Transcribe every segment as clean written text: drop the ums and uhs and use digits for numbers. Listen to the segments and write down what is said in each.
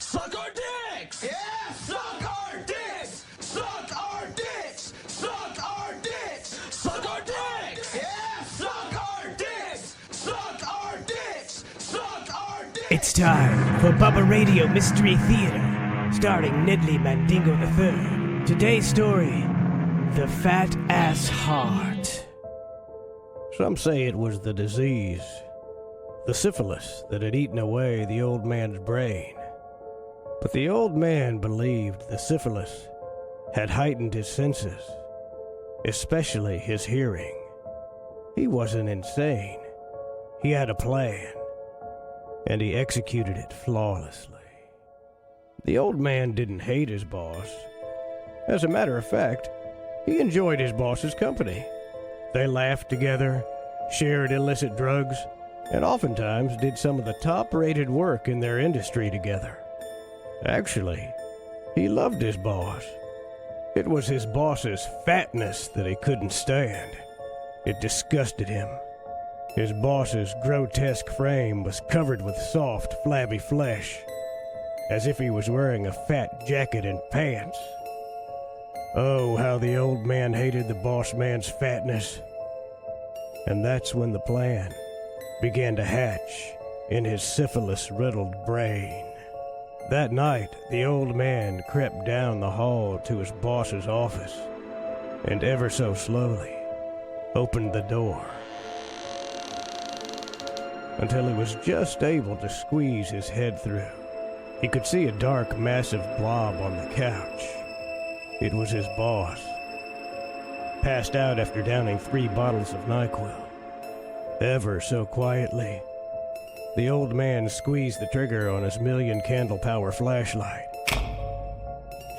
Suck our dicks! Yeah! Suck our dicks! Suck our dicks! Suck our dicks! Suck our dicks! Yeah! Suck our dicks! Suck our dicks! Suck our dicks! It's time for Bubba Radio Mystery Theater, starring Nedley Mandingo III. Today's story, The Fat Ass Heart. Some say it was the disease, the syphilis that had eaten away the old man's brain. But the old man believed the syphilis had heightened his senses, especially his hearing. He wasn't insane. He had a plan, and he executed it flawlessly. The old man didn't hate his boss. As a matter of fact, he enjoyed his boss's company. They laughed together, shared illicit drugs, and oftentimes did some of the top-rated work in their industry together. Actually, he loved his boss. It was his boss's fatness that he couldn't stand. It disgusted him. His boss's grotesque frame was covered with soft, flabby flesh, as if he was wearing a fat jacket and pants. Oh, how the old man hated the boss man's fatness. And that's when the plan began to hatch in his syphilis-riddled brain. That night, the old man crept down the hall to his boss's office, and ever so slowly opened the door, until he was just able to squeeze his head through. He could see a dark, massive blob on the couch. It was his boss, passed out after downing 3 bottles of NyQuil. Ever so quietly, the old man squeezed the trigger on his million-candle power flashlight,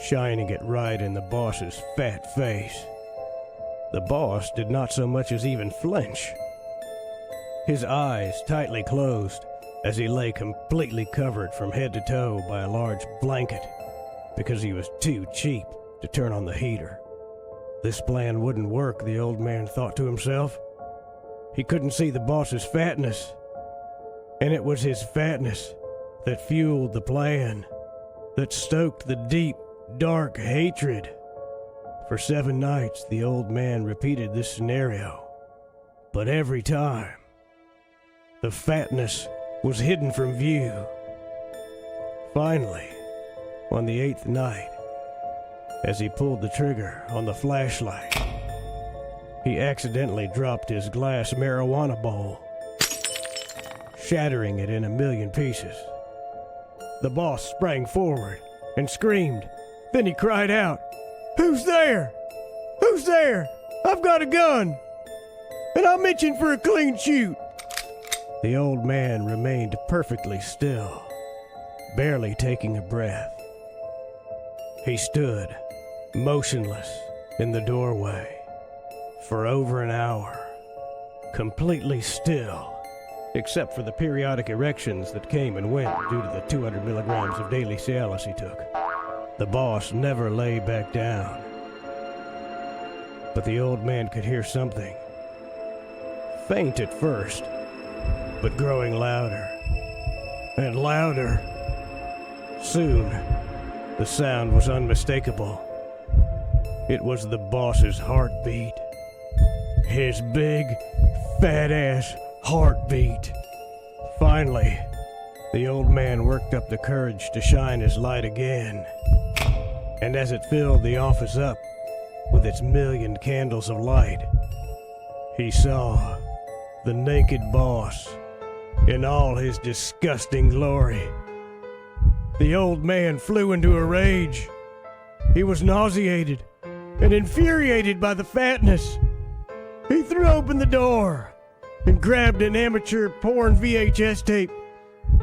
shining it right in the boss's fat face. The boss did not so much as even flinch. His eyes tightly closed as he lay completely covered from head to toe by a large blanket because he was too cheap to turn on the heater. This plan wouldn't work, the old man thought to himself. He couldn't see the boss's fatness, and it was his fatness that fueled the plan, that stoked the deep, dark hatred. For 7 nights, the old man repeated this scenario, but every time, the fatness was hidden from view. Finally, on the 8th night, as he pulled the trigger on the flashlight, he accidentally dropped his glass marijuana bowl, shattering it in 1,000,000 pieces. The boss sprang forward and screamed. Then he cried out, "Who's there? Who's there? I've got a gun, and I'm itching for a clean shoot." The old man remained perfectly still, barely taking a breath. He stood, motionless, in the doorway, for over an hour, completely still, except for the periodic erections that came and went due to the 200 milligrams of daily Cialis he took. The boss never lay back down. But the old man could hear something. Faint at first, but growing louder and louder. Soon, the sound was unmistakable. It was the boss's heartbeat. His big, fat-ass heartbeat. Finally, the old man worked up the courage to shine his light again. And as it filled the office up with its 1,000,000 candles of light, he saw the naked boss in all his disgusting glory. The old man flew into a rage. He was nauseated and infuriated by the fatness. He threw open the door and grabbed an amateur porn VHS tape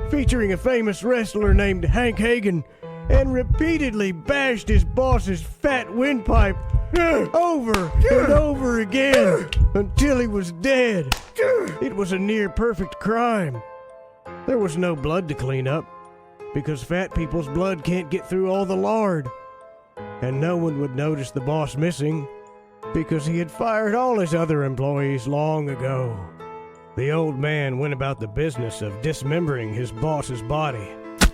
featuring a famous wrestler named Hank Hagen and repeatedly bashed his boss's fat windpipe over and over again until he was dead. It was a near-perfect crime. There was no blood to clean up because fat people's blood can't get through all the lard. And no one would notice the boss missing because he had fired all his other employees long ago. The old man went about the business of dismembering his boss's body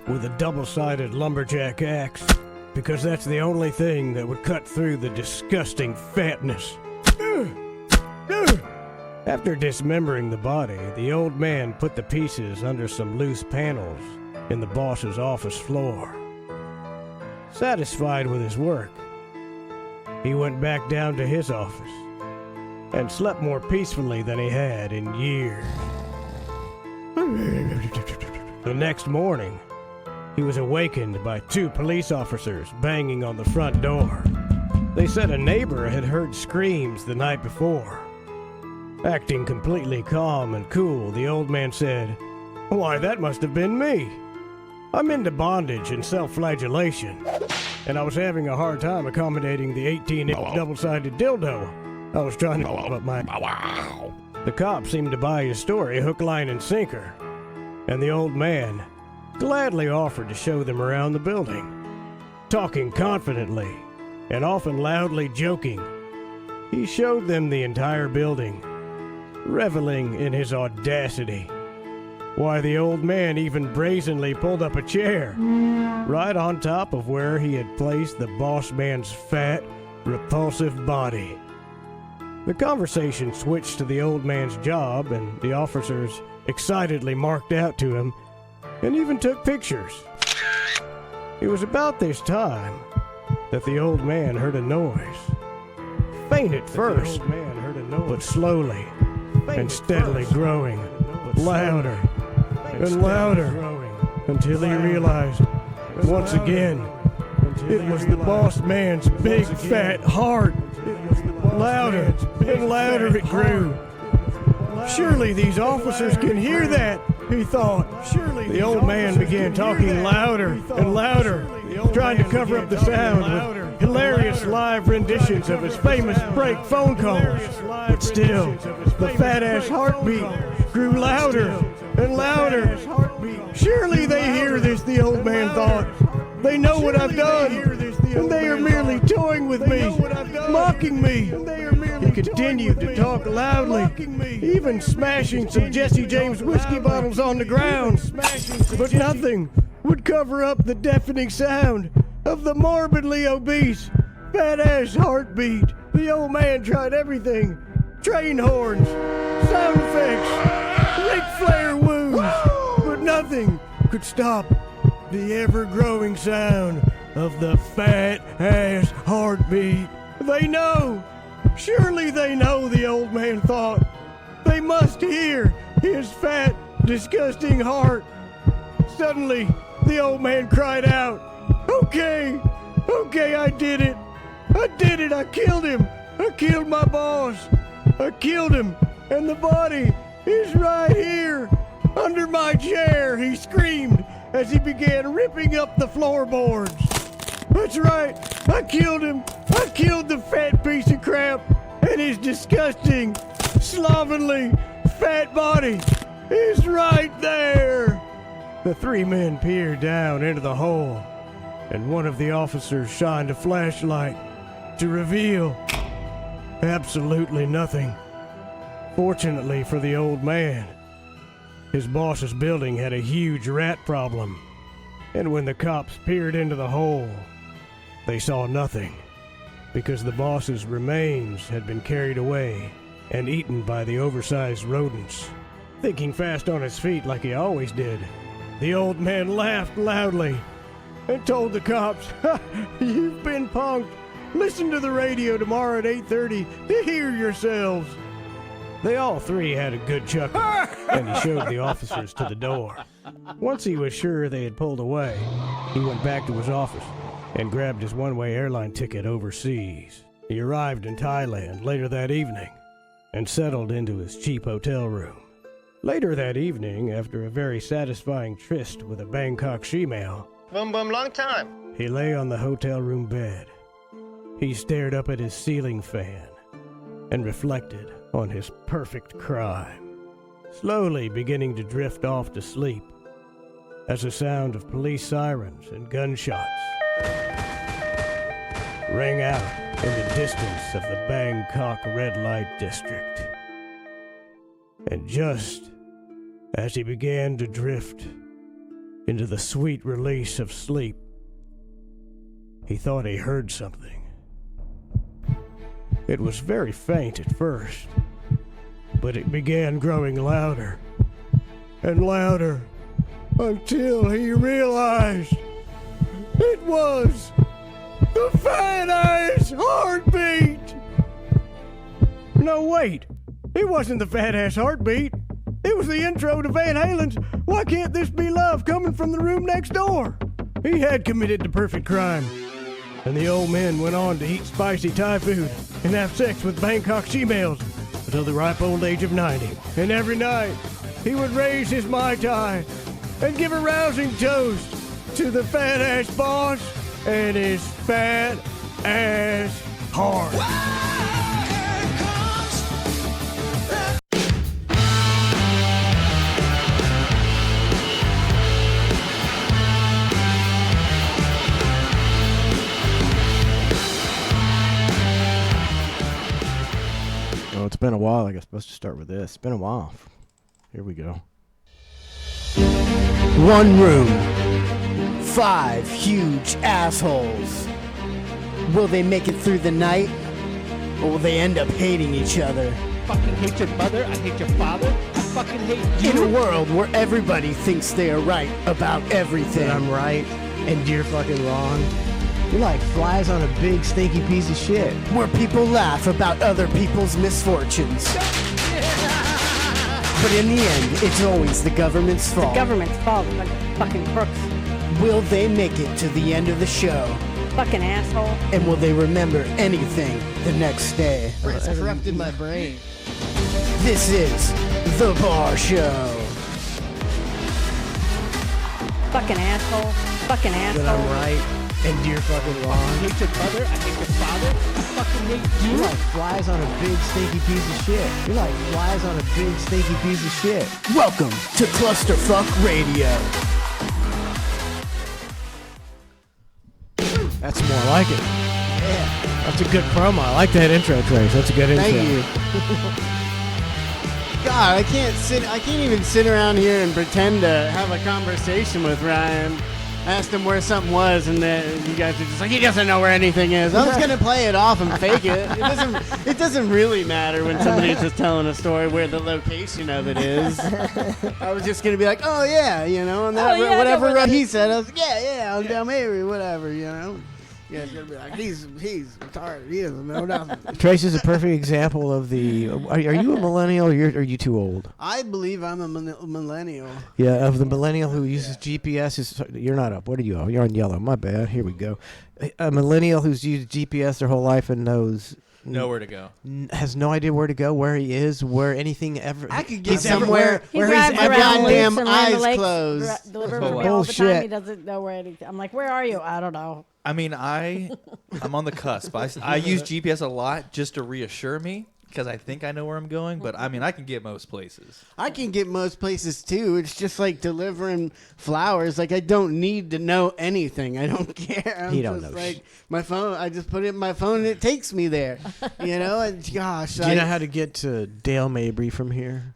with a double-sided lumberjack axe, because that's the only thing that would cut through the disgusting fatness. After dismembering the body, the old man put the pieces under some loose panels in the boss's office floor. Satisfied with his work, he went back down to his office and slept more peacefully than he had in years. The next morning, he was awakened by 2 police officers banging on the front door. They said a neighbor had heard screams the night before. Acting completely calm and cool, the old man said, "Why, that must have been me. I'm into bondage and self-flagellation, and I was having a hard time accommodating the 18-inch double-sided dildo I was trying to up my..." The cops seemed to buy his story hook, line, and sinker, and the old man gladly offered to show them around the building. Talking confidently and often loudly joking, he showed them the entire building, reveling in his audacity. Why, the old man even brazenly pulled up a chair right on top of where he had placed the boss man's fat, repulsive body. The conversation switched to the old man's job, and the officers excitedly marked out to him and even took pictures. It was about this time that the old man heard a noise. Faint at first, but slowly and steadily growing, louder and louder, until he realized, once again, it was the boss man's big fat heart. Louder and louder it grew. Surely these officers can hear that, he thought. The old man began talking louder and louder, trying to cover up the sound with hilarious live renditions of his famous break phone calls. But still, the fat-ass heartbeat grew louder and louder. Surely they hear this, the old man thought. They know what I've done, and they are merely toying with me, mocking me. He continued to talk loudly, even smashing some Jesse James whiskey bottles on the ground. But nothing would cover up the deafening sound of the morbidly obese, fat-ass heartbeat. The old man tried everything: train horns, sound effects, Ric Flair woos, but nothing could stop the ever-growing sound of the fat-ass heartbeat. They know! Surely they know, the old man thought. They must hear his fat, disgusting heart. Suddenly, the old man cried out, Okay, I did it. I killed him. I killed my boss. I killed him, and the body is right here, under my chair," he screamed as he began ripping up the floorboards. "That's right, I killed him. I killed the fat piece of crap, and his disgusting, slovenly, fat body is right there." The 3 men peered down into the hole, and one of the officers shined a flashlight to reveal absolutely nothing. Fortunately for the old man, his boss's building had a huge rat problem, and when the cops peered into the hole, they saw nothing, because the boss's remains had been carried away and eaten by the oversized rodents. Thinking fast on his feet like he always did, the old man laughed loudly and told the cops, "You've been punked. Listen to the radio tomorrow at 8:30 to hear yourselves." They all 3 had a good chuckle, and he showed the officers to the door. Once he was sure they had pulled away, he went back to his office and grabbed his one-way airline ticket overseas. He arrived in Thailand later that evening and settled into his cheap hotel room. Later that evening, after a very satisfying tryst with a Bangkok she-male, Boom, boom, long time. he lay on the hotel room bed. He stared up at his ceiling fan and reflected on his perfect crime, slowly beginning to drift off to sleep as the sound of police sirens and gunshots rang out in the distance of the Bangkok red light district. And just as he began to drift into the sweet release of sleep, he thought he heard something. It was very faint at first, but it began growing louder and louder until he realized it was the fat-ass heartbeat! No, wait. It wasn't the fat-ass heartbeat. It was the intro to Van Halen's Why Can't This Be Love coming from the room next door. He had committed the perfect crime. And the old man went on to eat spicy Thai food and have sex with Bangkok she-males until the ripe old age of 90. And every night, he would raise his Mai Tai and give a rousing toast to the fat-ass boss and his fat-ass heart. Oh, it's been a while. I guess I'm supposed to start with this. It's been a while. Here we go. 1 room, 5 huge assholes. Will they make it through the night, or will they end up hating each other? Fucking hate your mother, I hate your father, I fucking hate you. In a world where everybody thinks they are right about everything. I'm right, and you're fucking wrong. You're like flies on a big stinky piece of shit. Where people laugh about other people's misfortunes. But in the end, it's always the government's fault. The government's fault, like fucking crooks. Will they make it to the end of the show? Fucking asshole. And will they remember anything the next day? It's corrupted my brain. This is The Bar Show. Fucking asshole. Fucking That I'm asshole. right, and you're fucking I wrong. hate your mother, I hate your father, I fucking hate You're you. like flies on a big stinky piece of shit. You're like flies on a big stinky piece of shit. Welcome to Clusterfuck Radio. That's more like it. Yeah. That's a good promo. I like that intro, Trace. That's a good intro. Thank you. God, I can't even sit around here and pretend to have a conversation with Ryan. Asked him where something was, and then you guys are just like, he doesn't know where anything is. I was gonna play it off and fake it. It doesn't really matter when somebody's just telling a story where the location of it is. I was just gonna be like, oh yeah, and then whatever he said, I was like, yeah, I'm down maybe whatever, You guys gonna be like, he's retarded. He doesn't know nothing. Trace is a perfect example of the. Are you a millennial? Or are you too old? I believe I'm a millennial. Yeah, of the millennial who uses GPS. You're not up. What are you on? You're on yellow. My bad. Here we go. A millennial who's used GPS their whole life and knows Nowhere to go. has no idea where to go, where he is, where anything ever. I could get he's somewhere He where drives my around goddamn loops around the eyes lakes, closed. delivering For for what? me all the time. Bullshit. He doesn't know where anything. I'm like, where are you? I don't know. I mean, I'm on the cusp. I use GPS a lot just to reassure me because I think I know where I'm going. But I mean, I can get most places. I can get most places too. It's just like delivering flowers. Like I don't need to know anything. I don't care. I'm He don't just know like shit. my phone. I just put it in my phone and it takes me there. And gosh, Do you know how to get to Dale Mabry from here?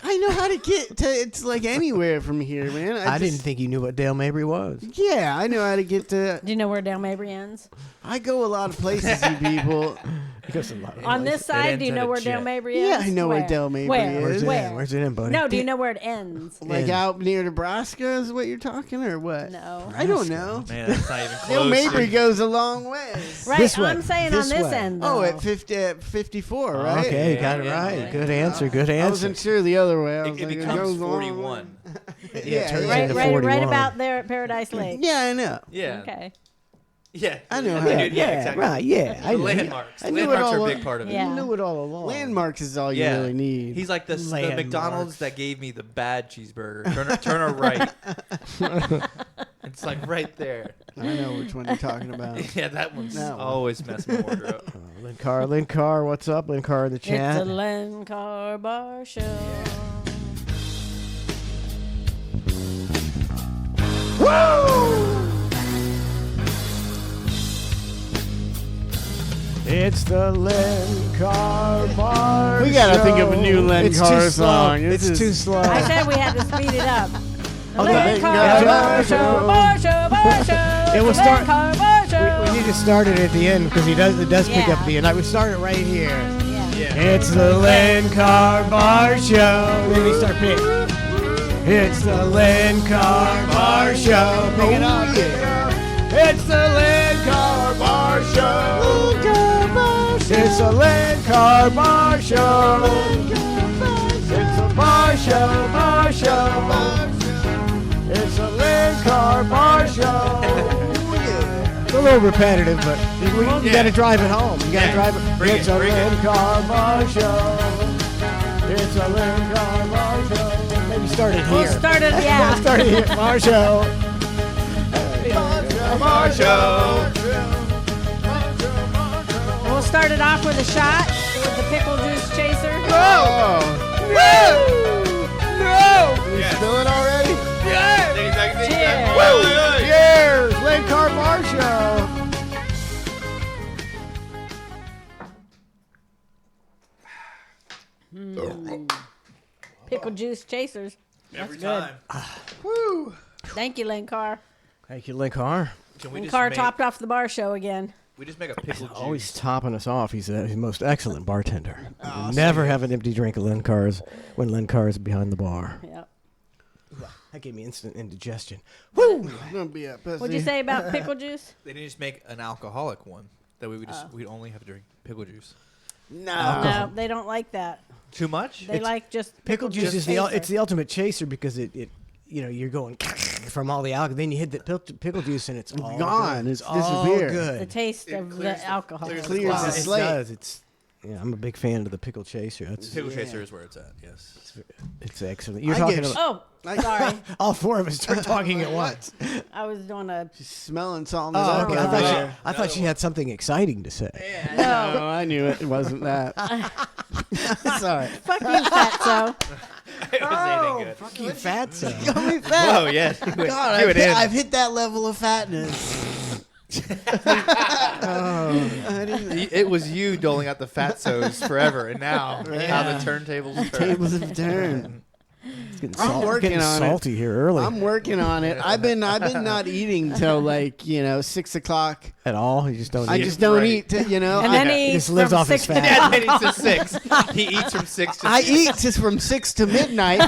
I know how to get to it's like anywhere from here, man. I didn't think you knew what Dale Mabry was. Yeah, I know how to get to. Do you know where Dale Mabry ends? I go a lot of places, you people. He goes a lot of On this side, ends do you at know a where jet. Dale Mabry ends? Yeah, I know where Dale Mabry Where? is. Where's it Where? in? Where's it in, buddy? No, do you know where it ends? Like Yeah. out near Nebraska is what you're talking, or what? No. I don't know. Man, that's not even Dale close. Mabry goes a long way. Right, This way. I'm saying This on this way. end. Oh, though. at 54, right? Okay, Yeah, got it yeah, right. yeah. Good answer. Good I answer. wasn't sure the other way. I was It like, becomes goes a long 41. way. Yeah, it turns yeah. into right 41. about there at Paradise Lake. Yeah, I know. Yeah. Okay. Yeah. I know Yeah, how- dude, yeah, exactly. right, yeah. The I knew. landmarks. I knew it Landmarks all are a along. big part of it. Yeah. You knew it all along. Landmarks is all Yeah. you really need. He's like the Landmarks. McDonald's that gave me the bad cheeseburger. Turn a right. It's like right there. I know which one you're talking about. Yeah, that one's That one. always messed my wardrobe. Lynn Carr, what's up? Lynn Carr in the It's chat. the Len Carr Bar Show. It's the Lynn Carr Bar We gotta Show. think of a new Lynn It's Carr too slow. song. It's This too is- slow. I said we had to speed it up. Lane Car Bar Show, Bar Show, Bar Show. It will Lane start- Car Bar Show. We need to start it at the end because it does pick Yeah. up at the end. I would start it right here. Yeah. It's the Len Car Bar Show. Then we start picking. It's the Len Car Bar Show. Pick it up. It's the Len Car Bar Show. It's the Len Car Bar Show. It's a bar show, bar show. It's a Len Car Bar Show. It's a little repetitive, but you got to drive it home. You got to drive it. Bring It's it, a bring Len it. Car Bar Show. It's a Len Car Bar Show. Maybe start it here. We'll start it, yeah. Start it here. Bar Show. Bar Show. We'll start it off with a shot with the pickle juice chaser. You spill it already? Cheers. Cheers! Lane Car Bar Show. Pickle juice chasers. Every good. time. Thank you, Lane Car. Thank you, Lane Car. Can we Lane just Car make, topped off the bar show again. we just make a pickle juice? Always topping us off. He's the most excellent bartender. We never have an empty drink of Len Car's when Len Car is behind the bar. Yep. That gave me instant indigestion. I'm gonna be a pussy. What'd you say about pickle juice? They didn't just make an alcoholic one that we would just we'd only have to drink pickle juice. No. No, they don't like that. Too much? They like just Pickle juice juice is chaser. it's the ultimate chaser because it you're going from all the alcohol. Then you hit the pickle juice and it's all gone. Good. It's all disappeared. the good. taste of the alcohol. clears the Clears glass. the It slate. does. It's I'm a big fan of the pickle chaser. Pickle chaser is where it's at. Yes. It's excellent. You're I talking get- about Oh, sorry. all four of us start talking at once. I was doing a. Smelling something. Oh, okay. No. I thought she had something exciting to say. No, I knew it. It wasn't that. Sorry. Fuck you, fatso. It was anything good. Fuck you, fatso. Whoa, yes. God, Give it in. I've hit that level of fatness. It was you doling out the fatsos forever, and now how the turntables turn. Tables have turned. It's getting, I'm working getting on it. salty here early. I'm working on it. I've been not eating till like 6 o'clock. At all? You just don't I eat? just don't Right. eat. And then he just eats lives from off his 6 to fat. Yeah, then he eats at 6. He eats from 6 to I eat just from 6 to midnight,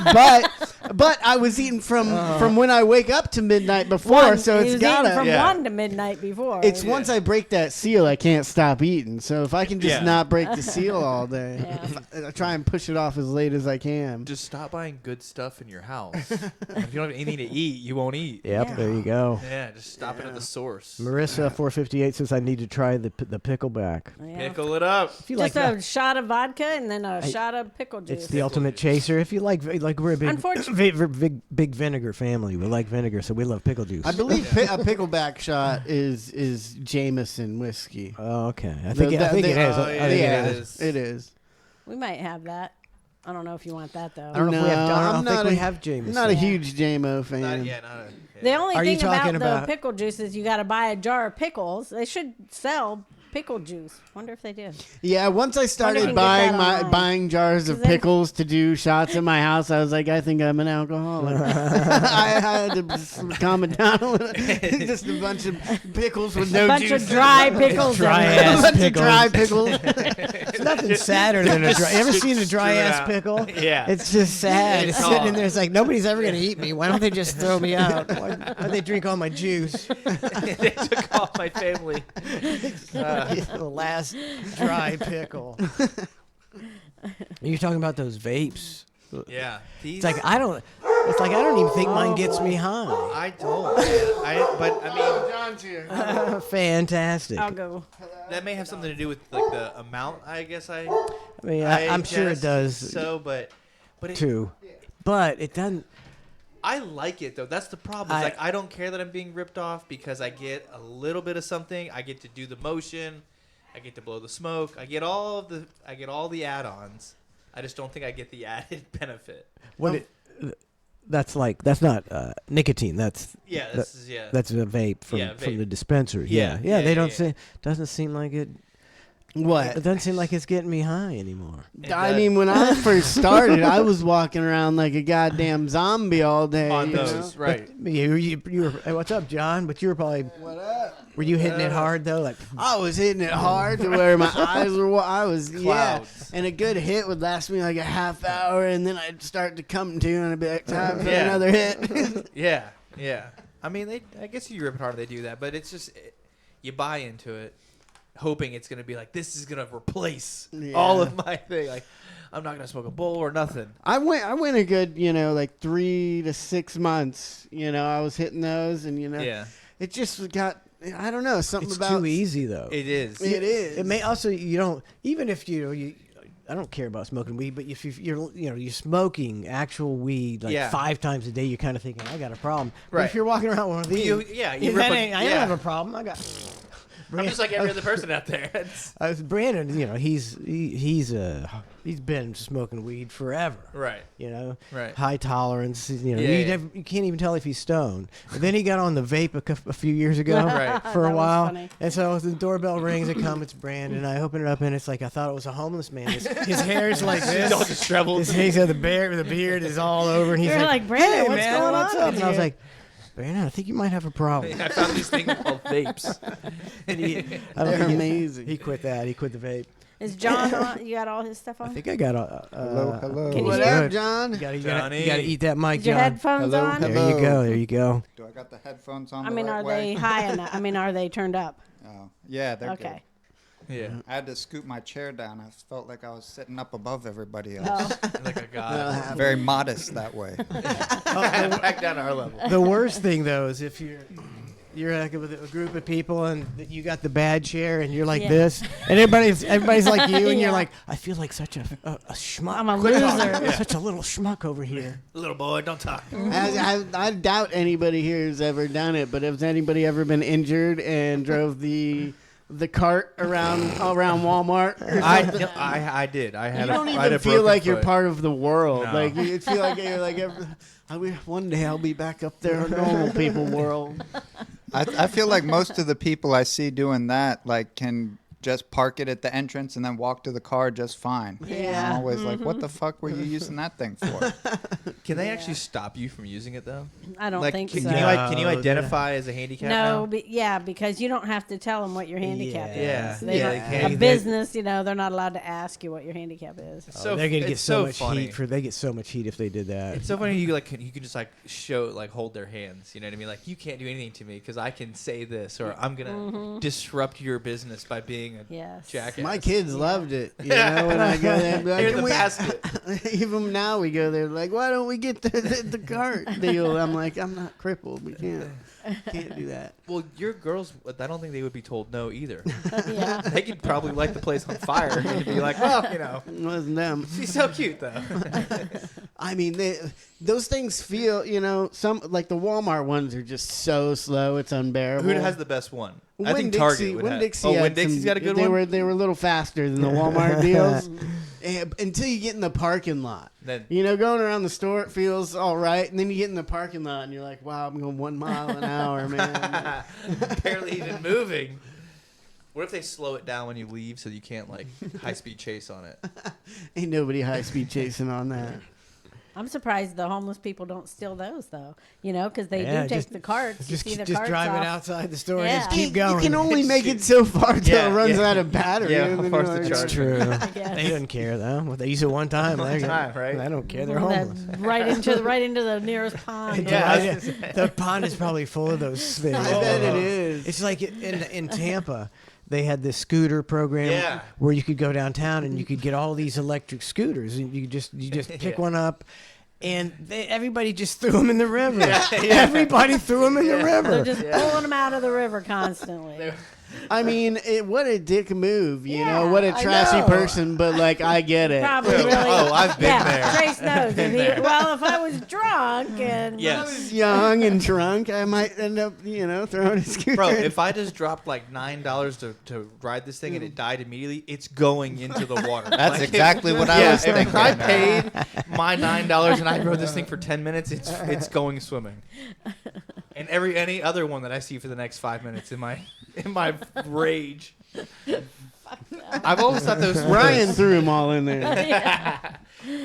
but I was eating from when I wake up to midnight before, One. so He it's was eating gotta. from Yeah. 1 to midnight before. It's once I break that seal, I can't stop eating. So if I can just Yeah. not break the seal all day, Yeah. I try and push it off as late as I can. Just stop buying good stuff in your house. If you don't have anything to eat, you won't eat. Yep, Yeah. there you go. Yeah, just stop it at the source. Marissa 458 says I need to try the pickleback. Yeah. Pickle it up. If you Just like a shot of vodka and then a shot of pickle juice. it's the ultimate chaser. If you like we're a big Unfortunately- big vinegar family. We like vinegar, so we love pickle juice. I believe a pickleback shot is Jameson whiskey. Oh, okay. I think it is. I think yeah, it yeah. is. It is. We might have that. I don't know if you want that though. I don't know if we have. No, I I'm don't think not we a- have Jameson. I'm not a huge JMO fan. Not a, yeah. The only Are you thing about talking the about- pickle juice is you got to buy a jar of pickles. They should sell pickle juice. Wonder if they do. Yeah, once I you started can get that buying online. buying jars of 'Cause then- pickles to do shots in my house, I was like, I think I'm an alcoholic. I had to just calm it down a little. Just a bunch of pickles with no A bunch juice. of dry pickles. Dry in ass a bunch pickles. of dry pickles. It's nothing sadder than a dry. You ever seen a dry Screw it ass out. pickle? Yeah. It's just sad. It's It's sitting in all- there. It's like nobody's ever gonna eat me. Why don't they just throw me out? Why they drink all my juice? They took off my family. The last dry pickle. You're talking about those vapes. Yeah. It's like I don't. It's like I don't even think mine gets me high. I don't. But I mean, John's here. Fantastic. I'll go. that may have something to do with like the amount. I guess I mean, I'm sure it guess does So, but it, too, but it doesn't. I like it though. That's the problem. It's I- like I don't care that I'm being ripped off because I get a little bit of something. I get to do the motion. I get to blow the smoke. I get all the add-ons. I just don't think I get the added benefit. That's not nicotine. That's This is that's a vape from Yeah, from vape. the dispensary. Yeah, Yeah. yeah, They don't yeah. say. Doesn't seem like it. What? It doesn't seem like it's getting me high anymore. I mean, when I first started, I was walking around like a goddamn zombie all day. On you know? those, right? You were, hey, what's up, John? But you were probably. What up? Were you hitting it hard though? Like I was hitting it hard to where my eyes were. I was Clouds. and a good hit would last me like a half hour, and then I'd start to come to, and I'd be like, time for Yeah. another hit. Yeah, yeah. I mean, I guess you rip it hard, they do that, but it's just you buy into it, hoping it's gonna be like this is gonna replace all of my thing. Like I'm not gonna smoke a bowl or nothing. I went a good, like 3 to 6 months. I was hitting those, and Yeah, it just got. I don't know, something it's about too easy though. it is. It is. It may also you don't even if you. I don't care about smoking weed, but if you're smoking actual weed like Yeah. 5 times a day, you're kind of thinking I got a problem. But Right. if you're walking around with one of these, You rip I a- don't yeah. have a problem. I got. I'm just like every other person out there. It's, Brandon, he's been smoking weed forever. right, right. High tolerance. Yeah, you, yeah. never, you can't even tell if he's stoned. And then he got on the vape a few years ago Right. for That a was while. funny. And so the doorbell rings. I come. It's Brandon. I open it up and it's like I thought it was a homeless man. His hair's like this. It's all disheveled. He's got the beard is all over, and he's You're like, Brandon, "Hey, what's man, going what's on up?" with And I was you? like, "Brandon, I think you might have a problem." I found these things called vapes. And I don't They're think amazing. He quit that. He quit the vape. Is John on? You got all his stuff on? I think I got Hello. Can you What hear up, John? You gotta Johnny. eat that mic, Is your John. headphones Hello, on? hello. There you go. There you go. Do I got the headphones on? I mean, the right are way? they high enough? I mean, are they turned up? Oh, yeah, they're Okay. Yeah, good. I had to scoot my chair down. I felt like I was sitting up above everybody else. Oh, like a god. Very modest that way. Back down to our level. The worst thing though is if you're like with a group of people and you got the bad chair and you're like Yeah. this and everybody's like you and Yeah. you're like I feel like such a schmuck. I'm a Quit talking. loser. Such a little schmuck over here. Little boy, don't talk. I doubt anybody here has ever done it, but has anybody ever been injured and drove the cart around Walmart? Or something? I did. I had You don't I had even a feel broken like you're foot. part of the world. No. Like you feel like you're like one day I'll be back up there in normal people world. I feel like most of the people I see doing that can just park it at the entrance and then walk to the car just fine. Yeah. I'm always like, what the fuck were you using that thing for? Can they actually stop you from using it though? I don't Like, think can, so. can you No, identify as a handicap? No, now? yeah, because you don't have to tell them what your handicap Yeah. is. They Yeah, don't- they can't. a business, they're not allowed to ask you what your handicap is. It's so They're gonna get it's so so much funny. heat they get so much heat if they did that. It's so funny you can just show hold their hands. You know what I mean? Like you can't do anything to me because I can say this or I'm gonna disrupt your business by being a Yes. jackass. My kids loved it. When I go there, and be like, Here in "Can the we-" basket. Even now we go there like, why don't we get the cart deal? I'm like, I'm not crippled. We can't do that. Well, your girls, I don't think they would be told no either. Yeah. They could probably light the place on fire and be like, well, It wasn't them. she's so cute though. I mean, those things feel, some like the Walmart ones are just so slow. It's unbearable. Who has the best one? I think Winn-Dixie- Target would have. Winn-Dixie Oh, had Winn-Dixie's some- got a good they one? They were a little faster than the Walmart deals. Until you get in the parking lot. Then Going around the store, it feels all right. And then you get in the parking lot and you're like, wow, I'm going 1 mile an hour, man. barely even moving. What if they slow it down when you leave so you can't high speed chase on it? Ain't nobody high speed chasing on that. I'm surprised the homeless people don't steal those though. Because they do take the carts. You see the just carts drive it off. outside the store Yeah. and just keep going. You can only make it so far till Yeah, it runs yeah. out of battery. Yeah, and how then far's you're the like, charge? It's true. guess. They don't care though. Well, they use it one time. One time, right? I don't care. They're Well, homeless. that's right into the nearest pond. Yeah. The pond is probably full of those things. I bet it is. It's like in Tampa, they had this scooter program Yeah. where you could go downtown and you could get all these electric scooters and you just pick Yeah. one up. And everybody just threw them in the river. Everybody threw them in the river. They're just pulling them out of the river constantly. I mean, what a dick move, Yeah, what a I trashy know. person, but I get it. Probably really. Oh, I've been yeah, there. Trace knows. Been If there. well, if I was drunk and Yes. Young and drunk, I might end up, throwing a scooter. Bro, if I just dropped $9 to ride this thing and it died immediately, it's going into the water. That's Like, exactly what I yeah, was if thinking. I paid my $9 and I rode this thing for 10 minutes, it's going swimming. And any other one that I see for the next 5 minutes in my rage. I've always thought those Ryan threw them all in there.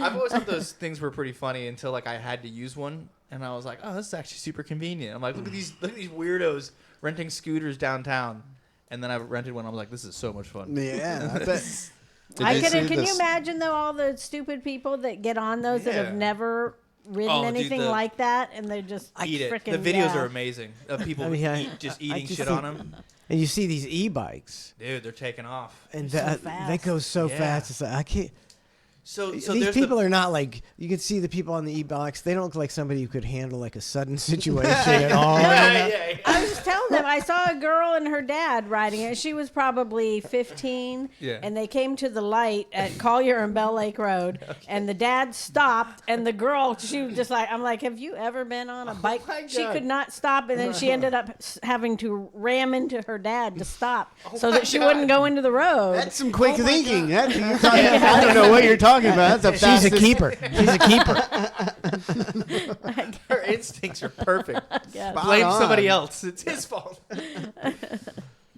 I've always thought those things were pretty funny until like I had to use one, and I was like, oh, this is actually super convenient. I'm like, look at these weirdos renting scooters downtown, and then I rented one. I was like, this is so much fun. Yeah, I bet. Can you imagine though all the stupid people that get on those that have never ridden anything like that, and they're just eat it. Frickin', The videos are amazing of people just eating just shit on them. And you see these e-bikes, Dude, they're taking off. and They're so that fast. they go so fast. It's like I can't. So These there's people are not like you can see the people on the e-bikes. They don't look like somebody who could handle like a sudden situation at all. I was telling them I saw a girl and her dad riding it. She was probably 15, and they came to the light at Collier and Bell Lake Road, and the dad stopped, and the girl, she was just like, I'm like, have you ever been on a bike? She could not stop, and then she ended up having to ram into her dad to stop so that she wouldn't go into the road. That's some quick thinking. I don't know what you're talking about. That's She's a keeper. She's a keeper. Her instincts are perfect. guess. Blame Spot on. somebody else. It's his fault.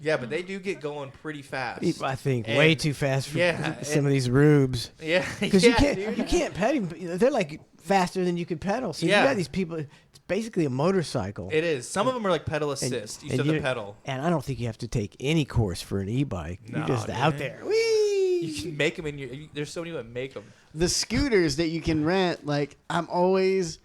Yeah, but they do get going pretty fast. I think And- way too fast for yeah, some of these rubes. Yeah, Because yeah, you can't pedal. They're like faster than you can pedal. So you Yeah. got these people. It's basically a motorcycle. It is. Some of them are like pedal assist. You still have to you- pedal. And I don't think you have to take any course for an e-bike. No, You're just dude. out there. Whee! You can make them in your. There's so many that make them. The scooters that you can rent, like I'm always.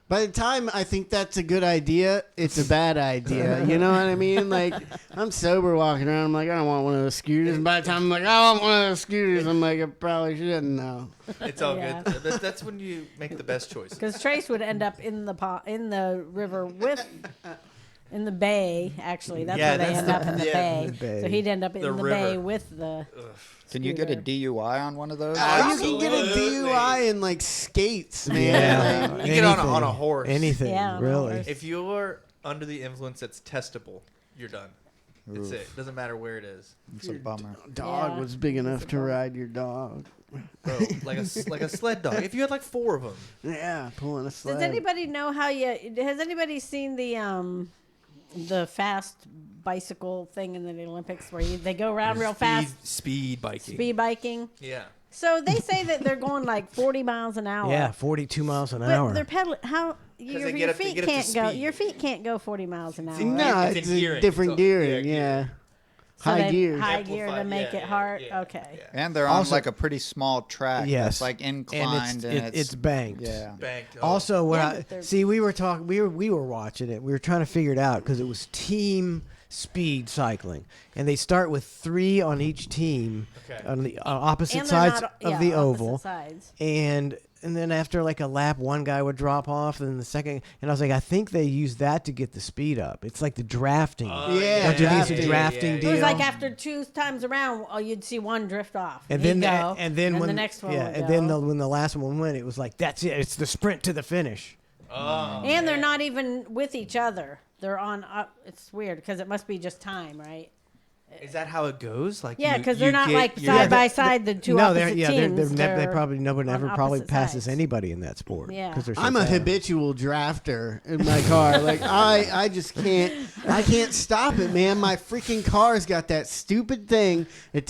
By the time I think that's a good idea, it's a bad idea. You know what I mean? Like I'm sober walking around. I'm like, I don't want one of those scooters. And by the time I'm like, I want one of those scooters, I'm like, I probably shouldn't know. It's all Yeah. good. That's when you make the best choice. Because Trace would end up in the river in the bay. Actually, that's Yeah, where they that's end the- up in the yeah. bay. The bay. So he'd end up in The the bay river. with the. Can you get a scooter. DUI on one of those? You can get a Absolutely. DUI and like skates, man. Yeah. Like, You get on a Anything. horse. Anything, Yeah, on a really. horse. If you're under the influence that's testable, you're done. That's Oof. it. Doesn't matter where it is. It's a bummer. dog Yeah. was big enough to ride your dog. Bro, like a sled dog. If you had like 4 of them. Yeah, pulling a sled. Does anybody know how you? Has anybody seen the fast bicycle thing in the Olympics where they go around real fast, Speed biking. speed biking? Yeah. So they say that they're going like 40 miles an hour. Yeah, 42 miles an But hour. they're pedaling. How your, they get your up- they feet get up to can't go? speed. Your feet can't go 40 miles an hour. No, It's it's, in a gearing. different So- gearing. yeah, Yeah, So high they- gear. High gear to Amplified, make yeah, it hard. yeah, Okay. yeah. And they're on Also- like a pretty small track. Yes. That's like inclined and it's banked. yeah. Banked. Also, what Yeah, I but they're- see, we were talking, we were watching it. We were trying to figure it out because it was team speed cycling, and they start with 3 on each team Okay. on the opposite And they're sides not- of yeah, the opposite oval, sides. and then after like a lap, one guy would drop off, and then the second, and I was like, I think they use that to get the speed up. It's like the drafting. Yeah, Don't you think it's a drafting. drafting It deal? was like after 2 times around, you'd see one drift off, And he'd then go, and then when the next one, yeah, would and go. then when the last one went, it was like that's it. It's the sprint to the finish. And they're not even with each other. They're on. It's weird because it must be just time, right? Is that how it goes? Like Yeah, you- because you they're not get- like you're- side by side. The two no, they're opposite yeah, teams. they they're probably nobody on ever probably opposite passes sides. anybody in that sport. Yeah. 'cause they're so I'm a fast. habitual drafter in my car. Like I just can't stop it, man. My freaking car's got that stupid thing that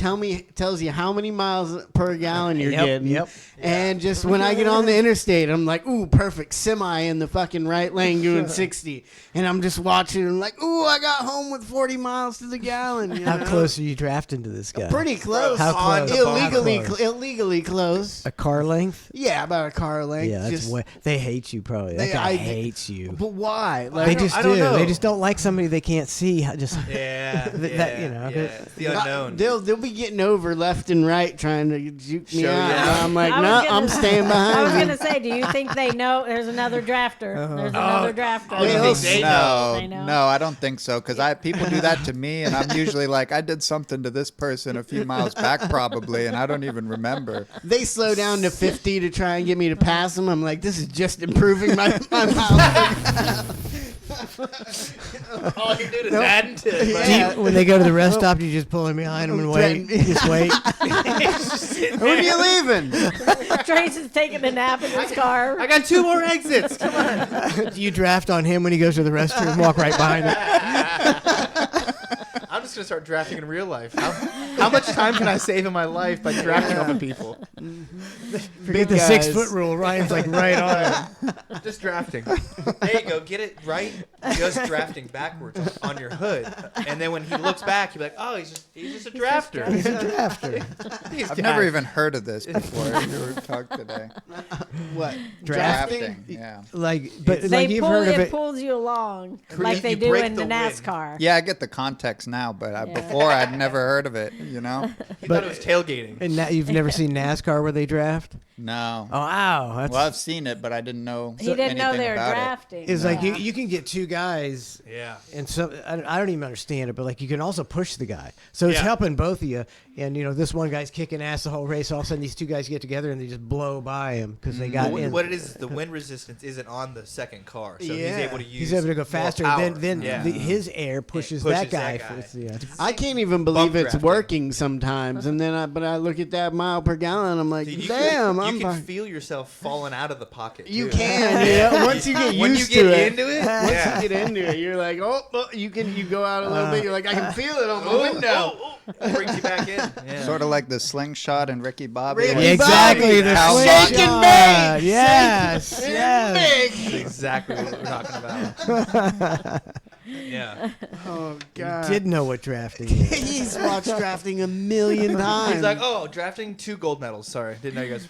tells you how many miles per gallon you're Yep, getting. yep. And just when I get on the interstate, I'm like, ooh, perfect semi in the fucking right lane doing 60, and I'm just watching and like, ooh, I got home with 40 miles to the gallon. You How know? close are you drafting to this guy? Pretty close. How close? Illegally, How close? illegally close. A car length? Yeah, about a car length. Yeah, that's Just- way, they hate you probably. That They- guy I- hates you. But why? They Like, just I don't do. know. They just don't like somebody they can't see. Just Yeah, That, you know, yeah. It's the unknown. they'll be getting over left and right trying to juke me Show out. you And out. I'm like, I was no, gonna- I'm staying behind. I was you." gonna say, do you think they know there's another drafter? There's another drafter. Oh, you think they know? They know? No, I don't think so. Because people do that to me, and I'm usually like, I did something to this person a few miles back, probably, and I don't even remember. They slow down to 50 to try and get me to pass them. I'm like, this is just improving my miles. All you do is add into it. Yeah. when they go to the rest stop, you just pull in behind them and wait. Just wait. When are you leaving? Trace is taking a nap in his car. I got 2 more exits. Come on. You draft on him when he goes to the restroom. Walk right behind him. I'm just just gonna start drafting in real life. How much time can I save in my life by drafting off of people? Forget the 6 foot rule. Ryan's like right on it. Just drafting. There you go. Get it right. Just drafting backwards on your hood, and then when he looks back, he'll be like, "Oh, he's just a drafter." He's a drafter. I've never even heard of this before. You were talking today. What? Drafting. Yeah. Like, but They like you've pull heard of it it. pulls you along like You they do break in the the wind. NASCAR. Yeah, I get the context now, but before I'd never heard of it. You know? He But- thought it was tailgating. And you've never seen NASCAR where they draft? No. Oh, wow. That's, Well, I've seen it, but I didn't know. He didn't know anything they were about it. drafting. it's like Yeah. you can get two guys. Yeah. And so I don't even understand it, but like you can also push the guy, so it's Yeah. helping both of you. And this one guy's kicking ass the whole race. All of a sudden, these two guys get together and they just blow by him because they got in. What it is, the wind resistance isn't on the second car, so Yeah. he's able to use. He's able to go more faster. power. Then Yeah. his air pushes, pushes that guy. that guy. Yeah. I can't even believe it's drafting. working sometimes, and then I look at that mile per gallon. I'm like, Dude, you damn, can, I'm you can fine. feel yourself falling out of the pocket. You too. can, yeah. Once you get When you used get to it, into it, once yeah. you get into it, you're like, oh, you go out a little bit. You're like, I can feel it on the window. brings you back in. Yeah. Sort of like the slingshot and Ricky Bobby. Ricky like- Yeah, exactly. The How slingshot. Shake and bake. Yes. Shake Yes. That's exactly what we're talking about. Yeah. Oh God. Did know what drafting is. He's watched drafting a million times. He's like, oh, drafting 2 gold medals. Sorry, didn't know you guys.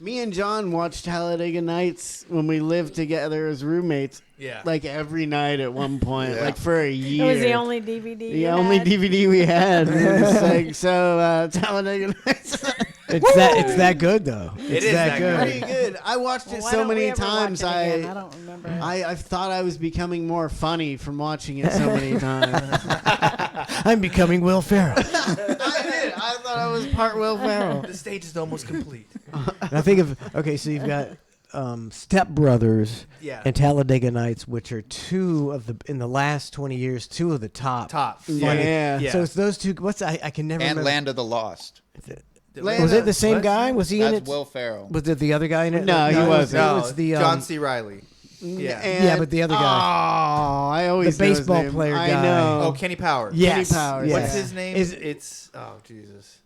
Me and John watched Talladega Nights when we lived together as roommates, Yeah. like every night at one point, Yeah. like for a It year. was the only DVD. The you only had? DVD we had. We were just like, so Talladega Nights. It's that good though. It's is that that good. Pretty good. I watched Well, it why so don't we many ever watch times. it again? I don't remember. I thought I was becoming more funny from watching it so many times. I'm becoming Will Ferrell. I did. I thought I was part Will Ferrell. The stage is almost complete. And I think so you've got Step Brothers Yeah. and Talladega Nights, which are in the last 20 years, two of the top. Yeah. Yeah. So it's those two. I can never And remember. Land of the Lost. Was it the same What? guy? Was he in That's it? Will Ferrell. Was it the other guy in it? No, he it was- wasn't. It No, was the John C. Riley. Yeah. Yeah, but the other guy. Oh, I always The know his baseball name. player I guy. know. Oh, Kenny Powers. Yes. Powers. What's Yeah. his name? Is- It's Jesus.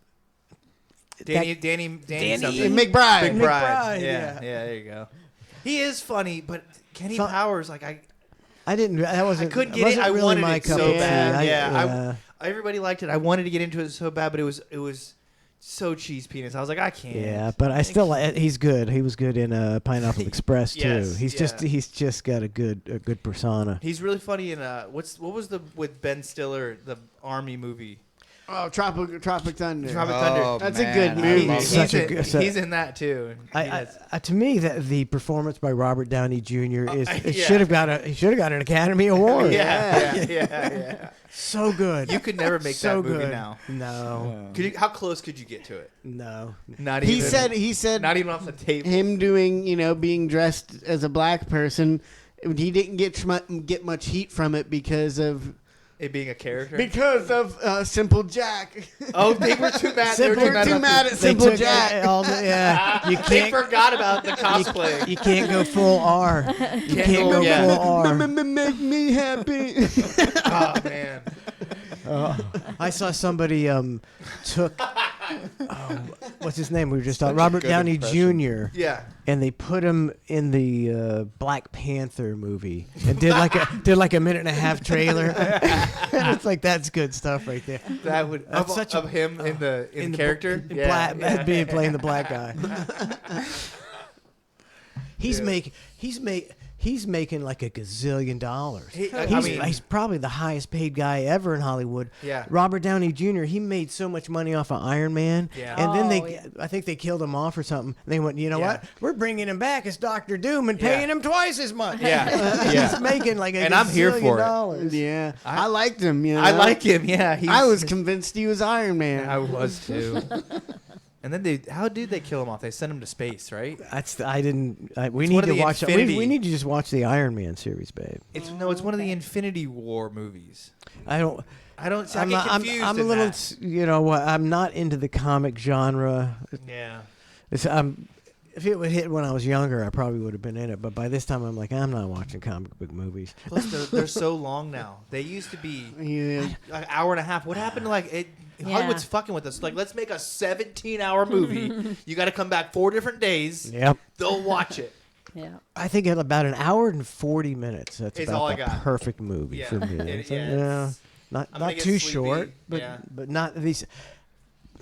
Danny Danny something. McBride. McBride. McBride, Yeah. There you go. He is funny, but Kenny So- Powers, like I didn't. That I wasn't. couldn't it get it. wasn't I really wanted my it cup so of tea. bad. Yeah. Everybody liked it. I wanted to get into it so bad, but it was so cheese penis. I was like, I can't. Yeah, but I still. He's good. He was good in Pineapple Express too. Yes, He's just got a good persona. He's really funny in what was the with Ben Stiller, the army movie? Oh, Tropic Thunder. Tropic Oh, Thunder. That's a man, good I movie. love He's, Such a in, good- he's in that too. To me, that the performance by Robert Downey Jr. is it yeah. should have got an Academy Award. yeah. So good. You could never make so that movie good. now. No, How close could you get to it? no. Not He even. said Not even off the table. him doing, being dressed as a black person, he didn't get much heat from it because of It being a character. Simple Jack. Oh, they were too mad. They were too about mad the- at Simple took Jack. all the- yeah, you They can't. forgot about the cosplay. You can't go full R. You can't go yeah. full R. Make me happy. Oh man. I saw somebody took what's his name? We were just talking Robert good Downey impression. Jr. Yeah. and they put him in the Black Panther movie and did like a minute and a half trailer. And it's like that's good stuff right there. That would That's of, such a- of him in the the character. black, being playing the black guy. He's making like a gazillion dollars. He's probably the highest paid guy ever in Hollywood. Yeah. Robert Downey Jr. He made so much money off of Iron Man. Yeah. And then Oh, yeah. I think they killed him off or something. They went, you know Yeah. what? We're bringing him back as Doctor Doom and Yeah. paying him twice as much. Yeah. He's Yeah. making like a And I'm here gazillion for it. dollars. Yeah, I liked him. I like him. Yeah. I was convinced he was Iron Man. I was too. And then how did they kill him off? They sent him to space, right? We need one of to the watch. Infinity- We need to just watch the Iron Man series, babe. It's one of the Infinity War movies. I don't. I don't. I'm, I get not, confused. I'm a in little. that. You know what? I'm not into the comic genre. Yeah. If it would hit when I was younger, I probably would have been in it. But by this time, I'm like, I'm not watching comic book movies. Plus, they're so long now. They used to be Yeah. an hour and a half. What happened to like it? Hollywood's fucking with us. Like, let's make a 17-hour movie. You got to come back 4 different days. Yep. They'll watch it. Yeah. I think at about an hour and 40 minutes. That's It's about all I the got. perfect movie Yeah. for me. It- It's yeah, like, it's- not I'm gonna get too sleepy. short, but Yeah. but not these.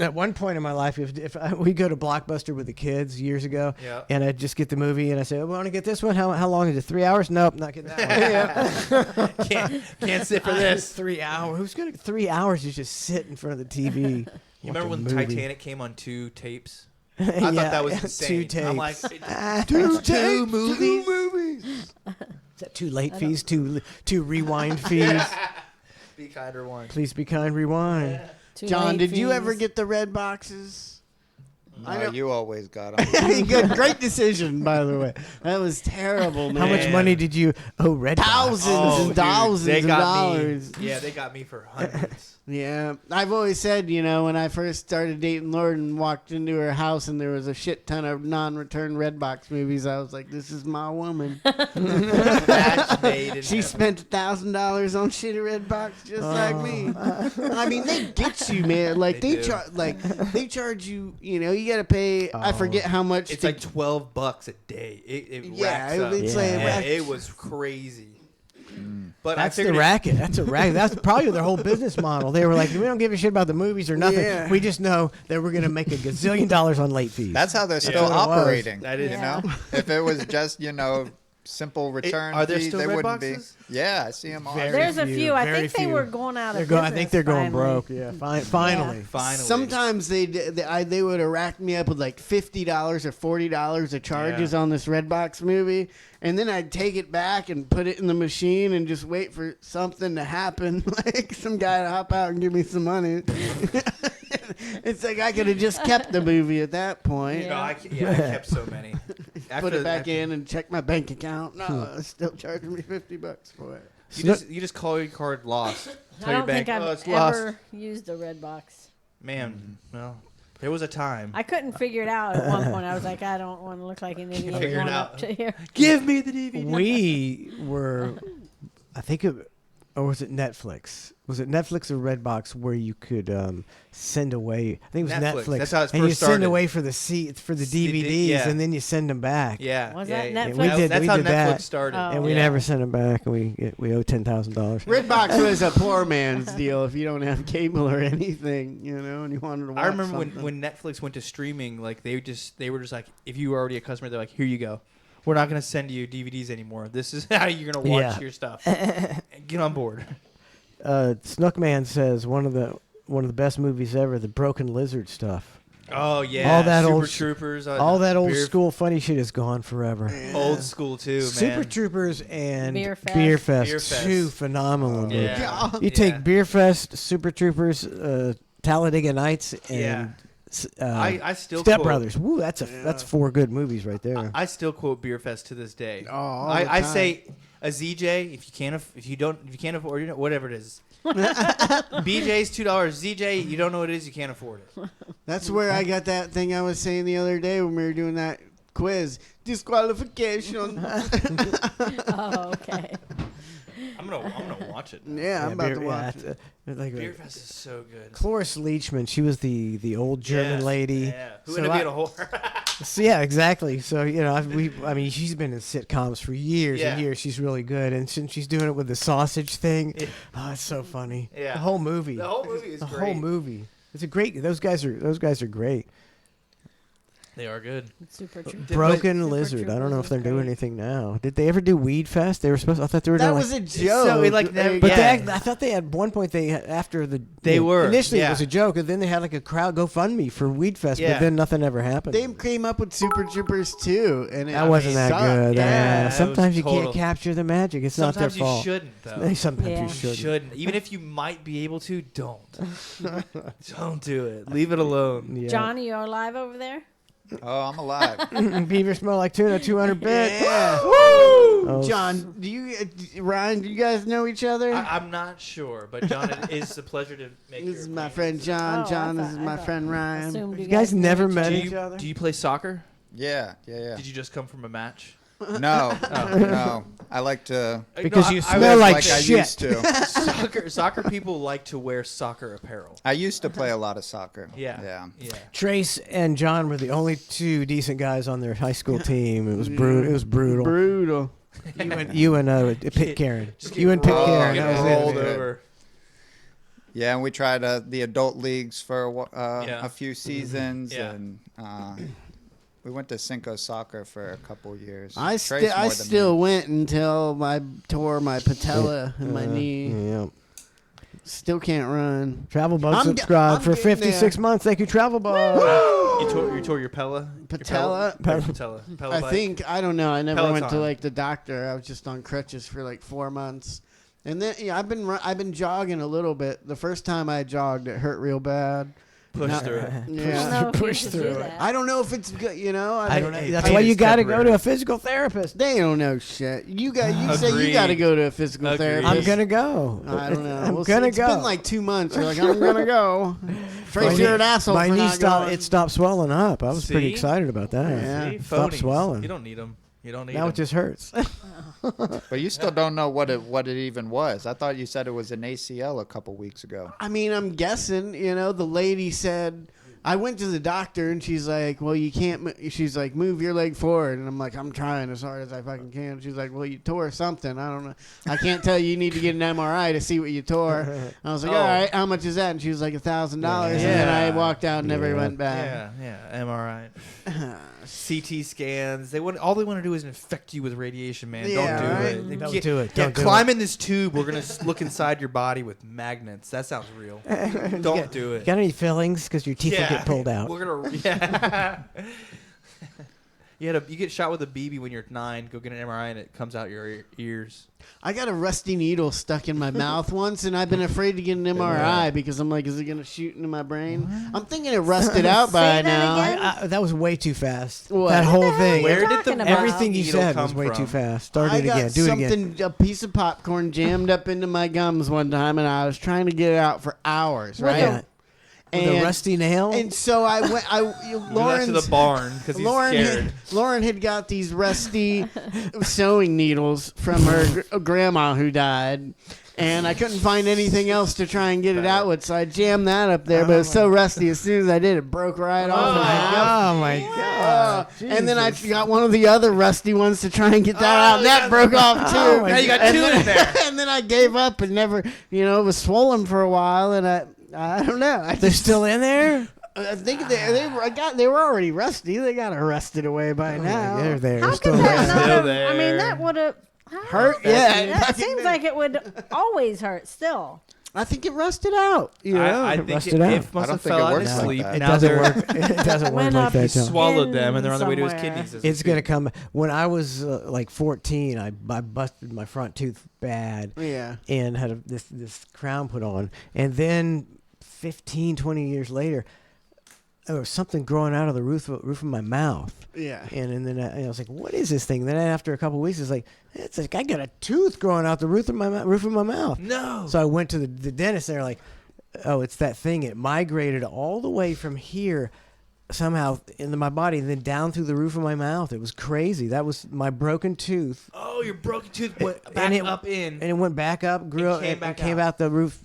At one point in my life, if we go to Blockbuster with the kids years ago, Yeah. and I'd just get the movie, and I say, "I want to get this one. How long is it? 3 hours? Nope, not getting that one. Can't sit for this. 3 hours. Who's gonna 3 hours? You just sit in front of the TV. You remember when Titanic came on 2 tapes? I Yeah, thought that was yeah, insane. 2 tapes. I'm like, two movies? Is that 2 late fees? 2 rewind fees? Be kinder one. Please be kind. Rewind. Too John, late did you ever fees. get the red boxes? I No, know. you always got them. Good, great decision, by the way. That was terrible, man. How much money did you owe Red Box? Thousands and thousands they of got dollars. Me. Yeah, they got me for hundreds. Yeah, I've always said, when I first started dating Lauren and walked into her house and there was a shit ton of non-return Redbox movies, I was like, "This is my woman." Match made in She heaven. spent $1,000 on shitty Redbox just like me. I mean, they get you, man. Like They they do. they charge you. You got to pay. I forget how much. It's to- like $12 a day. It Yeah, racks up. it's like Yeah. rack- it was crazy. But That's I the figured racket. That's a racket. That's probably their whole business model. They were like, we don't give a shit about the movies or nothing. Yeah. We just know that we're going to make a gazillion dollars on late fees. That's how they're still what it was. operating. That is- you know, if it was just simple return are there fees, still they Red wouldn't boxes? be. Yeah, I see them all. Very There's a few, few. I very think they few. were going out They're of going. business. I think they're going finally. broke. Yeah, finally. finally. Sometimes they would have racked me up with like $50 or $40 of charges on this Redbox movie, and then I'd take it back and put it in the machine and just wait for something to happen, like some guy to hop out and give me some money. It's like I could have just kept the movie at that point. No, I kept so many. Put it back in and check my bank account. No, it's still charging me $50 for it. You just call your card lost. Tell I your don't bank, think I've oh, it's lost. ever used the red box. Man, well, there was a time. I couldn't figure it out at one point. I was like, I don't want to look like an idiot figure it going out. up to here. Give me the DVD. We were, I think, or was it Netflix? Was it Netflix or Redbox where you could send away? I think it was Netflix. Netflix. That's how it and you first send started. away for the DVDs, yeah. and then you send them back. Yeah. Was yeah, that yeah. Netflix? We did- That's we how did Netflix that. started. Oh. And we Yeah. never sent them back, and we owe $10,000. Redbox was a poor man's deal if you don't have cable or anything, and you wanted to watch I remember something. when Netflix went to streaming, like they were just like, if you were already a customer, they're like, here you go. We're not going to send you DVDs anymore. This is how you're going to watch Yeah. your stuff. Get on board. Snookman says one of the best movies ever, the Broken Lizard stuff. Oh yeah, All that Super old Troopers. All that old Beer- school funny shit is gone forever. old school too, man. Super Troopers and Beer Fest. Beer Fest, Beer Fest. two phenomenal movies. Yeah. You take Beer Fest, Super Troopers, Talladega Nights, and I still Step quote- Brothers. Woo, that's 4 good movies right there. I still quote Beer Fest to this day. Oh, all the I time. say a ZJ if you can't afford it, whatever it is. BJ's $2. ZJ, you don't know what it is, you can't afford it. That's where I got that thing I was saying the other day when we were doing that quiz. Disqualification. Oh, okay. I'm gonna watch it. Yeah, I'm about to watch it. Like Beer Fest is so good. Cloris Leachman, she was the old German Yeah, lady. Yeah. Who So ended up being I- a whore? So, yeah, exactly. So I mean, she's been in sitcoms for years Yeah. and years. She's really good, and since she's doing it with the sausage thing, Yeah. oh, it's so funny. Yeah. The whole movie. The whole movie is The great. whole movie. It's a great. Those guys are great. They are good. Super true. Broken Super Lizard. I don't know if Troopers they're is doing great. anything now. Did they ever do Weed Fest? They were supposed. I thought they were That doing. was like, a joke. So it, like, never- but yeah. I thought they at one point after the They were, initially yeah. it was a joke, and then they had like a crowd GoFundMe for Weed Fest, Yeah. but then nothing ever happened. They came up with Super Troopers too, and That wasn't that sucked. good. Yeah, it sometimes was you total- can't capture the magic. It's Sometimes not their fault. you shouldn't though. Sometimes Yeah. you You shouldn't. shouldn't. Even if you might be able to, don't. Don't do it. Leave it alone. Yeah. John, are you alive over there? Oh, I'm alive. Beaver smell like tuna, 200 bit. Yeah. Oh, John, Ryan, do you guys know each other? I'm not sure, but John, it is a pleasure to make This your is my acquaintance. friend John. Oh, John, I this is thought- my I thought- friend Ryan. Assumed You guys knew never each met other. Do each you, other? do you play soccer? Yeah. Did you just come from a match? No, no. I like to. Because you I smell live like I shit. used to. Soccer people like to wear soccer apparel. I used to play a lot of soccer. Yeah. Trace and John were the only two decent guys on their high school team. It was brutal. It was brutal. Brutal. You and Pit Karen. You and Pit Karen. Get That was it. rolled over. Yeah, and we tried the adult leagues for Yeah. a few seasons, Yeah. and we went to Cinco Soccer for a couple years. I Trace more than still me. went until I tore my patella in my knee. Yeah. Still can't run. Travel Bug I'm subscribed for getting 56 there. months. Thank you, Travel Bug. You tore your patella? Patella? Patella. I don't know. I never went to Peloton. like the doctor. I was just on crutches for like 4 months. And then I've been jogging a little bit. The first time I jogged, it hurt real bad. Push through it. Yeah. Push through it. I don't know if it's good, I don't know. That's Pain why is you got to go temporary. to a physical therapist. They don't know shit. You say you Agreed. got to go to a physical Agreed. therapist. I'm gonna go. I don't know. I'm We'll gonna see. go. It's been like 2 months. You're like, I'm gonna go. Trace, My you're knee- an asshole. My for knee not stopped. going. It stopped swelling up. I was pretty See? excited about that. Yeah. See? Stopped Phonies. swelling. You don't need them. You don't need Now them. it just hurts. But you still don't know what it even was. I thought you said it was an ACL a couple weeks ago. I mean, I'm guessing. The lady said. I went to the doctor and she's like, well, you can't. She's like, move your leg forward, and I'm like, I'm trying as hard as I fucking can. She's like, well, you tore something. I don't know. I can't tell you. You need to get an MRI to see what you tore. I was like, all right, how much is that? And she was like $1,000. And then I walked out and never went back. Yeah, MRI, CT scans. All they want to do is infect you with radiation, man. Yeah, Don't do right? it. Don't Get- do it. Yeah, Don't do climb in this tube. We're gonna look inside your body with magnets. That sounds real. Don't do it. Got any fillings? Because your teeth will get pulled out. We're gonna. Yeah. You get shot with a BB when you're 9. Go get an MRI and it comes out your ears. I got a rusty needle stuck in my mouth once, and I've been afraid to get an MRI because I'm like, is it going to shoot into my brain? I'm thinking it rusted out by Say that now. again? That was way too fast. What? That whole What the hell thing. are you Where did the talking about? Everything you needle said come was way from? too fast. Start I it got again. Do it again. something, a piece of popcorn jammed up into my gums one time, and I was trying to get it out for hours, right? Yeah. With a And- rusty nail. And so I went. You went to Lauren's the barn because he's scared. Lauren had got these rusty sewing needles from her grandma who died, and I couldn't find anything else to try and get it out with, so I jammed that up there. But it was so rusty. As soon as I did, it broke right off. Oh my God! And then I got one of the other rusty ones to try and get that out, and that broke off too. Oh, my Now you got And two then- in there. And then I gave up and never, it was swollen for a while, and I don't know. They're still in there. I think they were already rusty. They got rusted away by now. They're there. How They're still could that there. not Still have? there. I mean, that would have Hurt? Yeah. That seems like it would always hurt. Still, I think it rusted out. I think rusted it out. must I have don't think fell it out in works his like sleep. that. It Now doesn't they're- work. It doesn't work Went like up that. He John. swallowed them and they're on the way to his somewhere. kidneys. as It's we gonna speak. come. When I was like 14, I busted my front tooth bad Yeah. and had this crown put on, and then 15, 20 years later, there was something growing out of the roof of my mouth. Yeah. And then I was like, "What is this thing?" Then after a couple of weeks, it's like I got a tooth growing out the roof of my mouth. No. So I went to the dentist. And they're like, "Oh, it's that thing. It migrated all the way from here, somehow into my body, and then down through the roof of my mouth. It was crazy. That was my broken tooth, Oh, your broken tooth went back and it up in. and it went back up, grew And came and back came out. out the roof,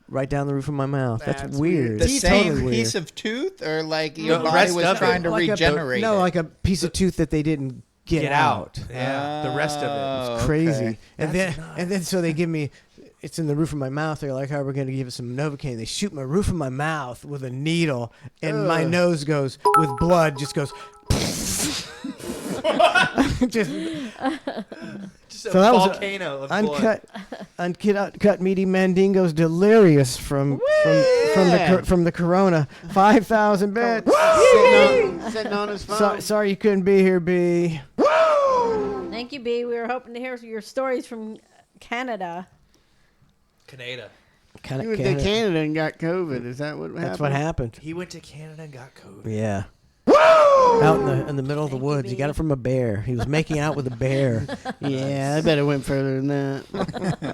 right down the roof of my mouth. That's That's weird. The It's same totally weird. piece of tooth, or like No, your the body rest was of it. trying to Like regenerate no, it? like a piece of tooth that they didn't get out. Yeah, the rest of it. Oh, Crazy. okay. And then so they give me, it's in the roof of my mouth. They're like, "Oh, we're going to give it some Novocaine." They shoot my roof of my mouth with a needle, and my nose goes with blood. Just goes. just Just a So that was a volcano of blood. uncut meaty Mandingo's delirious from the Corona. 5,000 bits. Sitting on his phone. Sorry you couldn't be here, B. thank you, B. We were hoping to hear your stories from Canada. Canada. He went to Canada and got COVID. Is that what happened? That's what happened. He went to Canada and got COVID. Yeah. Out in the middle of the Thank you, woods. He got B. it from a bear. He was making out with a bear. Yeah, I bet it went further than that.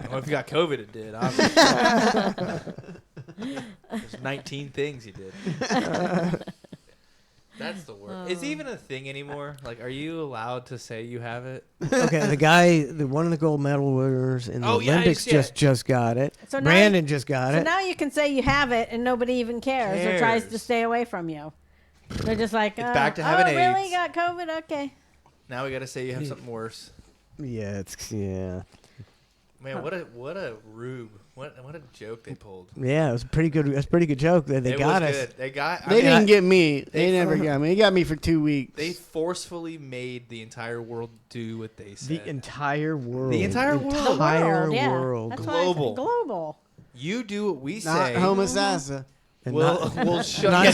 Well, if he got COVID, it did. Obviously. There's 19 things he did. That's the worst. Is it even a thing anymore? Like, are you allowed to say you have it? Okay, the guy, one of the gold medal winners in the Oh, yeah, Olympics just got it. So now Brandon just got So it. now you can say you have it and nobody even cares or tries to Cares. stay away from you. They're just like, It's back to having really? AIDS. You got COVID? Okay. Now we got to say you have something worse. Yeah, Man, what a rube. What a joke they pulled. yeah. It was a pretty good. That's a pretty good joke. They It got was us. good. They got. I They mean, didn't get me. They they- never got me. They got me for 2 weeks. They forcefully made the entire world do what they said. The entire world. The entire world. The Entire world, yeah. world. That's why I said Global. global. You do what we Not say. homosassa. And We'll show. not- Yeah,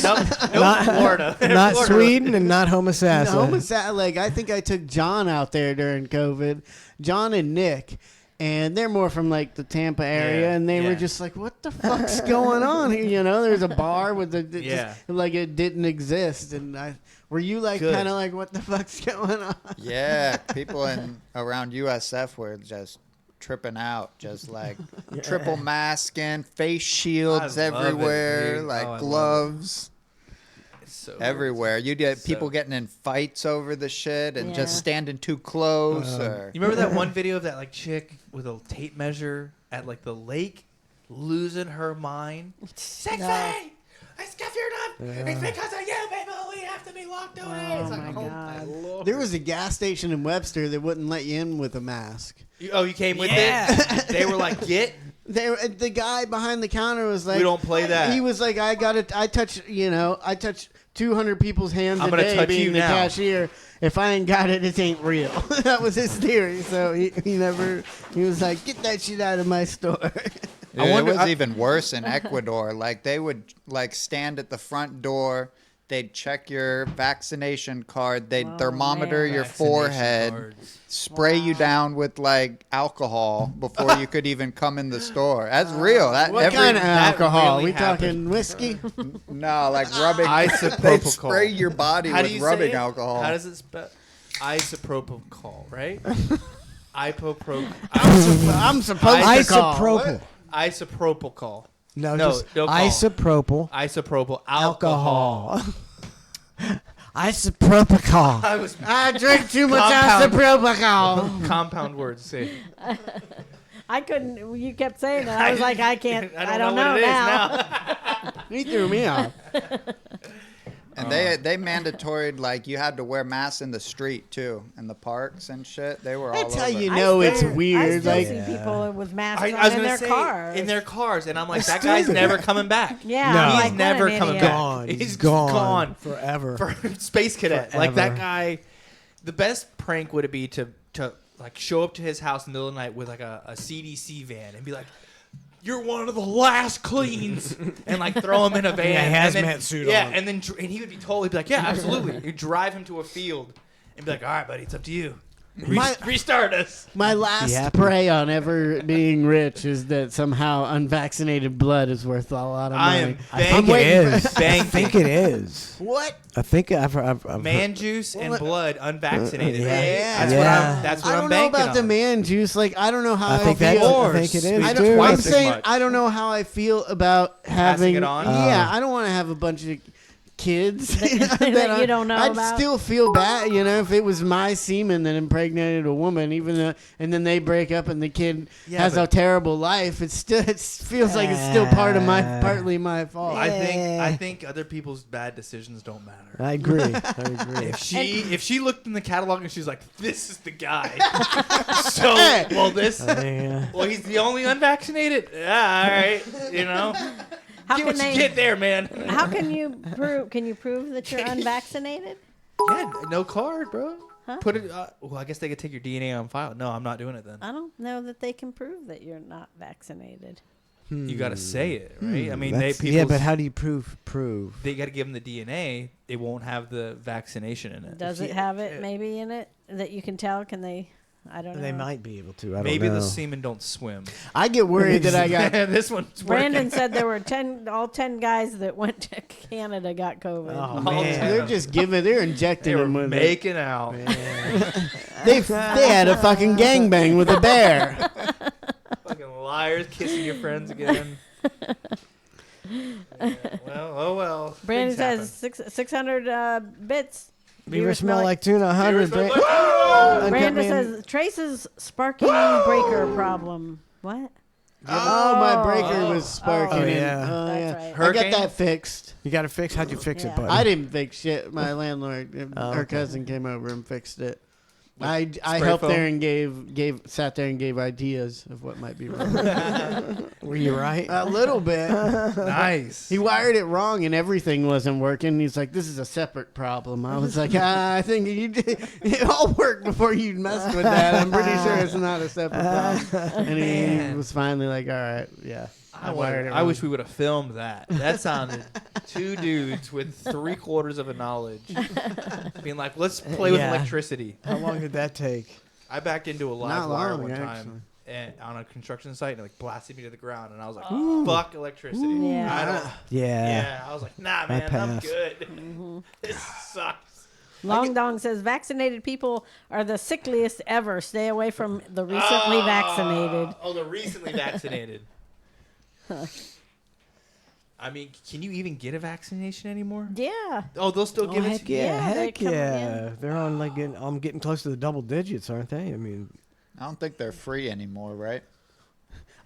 no, not- Florida. not Florida. Sweden and not homosassa. Like I think I took John out there during COVID. John and Nick. And they're more from like the Tampa area, Yeah, and they were yeah. just like, "What the fuck's going on here?" You know, there's a bar with the Yeah. like it didn't exist, and were you like Good. kind of like, "What the fuck's going on?" Yeah, people in around USF were just tripping out, just like triple masking, face shields I love it, everywhere, dude. like Oh, I love gloves It's so everywhere. You get people So- getting in fights over the shit and just Yeah. standing too close. Or You remember that one video of that like chick with a tape measure at like the lake, losing her mind? Sexy! No. It's because you're not. It's because of you, people. We have to be locked away. It's like, my oh God. my lord. There was a gas station in Webster that wouldn't let you in with a mask. You came with Yeah. it. They were like, get. The guy behind the counter was like, We don't play that. He was like, I touch 200 people's hands I'm a gonna day touch being you the now. cashier. If I ain't got it, it ain't real. That was his theory. So he was like, get that shit out of my store. I wonder- it was even worse in Ecuador. Like they would like stand at the front door. They'd check your vaccination card. They'd thermometer man. your Vaccination forehead, cards. spray you down with like alcohol before you could even come in the store. That's real. That What every, kind of that alcohol? really we happened. talking whiskey? No, like rubbing. Isopropyl. They'd spray your body How do with you rubbing say it? alcohol. How does it spell? Isopropyl, right? Isopropyl. I'm supposed to call. Isopropyl. Isopropyl. No, No, just don't call. isopropyl Isopropyl alcohol. Isopropyl. I was I drink too much Compound. isopropyl. compound words. Say. I couldn't. You kept saying that. I was like, I can't. I don't know what it is now. He threw me off. And they mandatoried like you had to wear masks in the street too, in the parks and shit. They were all That's how over. you know it's I weird. still Like see people with masks I on was in gonna their say cars. in their cars, and I'm like, that guy's never coming back. Yeah, No. I'm He's like, what never an coming idiot. back. Gone. He's gone. gone. Forever. For Space Cadet. Like that Forever. guy. The best prank would it be to like show up to his house in the middle of the night with like a CDC van and be like, "You're one of the last cleans," and like throw him in a van. Yeah, and then- hazmat suit Yeah, on. and then and he would be totally be like, "Yeah, absolutely." You drive him to a field and be like, "All right, buddy, it's up to you. Restart us." my last happy. prey on ever being rich is that somehow unvaccinated blood is worth a lot of money. I am I think banking. it is. I Banking. think it is. What? I think I've Man juice and blood unvaccinated. yeah. That's Yeah. what I'm. That's what I I'm don't know banking about the on. man juice. Like I don't know how I think feel. that's. I Yours. think it is I I don't- too. I'm twice as saying much. I don't know how I feel about having. it on? Yeah, I don't want to have a bunch of kids That you don't know I'd about? still feel bad, if it was my semen that impregnated a woman, even though, and then they break up and the kid Yeah, has a but- terrible life. It feels like it's still partly my fault. I think other people's bad decisions don't matter. I agree. I agree. If she looked in the catalog and she's like, "This is the guy," so Yeah. well, he's the only unvaccinated. Yeah, all right, How get can what you they? get there, man. How can you prove? Can you prove that you're unvaccinated? Yeah, no card, bro. Huh? Put it. Well, I guess they could take your DNA on file. No, I'm not doing it then. I don't know that they can prove that you're not vaccinated. You got to say it, right? I mean, That's- they yeah, people. but how do you prove? They got to give them the DNA. It won't have the vaccination in it. Does it have it maybe in it that you can tell? Can they? I don't know. They might be able to. I don't Maybe know. the semen don't swim. I get worried that I got. This one's Brandon working. sathere there were 10 guys that went to Canada got COVID. Oh, Oh, man. They're just they're injecting They were them with it. making out. They had a fucking gangbang with a bear. Fucking liars kissing your friends again. Yeah, well, Oh well. Brandon Things says 600 bits. Beaver smell like tuna. 100. Beaver smell Brandon says Trace's sparking breaker problem. What? Oh, my breaker was sparking. Oh, yeah. Oh, That's yeah. right. I got Hurricane? that fixed. You got it fixed? How'd you fix it, Yeah. buddy? I didn't fix shit. My landlord, Oh, her okay. cousin came over and fixed it. I spray helped foam? there and sat there and gave ideas of what might be wrong. Were you right? A little bit. Nice. He wired it wrong and everything wasn't working. He's like, "This is a separate problem." I was like, "I think you did. It all worked before you messed with that. I'm pretty sure it's not a separate problem." And he Man. was finally like, "All right, yeah." I wish we would have filmed that. That sounded two dudes with 3/4 of a knowledge being like, let's play with Yeah. electricity. How long did that take? I backed into a live Not wire long, one actually. time and on a construction site and it like blasted me to the ground and I was like, fuck electricity. Yeah. I don't, Yeah. I was like, nah, man, I'm pass. good. This sucks. Long Dong says vaccinated people are the sickliest ever. Stay away from the recently vaccinated. Oh, the recently vaccinated. I mean, can you even get a vaccination anymore? Yeah. Oh, they'll still give it Heck to you? yeah, Yeah, they heck come- yeah. yeah. They're on like I'm getting close to the double digits, aren't they? I mean, I don't think they're free anymore, right?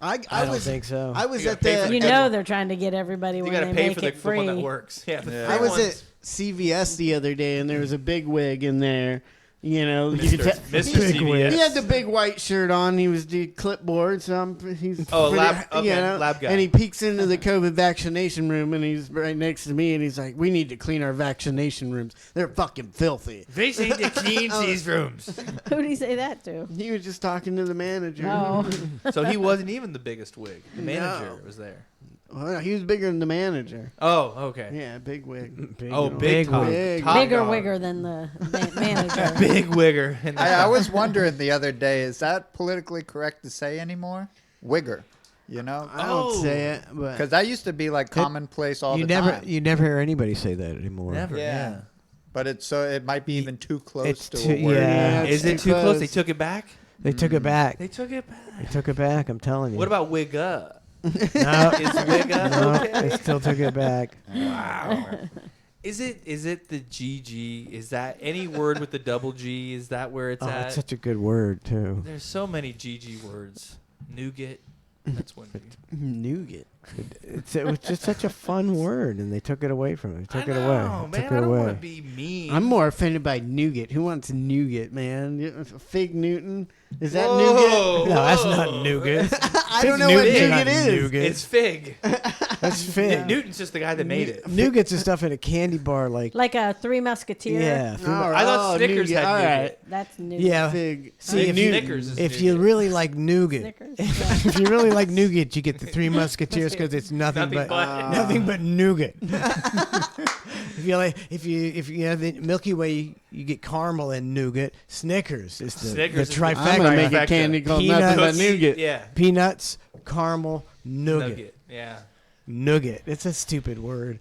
I don't think so. I was You at gotta pay for the. You know they're trying to get everybody You when got to they pay make for the, it the one that free. works. Yeah, the Yeah. free I was ones. at CVS the other day, and there was a big wig in there. You know, you could Mr. tell- Mr. CVS. He had the big white shirt on. He was the clipboard, so he's Oh, pretty- lab- okay, you know, lab guy. And he peeks into the COVID vaccination room, and he's right next to me, and he's like, "We need to clean our vaccination rooms. They're fucking filthy." They need to clean these rooms. Who did he say that to? He was just talking to the manager. Oh, So he wasn't even the biggest wig. The manager No. was there. Well, he was bigger than the manager. Oh, okay. Yeah, big wig. Big, Oh, big top- one. Big. top bigger dog. wigger than the manager. Big wigger. in the I was wondering the other day, is that politically correct to say anymore? Wigger, you know? I don't Oh. say it, but Because that used to be like commonplace all You the never time. you never hear anybody say that anymore. Never. Yeah. But it's so it might be even too close It's to too- a word. yeah. it's Is it too close? They took it back? They took it back. They took it back. They took it back. I'm telling you. What about wigga? No, Is wigga no, okay? they still took it back. Wow. Is it the GG? Is that any word with the double G? Is that where it's Oh, at? it's such a good word too. There's so many GG words. Nougat. That's one G. nougat. It was just such a fun word, and they took it away from it. They took I it know, away. man. Took I it don't away. want to be mean. I'm more offended by nougat. Who wants nougat, man? Fig Newton? Is that Whoa, nougat? No, that's whoa. not nougat. I don't know what Nougat, nougat not is. nougat. It's fig. That's fig. Newton's just the guy that made it. Nougat's the stuff in a candy bar, like Like a Three Musketeer. yeah. All I thought Snickers nougat. had All nougat. right. That's new. Yeah. Fig. See, if Newton. Snickers is If you nougat. really like nougat, Snickers. Yeah. if you really like nougat, you get the Three Musketeers because it's nothing, Nothing but- nothing but nougat. if you have the Milky Way, you get caramel and nougat. Snickers is the Snickers is the- trifecta. I'm gonna make a Trifecta. candy called Peanut nothing but Cookie, nougat. Yeah. Peanuts, caramel, nougat. Nugget. Yeah. Nougat. It's a stupid word.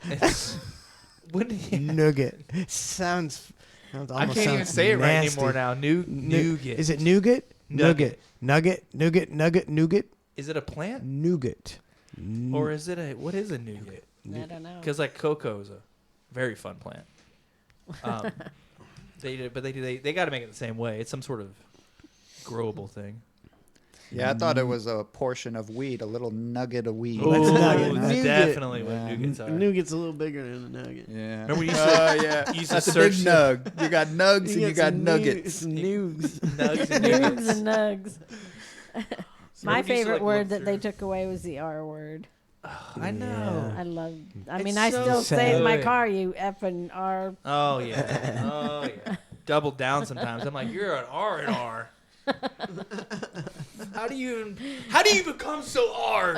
What do you- Nougat. Sounds I almost can't even sounds say it right nasty. anymore now. Nougat. Is it nougat? Nugget. Nugget. Nougat. Is it a plant Nougat. or is it a what is a nougat? I don't know. Because like cocoa is a very fun plant. They got to make it the same way. It's some sort of growable thing. Yeah, I thought it was a portion of weed, a little nugget of weed. Ooh, That's a nugget. that's Nougat. definitely what Yeah. nougats are. Nougat's a little bigger than a nugget. Yeah. Remember you used Oh, to, yeah. you used to That's a big search nug. You got nugs and you got some nuggets. Some nugs. nugs and Nugs nuggets. and nugs. My Remember you used to, favorite like, word look that they through- took away was the R word. I know. I love. I It's mean, I so still say in my sad. car, "You effing R." Oh yeah. Oh yeah. Double down sometimes. I'm like, you're an R and R. How do you become so R?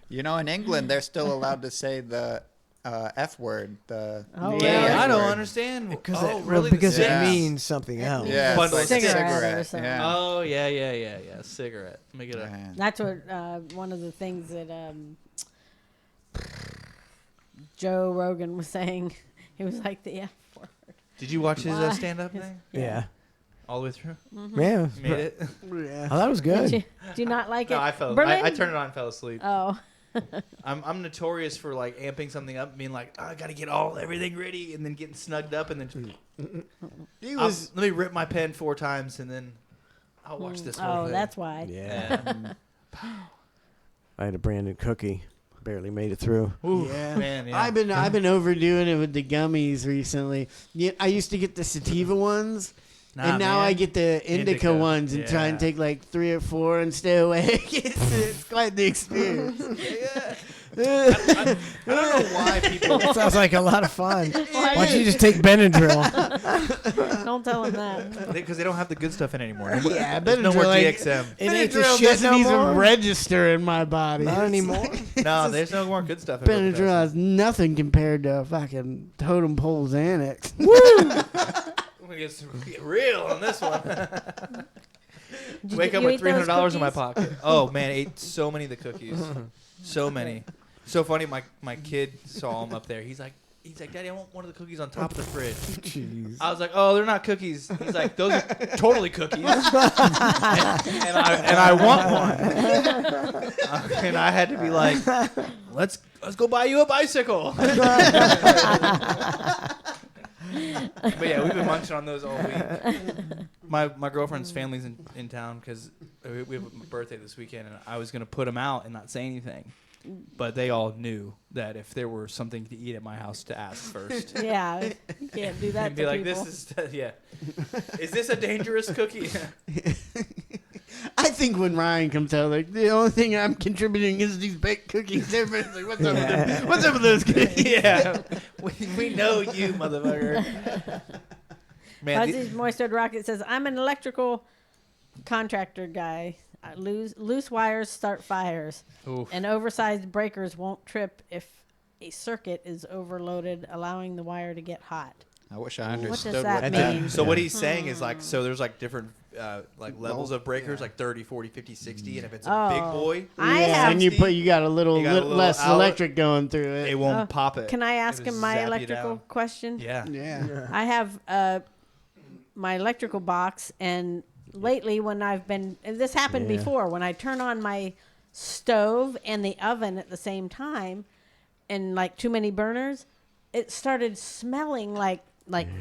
You know, in England, they're still allowed to say the F word. The Oh, Yeah, really? I don't word. understand. Because oh, it, really? well, because Yeah. it means something else. Yeah, Bundle it's like cigarette or cigarette. something. Yeah. Oh yeah. Cigarette. Let me get a. Man. That's what one of the things that Joe Rogan was saying. He was like the F word. Did you watch his Why? stand-up His- thing Yeah. all the way through? Yeah. You made it. Oh, that was Did good. you, do you not like No, it? I fell. Berlin? I turned it on and fell asleep. Oh, I'm notorious for like amping something up, being like, I gotta get everything ready, and then getting snugged up, and then let me rip my pen 4 times, and then I'll watch this whole thing. That's why. Yeah. I had a brand new cookie. Barely made it through. Ooh, Yeah. man, yeah. I've been overdoing it with the gummies recently. Yeah, I used to get the sativa ones. Nah, and now man. I get the indica ones and try and take like 3 or 4 and stay away. It's quite the experience. I don't know why people. Sounds like a lot of fun. Why don't you just take Benadryl? Don't tell him that. Because they don't have the good stuff in anymore. Yeah, There's no more DXM. It ain't the Benadryl shit doesn't no even more. register in my body. Not anymore. No, there's no more good stuff. in Robitussin. Benadryl is nothing compared to fucking Totem Pole Xanax. We get real on this one. Wake up you with eat those $300 in my cookies? pocket. Oh man, I ate so many of the cookies, so many. So funny. My kid saw them up there. He's like, Daddy, I want one of the cookies on top of the fridge. Jeez. I was like, oh, they're not cookies. He's like, those are totally cookies. and I want one. And I had to be like, let's go buy you a bicycle. But yeah, we've been munching on those all week. My girlfriend's family's in town because we have a birthday this weekend, and I was gonna put them out and not say anything, but they all knew that if there were something to eat at my house, to ask first. Yeah, you can't do that And to be like, people. this is is this a dangerous cookie? I think when Ryan comes out, like, the only thing I'm contributing is these baked cookies. Everybody's like, what's up with them? What's up with those cookies? Yeah, we know you, motherfucker. Man, Fuzzy's Moistured Rocket says, I'm an electrical contractor guy. Loose wires start fires, and oversized breakers won't trip if a circuit is overloaded, allowing the wire to get hot. I wish I What understood does that mean? So what he's saying is like, so there's like different like levels of breakers, like 30, 40, 50, 60, and if it's a big boy, I have. and you got a little, less outlet. electric going through it. it won't pop it. Can I ask It'll him my zap you electrical down. question? Yeah. Yeah. I have my electrical box, and lately when I've been, and this happened before, when I turn on my stove and the oven at the same time, and like too many burners, it started smelling like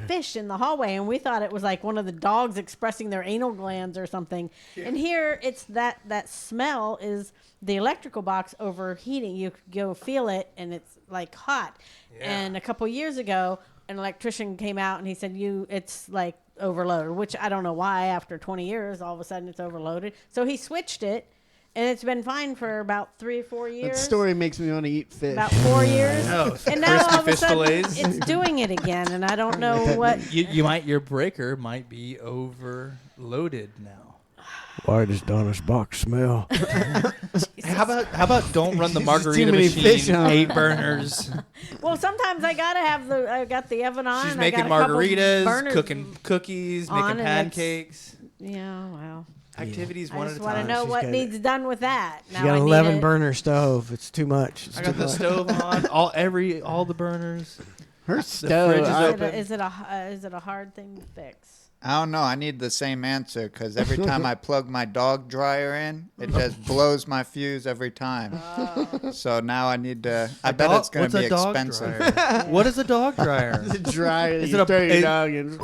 fish in the hallway, and we thought it was like one of the dogs expressing their anal glands or something. And here it's that smell is the electrical box overheating. You go feel it, and it's like hot. And a couple years ago, an electrician came out and he said, it's like overloaded, which I don't know why after 20 years all of a sudden it's overloaded. So he switched it, and it's been fine for about 3 or 4 years. That story makes me want to eat fish. About 4 years. Oh, And now all of a fish sudden fillets. it's doing it again, and I don't know what. Your breaker might be overloaded now. Why does Donna's box smell? How about don't run the Too margarita many machine, fish on it. 8 burners. Well, sometimes I gotta have I got the oven on. She's and I making got a couple margaritas, burners cooking cookies, on, making and that's- pancakes. Yeah, well, Activities I one just at a want to time. know She's what got needs done with that. She Now got I an need 11 it burner stove. It's too much. It's I too got the much. stove on, all the burners. Her fridge stove. is I- open. Is it a hard thing to fix? I don't know. I need the same answer because every time I plug my dog dryer in, it just blows my fuse every time. So now I need to. I bet it's going to be expensive. What is a dog dryer? It's a dryer. Is You it a- throw your it- dog in.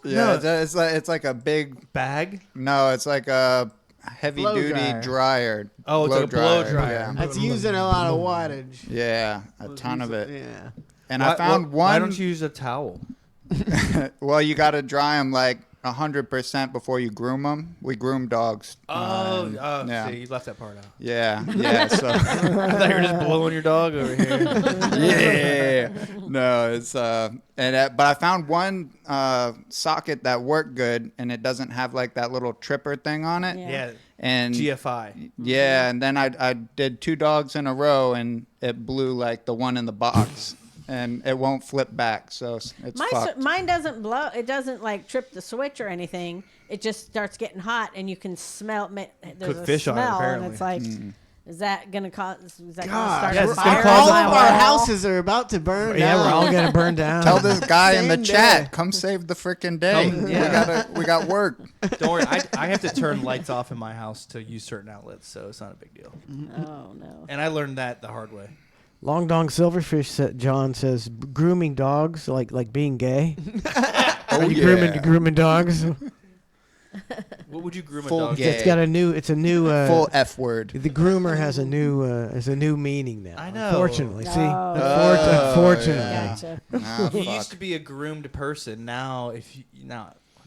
Yeah, it's like a big. Bag? No, it's like a heavy Blow duty dryer. dryer. Oh, it's like a blow dryer. Yeah, That's using a lot of wattage. yeah, a ton of it. Yeah. And I found one. Why don't you use a towel? Well, you got to dry them like 100% before you groom them. We groom dogs. yeah. See, you left that part out. Yeah. So I thought you were just blowing your dog over here. yeah. No, it's but I found one socket that worked good, and it doesn't have like that little tripper thing on it. Yeah, And GFI. yeah, and then I did 2 dogs in a row, and it blew like the one in the box, and it won't flip back, so it's fucked. Mine doesn't blow. It doesn't like trip the switch or anything. It just starts getting hot, and you can smell. There's Cook a fish on it, smell, and apparently. it's like Is that gonna cause? Is that God, gonna yes, start a it's gonna fire? cause all on of my our wall? houses are about to burn Yeah, down. we're all gonna burn down. Tell this guy in the Same chat, day. come save the freaking day. Yeah. We got work. Don't worry, I have to turn lights off in my house to use certain outlets, so it's not a big deal. Oh no. And I learned that the hard way. Long Dong Silverfish John says grooming dogs like being gay. Oh, Are you grooming dogs? What would you groom Full a dog? gay. It's got a new. It's a new. Full F word. The groomer has a new meaning now. I know. Unfortunately, see. Oh. Unfortunately. Gotcha. Ah, You fuck. used to be a groomed person. Now,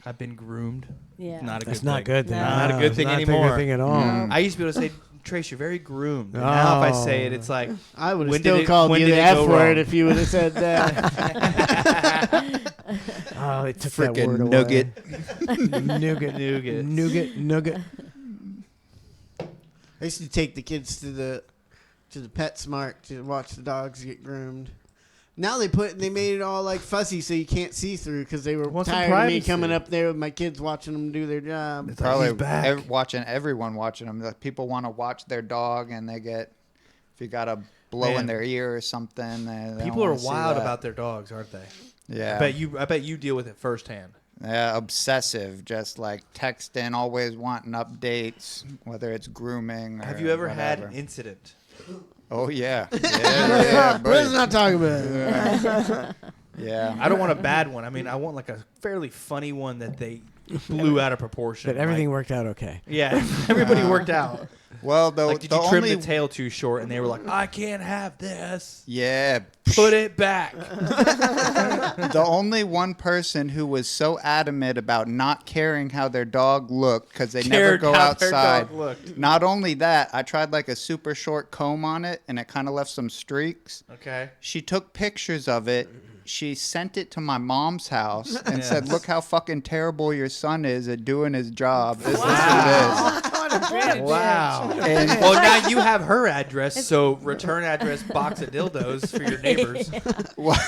I've been groomed. Yeah. Not a That's good not thing. good. Thing. No. Not a good thing it's not anymore. a good thing at all. Mm. I used to be able to say, Trace, you're very groomed. And now if I say it, it's like, I would have When still did it- called when you did the it F go word wrong? if you would have said that. Oh, it took that word Freaking away. nugget. Nougat. I used to take the kids to the PetSmart to watch the dogs get groomed. Now they made it all like fuzzy so you can't see through because they were Want some tired of me privacy. coming up there with my kids watching them do their job. Probably He's back. everyone watching them. Like, people want to watch their dog, and they get if you got a blow in Man. their ear or something. They people don't are wanna see wild that. about their dogs, aren't they? Yeah. I bet you deal with it firsthand. Yeah, obsessive, just like texting, always wanting updates, whether it's grooming or Have you ever had whatever. an incident? Oh, yeah. Yeah, Let's buddy. not talk about it. Yeah. I don't want a bad one. I mean, I want like a fairly funny one that they blew out of proportion. But everything Like, worked out okay. yeah, everybody worked out. Well, Like, did the you trim only... the tail too short? And they were like, I can't have this. Yeah. Put it back. The only one person who was so adamant about not caring how their dog looked because they never Cared go how their outside. dog looked. Not only that, I tried like a super short comb on it and it kind of left some streaks. Okay. She took pictures of it. She sent it to my mom's house and Yes. said, "Look how fucking terrible your son is at doing his job. This is what Wow. it is." And Well, now you have her address, so return address box of dildos for your neighbors.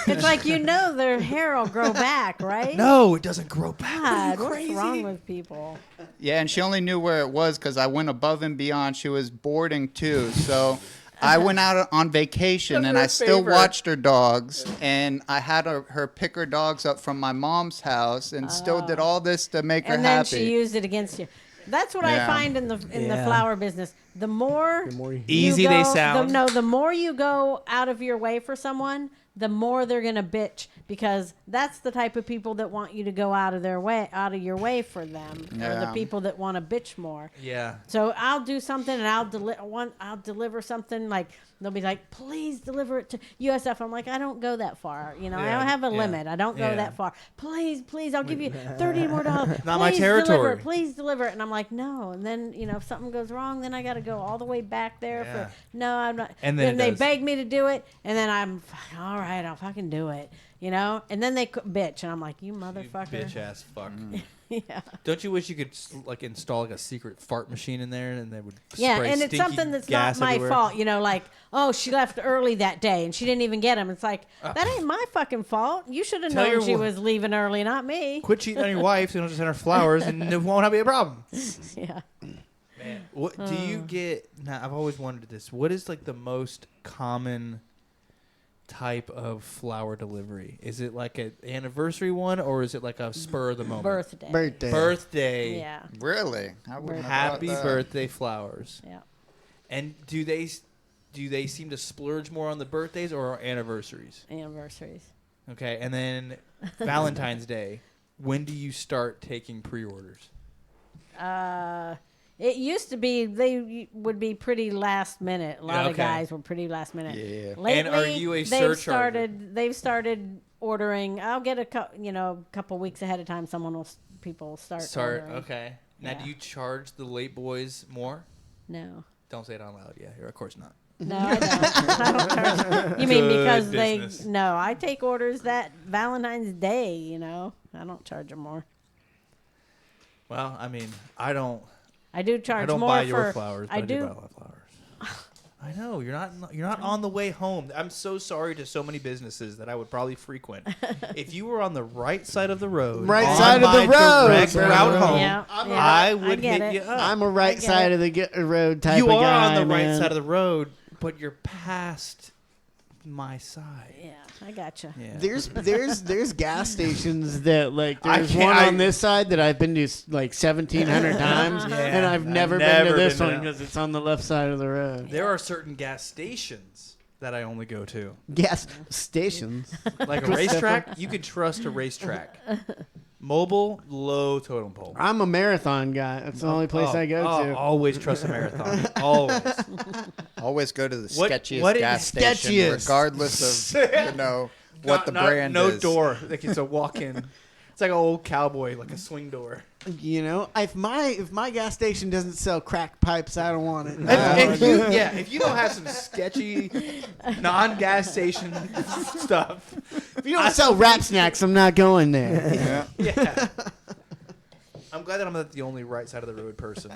It's like their hair will grow back, right? No, it doesn't grow back. God, what's Crazy. wrong with people? yeah, and she only knew where it was because I went above and beyond. She was boarding too, so I went out on vacation and her I still favor. watched her dogs, and I had her pick her dogs up from my mom's house, and still did all this to make her And then happy. she used it against you. That's what I Yeah. find in the Yeah. flower business. The more Easy you they go- sound. the more you go out of your way for someone, the more they're gonna bitch because that's the type of people that want you to go out of your way for them, or the Yeah. people that want to bitch more. Yeah. So I'll do something and I'll deliver something like they'll be like, please deliver it to USF. I'm like, I don't go that far. I Yeah, don't have a yeah, limit. I don't go yeah. that far. Please, I'll give you $30 more. Not my Please territory. Deliver it. Please deliver it. And I'm like, no. And then if something goes wrong, then I got to go all the way back there Yeah. for no, I'm not. And then it they does. beg me to do it, and then I'm all right. I'll fucking do it. And then they bitch, and I'm like, you motherfucker. Bitch ass fuck. Yeah. Don't you wish you could install like a secret fart machine in there and they would Yeah, spray and it's stinky something that's gas not my everywhere? fault. Like, oh, she left early that day and she didn't even get him. It's like, that ain't my fucking fault. You should have Tell known your she wa- was leaving early, not me. Quit cheating on your wife, so you don't just send her flowers, and it won't be a problem. Yeah. Man, what do you get? Now, I've always wondered this. What is like the most common type of flower delivery? Is it like an anniversary one, or is it like a spur of the moment? Birthday. Birthday. Yeah. Really? I wouldn't have Happy thought that. birthday flowers. Yeah. And do they seem to splurge more on the birthdays or anniversaries? Anniversaries. Okay, and then Valentine's Day. When do you start taking pre-orders? It used to be they would be pretty last minute. A lot of Okay. guys were pretty last minute. Yeah. Lately, And are you a they've surcharger? started ordering. I'll get a couple weeks ahead of time. People will start ordering. Okay. Now, Yeah. do you charge the late boys more? No. Don't say it out loud. Yeah, of course not. No, I don't. I don't charge. You mean Good because business. No, I take orders that Valentine's Day. I don't charge them more. Well, I mean, I don't I do charge buy more your for. flowers, but I do buy a lot of flowers. I know you're not on the way home. I'm so sorry to so many businesses that I would probably frequent. If you were on the right side of the road, Right on side of the my road, direct bro. route home, Yeah, I would get hit it. you up. I'm a right get side it. of the road type You of are guy, on the man. right side of the road, but you're past my side. Yeah, I gotcha. Yeah. There's gas stations that like I there's can't- one I- on this side that I've been to like 1,700 times, Yeah, and I've never been never to this been to one that. because it's on the left side of the road. There are certain gas stations that I only go to. Gas stations. Like a racetrack, you can trust a racetrack. Mobile, low totem pole. I'm a marathon guy. That's the only place I go to. Always trust a marathon. Always. Always go to the What- sketchiest what is gas station, sketchiest? regardless of what the brand no is. door. Like it's a walk-in. It's like an old cowboy, like a swing door. You know, if my gas station doesn't sell crack pipes, I don't want it. If you don't have some sketchy non-gas station stuff, If you don't sell rap snacks, I'm not going there. yeah. I'm glad that I'm not the only right side of the road person.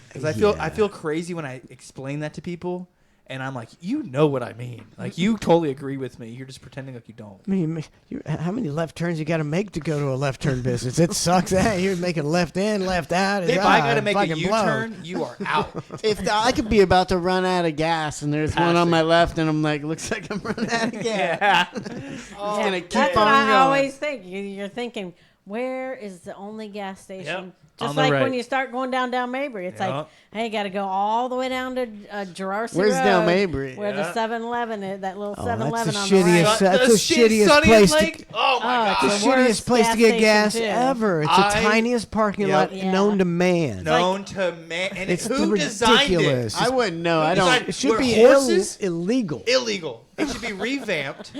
Because I feel crazy when I explain that to people, and I'm like, you know what I mean. Like, you totally agree with me. You're just pretending like you don't. I mean, how many left turns you got to make to go to a left turn business? It sucks. Hey, you're making left in, left out. If I got to make a fucking U-turn, you are out. If I could be about to run out of gas and there's one on my left and I'm like, looks like I'm running out of gas. Yeah. Just gonna keep That's on what I going. always think. You're thinking, where is the only gas station? Yep. Just On the like right. when you start going down Mabry. It's like, Yep. hey, got to go all the way down to Gerarcy Where's Road, down Mabry? where the Yeah. 7-Eleven is, that little Oh, 7-Eleven that's on the the right. shittiest. That's the shittiest Sunniest place. Lake? Oh my it's god. The the worst shittiest place to get gas gas station, too. ever. It's I- the tiniest parking Yep. lot Yeah. known to man. Known to man, and It's who designed ridiculous. it? I wouldn't know. I designed don't. It should Were be horses? illegal. Illegal. It should be revamped.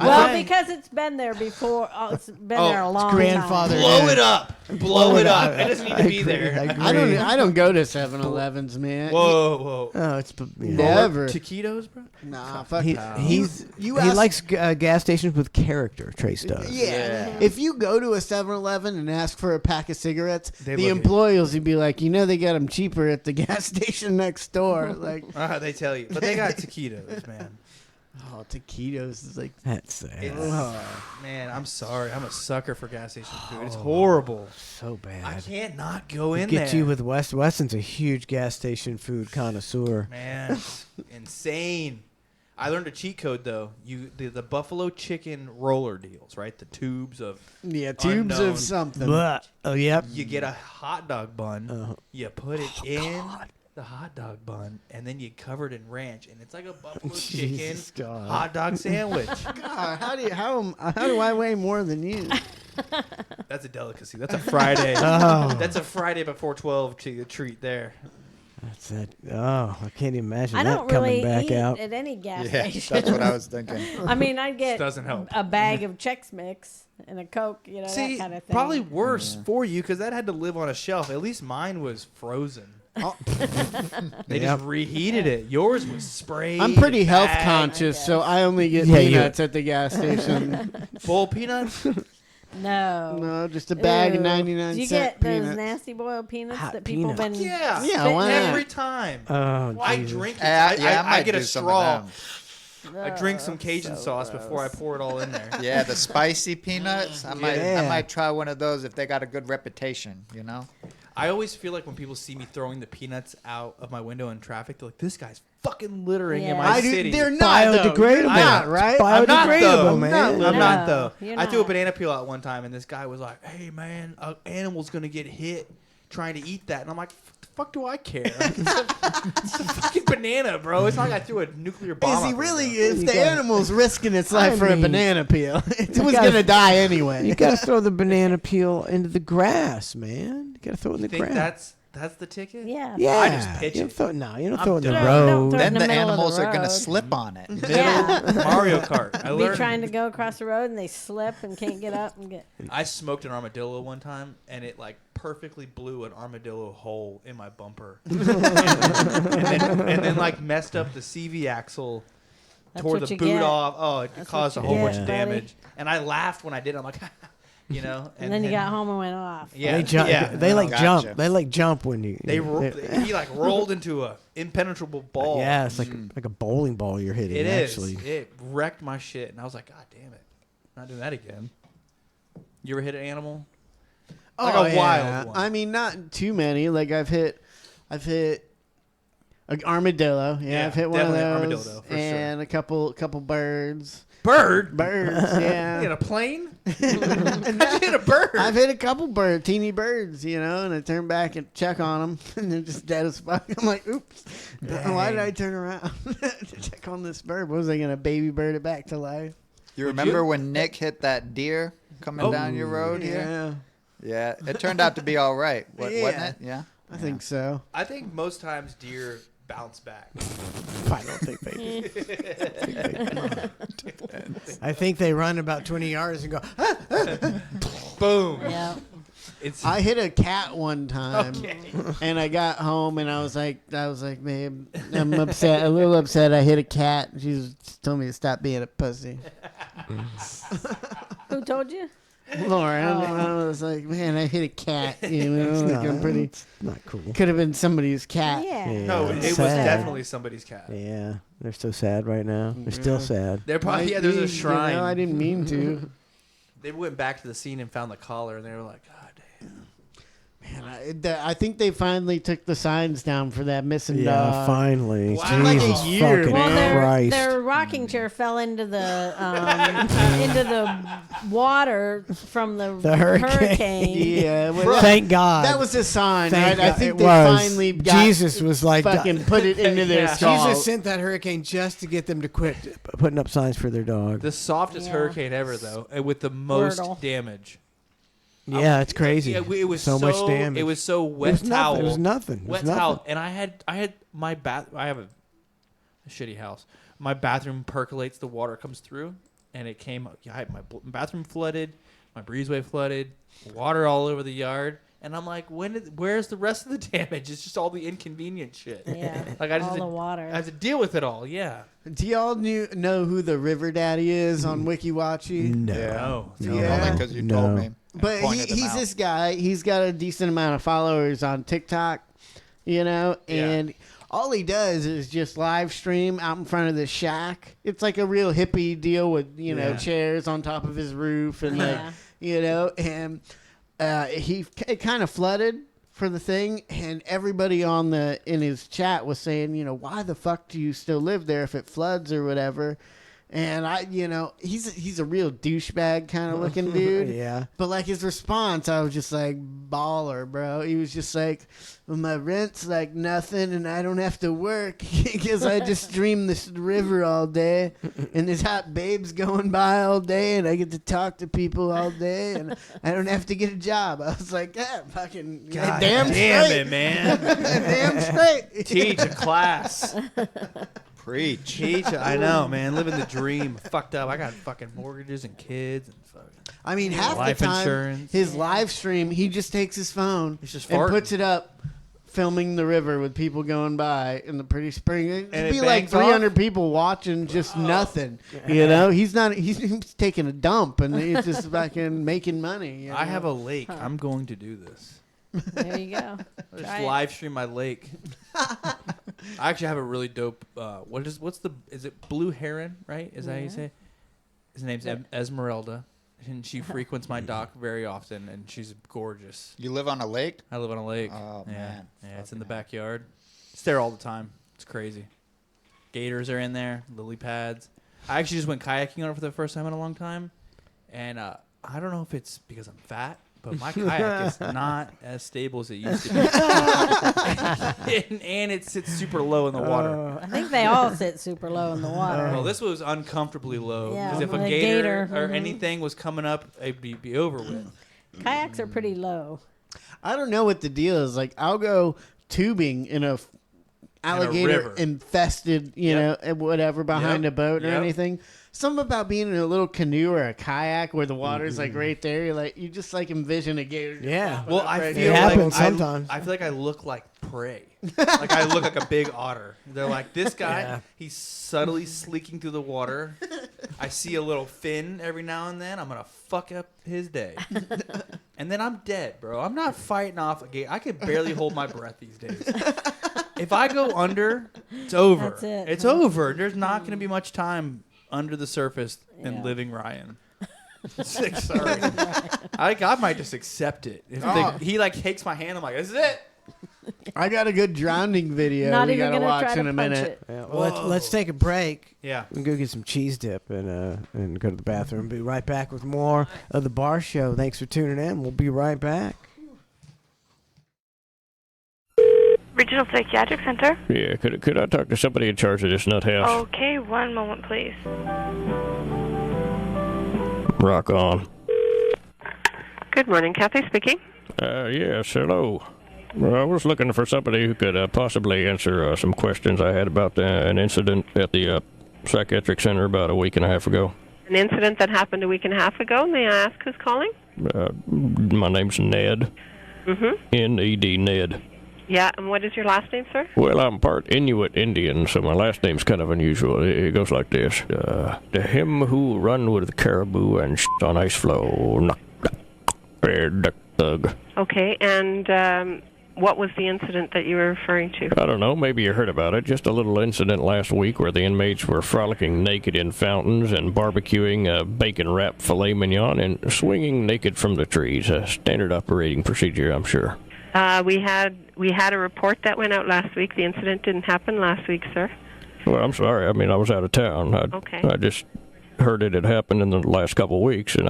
Well, because it's been there before. It's been there a long grandfather. time. Blow it up. Blow it up. It doesn't need to be agree, there. I don't go to 7-Elevens, man. Whoa. Oh, it's Never. Taquitos, bro? Nah, fuck He, that. he's You he ask- likes gas stations with character. Trace does. Yeah. If you go to a 7-Eleven and ask for a pack of cigarettes, They the look at employees would be like, you know, they got them cheaper at the gas station next door. Like, They tell you. But they got taquitos, man. oh, taquitos is like, That's sad. Man, I'm sorry. I'm a sucker for gas station food. It's horrible. So bad. I can't not go in Get there. you with West. Weston's a huge gas station food connoisseur. Man, it's insane. I learned a cheat code though. The buffalo chicken roller deals, right? The tubes of yeah, tubes Unknown. of something. But, oh, yep. you get a hot dog bun, Uh-huh. you put it in the hot dog bun, and then you cover it in ranch, and it's like a buffalo chicken Jesus God. hot dog sandwich. God, how do I weigh more than you? That's a delicacy. That's a Friday. Oh. That's a Friday before 12 to treat there. That's it. Oh, I can't imagine I that don't coming really back eat out. at any gas Yeah, station. that's what I was thinking. I mean, I'd get Doesn't help. a bag of Chex Mix and a Coke, you know, See, that kind of thing. probably worse for you because that had to live on a shelf. At least mine was frozen. They just reheated it. Yours was sprayed. I'm pretty and health bagged. conscious, so I only get Yeah, you- peanuts at the gas station. Full peanuts. No. No, just a bag of Ew. 99 Do you cent get those peanuts. nasty boiled peanuts Hot that people peanuts. been Yeah. Yeah, spitting why in? not? Every time. Oh, I Jesus. drink it. I I might get a do some of straw. them. I drink some Cajun sauce before I pour it all in there. Yeah, the spicy peanuts. I Yeah. might try one of those if they got a good reputation. You know. I always feel like when people see me throwing the peanuts out of my window in traffic, they're like, "This guy's fucking littering in Yeah. my city." They're not though. Biodegradable. You're not, right? I'm not Biodegradable, though. man. I'm No, not though. you're I threw a not. banana peel out one time, and this guy was like, "Hey man, an animal's gonna get hit trying to eat that," and I'm like, "The fuck do I care? Like, it's a fucking banana, bro. It's not like I threw a nuclear bomb." Is he out the really? window." If the animal's risking its life for a mean, banana peel, it was gotta- gonna die anyway. You gotta throw the banana peel into the grass, man. You gotta throw it in the Think grass. that's the ticket? Yeah. Yeah. I just pitch you don't it. throw, no, you don't I'm throw it in the done. road. Don't throw it Then in the middle of animals are gonna road. slip on it. Yeah. Mario Kart. I Be learned. trying to go across the road and they slip and can't get up and get. I smoked an armadillo one time, and it like perfectly blew an armadillo hole in my bumper, and then like messed up the CV axle, That's tore what the you boot get. off. Oh, it That's caused a what whole you bunch get, of buddy. damage, and I laughed when I did. I'm like, you know. And then you got home and went off. Yeah, They jump. yeah. They like Gotcha. jump. They like jump when you. He like rolled into a impenetrable ball. Yeah, it's like a bowling ball you're hitting. It is. Actually. It wrecked my shit, and I was like, God damn it, not doing that again. You ever hit an animal? Like a wild one. I mean, not too many. Like I've hit an armadillo. Yeah, I've hit one of definitely those. an armadillo, for and a couple birds. Bird? Birds, yeah. You hit a plane? How'd you hit a bird? I've hit a couple teeny birds, you know, and I turn back and check on them, and they're just dead as fuck. I'm like, oops, why did I turn around to check on this bird? What was I going to baby bird it back to life? You remember when Nick hit that deer coming down your road here? Yeah. Yeah, it turned out to be all right, wasn't it? Yeah. I think so. I think most times deer bounce back. I don't think they do. I think they run about 20 yards and go. Boom. Yeah. I hit a cat one time, Okay. and I got home, and I was like, babe, I'm upset, a little upset. I hit a cat. She told me to stop being a pussy. Who told you? Lauren, I was like, man, I hit a cat. You know, like I'm pretty. Not cool. Could have been somebody's cat. Yeah. Yeah, No, it was sad. definitely somebody's cat. Yeah, they're so sad right now. They're still sad. They're probably there's a shrine. You know, I didn't mean to. They went back to the scene and found the collar, and they were like, God damn. Man, I think they finally took the signs down for that missing Yeah, dog. finally. Wow. Like a Jesus year, fucking man. Well, Christ. their rocking chair fell into the water from the hurricane. Yeah, well, Thank God. that was a sign, Thank right? I God think it they was. finally got Jesus was like fucking put it into their Yeah. skull. Jesus sent that hurricane just to get them to quit putting up signs for their dog. The softest Yeah. hurricane ever, though, and with the most Wordle. damage. Yeah, it's crazy. Yeah, it was so much damage. It was so wet towel. It was nothing. Wet towel, and I had my bath. I have a shitty house. My bathroom percolates. The water comes through, and it came. Yeah, my bathroom flooded. My breezeway flooded. Water all over the yard. And I'm like, where's the rest of the damage? It's just all the inconvenient shit. Yeah. Like I just all had, the water. I had to deal with it all. Yeah. Do y'all know who the River Daddy is on WikiWatchy? No. No. Yeah. Only because you No. told me. But Pointed them he's out. this guy. He's got a decent amount of followers on TikTok, you know, and all he does is just live stream out in front of the shack. It's like a real hippie deal with, you know, chairs on top of his roof and like, Yeah. you know, and it kind of flooded for the thing, and everybody in his chat was saying, you know, why the fuck do you still live there if it floods or whatever? And he's a real douchebag kind of looking dude. Yeah. But like his response, I was just like, baller, bro. He was just like, well, my rent's like nothing, and I don't have to work because I just stream this river all day, and there's hot babes going by all day, and I get to talk to people all day, and I don't have to get a job. I was like, yeah, fucking God damn straight, it, man. damn straight. Teach a class. Preach. Teach. I know, man. Living the dream. Fucked up. I got fucking mortgages and kids and fucking. I mean, half Life the time, insurance. his live stream, he just takes his phone He's just and farting. puts it up, filming the river with people going by in the pretty spring. It'd And it be like bangs off? 300 people watching just nothing. You know, he's taking a dump and he's just fucking making money. You know? I have a lake. I'm going to do this. There you go. I'll just Try it. live stream my lake. I actually have a really dope. Is it Blue Heron? Right? Is that how you say? His name's Esmeralda, and she frequents my dock very often, and she's gorgeous. You live on a lake? I live on a lake. Oh, yeah. man. Yeah, it's in the backyard. It's there all the time. It's crazy. Gators are in there. Lily pads. I actually just went kayaking on it for the first time in a long time, and I don't know if it's because I'm fat, but my kayak is not as stable as it used to be. and it sits super low in the water. I think they all sit super low in the water. Well, this was uncomfortably low. Yeah, Because if like a a gator, gator, or mhm. anything was coming up, it'd be over with. Kayaks are pretty low. I don't know what the deal is. Like, I'll go tubing in a alligator river. infested, you know, and whatever behind a boat or Yep. anything. Something about being in a little canoe or a kayak where the water's like right there. You're like, you just like envision a gator. just Yeah. popping Well, up I right feel there. like happens sometimes. I feel like I look like prey. Like I look like a big otter. They're like, this guy, Yeah. he's subtly sleeking through the water, I see a little fin every now and then, I'm gonna fuck up his day. And then I'm dead, bro. I'm not fighting off a gate. I can barely hold my breath these days. If I go under, it's over. That's it, It's huh? over. There's not gonna be much time under the surface in living Ryan. Sorry. I might just accept it. If he like takes my hand, I'm like, this is it. I got a good drowning video Not we even gotta gonna watch try to in a punch minute. it. Yeah, well, let's take a break. Yeah. And go get some cheese dip and go to the bathroom. Be right back with more of the Bar Show. Thanks for tuning in. We'll be right back. Regional Psychiatric Center. Yeah, could I talk to somebody in charge of this nut house? Okay, one moment, please. Rock on. Good morning, Kathy speaking. Yes, hello. Well, I was looking for somebody who could possibly answer some questions I had about an incident at the psychiatric center about a week and a half ago. An incident that happened a week and a half ago. May I ask who's calling? My name's Ned. Mm-hmm. N-E-D, Ned. Yeah, and what is your last name, sir? Well, I'm part Inuit Indian, so my last name's kind of unusual. It goes like this. To him who run with the caribou and shit on ice floe, knock, duck, thug. Okay, and what was the incident that you were referring to? I don't know, maybe you heard about it. Just a little incident last week where the inmates were frolicking naked in fountains and barbecuing bacon-wrapped filet mignon and swinging naked from the trees. A standard operating procedure, I'm sure. We had a report that went out last week. The incident didn't happen last week, sir. Well, I'm sorry. I mean, I was out of town. Okay. I just heard it had happened in the last couple of weeks, and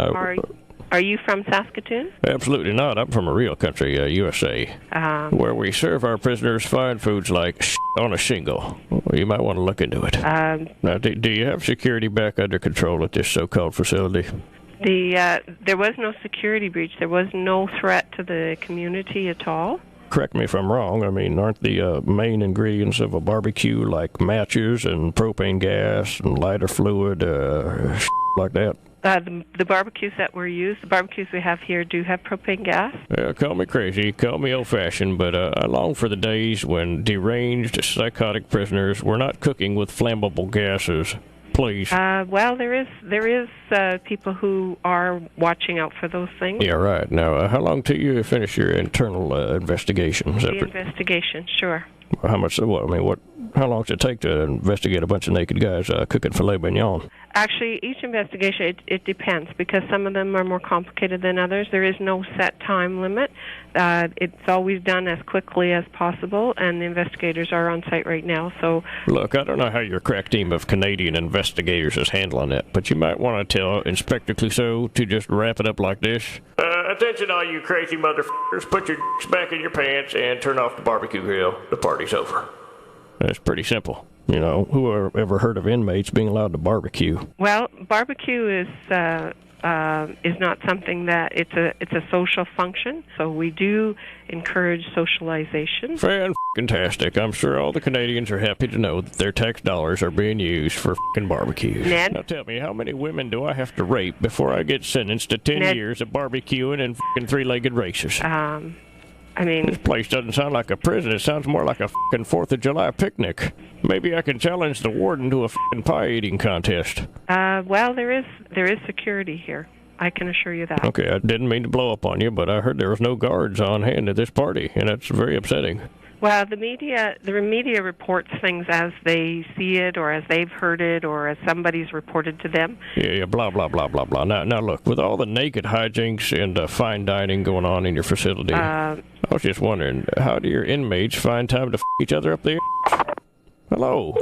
Are you from Saskatoon? Absolutely not. I'm from a real country, USA, where we serve our prisoners fine foods like on a shingle. Well, you might want to look into it. Now, do you have security back under control at this so-called facility? There was no security breach. There was no threat to the community at all. Correct me if I'm wrong. I mean, aren't the main ingredients of a barbecue like matches and propane gas and lighter fluid, like that? The barbecues that were used, the barbecues we have here do have propane gas. Call me crazy, call me old-fashioned, but I long for the days when deranged, psychotic prisoners were not cooking with flammable gases. Please. Well, there is people who are watching out for those things. Yeah, right. Now, how long till you finish your internal investigation? The investigation, sure. How much? Well, I mean, how long does it take to investigate a bunch of naked guys cooking filet mignon? Actually, each investigation, it depends, because some of them are more complicated than others. There is no set time limit. It's always done as quickly as possible, and the investigators are on site right now. So, look, I don't know how your crack team of Canadian investigators is handling it, but you might want to tell Inspector Clouseau to just wrap it up like this. Attention all you crazy motherfuckers, put your dicks back in your pants and turn off the barbecue grill. The party's over. That's pretty simple. You know, who ever heard of inmates being allowed to barbecue? Well, barbecue is not something that it's a social function. So we do encourage socialization. Fantastic! I'm sure all the Canadians are happy to know that their tax dollars are being used for fucking barbecues. Ned? Now tell me, how many women do I have to rape before I get sentenced to 10 years of barbecuing and fucking three-legged races? I mean, this place doesn't sound like a prison. It sounds more like a fucking 4th of July picnic. Maybe I can challenge the warden to a fucking pie-eating contest. Well, there is security here. I can assure you that. Okay, I didn't mean to blow up on you, but I heard there was no guards on hand at this party, and that's very upsetting. Well, the media reports things as they see it, or as they've heard it, or as somebody's reported to them. Yeah, blah, blah, blah, blah, blah. Now look, with all the naked hijinks and fine dining going on in your facility, I was just wondering, how do your inmates find time to each other up there? Hello?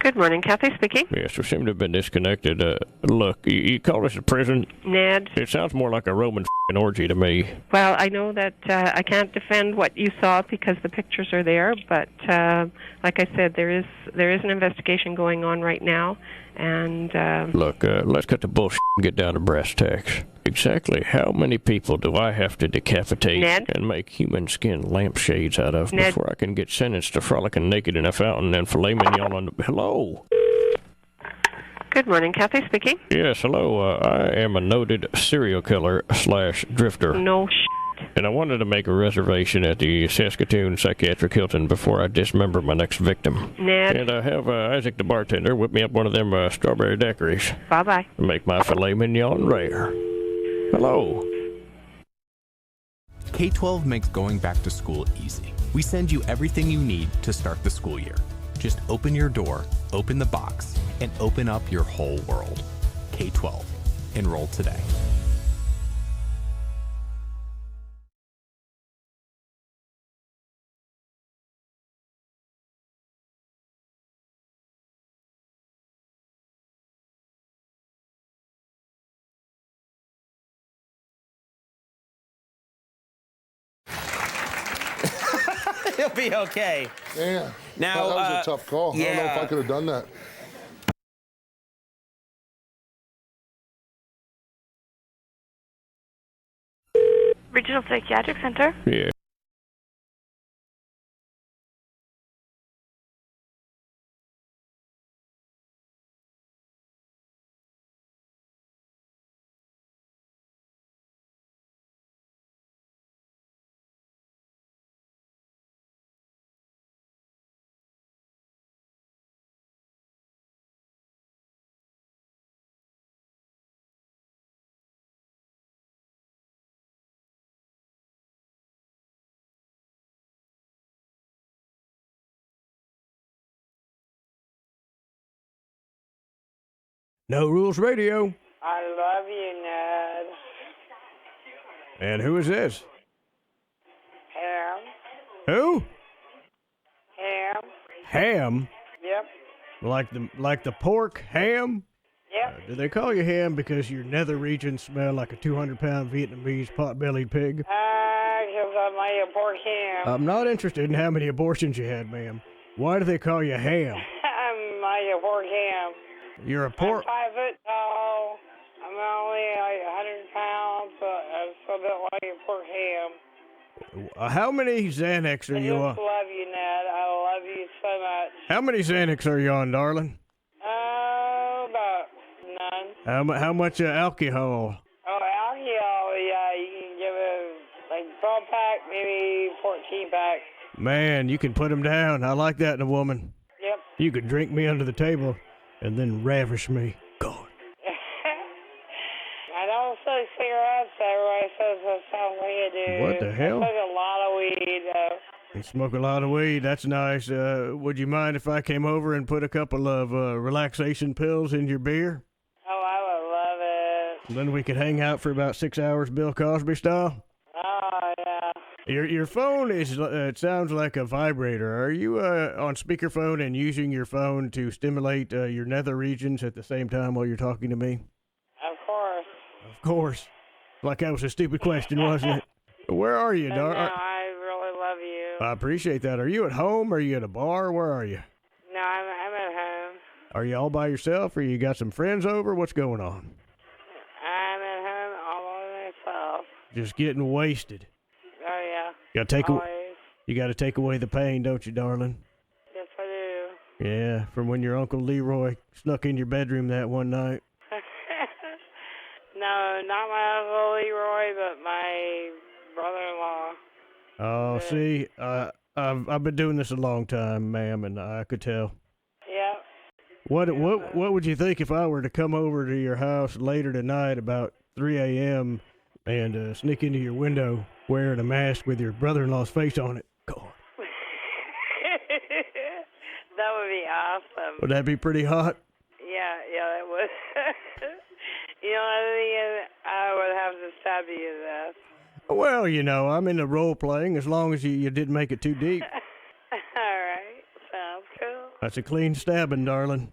Good morning, Kathy speaking. Yes, we seem to have been disconnected. Look, you call this a prison? Ned? It sounds more like a Roman orgy to me. Well, I know that I can't defend what you saw because the pictures are there, but like I said, there is an investigation going on right now, and... Look, let's cut the bullshit and get down to brass tacks. Exactly how many people do I have to decapitate and make human skin lampshades out of before I can get sentenced to frolicking naked in a fountain and filet mignon on the... Hello? Good morning, Kathy speaking. Yes, hello. I am a noted serial killer / drifter. No And I wanted to make a reservation at the Saskatoon Psychiatric Hilton before I dismember my next victim. Ned. And I have Isaac the bartender whip me up one of them strawberry daiquiris. Bye-bye. To make my filet mignon rare. Hello. K-12 makes going back to school easy. We send you everything you need to start the school year. Just open your door, open the box, and open up your whole world. K-12. Enroll today. He'll be okay. Yeah. Now, that was a tough call. I don't know if I could have done that. Regional Psychiatric Center. Yeah. No Rules Radio. I love you, Ned. And who is this? Ham. Who? Ham. Ham? Yep. Like the pork ham? Yep. Do they call you ham because your nether regions smell like a 200-pound Vietnamese pot-bellied pig? Because I made a pork ham. I'm not interested in how many abortions you had, ma'am. Why do they call you ham? I made a pork ham. You're a pork... I'm 5 foot tall. I'm only like 100 pounds, but I'm so built like a pork ham. How many Xanax are you I on? just love you, Ned. I love you so much. How many Xanax are you on, darling? About none. How much alcohol? Oh, alcohol, yeah, you can give it like 12 pack, maybe 14 pack. Man, you can put them down. I like that in a woman. Yep. You could drink me under the table and then ravish me. God. I don't smoke cigarettes. Everybody says that sounds like I do. What the hell? I smoke a lot of weed, though. You smoke a lot of weed. That's nice. Would you mind if I came over and put a couple of relaxation pills in your beer? Oh, I would love it. Then we could hang out for about 6 hours, Bill Cosby style. Oh, yeah. Your phone is, it sounds like a vibrator. Are you on speakerphone and using your phone to stimulate your nether regions at the same time while you're talking to me? Of course. Of course. Like that was a stupid question, wasn't it? Where are you, No, darling? I really love you. I appreciate that. Are you at home? Are you at a bar? Where are you? No, I'm at home. Are you all by yourself or you got some friends over? What's going on? I'm at home all by myself. Just getting wasted. Oh, yeah. You got to take away the pain, don't you, darling? Yes, I do. Yeah, from when your Uncle Leroy snuck in your bedroom that one night. No, not my Uncle Leroy, but my brother-in-law. Oh, see, I've been doing this a long time, ma'am, and I could tell. Yep. What would you think if I were to come over to your house later tonight about 3 a.m. and sneak into your window wearing a mask with your brother-in-law's face on it? God. That would be awesome. Would that be pretty hot? Yeah, that would. You know, I think I would have to stab you to death. Well, you know, I'm into role-playing as long as you didn't make it too deep. All right. Sounds cool. That's a clean stabbing, darling.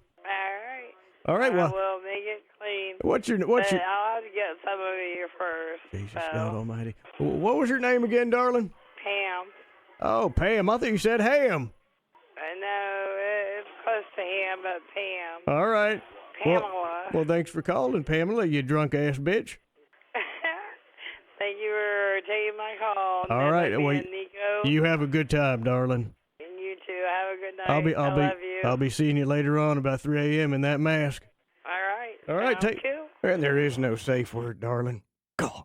All right, well. I will make it clean. What's your... I'll have to get some of you first. Jesus God Almighty. What was your name again, darling? Pam. Oh, Pam. I thought you said ham. I know. It's close to ham, but Pam. All right. Pamela. Well, thanks for calling, Pamela, you drunk-ass bitch. Thank you for taking my call. All right. Well, Nico. you have a good time, darling. And you too. Have a good night. I love you. I'll be seeing you later on about 3 a.m. in that mask. All right. All right. Sounds cool. And there is no safe word, darling. God.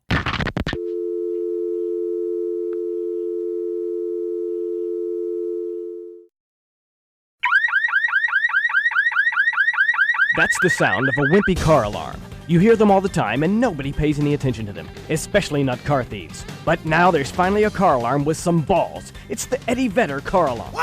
That's the sound of a wimpy car alarm. You hear them all the time and nobody pays any attention to them, especially not car thieves. But now there's finally a car alarm with some balls. It's the Eddie Vedder car alarm.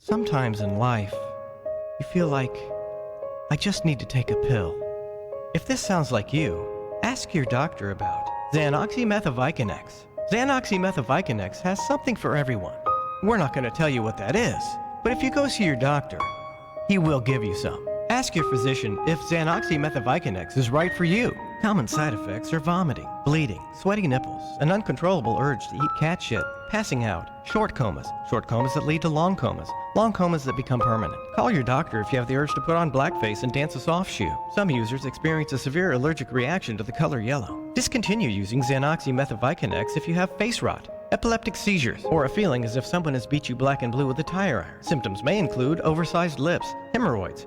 Sometimes in life, you feel like, I just need to take a pill. If this sounds like you, ask your doctor about Xanoxymethylvicainex. Xanoxymethylvicainex has something for everyone. We're not going to tell you what that is, but if you go see your doctor, he will give you some. Ask your physician if Xanoxymethylvicainex is right for you. Common side effects are vomiting, bleeding, sweaty nipples, an uncontrollable urge to eat cat shit, passing out, short comas that lead to long comas that become permanent. Call your doctor if you have the urge to put on blackface and dance a soft shoe. Some users experience a severe allergic reaction to the color yellow. Discontinue using Xanoxymethylvicainex if you have face rot, epileptic seizures, or a feeling as if someone has beat you black and blue with a tire iron. Symptoms may include oversized lips, hemorrhoids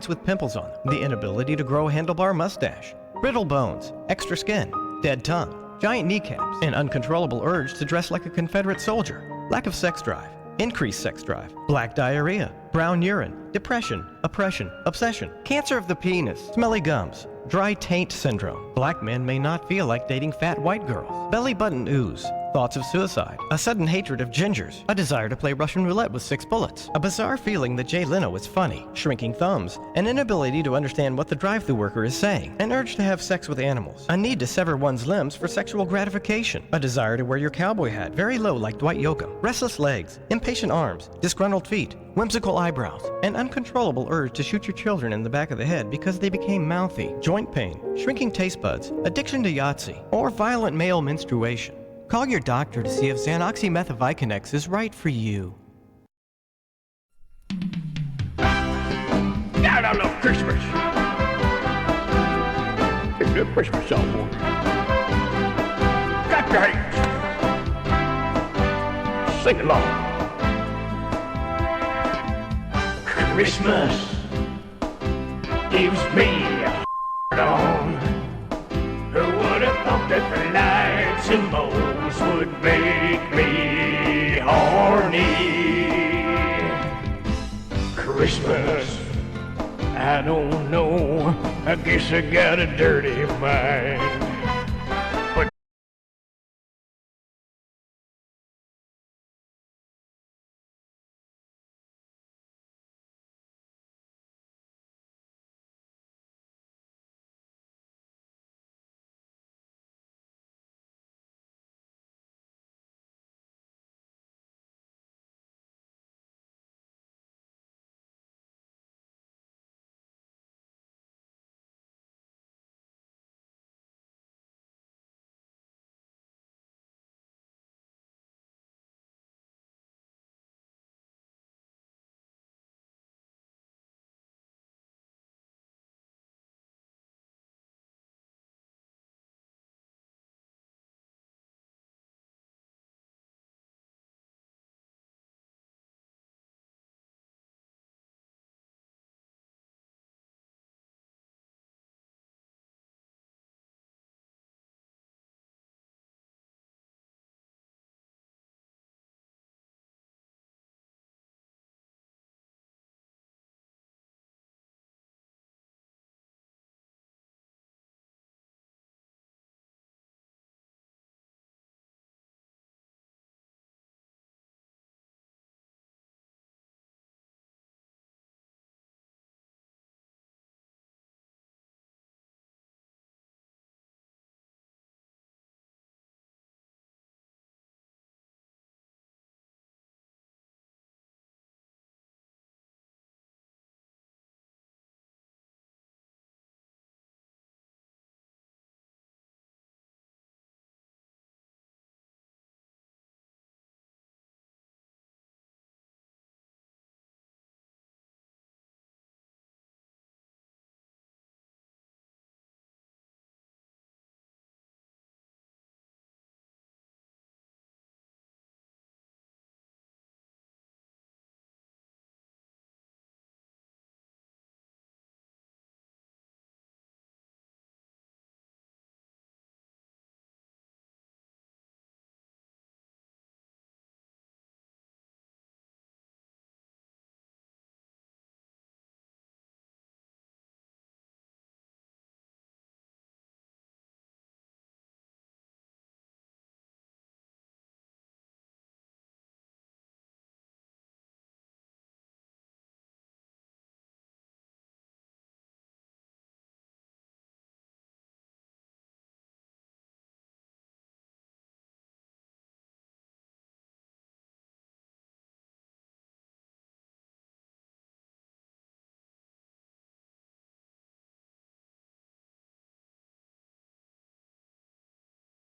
with pimples on them, the inability to grow a handlebar mustache, brittle bones, extra skin, dead tongue, giant kneecaps, an uncontrollable urge to dress like a Confederate soldier, lack of sex drive, increased sex drive, black diarrhea, brown urine, depression, oppression, obsession, cancer of the penis, smelly gums, dry taint syndrome. Black men may not feel like dating fat white girls, belly button ooze, thoughts of suicide, a sudden hatred of gingers, a desire to play Russian roulette with 6 bullets, a bizarre feeling that Jay Leno is funny, shrinking thumbs, an inability to understand what the drive-thru worker is saying, an urge to have sex with animals, a need to sever one's limbs for sexual gratification, a desire to wear your cowboy hat very low like Dwight Yoakam, restless legs, impatient arms, disgruntled feet, whimsical eyebrows, an uncontrollable urge to shoot your children in the back of the head because they became mouthy, joint pain, shrinking taste buds, addiction to Yahtzee, or violent male menstruation. Call your doctor to see if Xanoxymethylvicainex is right for you. Now, no Christmas. It's a Christmas song. Clap your hands. Sing along. Christmas gives me a on. Who would have thought that the lights and bows would make me horny? Christmas, I don't know, I guess I got a dirty mind.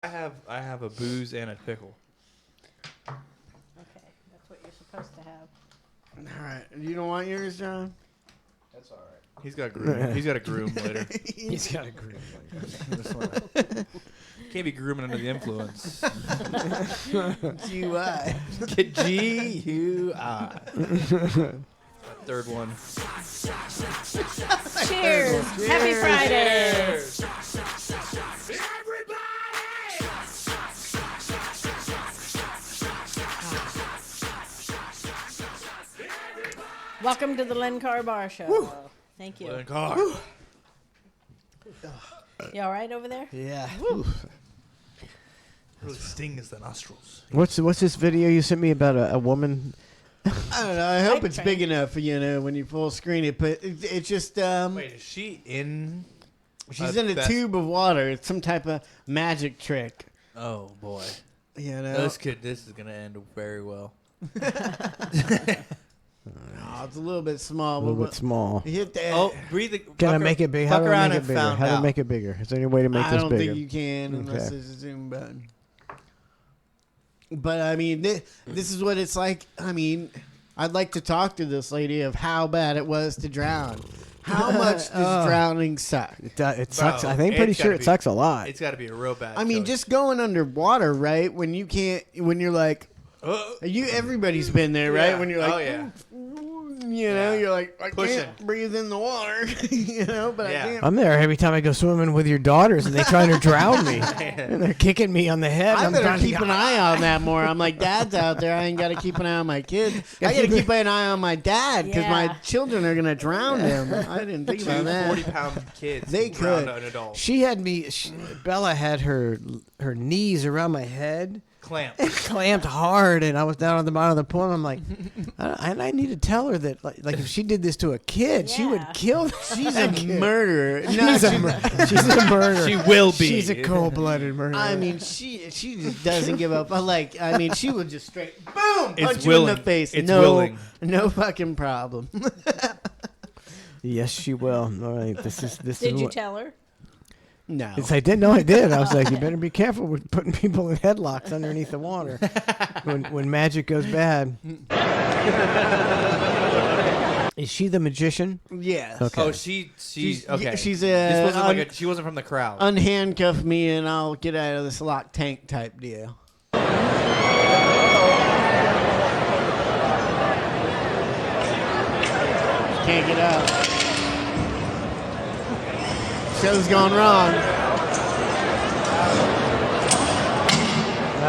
I have a booze and a pickle. Okay, that's what you're supposed to have. All right. You don't want yours, John? That's all right. He's got a groom. He's got a groom later. He's got a groom later. Can't be grooming under the influence. GUI. Get G-U-I. Third one. Cheers. Happy Friday. Welcome to the Len Carr Bar Show. Woo. Thank you. Len Carr. You all right over there? Yeah. Really stings the nostrils. What's this video you sent me about a woman? I don't know. I hope Hype it's train. big enough, when you full screen it. But it's just Wait, is she in? she's in a tube of water. It's some type of magic trick. Oh boy. This is gonna end very well. Oh, it's a little bit small. A little bit small. Hit that. Oh, breathe. Can I make it big? How Fuck do I around make it and bigger? found How do I out. make it bigger? Is there any way to make I this don't bigger? think you can unless Okay. there's a zoom button. But I mean, this is what it's like. I mean, I'd like to talk to this lady of how bad it was to drown. How much does drowning suck? It sucks. Bro, I think pretty it's sure gotta it be- sucks a lot. It's got to be a real bad. I mean, just going underwater, right? When you can't, when you're like, everybody's been there, right? Yeah. When you're like, Oh, yeah. You're like, I Pushing. can't breathe in the water, but I can't. I'm there every time I go swimming with your daughters, and they trying to drown me, and they're kicking me on the head. I I'm better trying to keep go, an eye on that more. I'm like, Dad's out there. I ain't got to keep an eye on my kids. I got to keep an eye on my dad because my Yeah. children are gonna drown him. I didn't think about that. 40-pound kids. They drown could. an adult. She had me. Bella had her knees around my head, clamped hard, and I was down on the bottom of the pool. And I'm like, I need to tell her that, like if she did this to a kid, she would kill. She's a murderer. No, She's a murderer. She will be. She's a cold-blooded murderer. I mean, she just doesn't give up. But like, I mean, she would just straight boom It's punch you in willing. the face. It's no, willing. no fucking problem. Yes, she will. All right, this is Did you what- tell her? No. Yes, I did. No, I did. I was like, you better be careful with putting people in headlocks underneath the water when magic goes bad. Is she the magician? Yes. Okay. Oh, she's okay. She's This wasn't like she wasn't from the crowd. Unhandcuff me and I'll get out of this locked tank type deal. Can't get out. Show's gone wrong.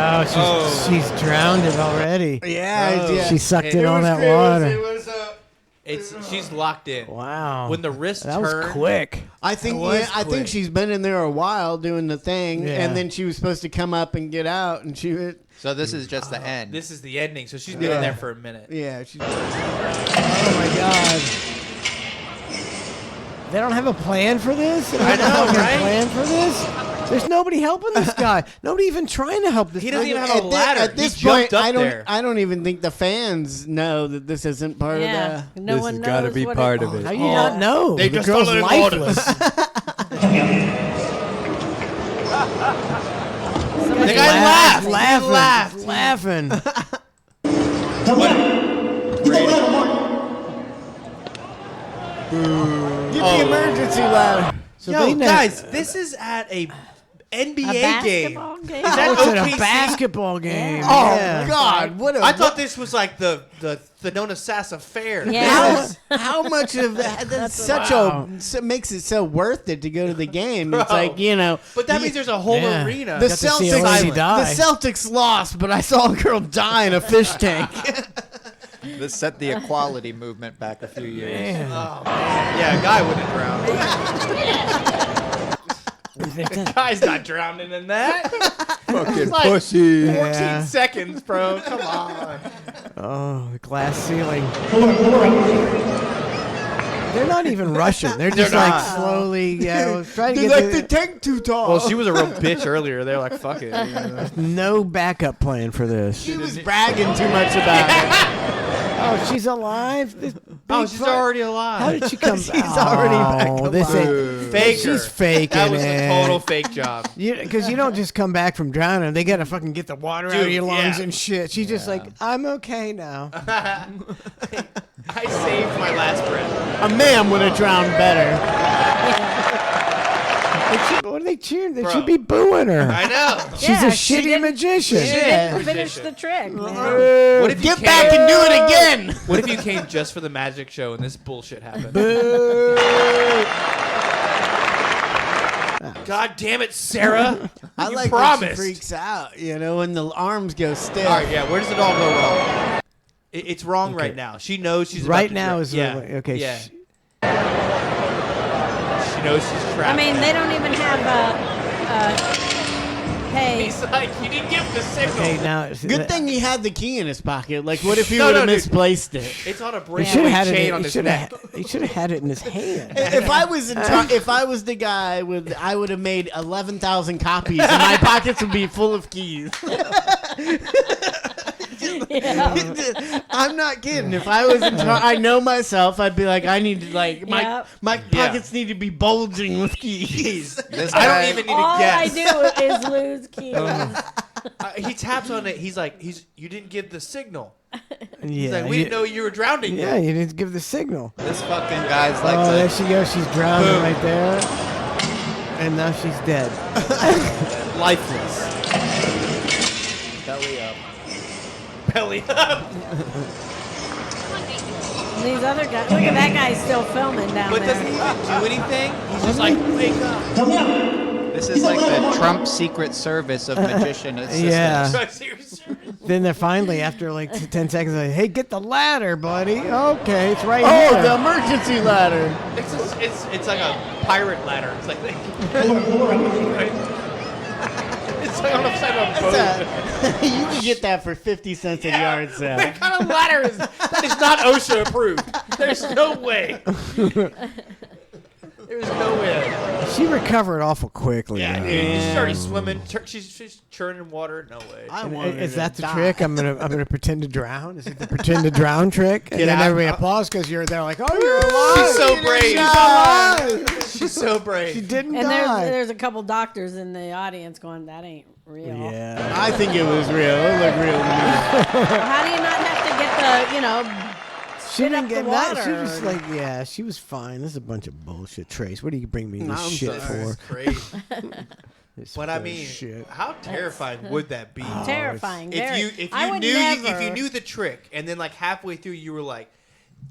Oh, she's drowned it already. Yeah, She sucked It in all was that great. water. She's locked in. Wow. When the wrist That was turned, quick. I think I think she's been in there a while doing the thing, Yeah. and then she was supposed to come up and get out, and she would. So this is just the end. This is the ending. So she's been in there for a minute. Yeah. She's, Oh my god. They don't have a plan for this? They don't I have a know, fucking right? plan for this? There's nobody helping this guy. Nobody even trying to help this He guy. doesn't even have a ladder. At this He jumped point, up I there. don't even think the fans know that this isn't part Yeah. of No one knows what it- How do you not know? They the just girl's fell in water. lifeless. The guy laughed. Laughing. Get the emergency ladder. So Yo, they know- guys, this is at a NBA game. basketball game? Is that Oh, it's at OKC? a basketball game. Oh Yeah. God! What a I thought this was like the Thenona Sassa Fair. Yeah. how much of that? That's such Wow. so makes it so worth it to go to the game. It's Bro. like But that means there's a whole Yeah. arena. the Got to see a Celtics. lady die. The Celtics lost, but I saw a girl die in a fish tank. This set the equality movement back a few years. Man. Oh, man. Yeah, a guy wouldn't drown. Guy's not drowning in that. Fucking like pussy. 14 Yeah. seconds, bro. Come on. Oh, the glass ceiling. They're not even rushing. They're just They're like not. slowly, trying to They're get like the tank too tall. Well, she was a real bitch earlier. They're like, fuck it. no backup plan for this. She was bragging too much about it. Oh, she's alive. This Oh, big she's fuck- already alive. How did she come? She's already back Oh, this ain't Faker. She's faking That was it. a total fake job. Because you don't just come back from drowning. They gotta fucking get the water out of Dude, your lungs yeah. and shit. She's just like, I'm okay now. I saved my last breath. A man would have drowned better. What are they cheering? They Bro. should be booing her. I know. She's Yeah, a she shitty didn't- magician. She didn't finish the trick, man. What if you Get back and do it again. What if you came just for the magic show and this bullshit happened? God damn it, Sarah! I You like when she promised. freaks out, when the arms go stiff. All right, yeah. Where does it all go wrong? It's wrong right now. She knows she's Right about to now dra- is yeah. the- okay, Yeah. sh- She knows she's trapped. I mean, they don't even have hey. He's like, you didn't give the signal. Okay, now Good thing he had the key in his pocket. Like, what if he No, would have dude. misplaced it? It's on a he brand should have new had chain it. on He his should neck. have. He should have had it in his hand. If I was if I was the guy with, I would have made 11,000 copies, and my pockets would be full of keys. I'm not kidding. If I was in charge, I know myself. I'd be like, I need to my pockets need to be bulging with keys. I don't even need All to guess. I do is lose keys. He taps on it. He's like, you didn't give the signal. He's Yeah, like, we didn't know you were drowning. Yeah, yet. you didn't give the signal. This fucking guy's like Oh, the there she goes. She's drowning Boom. right there. And now she's dead. Lifeless. belly up. Belly up. And these other guys, look at that guy still filming down But there. doesn't he even do anything? He's just like, wake up. This is like the Trump Secret Service of magician assistants. Yeah. Then they're finally, after like 10 seconds, like, hey, get the ladder, buddy. Okay, it's right Oh, here. the emergency ladder. It's like a pirate ladder. It's like it's like on the side of a boat. You can get that for 50 cents a yard sale. What kind of ladder is that? Is not OSHA approved. There's no way. There's no way. She recovered awful quickly. Yeah, though. dude. She's already swimming. She's churning water. No way. Is that the trick? I'm gonna pretend to drown. Is it the pretend to drown trick? And Get then out. everybody applauds because you're there, like, oh, you're alive. She's so brave. She's alive. She's so brave. She didn't And die. there's a couple doctors in the audience going, that ain't real. Yeah. I think it was real. It looked real to me. Well, how do you not have to get the, She spit didn't up get the that. water? She was like, yeah, she was fine. This is a bunch of bullshit, Trace. What do you bring me this I'm shit sorry. for? It's crazy. This But I mean, bullshit. how terrifying would that be? Terrifying. If very. you if I you would knew never. if you knew the trick and then like halfway through you were like,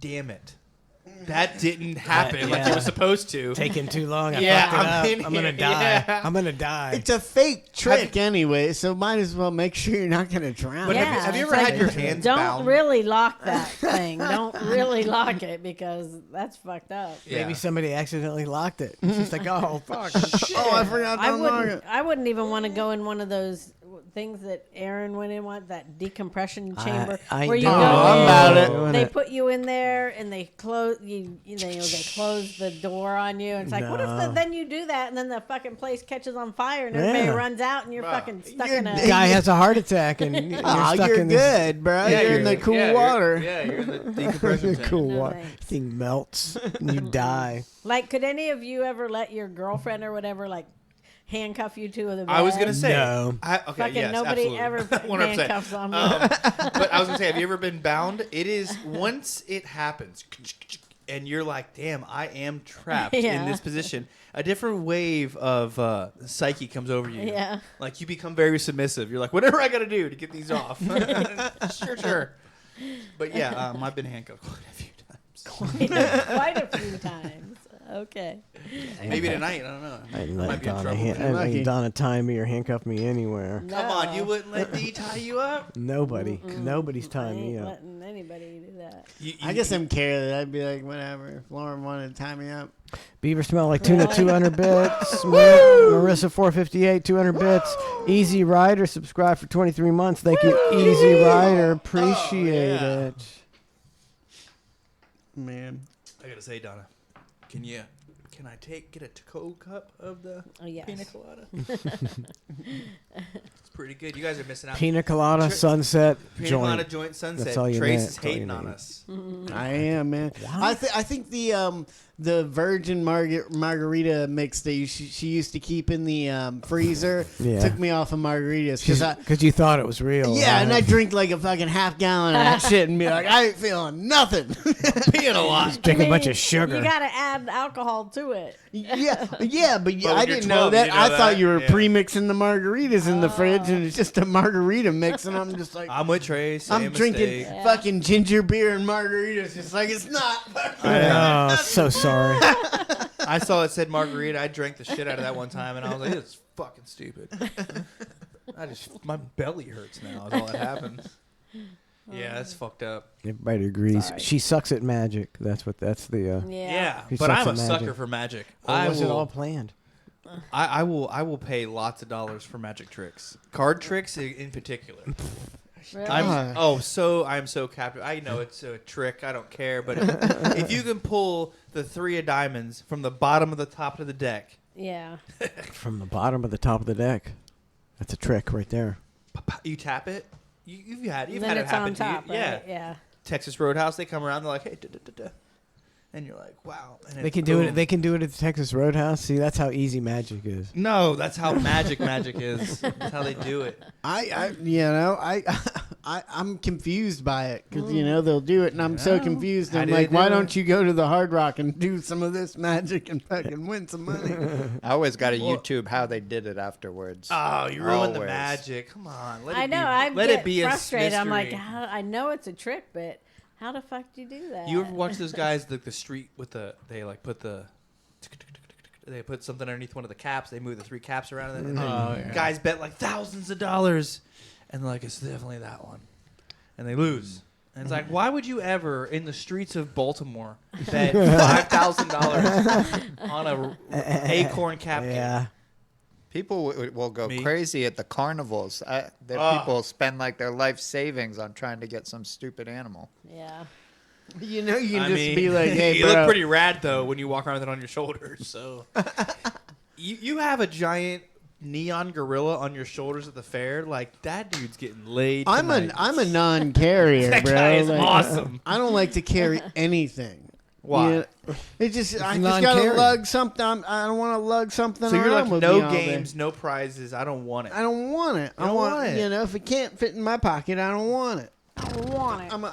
damn it, that didn't happen like yeah. it was supposed to. Taking too long. I Yeah, fucked it I'm up. in I'm gonna here. die. Yeah. I'm gonna die. It's a fake trick anyway, so might as well make sure you're not going to drown. But have you it's ever had your hands don't bound? really lock that thing. Don't really lock it because that's fucked up. Maybe somebody accidentally locked it. It's just like, oh fuck. Oh, I forgot to unlock it. I wouldn't even want to go in one of those things that Aaron went in, that decompression chamber I where you don't go know in, about it. they put you in there and they close they close the door on you and it's like what if then you do that and then the fucking place catches on fire and everybody Yeah. runs out and you're fucking stuck in a Guy has a heart attack and you're stuck you're in this good, bro. You're in the cool water. Yeah, you're in the decompression tank. cool No water. thanks. Thing melts and you die. like could any of you ever let your girlfriend or whatever like handcuff you to the bed? I was gonna say, No. okay, Fucking yes, nobody absolutely. ever put 100%. handcuffs on me. But I was gonna say, have you ever been bound? It is once it happens, and you're like, damn, I am trapped Yeah. in this position. A different wave of psyche comes over you. Yeah. Like you become very submissive. You're like, whatever I gotta do to get these off. Sure. But yeah, I've been handcuffed quite a few times. Quite a few times. Okay. Maybe tonight. I don't know. I didn't Might let be in Donna, trouble. I didn't let Donna tie me or handcuff me anywhere. Come on, you wouldn't let D tie you up? Nobody. Nobody's I tying me ain't up. letting anybody do that. I guess I'm careless. I'd be like, whatever. If Lauren wanted to tie me up. Beaver smell like tuna, 200 bits. Marissa 458, 200 bits. Easy Rider, subscribe for 23 months. Thank you, Easy Rider. Appreciate it. Man. I gotta say, Donna, can I get a to-go cup of the Oh, yes. pina colada? pretty good. You guys are missing out. Pina colada, sunset, Pina joint. colada, joint, sunset. That's all you Trace need. is That's all you hating on need. us. I am, man. I think the virgin margarita mix that she used to keep in the freezer Yeah. took me off of margaritas Because you thought it was real. yeah, and I right? drink like a fucking half gallon of that shit and be like, I ain't feeling nothing. Peeing a lot. Just drink a bunch of sugar. You got to add alcohol to it. yeah, but when I you're didn't know 12, that. you know I thought that? you were Yeah. pre-mixing the margaritas in the fridge, and it's just a margarita mix, and I'm just like, I'm with Trace. I'm drinking fucking ginger beer and margaritas. It's like it's not. Oh, so sorry. I saw it said margarita. I drank the shit out of that one time, and I was like, "It's fucking stupid." My belly hurts now. Is all that happens. Yeah, that's fucked up. Everybody agrees. Sorry. She sucks at magic. That's the. Yeah, She but sucks I'm a at sucker magic. for magic. Or was it all planned? I will pay lots of dollars for magic tricks, card tricks in particular. Really? I'm so captive. I know it's a trick. I don't care. But if you can pull the 3 of diamonds from the bottom of the top of the deck, Yeah. From the bottom of the top of the deck. That's a trick right there. you tap it. You've had Then it it's happen on top, to you. right? Yeah. Texas Roadhouse. They come around. They're like, hey, da-da-da-da. And you're like, wow. And They it's can do boom. it. They can do it at the Texas Roadhouse. See, that's how easy magic is. No, that's how magic is. That's how they do it. I'm confused by it because they'll do it, and I'm so confused. How I'm do like, they why do don't it? you go to the Hard Rock and do some of this magic and fucking win some money? I always got to YouTube how they did it afterwards. Oh, you ruined the Always. magic. Come on. Let I it know. Be, I let get it be frustrated. a I'm like, mystery. I know it's a trick, but how the fuck do you do that? You ever watch those guys the street with they put something underneath one of the caps. They move the 3 caps around, and then guys bet like thousands of dollars, and they're like, it's definitely that one, and they lose. And it's like, why would you ever in the streets of Baltimore bet $5,000 on a acorn cap game? Yeah. People will go Me? crazy at the carnivals. People spend like their life savings on trying to get some stupid animal. Yeah. You can I just mean, be like, hey, you bro. look pretty rad though when you walk around with it on your shoulders. So you have a giant neon gorilla on your shoulders at the fair. Like that dude's getting laid. I'm tonight. a non-carrier, That bro. guy is Like, awesome. I don't like to carry anything. Why? Yeah, I just gotta non-carry. lug something. I don't want to lug something. So you're around like, with no me all day. games, no prizes. I don't want it. I don't want it. You don't want it. if it can't fit in my pocket, I don't want it. I want it. I'm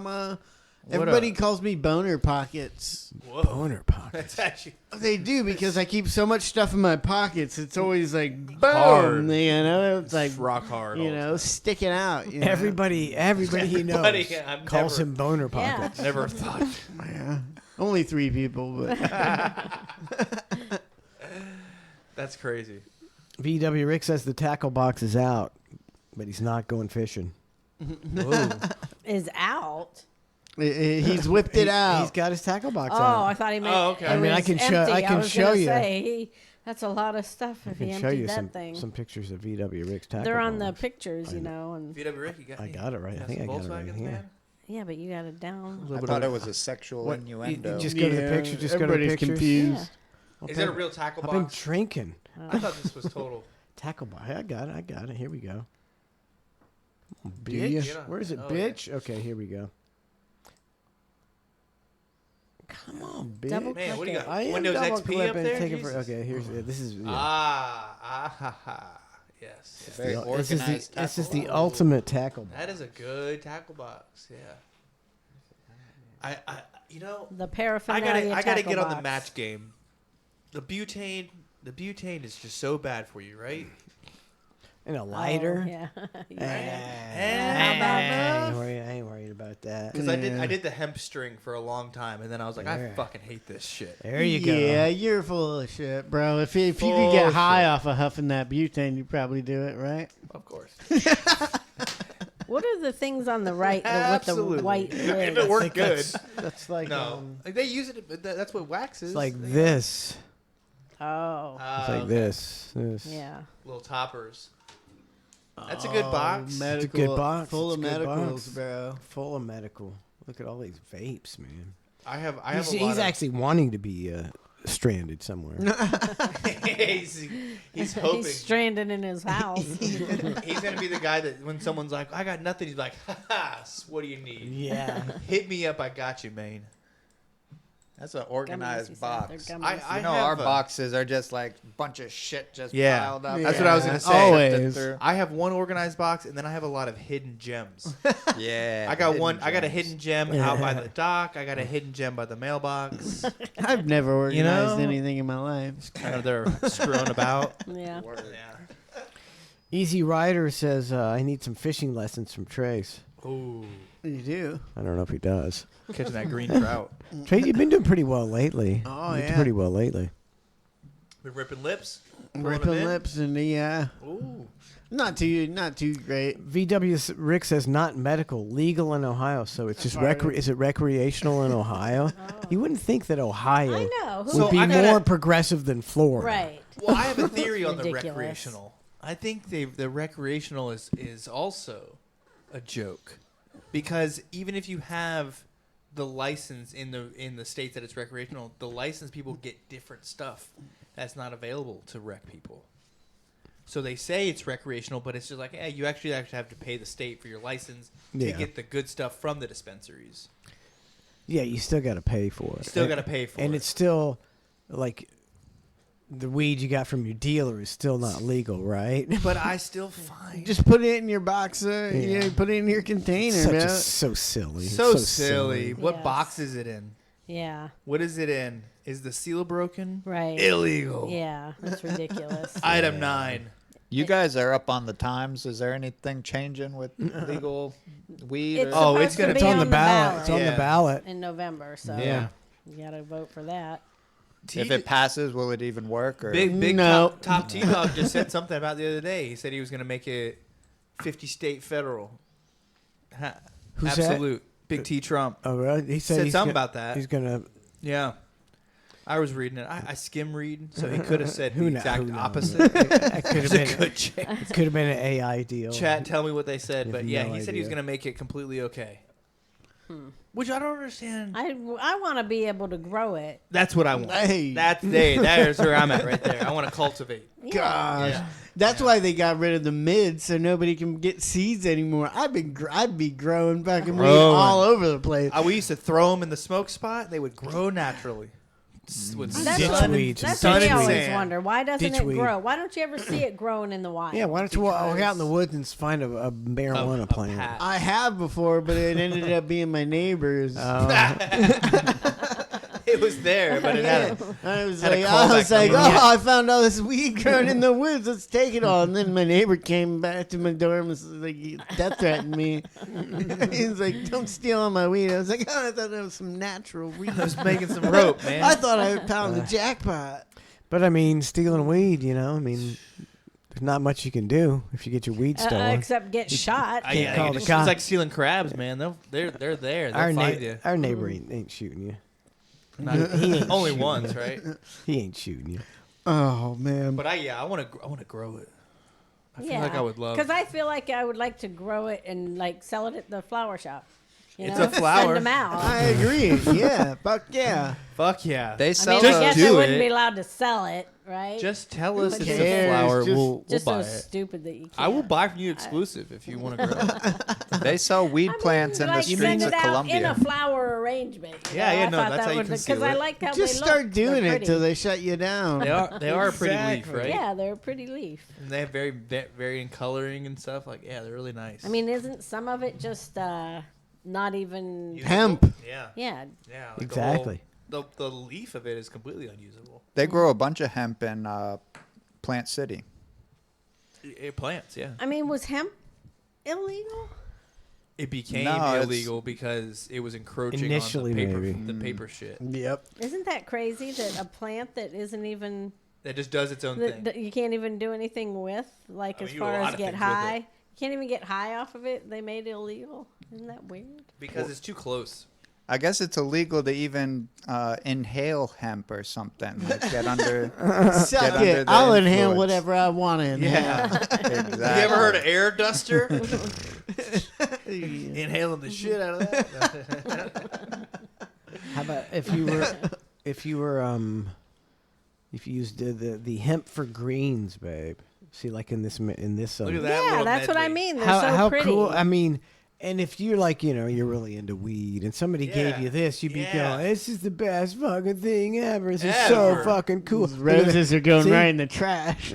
a. What Everybody up? calls me boner pockets. Whoa. Boner pocket. That's actually They do because I keep so much stuff in my pockets. It's always like boom. Hard. It's like rock hard. all the time. sticking out. Everybody he knows Everybody, I've calls never- him boner Yeah. pockets. Never thought. Yeah. Only 3 people, but That's crazy. VW Rick says the tackle box is out, but he's not going fishing. Whoa. Is out. he's whipped it out. He's got his tackle box Oh, out. I thought he meant. Oh, okay. it I mean, I was can show- empty. I can was show gonna you. Say, that's a lot of stuff if I he can show emptied you that thing. some pictures of VW Rick's tackle They're on the box. pictures, and VW Rick, you got I got it right. I got think I some got it right. Volkswagens, Yeah. man? yeah, but you got it down. I thought it was a sexual What, innuendo. you just go to the picture. Just go to the everybody's pictures. confused. Yeah. Is it a real tackle I've been box? drinking. I thought this was total. Tackle box. I got it. Here we go. Come on, Do ya? bitch. Get on Where is it, that. Oh, yeah. bitch? Okay, here we go. Come on, bitch. Double Man, what do you got? I am Windows double XP up clipping, there? taking Jesus. okay, here's this is yeah. Yes. Very This is organized. this is the tackle. ultimate tackle box. That is a good tackle box. Yeah. I The I paraphernalia. gotta tackle get on the box. match game. The butane is just so bad for you, right? And a lighter. Oh, yeah. I ain't worried about that. Because I did the hemp string for a long time, and then I was like, I Yeah. fucking hate this shit. There you go. Yeah, you're full of shit, bro. If you Full could get of high shit. off of huffing that butane, you'd probably do it, right? Of course. What are the things on the right with the Absolutely. white If lid? it worked good. That's like No, like they use it. But that's what wax is. it's like this. Oh, It's like this. yeah. Little toppers. That's a good box. Medical, It's a good box. Full It's of a good medicals, box. bro. Full of medical. Look at all these vapes, man. I have He's, a lot he's of, actually wanting to be stranded somewhere. he's hoping. He's stranded in his house. He's gonna be the guy that when someone's like, "I got nothing," he's like, "Ha ha! What do you need? Yeah. Hit me up. I got you, man." That's an organized box. I know have our a- boxes are just like a bunch of shit just Yeah, piled up. that's what I was gonna say. Always. I have one organized box, and then I have a lot of hidden gems. Yeah, I got hidden one. I got a gems. hidden gem out by the dock. I got a hidden gem by the mailbox. I've never organized know? anything in my life. Kind of they're screwing about. Yeah. Easy Rider says, I need some fishing lessons from Trace. Ooh, You do? I don't know if he does. catching that green trout. Trace, you've been doing pretty well lately. Oh, You've been yeah. pretty well lately. Been ripping lips. Throwing Ripping them in? lips and yeah. Ooh. Not too great. VW Rick says not medical, legal in Ohio. So it's just is it recreational in Ohio? You wouldn't think that Ohio I know. would So be I gotta- more progressive than Florida. Right. Well, I have a theory on the Ridiculous. recreational. I think the recreational is also a joke, because even if you have the license in the states that it's recreational, the licensed people get different stuff that's not available to rec people. So they say it's recreational, but it's just like, hey, you actually have to pay the state for your license to Yeah. get the good stuff from the dispensaries. Yeah, you still got to pay for it. Still gotta pay for and it. it's still like the weed you got from your dealer is still not legal, right? But I still find Just put it in your box. Yeah. Put it in your container, Such man. so silly. so silly. What Yes. box is it in? Yeah. What is it in? Is the seal broken? Right. Illegal. Yeah, that's ridiculous. Item 9. You guys are up on the times. Is there anything changing with legal weed? It's or? it's gonna supposed to be be on the ballot. It's on the Yeah. ballot. in November, so Yeah. you gotta vote for that. If it passes, will it even work? Or? Big No. top T-Dog just said something about the other day. He said he was going to make it 50 state federal. Who's that? Absolute. Big T Trump. Oh, really? He Said he's something gonna- about that. He's gonna. Yeah. I was reading it. I skim read, so he could have said Who the kno- exact who knows? opposite. That could have There's a been. good chance. It could have been an AI deal. Chat, tell me what they said. You But have yeah, no he said he was idea. going to make it completely okay. Which I don't understand. I want to be able to grow it. That's what I want. Hey. There's where I'm at right there. I want to cultivate. Gosh, Yeah. that's why they got rid of the mids, so nobody can get seeds anymore. I'd be growing fucking weed Growing. all over the place. We used to throw them in the smoke spot. They would grow naturally. With That's Ditch what, weeds. that's sun what we and always sand. wonder. Why doesn't Ditch it weed. grow? Why don't you ever see it growing in the wild? Yeah, why don't you walk out in the woods and find a marijuana plant? patch. I have before, but it ended up being my neighbor's. It was there, but it had I was had a like, callback number. I found all this weed growing in the woods. Let's take it all. And then my neighbor came back to my door and was like, he death threatened me. He's like, don't steal all my weed. I was like, I thought that was some natural weed. I was making some rope, man. I thought I found the jackpot. But I mean, stealing weed, I mean, there's not much you can do if you get your weed stolen. Except get shot. Can't call the it's cops. like stealing crabs, man. They're there. They'll Our, find you. our neighbor ain't shooting you. He ain't only shooting ones, you. right? He ain't shooting you. Oh man! But I want to grow it. I feel like I would love. Because I feel like I would like to grow it and like sell it at the flower shop. You It's know? a flower. Send them out. I agree. Yeah, fuck yeah. Fuck yeah. They I sell mean, I guess do I wouldn't it. be allowed to sell it, right? Just tell us But it's just- a flower. Just- We'll Just buy so it. stupid that you can't. I will buy from you exclusive if you want to grow it. They sell weed plants in the like streets send of it out in Colombia. a flower arrangement. you Yeah, know? yeah, I no, thought that's that how you would conceal because I it. like how Just they start look. doing They're it till pretty. they shut you down. They are a pretty leaf, right? Yeah, they're a pretty leaf. And they have varying coloring and stuff. Like, yeah, they're really nice. I mean, isn't some of it just not even Hemp. Yeah. Yeah. Yeah. Like Exactly. The leaf of it is completely unusable. They grow a bunch of hemp in Plant City. It plants, yeah. I mean, was hemp illegal? It became No, it's- illegal because it was encroaching Initially, on the paper, maybe. the paper shit. Yep. Isn't that crazy that a plant that isn't even That just does its own thing. that you can't even do anything with, like I as mean, you do a far lot as of get things with it. high? You can't even get high off of it. They made it illegal. Isn't that weird? Because it's too close. I guess it's illegal to even inhale hemp or something. Like get under. Suck get under it. the I'll inhale influence. whatever I want to inhale. Yeah. Exactly. You ever heard of air duster? Inhaling the shit out of that. How about if you were if you used the hemp for greens, babe? See, like in this. Look at that Yeah, little that's what I medley. mean. They're so how pretty. cool. I mean, and if you're like, you're really into weed and somebody gave you this, you'd be going, this is the best fucking thing ever. This is so fucking cool. These roses are going See? right in the trash.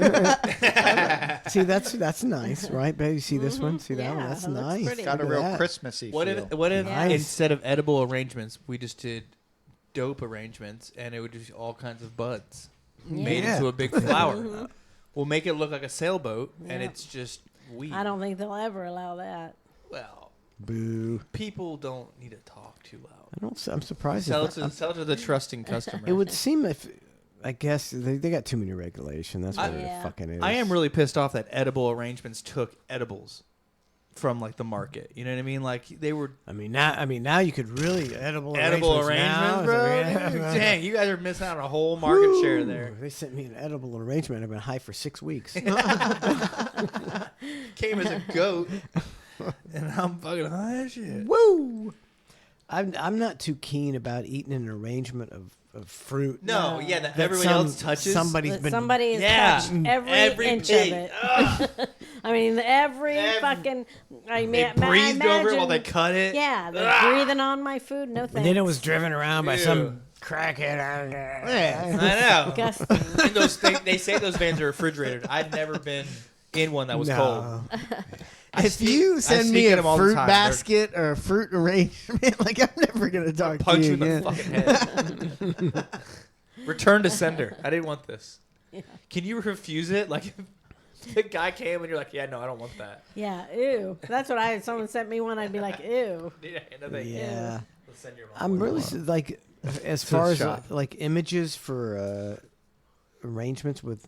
See, that's nice, right, baby? You see this one? See that one? That's that looks nice. pretty. Got a Look at real that. Christmassy What feel. if Nice. instead of edible arrangements, we just did dope arrangements, and it would just all kinds of buds made Yeah. into a big flower. We'll make it look like a sailboat, and it's just weed. I don't think they'll ever allow that. Well, Boo. people don't need to talk too loud. I'm surprised. Sell if- to the trusting customer. It would seem I guess they got too many regulations. That's what it fucking is. I am really pissed off that edible arrangements took edibles from like the market. You know what I mean? Like they were. I mean now you could really edible Edible arrangements, now. bro. Yeah. Dang, you guys are missing out on a whole market share there. They sent me an edible arrangement. I've been high for 6 weeks. Came as a goat, and I'm fucking high as shit. Woo! I'm not too keen about eating an arrangement of fruit. No, yeah, that that everybody else touches. Somebody's That been somebody has Yeah. touched every inch pig. of it. I mean, every fucking. I mean, They breathed over it while they imagine- cut it. Yeah, they're breathing on my food. No thanks. And then it was driven around by some crackhead. I know. Disgusting. And they say those vans are refrigerated. I've never been in one that was No. cold. I If sneak- you I send sneak me in a them all the fruit time. basket or a fruit arrangement, like I'm never gonna talk Punch to you you in again. the fucking head. Return to sender. I didn't want this. Can you refuse it? Like if the guy came and you're like, yeah, no, I don't want that. Yeah, ew. That's what if someone sent me one, I'd be like, ew. Yeah, no, thank you. Yeah. Let's send your mom I'm one. really like, as To far the as shop. like images for arrangements with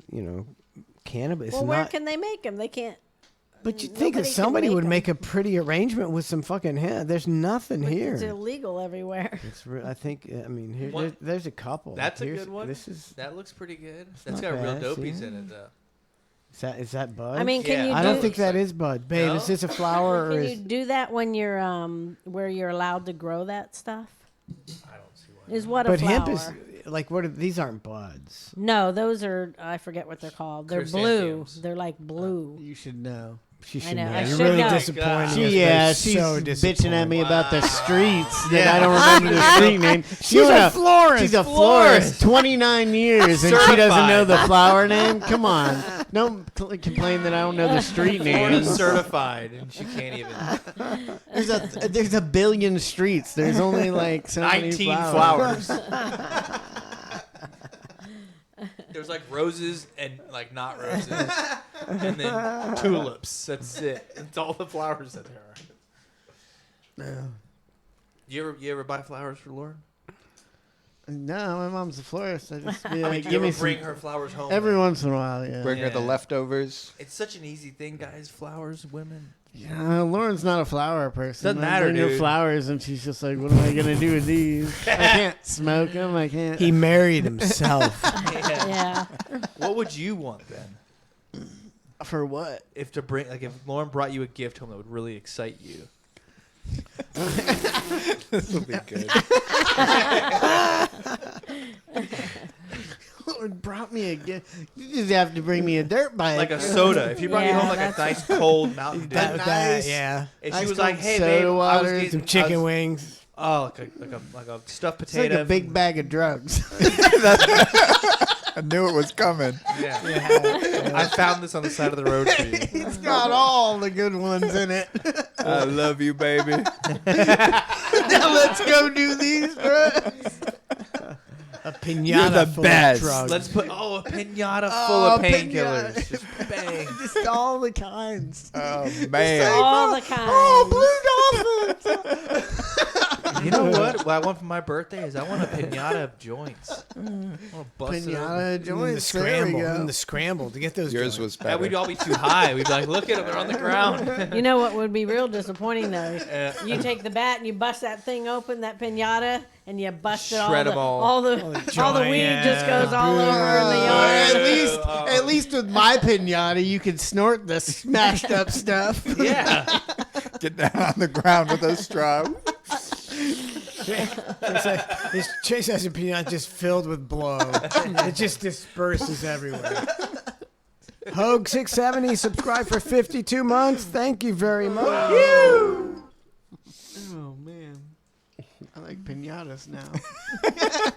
cannabis. Well, not, where can they make them? They can't. but you'd think that nobody can somebody make would 'em. make a pretty arrangement with some fucking head. There's nothing here. It's illegal everywhere. I think. I mean, here, What? there's a couple. That's a Here's- good one. This is. That looks pretty good. It's That's not got real bad, dopies see? in it though. Is that bud? I mean, can you I don't do- think that is bud, babe. No? Is this a flower or Can is? you do that when you're where you're allowed to grow that stuff? I don't see why. Is what a But flower. hemp is like what? These aren't buds. No, those are I forget what they're called. They're blue. Chrysanthemums. They're like blue. You should know. She I should know. know. I You're should really know. disappointing. us, She's babe. So bitching at me disappointing. about the streets that Yeah. I don't remember the street name. She's a florist. She's a florist. 29 years and she doesn't know the Certified. flower name. Come on, don't complain that I don't know the street Florida name. certified, and she can't even. There's a billion streets. There's only like so 19 many flowers. flowers. There's like roses and like not roses, and then tulips. That's it. That's all the flowers that there are. You ever buy flowers for Lauren? No, my mom's a florist. I just be I mean, like, do you give me ever bring some. her flowers home? Every once in a while, yeah. Bring her the Yeah. leftovers. It's such an easy thing, guys. Flowers, women. Lauren's not a flower person. Doesn't I matter, bring her dude. flowers, and she's just like, "What am I gonna do with these? I can't smoke them. I can't." He married himself. Yeah. What would you want then? For what? If Lauren brought you a gift home that would really excite you. This will be good. Lauren brought me a gift. You just have to bring me a dirt bike. Like a soda. If you brought me home like a nice cold Mountain Dew. Nice. Yeah. And Nice she was cold like, "Hey, soda babe, I was water, getting Some chicken wings. Oh, like a stuffed It's like potato. a big bag of drugs. I knew it was coming. Yeah. I found this on the side of the road for you. It's got all the good ones in it. I love you, baby. Now let's go do these drugs. A pinata You're the full best. of drugs. Let's put a pinata full of painkillers. Just bang. Just all the kinds. Oh man. All the kinds. Oh, blue dolphins. You know what? What I want for my birthday is I want a pinata of joints. I want to bust it open. Pinata And the joints. There we scramble. go. And the scramble to get those. Yours joints. was Yeah, better. we'd all be too high. We'd be like, look at them, they're on the ground. You know what would be real disappointing though? Yeah. You take the bat and you bust that thing open, that pinata, and you bust it Shred 'em all. all the joint, weed just yeah. goes all over in the yard. At least with my pinata, you could snort the smashed up stuff. Yeah. Get down on the ground with a straw. Chase has a peanut just filled with blow. It just disperses everywhere. Hogue670, subscribe for 52 months. Thank you very much. Oh, man. I like pinatas now.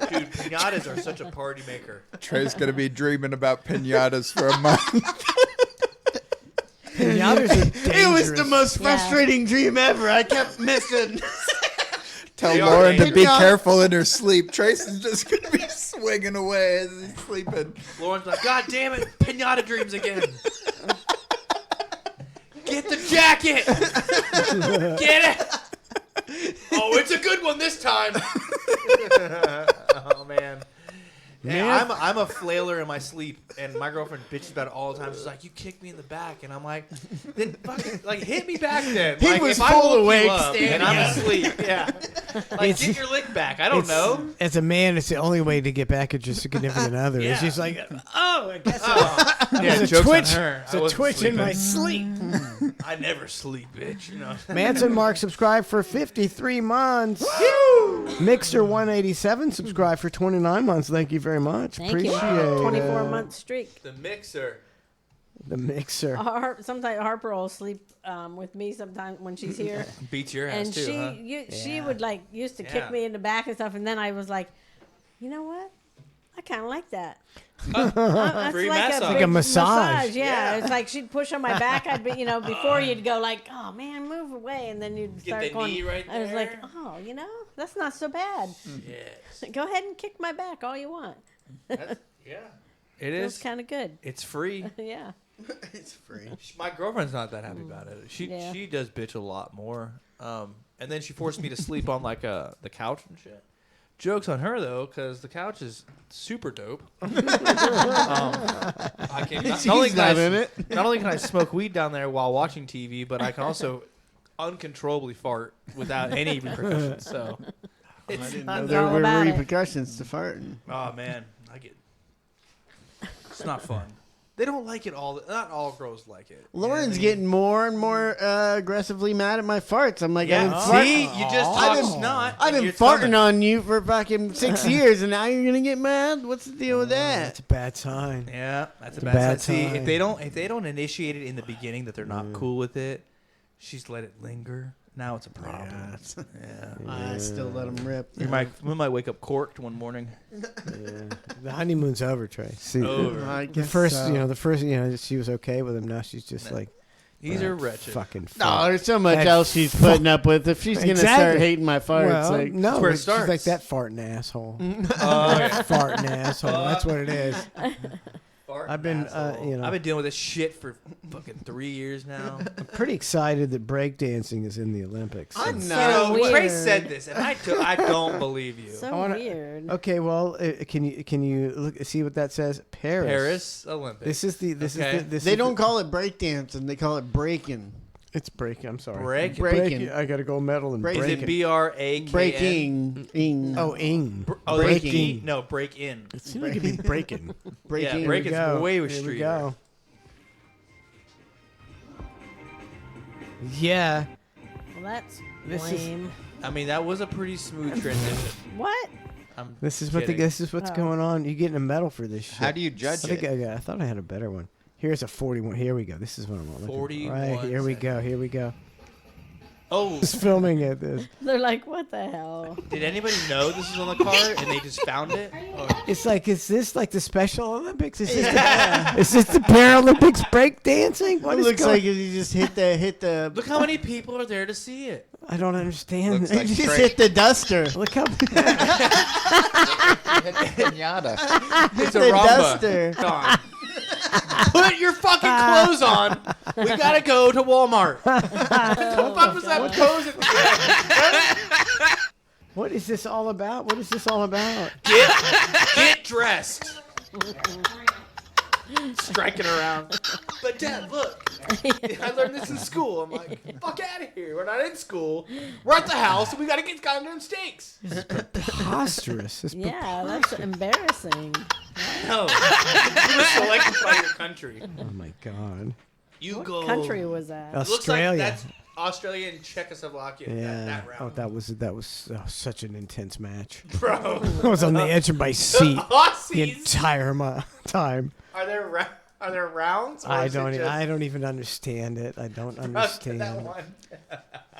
Dude, pinatas are such a party maker. Trey's going to be dreaming about pinatas for a month. Pinatas are dangerous. It was the most frustrating dream ever. I kept missing. Tell Lauren to be careful in her sleep. Trace is just going to be swinging away as he's sleeping. Lauren's like, God damn it, pinata dreams again. Get the jacket. Get it. Oh, it's a good one this time. Oh, man. Yeah, I'm a flailer in my sleep, and my girlfriend bitches about it all the time. She's like, "You kicked me in the back," and I'm like, "Then fucking like hit me back then." He like, was if full I woke awake, you up and I'm yeah. asleep. Yeah, like get your lick back. I don't know. As a man, it's the only way to get back at your significant other. Yeah. It's just like, I guess Yeah, it's a joke's on twitch. her. It's I a wasn't twitch in my sleeping. sleep. I never sleep, bitch. You know. Manson Mark subscribed for 53 months. Mixer 187 subscribed for 29 months. Thank you very much. Thank Appreciate you. it. 24-month streak. The mixer. The mixer. Sometimes Harper will sleep with me sometimes when she's here. Beats your ass and too, huh? she would like used to kick me in the back and stuff, and then I was like, you know what? I kind of like that. That's free like massage. a, Like big a massage. Yeah, it's like she'd push on my back. I'd be, before you'd go like, oh man, move away, and then you'd Get start the going. knee right I was like, there. oh, that's not so bad. Yes. Go ahead and kick my back all you want. Yeah. It Feels is kind of good. It's free. Yeah. It's free. My girlfriend's not that happy about it. Yeah. She does bitch a lot more. And then she forced me to sleep on like the couch and shit. Joke's on her though, because the couch is super dope. I can not only can I smoke weed down there while watching TV, but I can also uncontrollably fart without any repercussions. So I didn't know know there there were were repercussions repercussions to farting. oh man, it's not fun. They don't like it all. Not all girls like it. Lauren's getting more and more aggressively mad at my farts. I'm like, Yeah, I've been see, farting- you just I've talk been, snot. I've been and farting you're on you for fucking 6 years, and now you're gonna get mad. What's the deal with that? That's a bad sign. Yeah, that's a It's a bad bad sign. See, sign. if they don't initiate it in the beginning that they're not cool with it, she's let it linger. Now it's a problem. Yeah. I still let them rip. We might wake up corked one morning. The honeymoon's over, Trey. See, Over. I the guess first, so. she was okay with him. Now she's just like, He's a wretched. fucking. No, there's so much That else she's putting up with. If she's gonna start Exactly. hating my farts, Well, like no, where it she's like starts. that farting asshole. yeah. Farting asshole. That's what it is. Fart I've been, asshole. I've been dealing with this shit for fucking 3 years now. I'm pretty excited that breakdancing is in the Olympics. I'm So not. weird. Trey said this, and I don't believe you. So weird. Okay, well, can you look see what that says? Paris Olympics. This is the Okay. this They don't call it breakdancing; they call it breaking. It's breaking. I'm sorry. Breaking. I got to go medal and Break- Is break it BRAKN? Breaking. Ing. Oh, ing. Oh, breaking. breaking. No, break in. It seems like it'd be breaking. Breaking. Yeah, break Here we is go. way Here we streeter. go. Yeah. Well, that's This is- lame. I mean, that was a pretty smooth transition. What? I'm This is kidding. this is what's Oh. going on. You're getting a medal for this shit. How do you judge it? I thought I had a better one. Here's a 41. Here we go. This is what I'm looking for. 41 Right, here we go. Here we go. Oh, Just filming it. This. They're like, what the hell? did anybody know this was on the card and they just found it? Or- It's like, is this like the Special Olympics? Is this, is this the Paralympics breakdancing? What It is looks going? like you just hit the. Look how many people are there to see it. I don't understand. Looks like You just Trey hit the duster. Look how. hit the pinata. It's the a rumba. duster. Come on. Put your fucking clothes on. We gotta go to Walmart. What the fuck was that pose at the end? What is this all about? What is this all about? Get dressed. Striking around. But Dad, look. I learned this in school. I'm like, fuck out of here. We're not in school. We're at the house and we gotta get goddamn steaks. Preposterous. It's Yeah, that's embarrassing. No. You were selected by your country. Oh my God. You What go. country was that? It looks Australia. like that's Australia and Czechoslovakia. Yeah. That round. Oh, that was such an intense match. Bro. I was on the edge of my seat the Aussies. entire time. Are there Are there rounds? Or I is it don't. just- I don't even understand it. I don't understand. that one.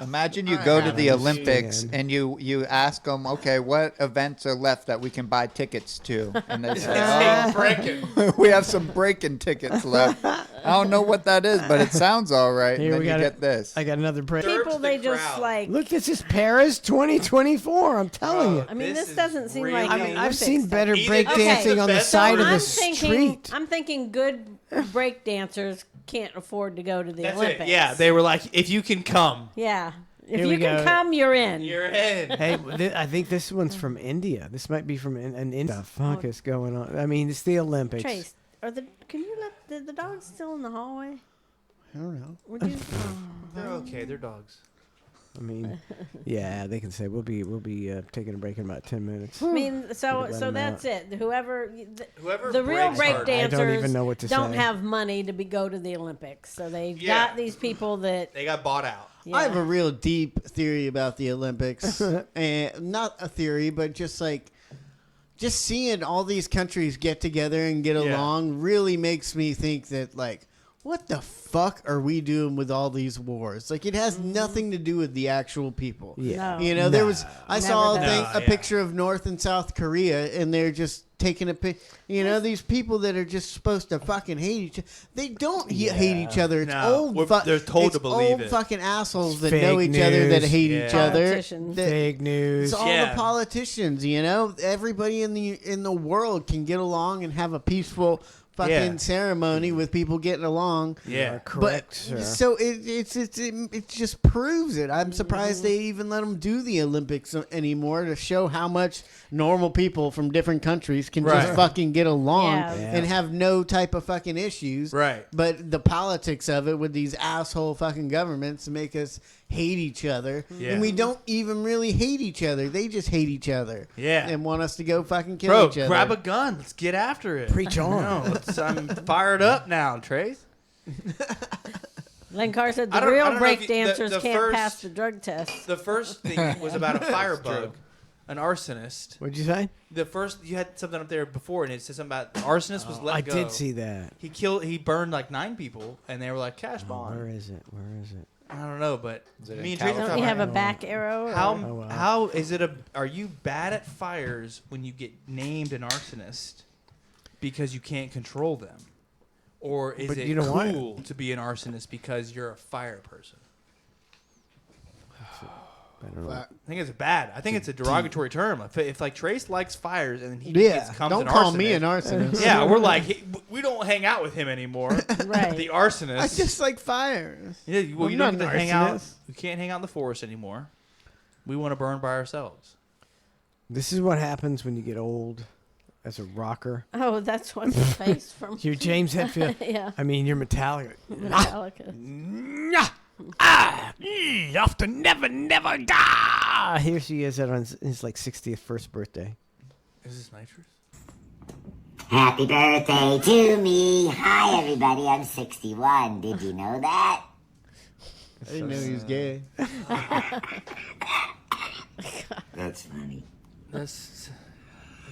Imagine you I go to don't the Olympics understand. and you ask them, okay, what events are left that we can buy tickets to? And they say, breaking. we have some breaking tickets left. I don't know what that is, but it sounds all right. Here and we then got you get this. I got another break. People, they just like. Look, this is Paris 2024. I'm telling you. I mean, this doesn't seem like. I the mean, I've Olympics seen stuff. better Either breakdancing on the side of the thinking, street. I'm thinking good break dancers can't afford to go to the That's Olympics. it. Yeah, they were like, if you can come, Yeah. If Here you we can go. come, you're in. you're in. Hey, I think this one's from India. This might be from an India. The fuck is going on? I mean, it's the Olympics. Trace, can you let the dogs still in the hallway? I don't know. Would you? They're okay. They're dogs. I mean, yeah, they can say we'll be taking a break in about 10 minutes. I mean, Let so them that's out. it. Whoever the real breaks break hard. I don't even dancers know what to don't say. have money to go to the Olympics, so they've Yeah. got these people that. They got bought out. Yeah. I have a real deep theory about the Olympics. And not a theory, but just seeing all these countries get together and get Yeah. along really makes me think that, like, what the fuck are we doing with all these wars? Like, it has nothing to do with the actual people. Yeah. No. You know, there was, I saw a, Never thing, does. a No, yeah. picture of North and South Korea, and they're just taking a pic. You know, these people that are just supposed to fucking hate each other. They don't hate each other. It's No, old. they're told it's to believe old it. fucking assholes that Fake know each other that news. hate Yeah. each other. Politicians. That- Fake news. It's all Yeah. the politicians, you know. Everybody in the world can get along and have a peaceful fucking Yeah. ceremony with people getting along. Yeah. Correct, sir. So it just proves it. I'm surprised they even let them do the Olympics anymore to show how much normal people from different countries can Right. just fucking get along Yeah. and have no type of fucking issues. Right. But the politics of it with these asshole fucking governments make us hate each other. Yeah. And we don't even really hate each other. They just hate each other. Yeah. And want us to go fucking kill Bro, each other. grab a gun. Let's get after it. Preach on. No, I'm fired up now, Trace. Len Carr said I the don't- I real don't know break if you- dancers the can't first- pass the drug test. The first thing was about a firebug, an arsonist. What'd you say? The first you had something up there before, and it said something about the arsonist was let I go. did see that. He burned like 9 people, and they were like cash bond. Where is it? Where is it? I don't know, but it me in and Trace Don't are you have a talking- back arrow? or- How Oh, wow. how is it are you bad at fires when you get named an arsonist because you can't control them? Or is But it you know what? cool to be an arsonist because you're a fire person? I don't know. I think it's bad. I think it's a derogatory term. If like Trace likes fires and he Yeah, becomes don't an call arsonist, me an arsonist. Yeah, we're like we don't hang out with him anymore. Right. The arsonist. I just like fires. Yeah, well, I'm you not don't get to an hang out. arsonist. We can't hang out in the forest anymore. We want to burn by ourselves. This is what happens when you get old as a rocker. Oh, that's what's the face from. You're James Hetfield. Yeah. I mean, you're Metallica. Metallica. Off to never, never die. Here she is on his like 60th first birthday. Is this nitrous? Happy birthday to me. Hi, everybody. I'm 61. Did you know that? I didn't know he was gay. That's funny. This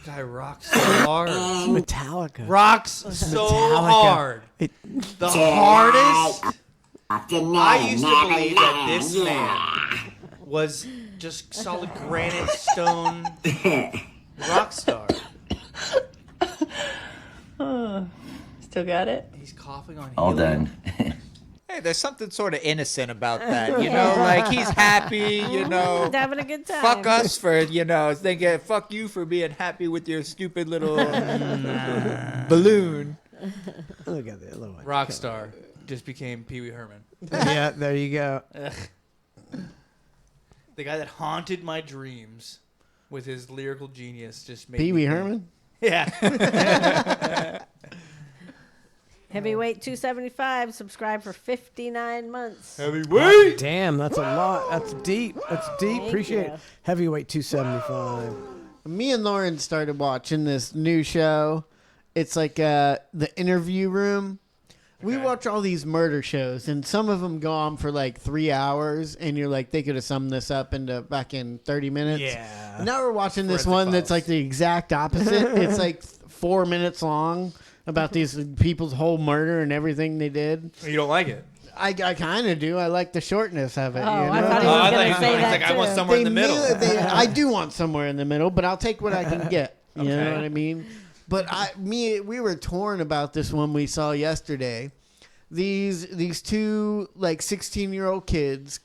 the guy rocks so hard. Metallica. Rocks so Metallica. hard. The hardest. I used to never believe that this learn. man was just solid granite stone rock star. Still got it? He's coughing on All helium. done. Hey, there's something sort of innocent about that, you know? Like, he's happy, you know? He's having a good time. Fuck us for, you know, thinking, fuck you for being happy with your stupid little balloon. Look at that little one. Rock star just became Pee Wee Herman. Yeah, there you go. Ugh. The guy that haunted my dreams with his lyrical genius just made Pee me Wee think- Herman? Yeah. Heavyweight 275. Subscribe for 59 months. Heavyweight. Damn, that's a lot. That's deep. That's deep. Thank Appreciate you. it. Heavyweight 275. Me and Lauren started watching this new show. It's like The Interview Room. We watch all these murder shows, and some of them go on for like 3 hours, and you're like, they could have summed this up into back in 30 minutes. Yeah. Now we're watching this Forensic one that's Files. like the exact opposite. It's like 4 minutes long about these people's whole murder and everything they did. You don't like it? I kind of do. I like the shortness of it. Oh, you know? I thought he was going to say that like, I want somewhere in the middle. I do want somewhere in the middle, but I'll take what I can get. You know Okay. what I mean? But we were torn about this one we saw yesterday. These two like 16-year-old kids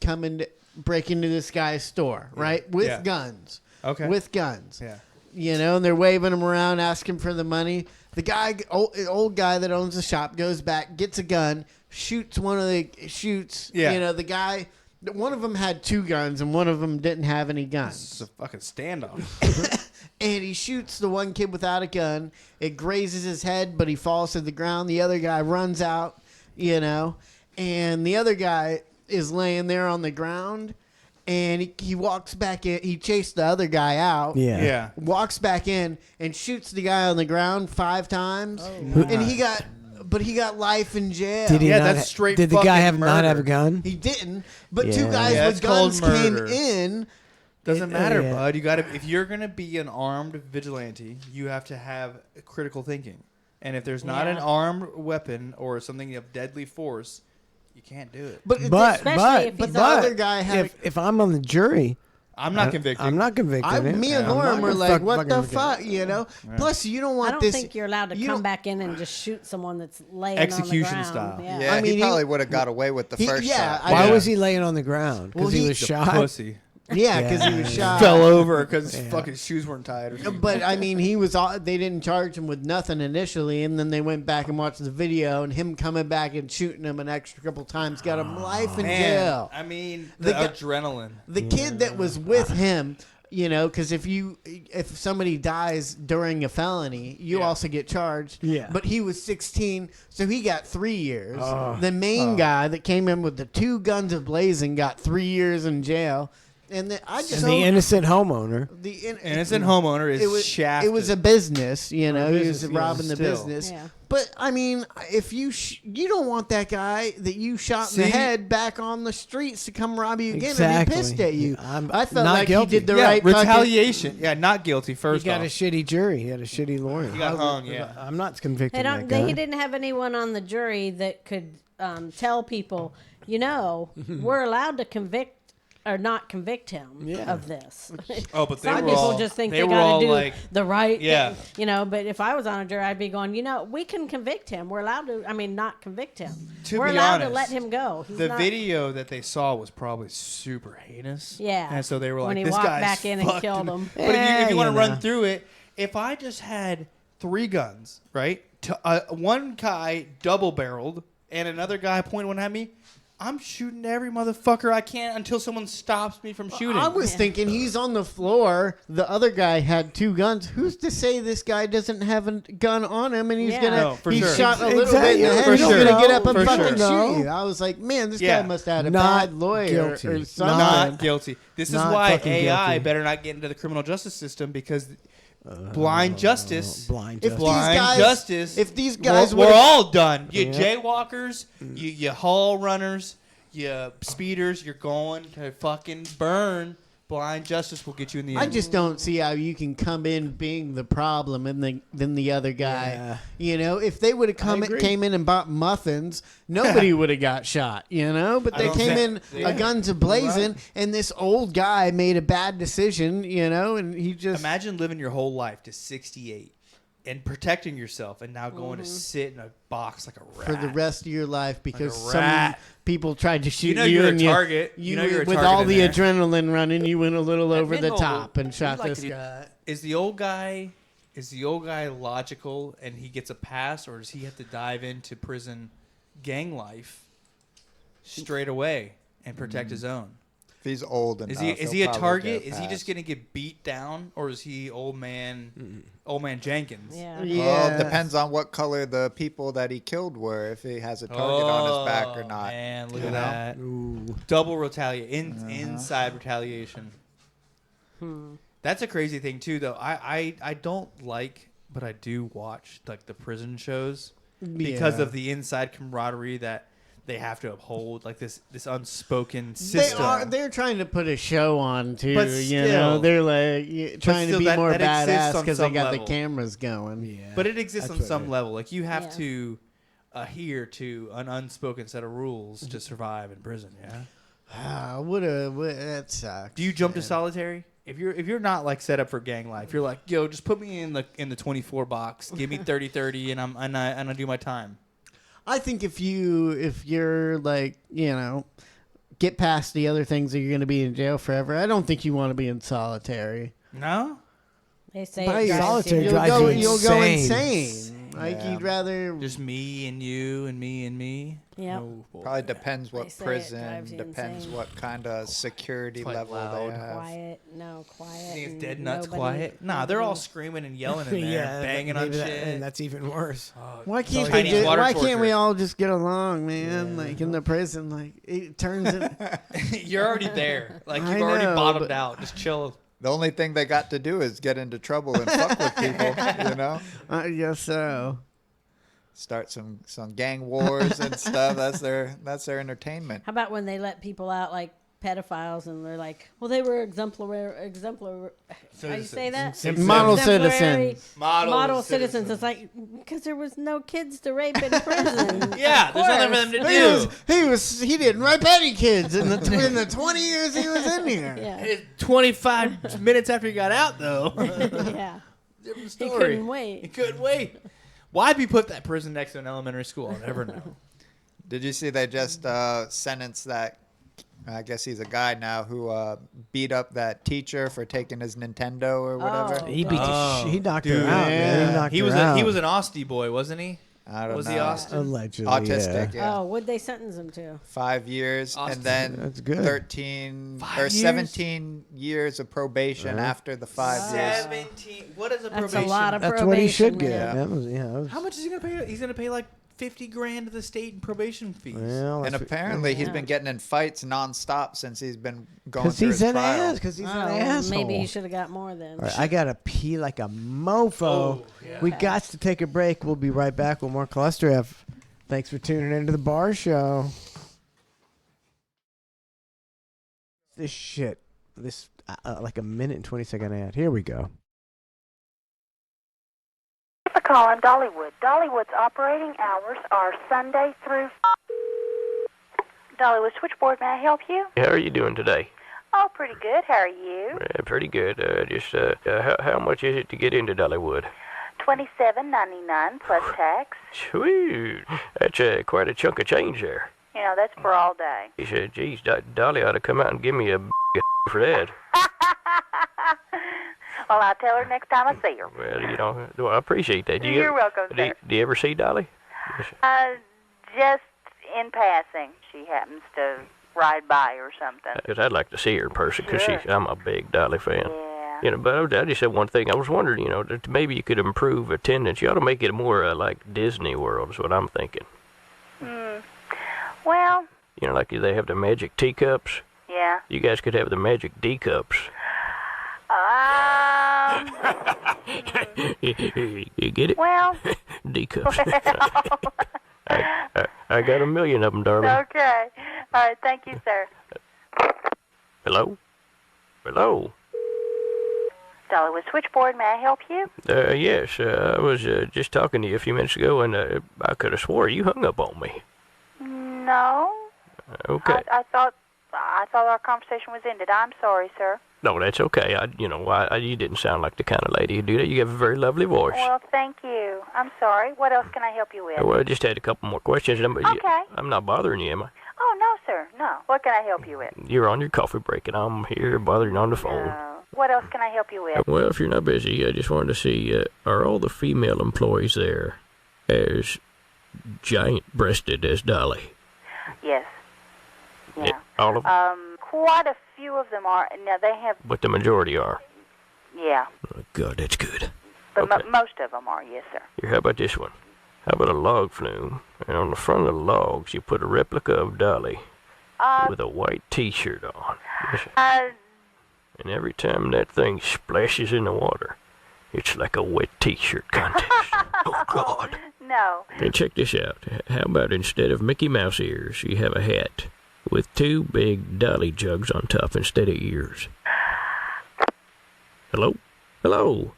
break into this guy's store, right? With guns. Okay. With guns. Yeah. You know, and they're waving them around, asking for the money. The guy, old guy that owns the shop, goes back, gets a gun, shoots Yeah. You know, the guy. One of them had 2 guns, and one of them didn't have any guns. It's a fucking standoff. And he shoots the one kid without a gun. It grazes his head, but he falls to the ground. The other guy runs out, you know, and the other guy is laying there on the ground. And he walks back in. He chased the other guy out. Yeah. Walks back in and shoots the guy on the ground 5 times. And he got life in jail. Did he not, that's straight Did the guy fucking not have a murder. gun? He didn't. But 2 Yeah. guys Yeah, with it's called guns came murder. in. Doesn't matter, Yeah. bud. You got to if you're gonna be an armed vigilante, you have to have critical thinking. And if there's not an armed weapon or something of deadly force, you can't do it. But the other guy had. if I'm on the jury, I'm not convicted. I'm not convicted. Me and I'm Lauren not were gonna like, "What fucking the convict. fuck?" You know. Right. Plus, you don't want I don't this. think you're allowed to you come don't- back in and just shoot someone that's laying Execution on the ground. style. Yeah. Yeah, I mean, he probably would have got away with the first shot. Why was he laying on the ground? Because Well, he he- was the shot. Pussy. Yeah, because he was shot. Fell over because his fucking shoes weren't tied or something. But I mean, he was. They didn't charge him with nothing initially, and then they went back and watched the video, and him coming back and shooting him an extra couple times got him life in Man, jail. I mean, The the guy- adrenaline. The kid that was with him, you know, because if somebody dies during a felony, you also get charged. Yeah. But he was 16, so he got 3 years. Oh. The main guy that came in with the 2 guns ablazing got 3 years in jail. And I just And the innocent homeowner. Innocent homeowner is shafted. It was a business, you know. He was business, yeah, robbing the still. business. Yeah. But I mean, if you don't want that guy that you shot in the See? head back on the streets to come rob you again and Exactly. be pissed at you. I'm I felt not like guilty. he did the yeah, right fucking- retaliation. Yeah, not guilty. First He got off, a shitty jury. He had a shitty lawyer. he got hung. Yeah. I'm not convicted. They of don't. that guy. He didn't have anyone on the jury that could tell people, you know, we're allowed to convict or not convict him of this. Oh, but they Some were people all, just think they they were got all to do like, the right Yeah. thing, you know. But if I was on a jury, I'd be going, you know, we can convict him. We're allowed to. I mean, not convict him. To We're be allowed to honest, let him go. He's the not- video that they saw was probably super heinous. Yeah. And so they were When like, he this walked guy's back in and fucked. killed him. But if you want to you run know. through it, if I just had 3 guns, right? One guy double-barreled and another guy pointed one at me, I'm shooting every motherfucker I can until someone stops me from shooting. I was thinking he's on the floor. The other guy had 2 guns. Who's to say this guy doesn't have a gun on him and he's Yeah. gonna No, for he's sure. shot a little Exactly. bit in the head. For He's sure. gonna get up and For fucking sure. shoot you. I was like, man, this Yeah. guy must have had a Not bad lawyer guilty. or Not something. Not guilty. This is Not why fucking AI guilty. better not get into the criminal justice system because blind justice. Blind If justice. these guys- justice. if these guys we're would've- all done. You Yeah. jaywalkers, you hall runners, you speeders, you're going to fucking burn. Blind justice will get you in the end. I just don't see how you can come in being the problem and then the other guy. Yeah. You know, if they would have agree. came in and bought muffins, nobody would have got shot. You know, but I they don't came in think- a guns a blazing, and this old guy made a bad decision. You know, and he just Imagine living your whole life to 68 and protecting yourself, and now going to Mm-hmm. sit in a box like a rat for the rest of your life because a some rat. people tried to shoot know you're a and target. You, You know you're a with target all in the there. adrenaline running, you went a little over the No, top and but shot you like this to- guy. Is the old guy logical and he gets a pass, or does he have to dive into prison gang life straight away and protect his own? If he's old enough, Is he a he'll probably target? get Is he passed. just gonna get beat down, or is he old man Jenkins? Yeah. Well, it depends on what color the people that he killed were. If he has a target on his back or not. Man, look You at know? that. Ooh. Double retaliation. Inside retaliation. That's a crazy thing too, though. I don't like, but I do watch like the prison shows because Yeah. of the inside camaraderie that they have to uphold like this unspoken system. They're trying to put a show on too. But You know, they're like trying to still, be that more exists badass on because they some got level. the cameras going. Yeah. But it exists on That's some right. level. Like you have to adhere to an unspoken set of rules to survive in prison. Yeah. That sucks. Do you jump to solitary? If you're not like set up for gang life, you're like, yo, just put me in the 24 box, give me 30-30, and I do my time. I think if you're like, get past the other things that you're going to be in jail forever, I don't think you want to be in solitary. No? They say But it drives solitary you- drives you You'll go insane. insane. Like you'd rather just me and you and me and me. Yep. Probably depends They what say it prison, drives you depends insane. what kind of security Quite level loud. they have. Quiet. Think it's and dead nuts nobody- quiet? Nah, they're all screaming and yelling in there, Yeah, banging on maybe that- shit. and that's even worse. Why can't Chinese they water why can't we torture. all just get along, man? Like in the prison, like it turns it. You're already there. Like I you've already know, bottomed but- out. Just chill. The only thing they got to do is get into trouble and fuck with people, I guess so. Start some gang wars and stuff. That's their entertainment. How about when they let people out like pedophiles and they're like, well, they were exemplary. How do you say that? Model Exemplary citizens. Model citizens. It's like because there was no kids to rape in prison. Yeah, there's nothing for them to do. He didn't rape any kids in the 20 years he was in here. Yeah. 25 minutes after he got out, though. Yeah. Different He story. couldn't wait. He couldn't wait. Why'd we put that prison next to an elementary school? I'll never know. Did you see they just sentenced that? I guess he's a guy now who beat up that teacher for taking his Nintendo or whatever. He beat he knocked dude, her out, man. He knocked he her was out. He was an Austie boy, wasn't he? I don't was know. he Austin? Allegedly, Autistic, yeah. Oh, what'd they sentence him to? 5 years Austin. and then That's good. 13 5 or years? 17 years of probation after the 5 years. 17. What is a That's probation? a lot of That's what he should probation, get. man. That was, that was, How much is he gonna pay? He's gonna pay like $50,000 to the state in probation fees. well, And that's- apparently he's Yeah. been getting in fights nonstop since he's been going Because through he's his an trial. ass. Because he's Oh, an asshole. maybe he should have got more then. All right, I gotta pee like a mofo. Oh, yeah. We got to take a break. We'll be right back with more Cluster F. Thanks for tuning into the Bar Show. This shit. This like a minute and 20-second ad. Here we go. Thank you for calling Dollywood. Dollywood's operating hours are Sunday through. Dollywood switchboard, may I help you? How are you doing today? Oh, pretty good. How are you? Pretty good. How much is it to get into Dollywood? $27.99 plus tax. Sweet. That's quite a chunk of change there. You know, that's for all day. He said, geez, Dolly ought to come out and give me a for that. Well, I'll tell her next time I see her. Well, I appreciate that. You're welcome, sir. Do you ever see Dolly? Just in passing. She happens to ride by or something. Because I'd like to see her in person, because Sure. I'm a big Dolly fan. Yeah. But I just said one thing. I was wondering, that maybe you could improve attendance. You ought to make it more like Disney World is what I'm thinking. Well, Like they have the magic teacups. yeah. You guys could have the magic D cups. You get it? Well. D cups. I got a million of them, darling. Okay. All right. Thank you, sir. Hello? Hello? Dollywood switchboard, may I help you? Yes. I was just talking to you a few minutes ago, and I could have swore you hung up on me. No. Okay. I thought our conversation was ended. I'm sorry, sir. No, that's okay. You didn't sound like the kind of lady who do that. You have a very lovely voice. Well, thank you. I'm sorry. What else can I help you with? Well, I just had a couple more questions. Okay. I'm not bothering you, am I? Oh, no, sir. No. What can I help you with? You're on your coffee break, and I'm here bothering on the phone. What else can I help you with? Well, if you're not busy, I just wanted to see, are all the female employees there as giant-breasted as Dolly? Yes. Yeah. All of them? Quite a few of them are. Now, they have, But the majority are. yeah. Oh, God, that's good. But most of them are, yes, sir. Here, how about this one? How about a log flume? And on the front of the logs, you put a replica of Dolly with a white T-shirt on. Yes, sir. And every time that thing splashes in the water, it's like a wet T-shirt contest. Oh, God. No. And check this out. How about instead of Mickey Mouse ears, you have a hat with two big dolly jugs on top instead of ears? Hello? Hello?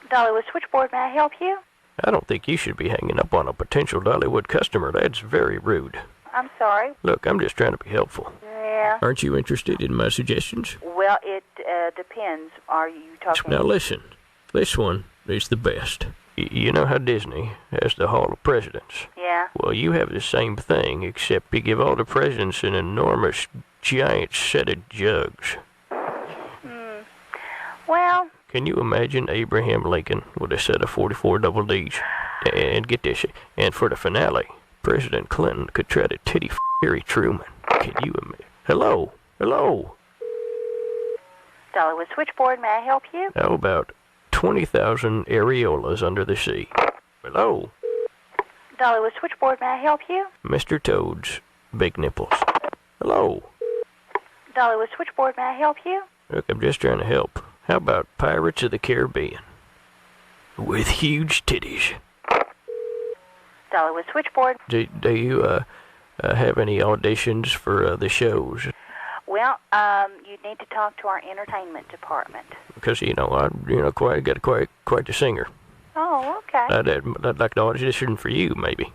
Dollywood Switchboard, may I help you? I don't think you should be hanging up on a potential Dollywood customer. That's very rude. I'm sorry. Look, I'm just trying to be helpful. Yeah. Aren't you interested in my suggestions? Well, it depends. Are you talking... Now listen. This one is the best. You know how Disney has the Hall of Presidents? Yeah. Well, you have the same thing, except you give all the presidents an enormous, giant set of jugs. Well... Can you imagine Abraham Lincoln with a set of 44 double Ds? And get this, and for the finale, President Clinton could try to titty Harry Truman. Can you imagine? Hello? Hello? Dollywood Switchboard, may I help you? How about 20,000 areolas under the sea? Hello? Dollywood Switchboard, may I help you? Mr. Toad's big nipples. Hello? Dollywood Switchboard, may I help you? Look, I'm just trying to help. How about Pirates of the Caribbean? With huge titties. Dollywood Switchboard. Do you have any auditions for the shows? Well, you need to talk to our entertainment department. Because I got quite the singer. Oh, okay. I'd like to audition for you, maybe.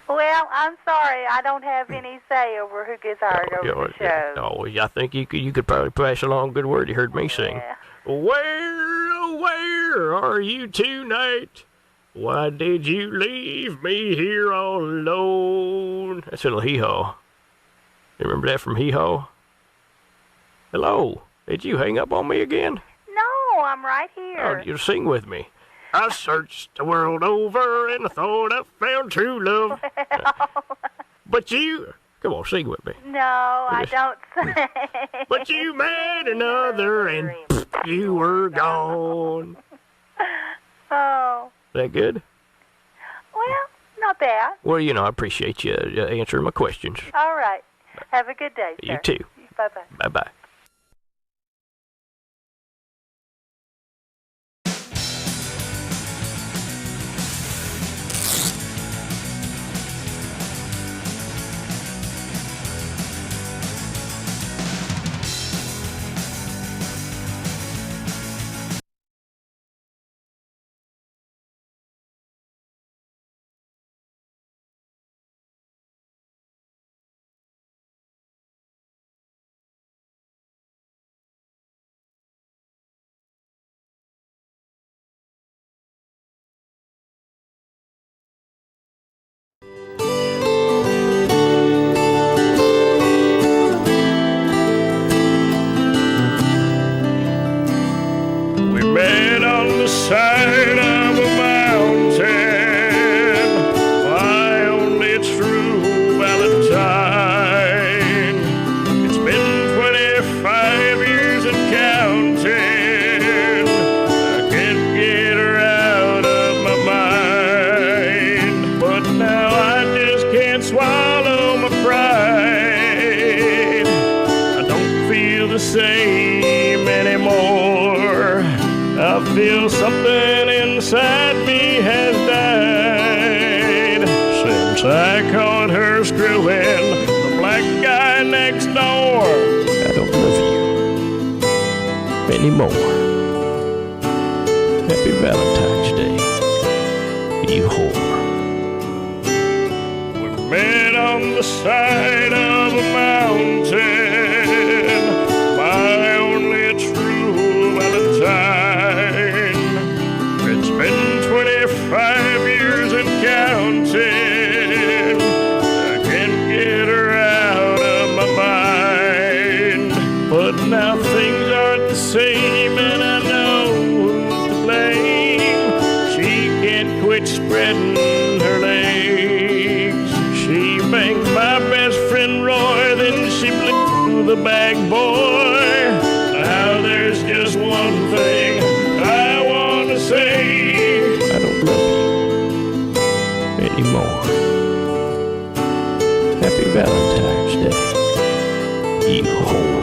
Well, I'm sorry, I don't have any say over who gets hired over the show. Oh, I think you could probably pass along a good word. You heard me sing. Where are you tonight? Why did you leave me here all alone? That's a little hee-haw. Remember that from Hee-Haw? Hello? Did you hang up on me again? No, I'm right here. Oh, you sing with me. I searched the world over and I thought I found true love. But you... Come on, sing with me. No, I don't sing. But you met another and you were gone. Oh. That good? Well, not bad. Well, I appreciate you answering my questions. All right. Have a good day, sir. You too. Bye-bye. Bye-bye. Side of a mountain, my only true Valentine. It's been 25 years and counting. I can't get her out of my mind, but now I just can't swallow my pride. I don't feel the same anymore. I feel something inside me has died since I caught her screwing the black guy next door. I don't love you anymore. Happy Valentine's Day, you whore. We met on the side of a mountain, my only true Valentine. It's been 25 years and counting. I can't get her out of my mind. But now things aren't the same, and I know who's to blame. She can't quit spreading her legs. She banged my best friend Roy, then she blew the bag boy. Now there's just one thing I want to say. I don't love you anymore. Happy Valentine's Day, you whore.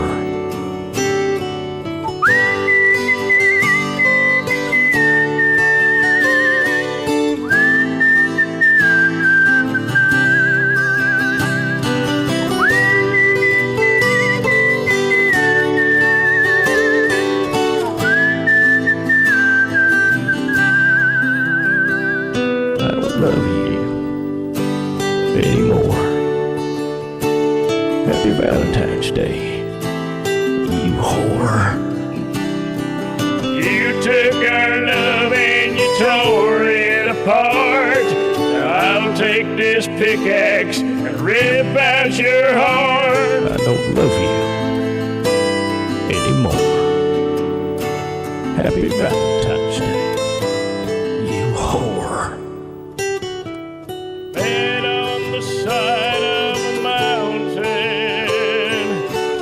Happy Valentine's Day, you whore. You took our love and you tore it apart. Now I'll take this pickaxe and rip out your heart. I don't love you anymore. Happy Valentine's Day, you whore. And on the side of a mountain,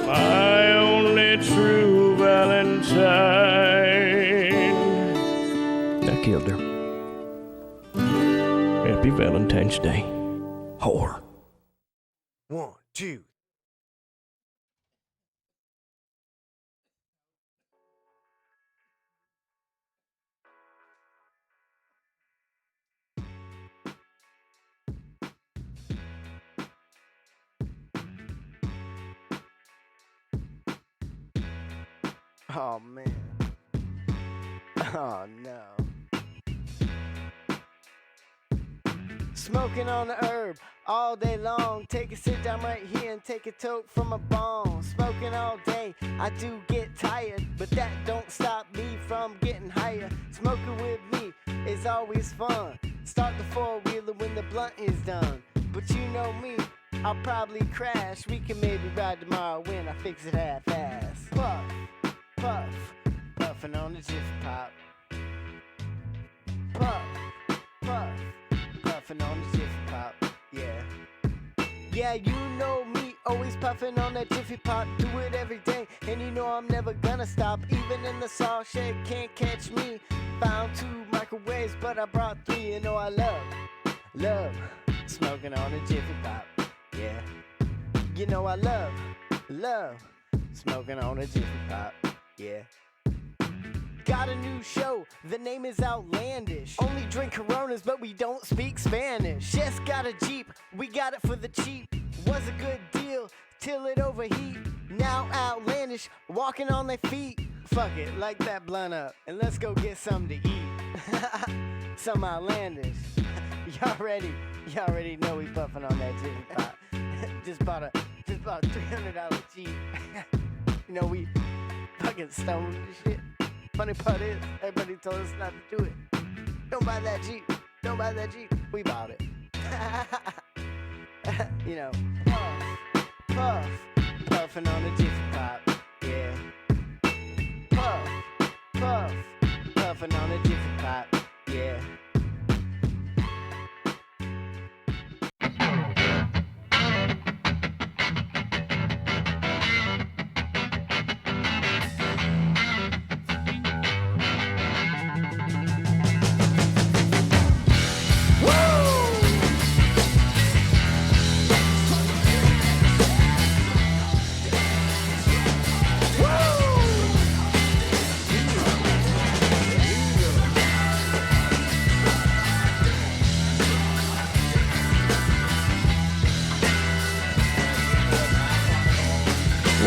my only true Valentine. I killed her. Happy Valentine's Day, whore. 1, 2. Oh man. Oh no. Smoking on the herb all day long. Take a sit down right here and take a toke from a bong. Smoking all day, I do get tired, but that don't stop me from getting higher. Smoking with me is always fun. Start the four-wheeler when the blunt is done. But you know me, I'll probably crash. We can maybe ride tomorrow when I fix it half-ass. Puff, puff, puffing on the jiffy pop. Puff, puff, puffing on the jiffy pop, yeah. Yeah, you know me, always puffing on that jiffy pop. Do it every day, and you know I'm never gonna stop. Even in the saw shed, can't catch me. Found 2 microwaves, but I brought 3. You know I love smoking on a jiffy pop, yeah. You know I love smoking on a jiffy pop, yeah. Got a new show, the name is Outlandish. Only drink Coronas, but we don't speak Spanish. Just got a Jeep, we got it for the cheap. Was a good deal, till it overheat. Now Outlandish, walking on their feet. Fuck it, light that blunt up, and let's go get something to eat. Some Outlandish. Y'all ready know we puffing on that Jiffy Pop. just bought a $300 Jeep. You know, we fucking stoned and shit. Funny part is, everybody told us not to do it. Don't buy that Jeep. We bought it. You know, puff, puffing on a Jiffy Pop, yeah. Puff, puffing on a Jiffy Pop, yeah.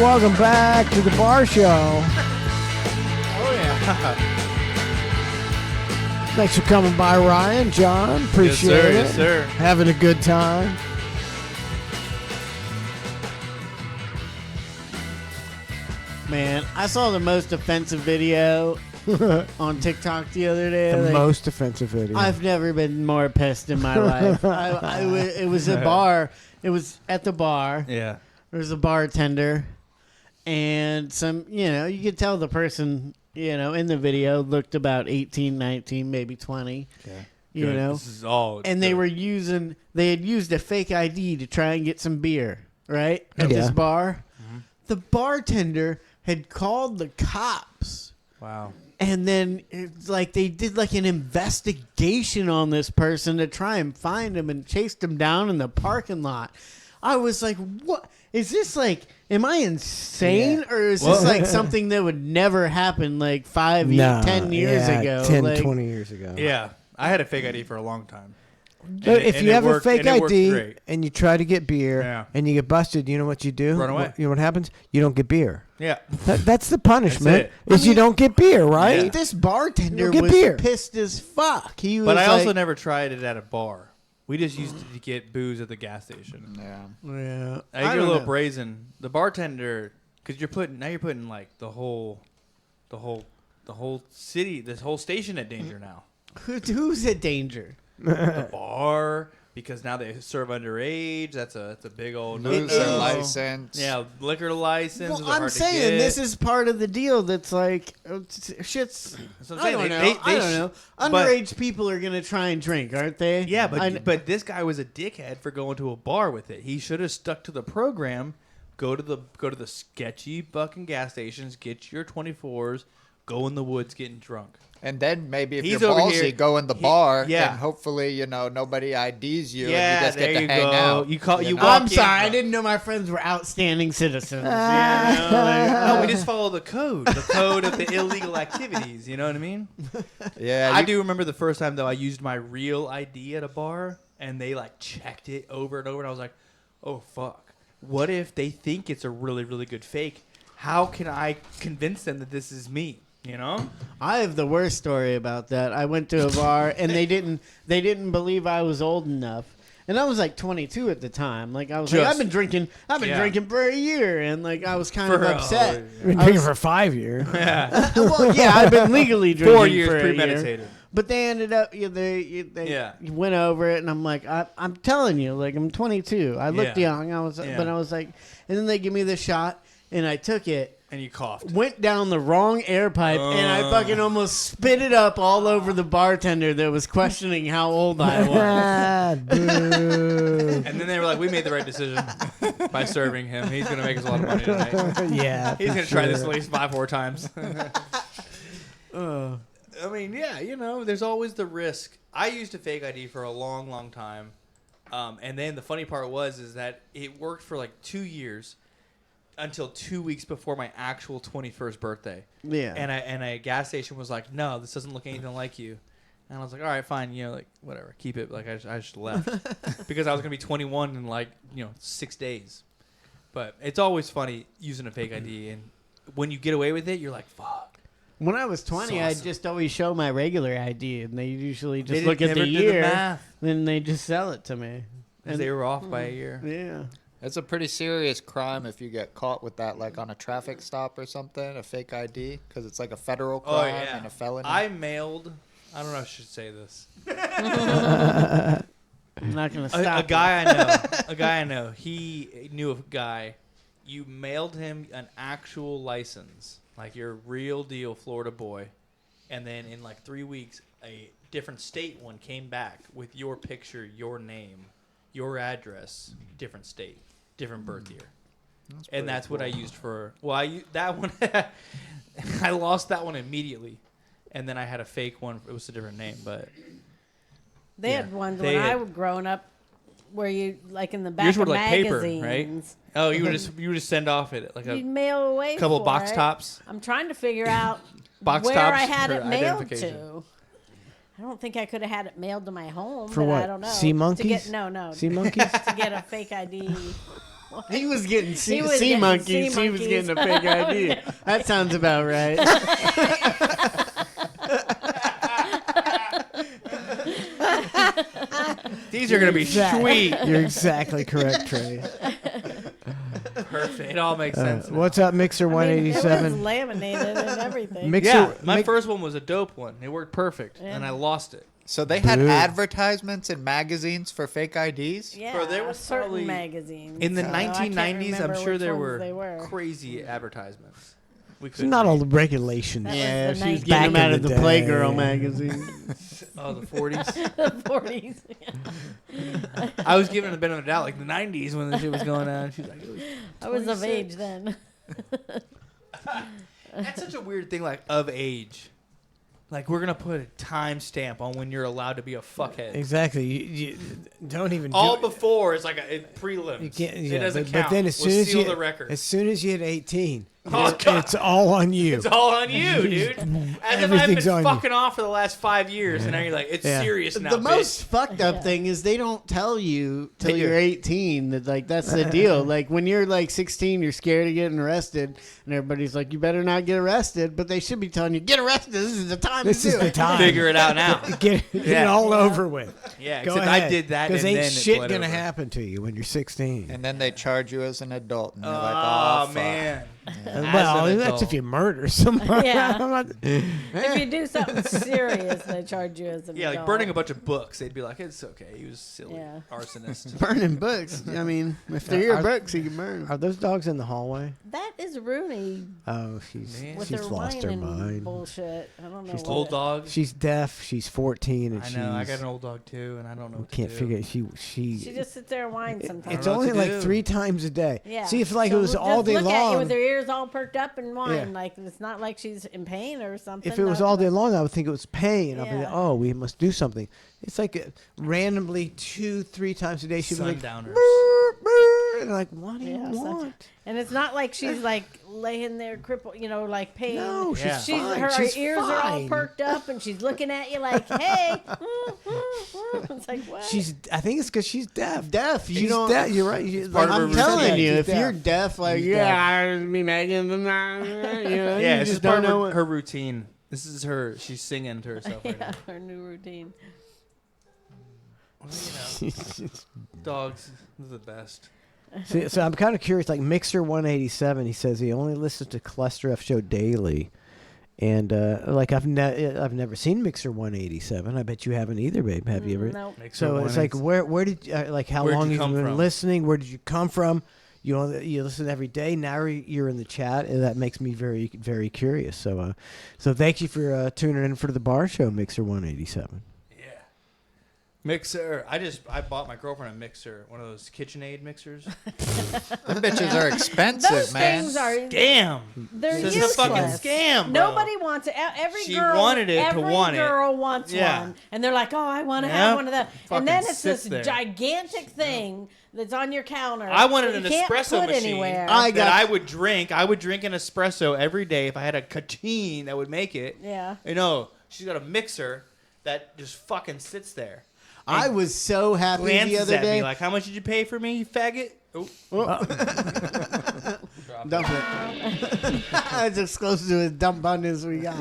Welcome back to the Bar Show. Oh, yeah. Thanks for coming by, Ryan, John. Appreciate it. Yes, sir. Having a good time. Man, I saw the most offensive video on TikTok the other day. The most offensive video. I've never been more pissed in my life. It was a bar. It was at the bar. Yeah. There was a bartender. And you could tell the person, in the video looked about 18, 19, maybe 20. Okay. You know? This is all. And they had used a fake ID to try and get some beer, right? At this bar. Mm-hmm. The bartender had called the cops. Wow. And then they did an investigation on this person to try and find him and chased him down in the parking lot. I was like, what? Is this am I insane? Yeah. Or is this something that would never happen 10 years ago? 10, 20 years ago. Yeah. I had a fake ID for a long time. If you have a fake ID and you try to get beer and you get busted, you know what you do? Run away. You know what happens? You don't get beer. Yeah. That's the punishment. You don't get beer, right? Yeah. This bartender was pissed as fuck. But I also never tried it at a bar. We just used to get booze at the gas station. Yeah. I get a little brazen. The bartender, because you're putting like the whole city, this whole station at danger now. Who's at danger? The bar, because now they serve underage. That's a big old lose their license. Yeah, liquor license. Well, I'm saying this is part of the deal. That's like shit's. I don't know. Underage people are gonna try and drink, aren't they? Yeah, but this guy was a dickhead for going to a bar with it. He should have stuck to the program. Go to the sketchy fucking gas stations. Get your 24s. Go in the woods getting drunk. And then maybe if He's you're over ballsy, here. go in the bar. Yeah. And hopefully, nobody IDs you. Yeah, and you just there get to you hang go. out. You know? walk I'm sorry, I didn't know my friends were outstanding citizens. No, we just follow the code of the illegal activities. You know what I mean? Yeah. I do remember the first time though I used my real ID at a bar, and they like checked it over and over, and I was like, oh fuck. What if they think it's a really, really good fake? How can I convince them that this is me? You know? I have the worst story about that. I went to a bar and they didn't believe I was old enough. And I was like 22 at the time. Like I was like, I've been drinking for a year, and like I was kind of upset. I've been drinking for 5 years. Yeah. Well, yeah, I've been legally drinking 4 years for premeditated. But they ended up, they went over it, and I'm like, I'm telling you, like I'm 22. I looked young. But I was like, and then they give me the shot, and I took it. And you coughed. Went down the wrong air pipe, and I fucking almost spit it up all over the bartender that was questioning how old I was. And then they were like, we made the right decision by serving him. He's going to make us a lot of money tonight. Yeah. He's going to try this at least 5-4 times. I mean, yeah, there's always the risk. I used a fake ID for a long, long time. And then the funny part is that it worked for like 2 years. Until 2 weeks before my actual 21st birthday. Yeah. And a gas station was like, no, this doesn't look anything like you. And I was like, all right, fine, like whatever, keep it. Like I just left because I was gonna be 21 in like 6 days. But it's always funny using a fake ID, and when you get away with it, you're like, fuck. When I was 20, I'd just always show my regular ID, and they usually just They look at never the did the year, math. then they just sell it to me. And they were off by a year. Yeah. It's a pretty serious crime if you get caught with that, like on a traffic stop or something, a fake ID, because it's like a federal crime and a felony. I don't know if I should say this. I'm not going to stop. A guy I know, he knew a guy. You mailed him an actual license, like your real deal Florida boy, and then in like 3 weeks, a different state one came back with your picture, your name, your address, different state. Different birth year, and that's what I used for. Well, that one, I lost that one immediately, and then I had a fake one. It was a different name, but they had ones when I was growing up, where you like in the back yours of were like magazines. paper, right? Oh, you would just send off it like you'd mail away a couple for box it. tops. I'm trying to figure out Box where tops I had for it mailed identification. to. I don't think I could have had it mailed to my home. For but what? I don't know. Sea monkeys? To get, no. Sea monkeys? To get a fake ID. He was getting sea getting monkeys. sea He was getting a fake ID. That sounds about right. These are gonna be sweet. You're exactly correct, Trey. Perfect. It all makes sense. What's up, Mixer 187? It was laminated and everything. Yeah, my first one was a dope one. It worked perfect, and I lost it. So they had advertisements in magazines for fake IDs? Yeah, Bro, there was certain probably- magazines. In the So I can't 1990s, I'm remember sure which there ones they were were. crazy advertisements. We It's not all the regulations. That Yeah, was the she was 90s. getting them Back out in of the the day. Playgirl magazine. Oh, the 40s. The 40s. I was giving her the benefit of the doubt, like the 90s when the shit was going on. She's like, it was I was of 26. age then. That's such a weird thing, like of age. Like we're gonna put a time stamp on when you're allowed to be a fuckhead. Exactly. You don't even All do before is like a prelims. You can't. It Yeah, doesn't but count. then as soon we'll as seal you the record. as soon as you hit 18, Oh, God. It's all on you. It's all on you, dude. As if I've Everything's been on you. fucking off for the last 5 years, and now you're like, it's Yeah. serious now. The bitch. most fucked up thing is they don't tell you till They you're do. 18 that like that's the deal. Like when you're like 16, you're scared of getting arrested, and everybody's like, "You better not get arrested." But they should be telling you, "Get arrested. This is the time This to is do the it." time. Figure it out now. Get it Yeah. all over with. Yeah, Go except ahead. I did that, Because and ain't then it shit bled gonna over. happen to you when you're 16. And then they charge you as an adult. And you're like, Oh, fuck." man. Well, As an that's adult. if you murder somebody. Yeah. I'm not- If you do something serious, they charge you as an Yeah, like adult. burning a bunch of books. They'd be like, it's okay. He was silly. Yeah. Arsonist. Burning books. I mean, if they're your Are- books, you can burn them. Are those dogs in the hallway? That is Rooney Oh, she's with she's her lost her whining mind. bullshit. I don't know. She's what Old it- dog. She's deaf. She's 14, and I she's. know. I got an old dog, too, and I don't know what Can't to do. figure. She. She just sits there and whines sometimes. It's know what only to like do. 3 times a day. Yeah. See, if like So it was just all day look at you long. with her ears all perked up and whine. Yeah. Like it's not like she's in pain or something. If it was no, all day long, I would think it was pain. I'd be like, Yeah. oh, we must do something. It's like randomly 2-3 times a day. She'd be like, Sundowners. "Brr, brr," and like, what do you Yeah, want? And it's not like she's like laying there crippled, like pain. No, she's Yeah. fine. Her She's ears are all fine. perked up and she's looking at you like, hey. It's like, what? I think it's because she's deaf. Deaf. You She's don't. deaf. You're right. She's part of her I'm routine. telling you, She's if deaf. you're deaf, like She's yeah, I be making them. Yeah, you it's just just part don't of know. her routine. This is her. She's singing to herself right Yeah, now. her new routine. Dogs, they're the best. So I'm kind of curious. Like Mixer 187, he says he only listens to Cluster F Show daily, and like I've never seen Mixer 187. I bet you haven't either, babe. Have you ever? Nope. So it's like where did like how Where'd long you have you come been from? listening? Where did you come from? You listen every day. Now you're in the chat, and that makes me very very curious. So so thank you for tuning in for the bar show, Mixer 187. Mixer. I bought my girlfriend a mixer, one of those KitchenAid mixers. Them bitches are expensive, Those man. things are Scam. They're This useless. is a fucking scam, bro. Nobody wants it. Every She girl wanted it to every want it. girl wants Yeah. one, and they're like, "Oh, I want to Yep. have one of that." Fucking And then it's sits this there. gigantic thing that's on your counter. I wanted that an you can't espresso put machine anywhere. that I would drink. I would drink an espresso every day if I had a Catene that would make it. Yeah. She's got a mixer that just fucking sits there. I was so happy Glances the other at day. me like, how much did you pay for me, you faggot? Oh. Dump it. It's as close to a dump button as we got.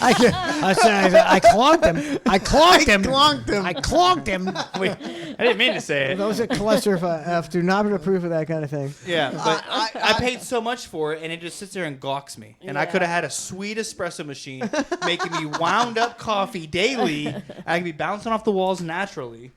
I clonked him. I clonked him. I clonked him. Wait, I didn't mean to say it. Those are Cluster F. Do not approve of that kind of thing. Yeah, but I paid so much for it, and it just sits there and gawks me. And I could have had a sweet espresso machine making me wound up coffee daily. And I could be bouncing off the walls naturally.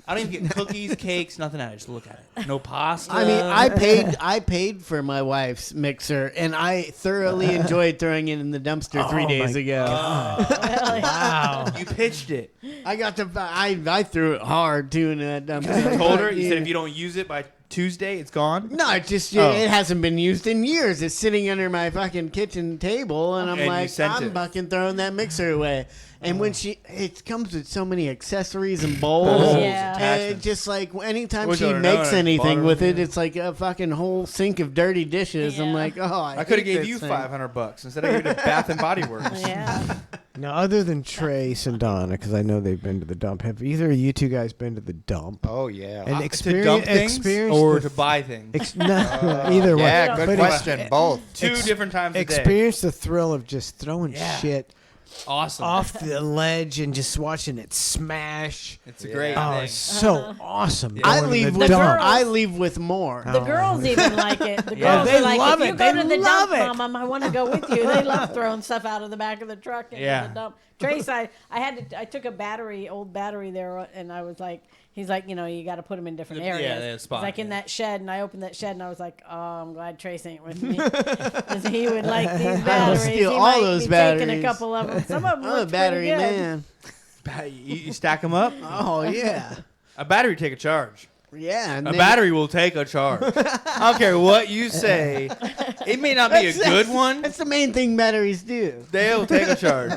I don't even get cookies, cakes, nothing. I just look at it. No pasta. I mean, I paid for my wife's mixer, and I thoroughly enjoyed throwing it in the dumpster 3 days ago. Wow. You pitched it. I got to. I threw it hard too in that dumpster. You told her. You said if you don't use it by Tuesday, it's gone. No, it just Oh. it hasn't been used in years. It's sitting under my fucking kitchen table, and I'm And you like, sent I'm it. fucking throwing that mixer away. And when it comes with so many accessories and bowls, Yeah. and it just like anytime Wish she I'd have makes known I anything bought with her. it, it's like a fucking whole sink of dirty dishes. I'm like, oh, I could have hate gave this you thing. $500 instead of giving it to Bath and Body Works. Yeah. Now, other than Trace and Donna, because I know they've been to the dump, have either of you two guys been to the dump? Oh yeah. And To dump things or to buy things? Either way. Yeah, good But question. Both. Two different times a day. Experience the thrill of just throwing shit Awesome. off the ledge and just watching it smash. It's a great Oh, thing. it's so awesome. I going to leave the with dump. I leave with more. The girls even like it. The Yeah. girls They are like, love if you it. go They to the love dump, it. Mom, I want to go with you. They love throwing stuff out of the back of the truck into Yeah. the dump. Trace, I took a old battery there, and I was like, he's like, you got to put them in different Yeah, areas. yeah, It's spot, like in yeah. that shed, and I opened that shed, and I was like, oh, I'm glad Trace ain't with me. Because he would like these batteries. steal he all might those be taking batteries. a couple of them. Some of them I'm a looked battery pretty good. man. You stack them up? Oh yeah, A battery take a charge. yeah. and A then- battery will take a charge. I don't care what you say. It may not be a good one. That's the main thing batteries do. They'll take a charge.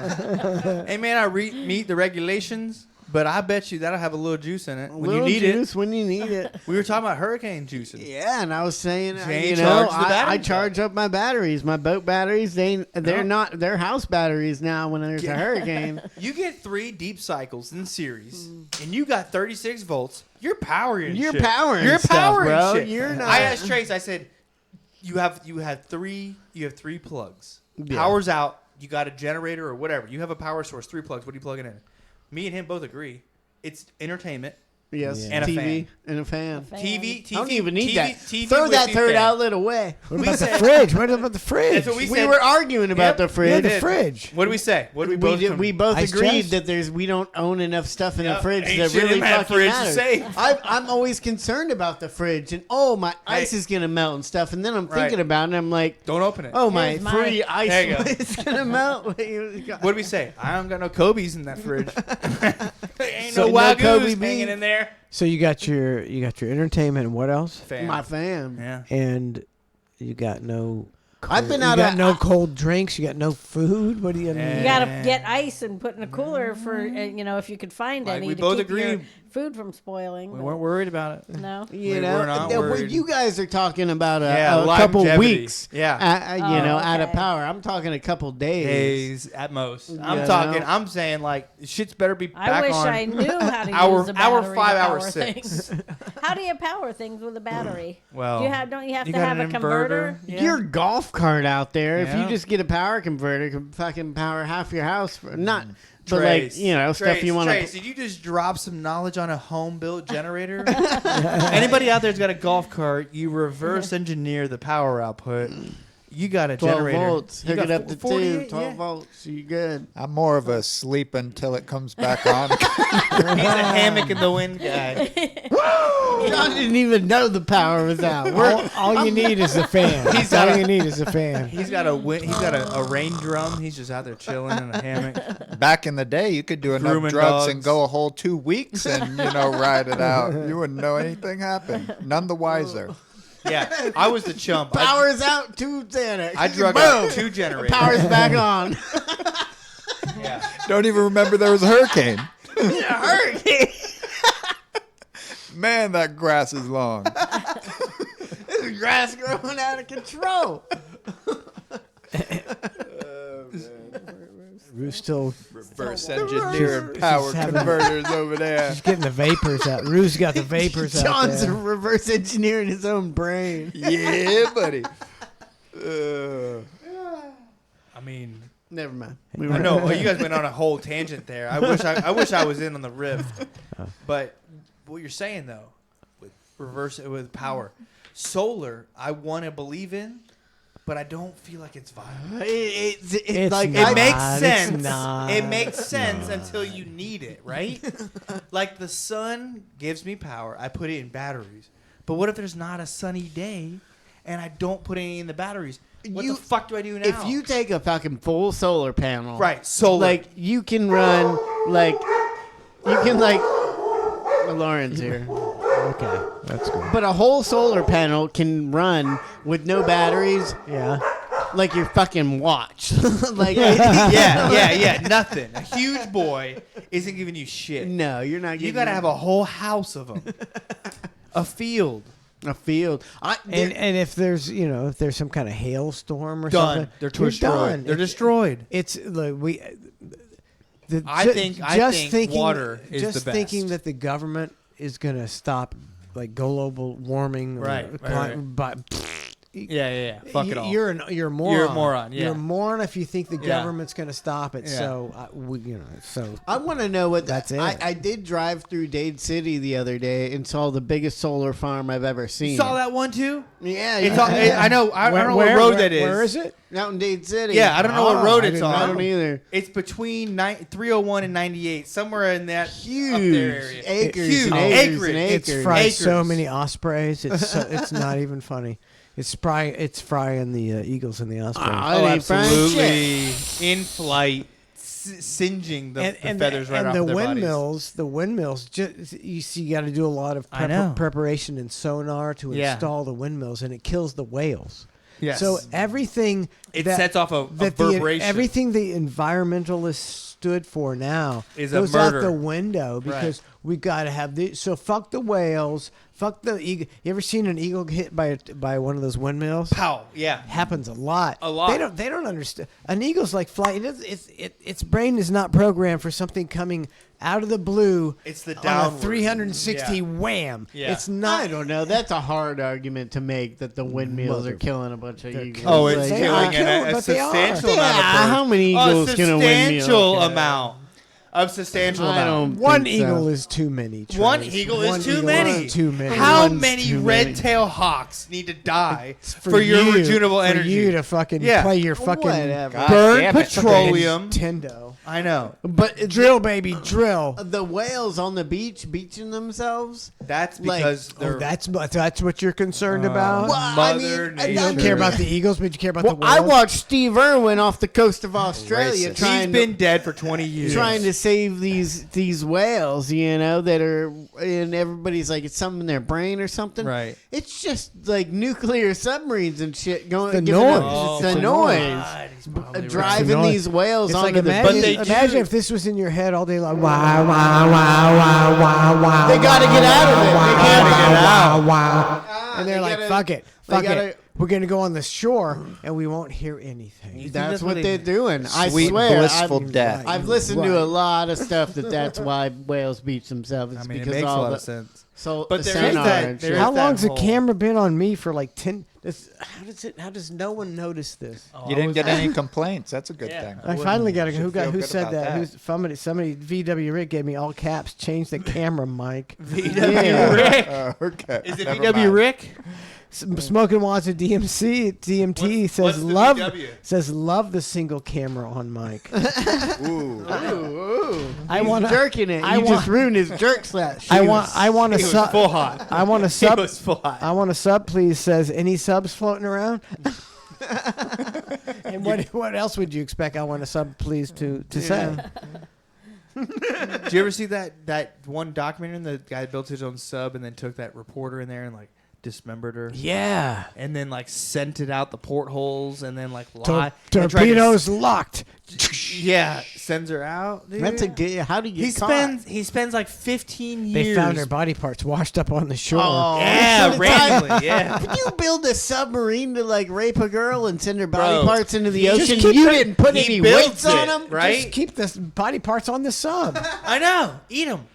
It may not meet the regulations, But I bet you that'll have a little juice in it when Little you need juice it. when you need it. We were talking about hurricane juicing. Yeah, and I was saying, Jay you know, charged the battery I charge up my batteries, my boat batteries. They're house batteries now when there's a hurricane. You get 3 deep cycles in series, and you got 36 volts. You're powering. You're shit. powering You're stuff, powering bro. shit. You're not. I asked Trace. I said, you have 3 plugs. Yeah. Power's out. You got a generator or whatever. You have a power source. 3 plugs. What are you plugging in? Me and him both agree. It's entertainment. Yes, and TV a fan. and a fan. TV. I don't even need that. TV Throw with that the third fan. outlet away. What about the fridge? What about the fridge? That's what we We said. were arguing about the fridge. Yeah, the fridge. What did we say? What did we both? We both Ice agreed chest? that we don't own enough stuff in the Yep. fridge Ain't that shit really in that fucking fridge to matters. save. I'm always concerned about the fridge and my ice is gonna melt and stuff, and then I'm thinking Right. about it and I'm like, Don't open it. oh my Here's mine. free ice There you go. is gonna melt. What did we say? I don't got no Kobe's in that fridge. Ain't So no no Wagyu's Kobe hanging beef. in there. So you got your entertainment and what else? Fan. My fan. Yeah. And you got no. I've been you out got of no cold drinks. You got no food. What do you? You gotta get ice and put in a cooler for if you could find Like, any. we to both keep your agreed. food from spoiling. We but weren't worried about it. No. You We know, were not when worried. you guys are talking about Yeah, a couple longevity. weeks, Yeah. out of okay. power. I'm talking a couple days. Days at most. I'm You talking. know? I'm saying like shit's better be I back wish on. I knew how to hour, use a battery hour 5, to hour power 6. things. How do you power things with a battery? Well, don't you have you to got have an a converter? inverter. Your golf cart out there, if Yeah. you just get a power converter, can fucking power half your house. Not, but Trace, like, stuff you want Trace, to. did you just drop some knowledge on a home-built generator? Anybody out there's got a golf cart, you reverse engineer the power output. You got a 12 generator. volts. You Hook got it up to 48, 12 volts. You good. I'm more of a sleep until it comes back on. He's a hammock in the wind guy. John didn't even know the power was out. All you need is a fan. He's all got you need is a fan. He's got a rain drum. He's just out there chilling in a hammock. Back in the day, you could do enough Grooming drugs dogs. and go a whole 2 weeks and ride it out. You wouldn't know anything happened. None the wiser. Yeah, I was the chump. Power's out to Xanax. I drug Boom. out 2 generators. Power's back on. Yeah. Don't even remember there was a hurricane. Hurricane. Man, that grass is long. This grass growing out of control. Rue's still Reverse engineering power she's having- converters over there. she's getting the vapors out. Rue's got the vapors out John's there. reverse engineering his own brain. Yeah, buddy. I mean, Never mind. I know you guys went on a whole tangent there. I wish I was in on the rift. But what you're saying though, with power, solar, I want to believe in, but I don't feel like it's viable. It's like It makes It's sense. not. It makes sense until you need it, right? Like the sun gives me power. I put it in batteries. But what if there's not a sunny day and I don't put any in the batteries? What the fuck do I do now? If you take a fucking full solar panel, Right, solar. like you can run, Lauren's here. Okay, that's good. But a whole solar panel can run with no batteries. Yeah. Like your fucking watch. Like yeah, nothing. A huge boy isn't giving you shit. No, you're not. You got to have a whole house of them. A field. A field. And if there's if there's some kind of hailstorm or Done. something, They're you're destroyed. done. They're destroyed. It's like I think water is just the best. thinking that the government is gonna stop like global warming, Right. But Yeah. Fuck it all. You're a moron. You're a moron, yeah. You're a moron if you think the Yeah. government's going to stop it. Yeah. So I want to know what that's it. I did drive through Dade City the other day and saw the biggest solar farm I've ever seen. You saw that one too? Yeah, It's all, I know. I don't know where- what road where- that is. where is it? Out in Dade City. Yeah, I don't know what road it's on. I don't either. It's between 301 and 98, somewhere in that Huge up there area. acres Huge and acres acreage. and It's acres. fried so Acres. many ospreys. It's not even funny. It's frying the eagles and the ospreys. Oh, ain't frying absolutely. In flight, singeing the feathers right off the their windmills. The windmills. You see, you got to do a lot of I know. preparation and sonar to Yeah. install the windmills, and it kills the whales. Yes. So everything It that- sets off a that vibration. everything the environmentalists stood for now Is a goes out murder. the window because we got to have the. So fuck the whales. Fuck the eagle. You ever seen an eagle hit by one of those windmills? Pow. Yeah. Happens a lot. A lot. They don't understand. An eagle's like flying. Its brain is not programmed for something coming out of the blue. It's the on a downward. 360 Yeah. wham. Yeah. It's not. I don't know. That's a hard argument to make that the windmills are killing a bunch of eagles. Oh, it's They killing are killing, a but they are. substantial Yeah, amount of birds. how many eagles can a windmill substantial kill? amount. Of substantial I amount. don't One think so. eagle is too many. One Trace. eagle One is too eagle many. is too many. How One's many too red-tailed hawks need to die for your you, renewable for energy? you to fucking Yeah. play your fucking Whatever. God burn damn it. petroleum. Nintendo. I know. But Drill, baby, drill. the whales on the beach beaching themselves. That's Like- because Oh, they're that's what you're concerned about. Well, I Mother mean, Nature. You don't care about the eagles, but you care about Well, the whales. I watched Steve Irwin off the coast of Australia Racist. trying He's been dead for 20 years. trying to save these whales, you know, that are, and everybody's like it's something in their brain or something. Right. It's just like nuclear submarines and shit going. The giving noise. up- It's the the noise. God, he's probably right. Driving noise. these whales It's onto like the imagine, But they imagine do- if this was in your head all day long. Wow, wow, wow, wow, wow, wow. They gotta get out of it. They Wow, gotta get wow, out. wow. And they're They like, gotta- fuck it, they fuck gotta- it. We're gonna go on the shore and we won't hear anything. That's what they're doing. I Sweet, swear. blissful I've, death. I've listened Right. to a lot of stuff that's why whales beach themselves. It's I mean, it because makes a all lot the, of sense. So, But the there is sonar that- and there shit. is How that long's the whole- camera been on me for like 10? How does no one notice this? You didn't get any complaints. That's a good thing. I finally got a who feel who good said about that? that. Who's somebody VW Rick gave me all caps. Change the camera, Mike. VW Rick. Okay. Is it Never VW mind. Rick? Smoking Watts at DMT What's says the love VW? love the single camera on Mike. Ooh. I He's want jerking it. I You want- just ruined his jerk slash. I want a He was sub. full hot. I want a He sub. was full hot. I want a sub, please. Says any subs floating around. And what else would you expect? I want a sub, please, to say. Did you ever see that one documentary? And the guy built his own sub and then took that reporter in there and like dismembered her. Yeah. And then like sent it out the portholes and then like Tor- and tried to- torpedoes locked. Yeah, sends her out. Dude. That's a good. How do you? He spends like 15 years. They found her body parts washed up on the shore. Oh, Yeah, so the randomly, time- yeah. Could you build a submarine to like rape a girl and send her body Bro, parts into the he just ocean? keep You it- didn't put he any builds weights on it, them, right? Just keep the body parts on the sub. I know. Eat them.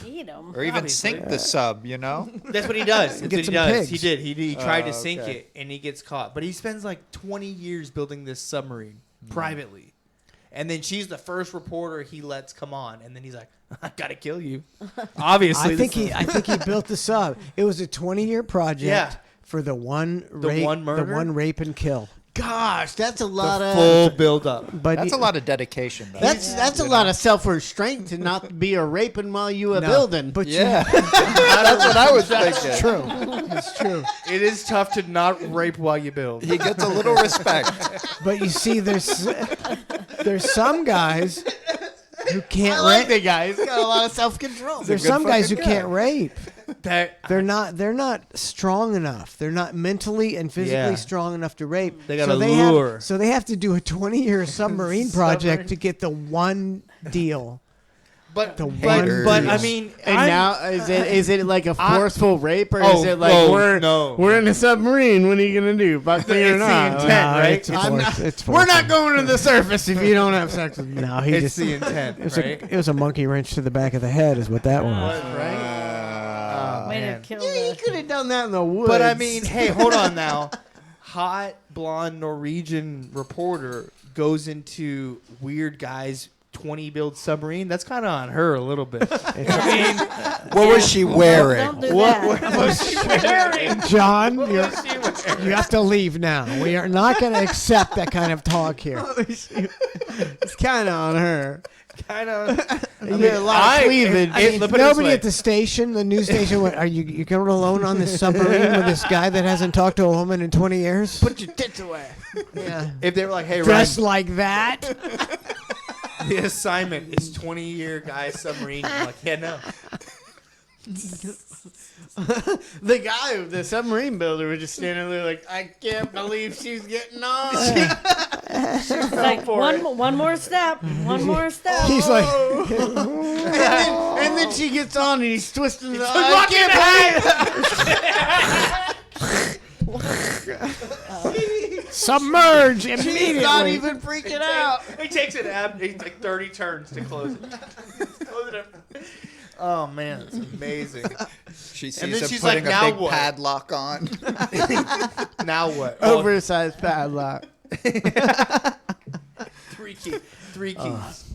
Eat them. Or even Obviously. sink the sub, you know? That's what he does. That's Get what he some does. pigs. He did. He tried to sink okay. it and he gets caught. But he spends like 20 years building this submarine privately. And then she's the first reporter he lets come on, and then he's like, "I gotta kill you." Obviously, I think he built the sub. It was a 20-year project Yeah. for the one one murder? the one rape and kill. Gosh, that's a lot the of. full build up. But That's a lot of dedication, though. That's a lot of self restraint to not be a raping while you were building. But yeah. That's what I was thinking. true. It's true. It is tough to not rape while you build. He gets a little respect. But you see, there's some guys who can't I like rape. the guy. He's got a lot of self control. There's some guys who fucking guy. can't rape. That They're not strong enough. They're not mentally and physically Yeah. strong enough to rape. They gotta have- lure. so they have to do a 20-year submarine project to get the one deal. but The but, one but deal. I mean, And I'm- now is it like a forceful rape or Oh, is it like oh, we're no. we're in a submarine? What are you gonna do? Fuck me or It's the not? intent, right? It's I'm forced. not- It's we're not forced. going to the surface if you don't have sex with me. No, he it's just. the intent, It was, right? it was a monkey wrench to the back of the head, is what that was. right? Way to man. kill Yeah, you the. could have done that in the woods. But I mean, hey, hold on now. Hot blonde Norwegian reporter goes into weird guy's 20 build submarine. That's kind of on her a little bit. I mean, What was she wearing? Don't do what that. was she wearing? John, What was she wearing? you have to leave now. We are not going to accept that kind of talk here. it's kind of on her. Kind of. I mean, a lot of cleavage. I mean, Put it this nobody way. at the station, the news station, went, are you going alone on this submarine with this guy that hasn't talked to a woman in 20 years? Put your tits away. Yeah. If they were like, hey, Dressed Ryan, like that? the assignment is 20-year guy submarine. I'm like, yeah, no. The guy, the submarine builder, was just standing there like, I can't believe she's getting on. Like one more step. One more step. He's like, and then she gets on and he's twisting the submerge immediately. She's not even freaking out. He takes it like 30 turns to close it. Oh man, it's amazing. She And sees then him she's putting like, a "Now big what?" padlock on. Now what? Oversized padlock. 3 keys.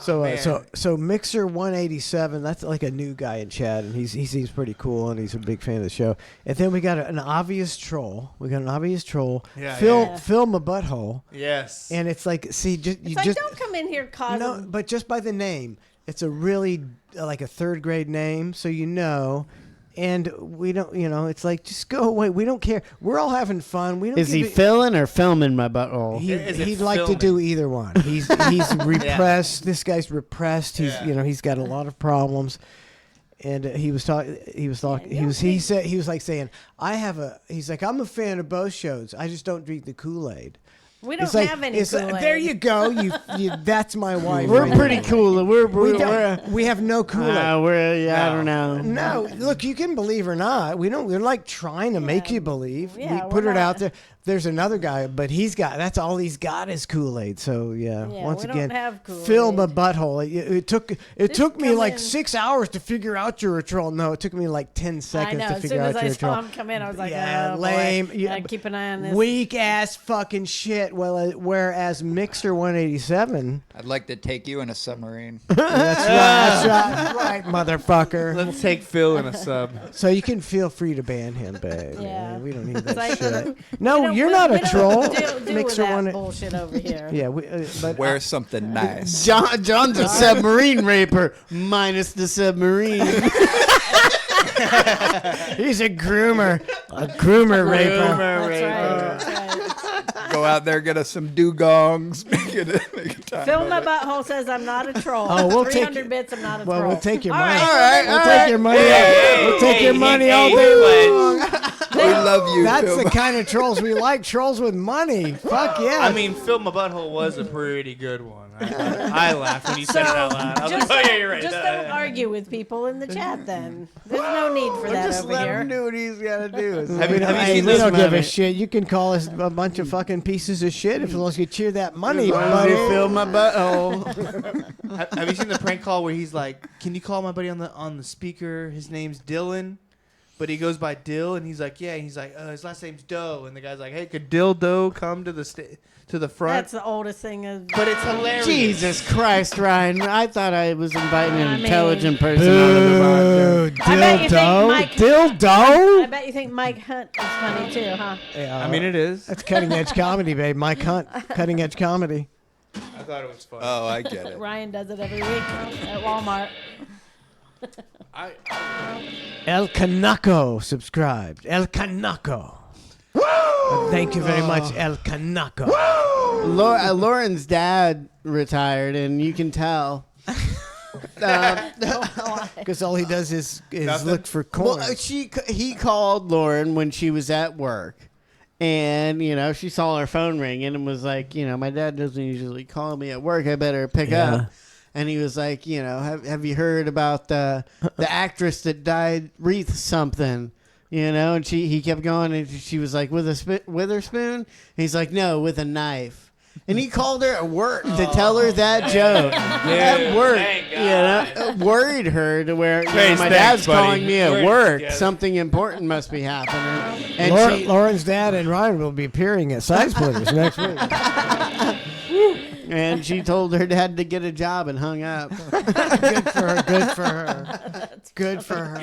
So Mixer 187, that's like a new guy in chat, and he seems pretty cool, and he's a big fan of the show. And then we got an obvious troll. Yeah, Fill my butthole. Yes. And it's like, see, It's like, don't come in here causing. No, but just by the name, it's a really like a third grade name, so you know. And we don't, it's like, just go away. We don't care. We're all having fun. We don't. Is he filling or filming my butthole? He'd like to do either one. He's repressed. Yeah. This guy's repressed. He's got a lot of problems. And he was saying, he's like, I'm a fan of both shows. I just don't drink the Kool-Aid. We don't have any Kool-Aid. There you go. That's my wife. We're pretty cool. We have no Kool-Aid. I don't know. No, look, you can believe or not. We're like trying to make you believe. Yeah, we put it out there. There's another guy, but that's all he's got is Kool-Aid. So once we again, don't have Kool-Aid. fill my butthole. It took me like 6 hours to figure out you're a troll. No, it took me like 10 seconds to figure out you're a troll. As soon as I saw him come in, I was like, lame. Boy. Keep an eye on this. Weak ass fucking shit. Well, whereas Mixer 187. I'd like to take you in a submarine. That's right, motherfucker. Let's take Phil in a sub. So you can feel free to ban him, babe. Yeah. We don't need that like, shit. No, you're not a troll. Mixer that bullshit over here. Yeah, but wear something nice. John's a submarine raper, minus the submarine. He's a groomer raper. That's right. Go out there, get us some dugongs. Make it time. Phil my butthole says I'm not a troll. Oh, we'll 300 bits. I'm not a troll. Well, we'll take your money. We'll take your money. We'll take your money all day long. We love you. That's Phil. the kind of trolls we like. Trolls with money. Fuck yeah. I mean, Phil my butthole was a pretty good one. I laughed when you said it out loud. I was like, oh yeah, you're right. Just don't argue with people in the chat then. There's no need for that just over let here. him do what he's got to do. Have you seen we this? don't give a shit. You can call us a bunch of fucking pieces of shit as long as you cheer that money, buddy. Fill my butthole. Have you seen the prank call where he's like, "Can you call my buddy on the speaker? His name's Dylan, but he goes by Dill." And he's like, "Yeah." And he's like, "His last name's Doe." And the guy's like, "Hey, could Dildo come to the front?" That's the oldest thing. But it's hilarious. Jesus Christ, Ryan. I thought I was inviting an intelligent person out of the vodka. Dildo? I bet you think Mike Hunt is funny too, huh? Yeah, I mean, it is. That's cutting edge comedy, babe. Mike Hunt, cutting edge comedy. I thought it was funny. Oh, I get it. Ryan does it every week at Walmart. El Kanako subscribed. El Kanako. Thank you very much, El Kanako. Lauren's dad retired, and you can tell. Because all he does is look for corn. Well, he called Lauren when she was at work, and she saw her phone ringing and was like, my dad doesn't usually call me at work. I better pick up. And he was like, have you heard about the actress that died, Reese something? And he kept going, and she was like, with a Witherspoon? And he's like, no, with a knife. And he called her at work to tell her that joke. At work, worried her to where my dad's calling me at work. Something important must be happening. And Lauren's dad and Ryan will be appearing at Side Splitters next week. And she told her dad to get a job and hung up. Good for her. Good for her. Good for her.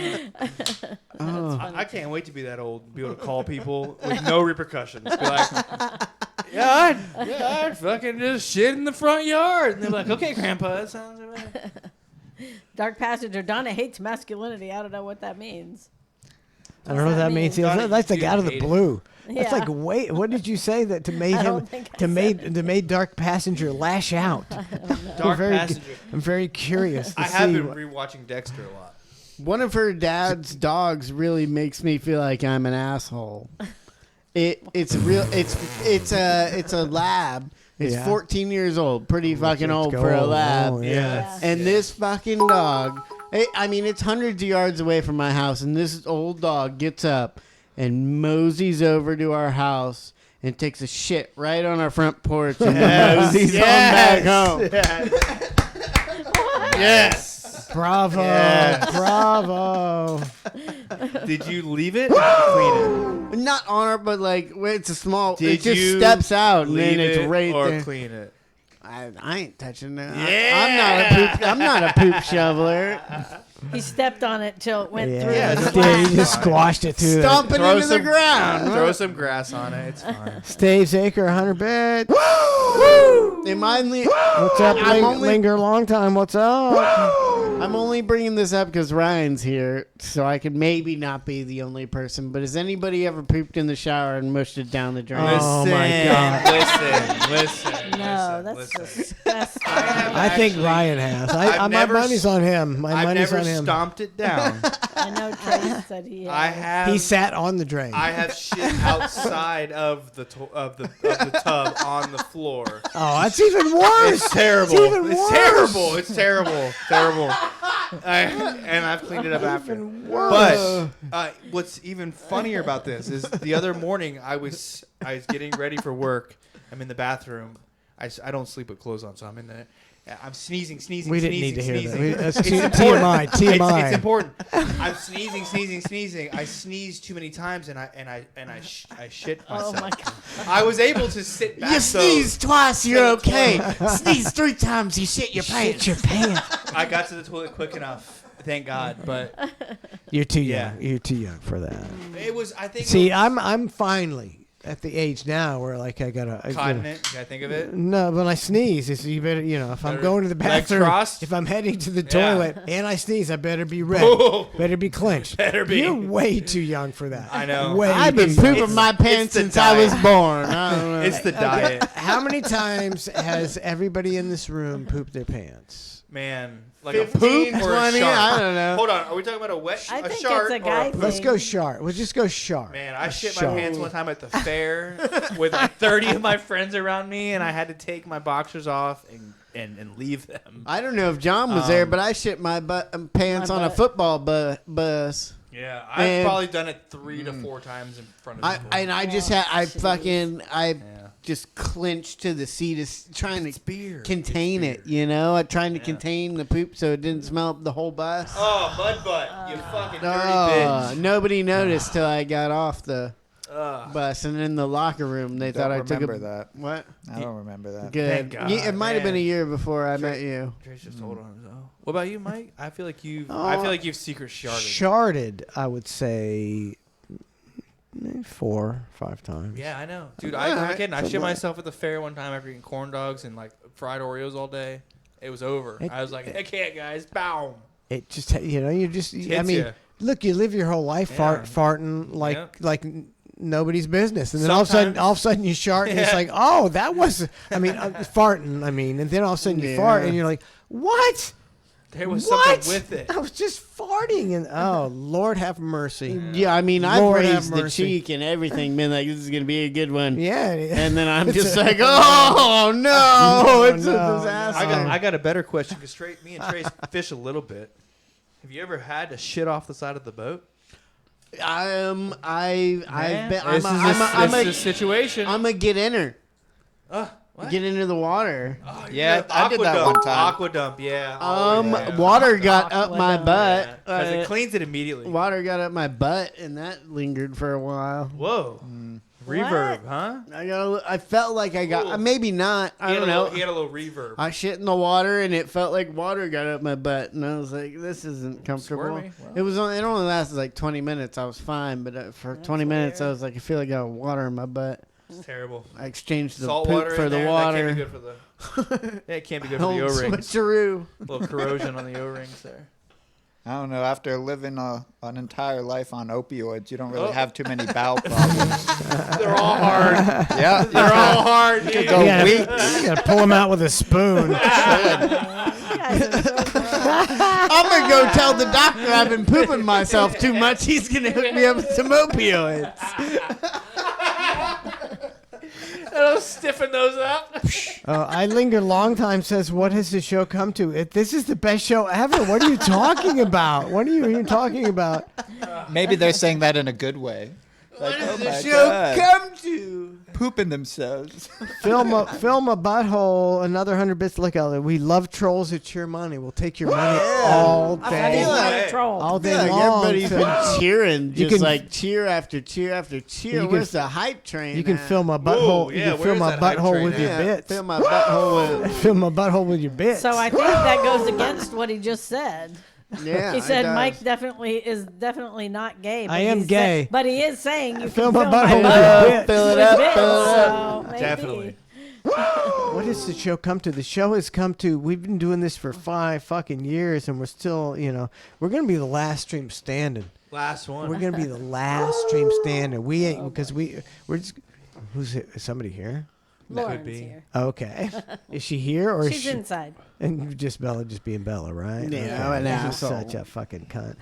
I can't wait to be that old, be able to call people with no repercussions. Be like, I'd fucking just shit in the front yard. And they're like, okay, Grandpa, that sounds right. Dark Passenger. Donna hates masculinity. I don't know what that means. I don't know what that means. That's like out of the blue. Yeah. That's like, wait, what did you say that to made Dark Passenger lash out? Dark Passenger. I'm very curious. I have been rewatching Dexter a lot. One of her dad's dogs really makes me feel like I'm an asshole. It's a lab. It's 14 years old. Pretty fucking old for a lab. Oh, yeah. And this fucking dog, it's hundreds of yards away from my house, and this old dog gets up and moseys over to our house and takes a shit right on our front porch and moseys on back home. Yes. Bravo. Yes. Bravo. Did you leave it or clean it? Not on her, but like it's a small. Did it just you steps out and leave then it's it right or there. clean it? I ain't touching it. Yeah. I'm not a poop shoveler. He stepped on it till it went through. Yeah, the he just squashed it through. Stomp it into the ground. Throw some grass on it. It's fine. Stave Acre, 100 bits. Am I What's up, Linger Long Time? What's up? I'm only bringing this up because Ryan's here, so I could maybe not be the only person. But has anybody ever pooped in the shower and mushed it down the drain? Oh my God! Listen. No, that's disgusting. I think Ryan has. My money's on him. I've money's never on him. stomped it down. I know Trace said he has. I have. He sat on the drain. I have shit outside of the tub on the floor. Oh, that's even worse. It's terrible. It's even worse. It's terrible. And I've cleaned it up after. worse. But what's even funnier about this is the other morning I was getting ready for work. I'm in the bathroom. I don't sleep with clothes on, so I'm in there. I'm sneezing. We didn't need to hear sneezing. that. That's It's TMI. TMI. It's important. I'm sneezing. I sneezed too many times, and I shit myself. Oh my God. I was able to sit back. You sneeze twice, you're okay. Sneeze 3 times, you shit your pants. Shit your pants. I got to the toilet quick enough. Thank God, but You're too young. Yeah. You're too young for that. it was. I think. See, I'm finally at the age now where like I gotta. Continent. Can I think of it? No, when I sneeze, it's you better. If I'm Better going to the legs bathroom, crossed? if I'm heading to the Yeah. toilet and I sneeze, I better be ready. Whoa. Better be clenched. Better be. You're way too young for that. I know. Way I've been too young. pooping my pants the since I was diet. born. I don't know. It's the diet, How many times has everybody in this room pooped their pants? man. Like 15, a poop or a 20, shark. I don't know. Hold on. Are we talking about a wet? I a think shark it's a or guy poop? Let's go shark. We'll just go shark. Man, I A shit my shark. pants one time at the fair with like 30 of my friends around me, and I had to take my boxers off and leave them. I don't know if John was there, but I shit my pants My on a butt. football bus. Yeah, I've And- probably done it 3 to 4 times in front of people. I just clenched to the seat, trying to contain it. I'm trying to contain the poop so it didn't smell up the whole bus. Oh, mud butt, you fucking dirty bitch. Nobody noticed till I got off the bus, and in the locker room they thought I took remember a that. What? I don't remember that. Good. Thank God, Yeah, it might have been a man. year before I met you. Trace just hold on. What about you, Mike? I feel like you've secret sharded. Sharded, I would say 4 or 5 times. Yeah, I know, dude. Alright. I'm kidding. I So shit what? myself at the fair one time after eating corn dogs and like fried Oreos all day. It was over. I was like, I can't, guys. Bow. It just, you just, I Hits mean, ya. look, you live your whole life Yeah. farting like Yep. nobody's business, and then all of a sudden you shart, and it's Yeah. like, oh, that was, farting. And then all of a sudden you fart, and you're like, what? There was What? something with it. I was just farting, and oh, Lord have mercy. Yeah, I mean, I've Lord have raised the mercy. cheek and everything, been like, this is going to be a good one. Yeah. And then I'm It's just a- like, oh, no, it's no, a disaster. I got a better question because me and Trace fish a little bit. Have you ever had to shit off the side of the boat? I'm This is a situation. I'm a get inner. What? Get into the water. Yeah, I did that one time. Aqua dump, yeah. Water got up my butt. Because it cleans it immediately. Water got up my butt, and that lingered for a while. Whoa. Reverb, huh? I felt like I got, maybe not. I don't know. He had a little reverb. I shit in the water, and it felt like water got up my butt, and I was like, "This isn't comfortable." Squirmy. Wow. It only lasted like 20 minutes. I was fine, but for 20 minutes, I was like, I feel like I got water in my butt. It's terrible. I exchanged the Salt poop water for in the there, water. That can't be good for the. Yeah, it can't be good for the Old O-rings. switcheroo. A little corrosion on the O-rings there. I don't know. After living an entire life on opioids, you don't really Oh. have too many bowel problems. They're all hard. Yeah, They're all hard. You Dude. could go You weeks. gotta pull them out with a spoon. I'm gonna go tell the doctor I've been pooping myself too much. He's gonna hook me up with some opioids. That'll stiffen those up. I Linger Long Time says, what has the show come to? This is the best show ever. What are you talking about? What are you even talking about? Maybe they're saying that in a good way. Like, What oh does the my show God. come to? Pooping themselves. Film a butthole, another 100 bits. Look out there. We love trolls. It's your money. We'll take your money all day. All day like long. everybody's been cheering, You just can- like cheer after cheer after cheer. You can- Where's the hype train? You can at? film a butthole. Whoa, You yeah, can film where's a that hype butthole train with your Yeah, bits. Fill my butthole with. Film a butthole with your bits. So I think that goes against what he just said. Yeah, He it said does. Mike is definitely not gay. But I am he's gay. but he is saying you Film can a film my butthole with butthole your bits. Fill it with up, bits, fill it up. so maybe. Definitely. What does the show come to? The show has come to. We've been doing this for 5 fucking years, and we're still, we're gonna be the last stream standing. Last one. We're gonna be the last stream standing. We ain't because we're just. Is somebody here? Lauren's here. Okay. Is she here or is She's she inside. And just Bella just being Bella, right? Yeah, an She's asshole. such a fucking cunt.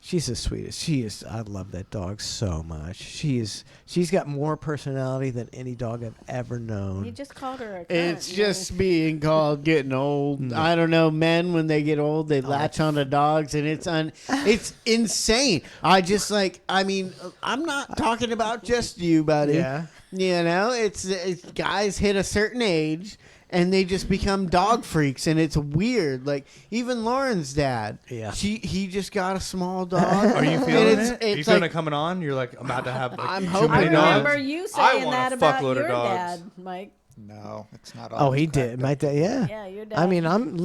She's the sweetest. She is. I love that dog so much. She's got more personality than any dog I've ever known. He just called her a cunt. It's just being called getting old. I don't know. Men, when they get old, they latch onto dogs, and it's insane. I'm not talking about just you, buddy. Yeah. It's guys hit a certain age and they just become dog freaks, and it's weird. Like even Lauren's dad. Yeah. He just got a small dog. Are you feeling it's, it? Are you It's feeling like, it coming on? You're like about to have. Like, I'm too hoping many I not. remember dogs. you I saying want that a about fuckload your of dogs. dad, Mike. No, it's not all. Oh, he did. My dad. Yeah. Yeah, your dad. I mean, I'm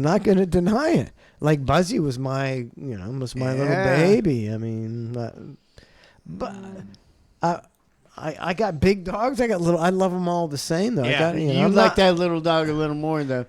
not going to deny it. Like Buzzy was my little baby. I mean, I got big dogs. I got little. I love them all the same though. Yeah. I got, You I'm like not- that little dog a little more though.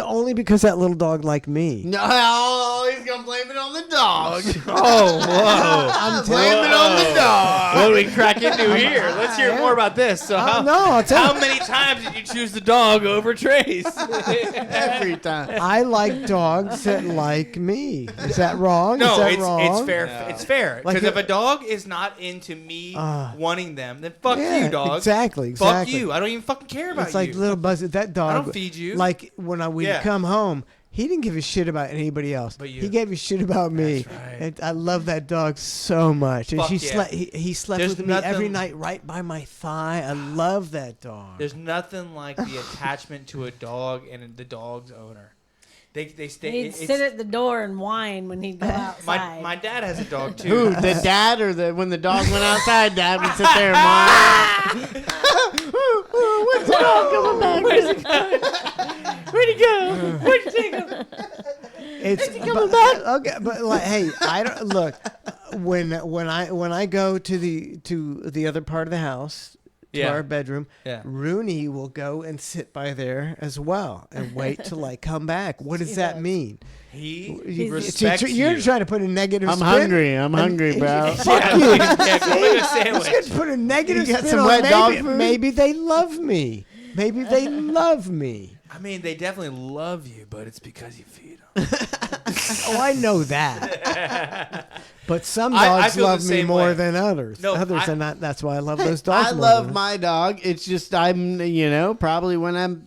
only because that little dog liked me. No, he's gonna blame it on the dog. Oh, whoa! I'm blaming it on the dog. What do we crack into here? Let's hear more about this. So I'll tell how you. many times did you choose the dog over Trace? Every time. I like dogs that like me. Is that wrong? No, Is that it's wrong? fair. No. It's fair Like because if a- a dog is not into me wanting them, then fuck Yeah, you, dog. exactly, Fuck exactly. you. I don't even fucking care about It's like you. little Buzz. That dog. I don't feed you. Like when we'd Yeah. come home, he didn't give a shit about anybody else. But you. He gave a shit about me. That's right. And I love that dog so much. And Fuck she yeah. slept. He slept There's with me every nothing- night, right by my thigh. I love that dog. There's nothing like the attachment to a dog and the dog's owner. They stay. He'd it's- sit at the door and whine when he'd go outside. my dad has a dog too. Who? The dad or when the dog went outside? Dad would sit there and whine. What's the dog coming back? Where'd he go? Where'd you take him? It's coming back. Okay, but like, hey, I don't look when I go to the other part of the house. To Yeah. our bedroom, Yeah. Rooney will go and sit by there as well and wait till I come back. What does that mean? He respects You're you. trying to put a negative I'm spin. hungry. I'm hungry, bro. Fuck you. Yeah, go make a sandwich. Let's put a negative You got spin some on wet dog maybe, food? maybe they love me. Maybe they love me. I mean, they definitely love you, but it's because you feed them. Oh, I know that. But some I dogs feel the love me same more way. than others. No, Others I- are not. That's why I love those dogs. I more love than- my dog. It's just I'm, probably when I'm,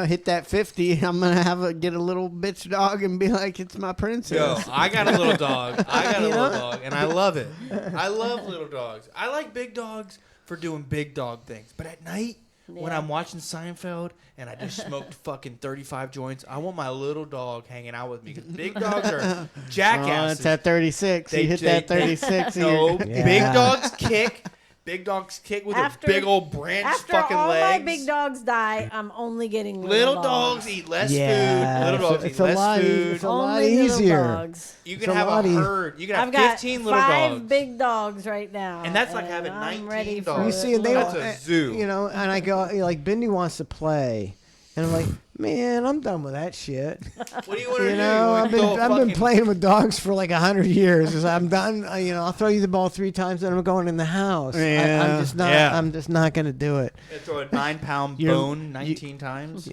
hit that 50, I'm gonna get a little bitch dog and be like, it's my princess. Yo, I got a little dog. I got a You little know? dog, and I love it. I love little dogs. I like big dogs for doing big dog things. But at night, when Yeah. I'm watching Seinfeld and I just smoked fucking 35 joints, I want my little dog hanging out with me. Because big dogs are jackasses. Oh, it's at 36. You hit that 36. and No, you're- big dogs kick. Big dogs kick with After- their big old branch After fucking all legs. my big dogs die, I'm only getting Little dogs eat less Yeah, food. Little dogs it's eat a less lot. food. It's a lot Only little easier. dogs. You It's can have a lot easier. herd. You can have I've got 15 little 5 dogs. big dogs right now, And that's like having I'm 19 ready dogs. for You see, and they That's all, a zoo. and I go like, Bindi wants to play, and I'm like, Man, I'm done with that shit. What do you want to do? I've been playing with dogs for like 100 years. 'Cause I'm done. I'll throw you the ball 3 times, and I'm going in the house. I'm just not. Yeah. I'm just not gonna do it. Throw a 9-pound bone 19 times.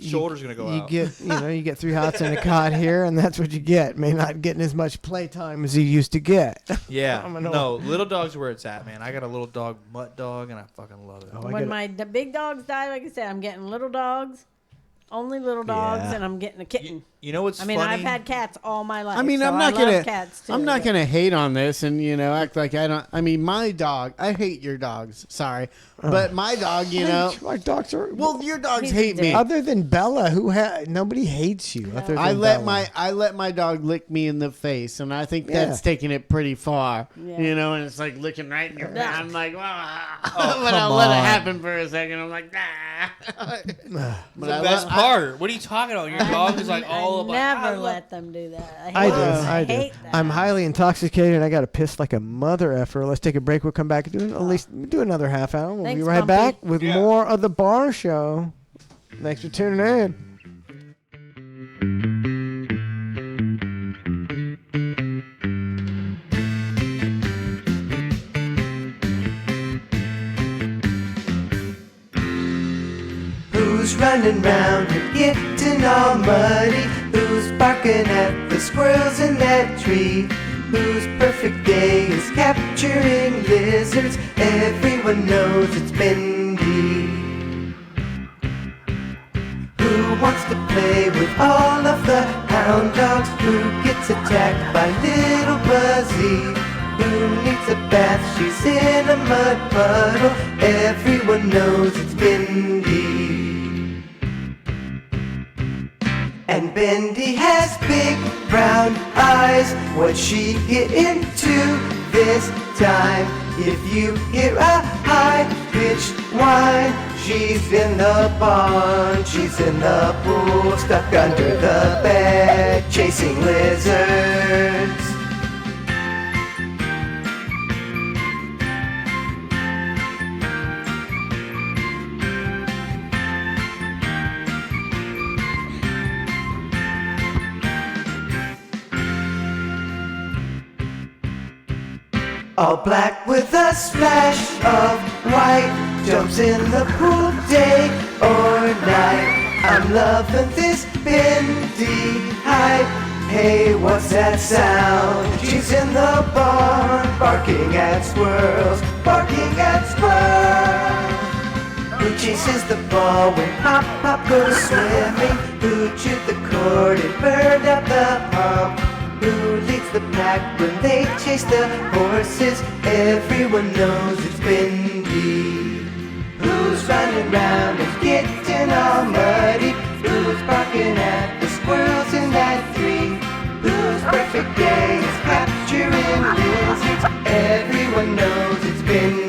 Shoulder's gonna go out. You get 3 hots and a cot here, and that's what you get. May not getting as much playtime as you used to get. Yeah. No, little dog's where it's at, man. I got a little dog, mutt dog, and I fucking love it. When the big dogs die, like I said, I'm getting little dogs. Only little dogs, and I'm getting a kitten. You know what's funny? funny? I've had cats all my life. I mean, so I'm not I love gonna. cats too, I'm not gonna hate on this and act like I don't. I mean, my dog. I hate your dogs. Sorry, but my dog. My dogs are. Well, your dogs hate me. Other than Bella, nobody hates you. Other than I let Bella. my dog lick me in the face, and I think that's taking it pretty far. Yeah. And it's like licking right in your mouth. I'm like, wow. Oh, but I'll let it happen for a second. I'm like, nah. The best part. What are you talking about? Your dog is like all about. Never let them do that. I do. hate that. I'm highly intoxicated. I got to piss like a mother effer. Let's take a break. We'll come back and do another half hour. We'll be Thanks, right Bumpy. back with more of the Bar Show. Thanks for tuning in. Who's running round and getting all muddy? Who's barking at the squirrels in that tree? Whose perfect day is capturing lizards? Everyone knows it's Bendy. Who wants to play with all of the hound dogs? Who gets attacked by little Buzzy? Who needs a bath? She's in a mud puddle. Everyone knows it's Bendy. And Bendy has big brown eyes. What'd she get into this time? If you hear a high-pitched whine, she's in the barn, she's in the pool, stuck under the bed, chasing lizards. All black with a splash of white, jumps in the pool day or night. I'm loving this Bendy hype. Hey, what's that sound? She's in the barn, barking at squirrels, barking at squirrels. Who chases the ball when Pop Pop goes swimming? Who chewed the cord and burned up the pump? Who leads the pack when they chase the horses? Everyone knows it's Bendy. Who's running around and getting all muddy? Who's barking at the squirrels in that tree? Whose perfect day is capturing lizards? Everyone knows it's Bendy.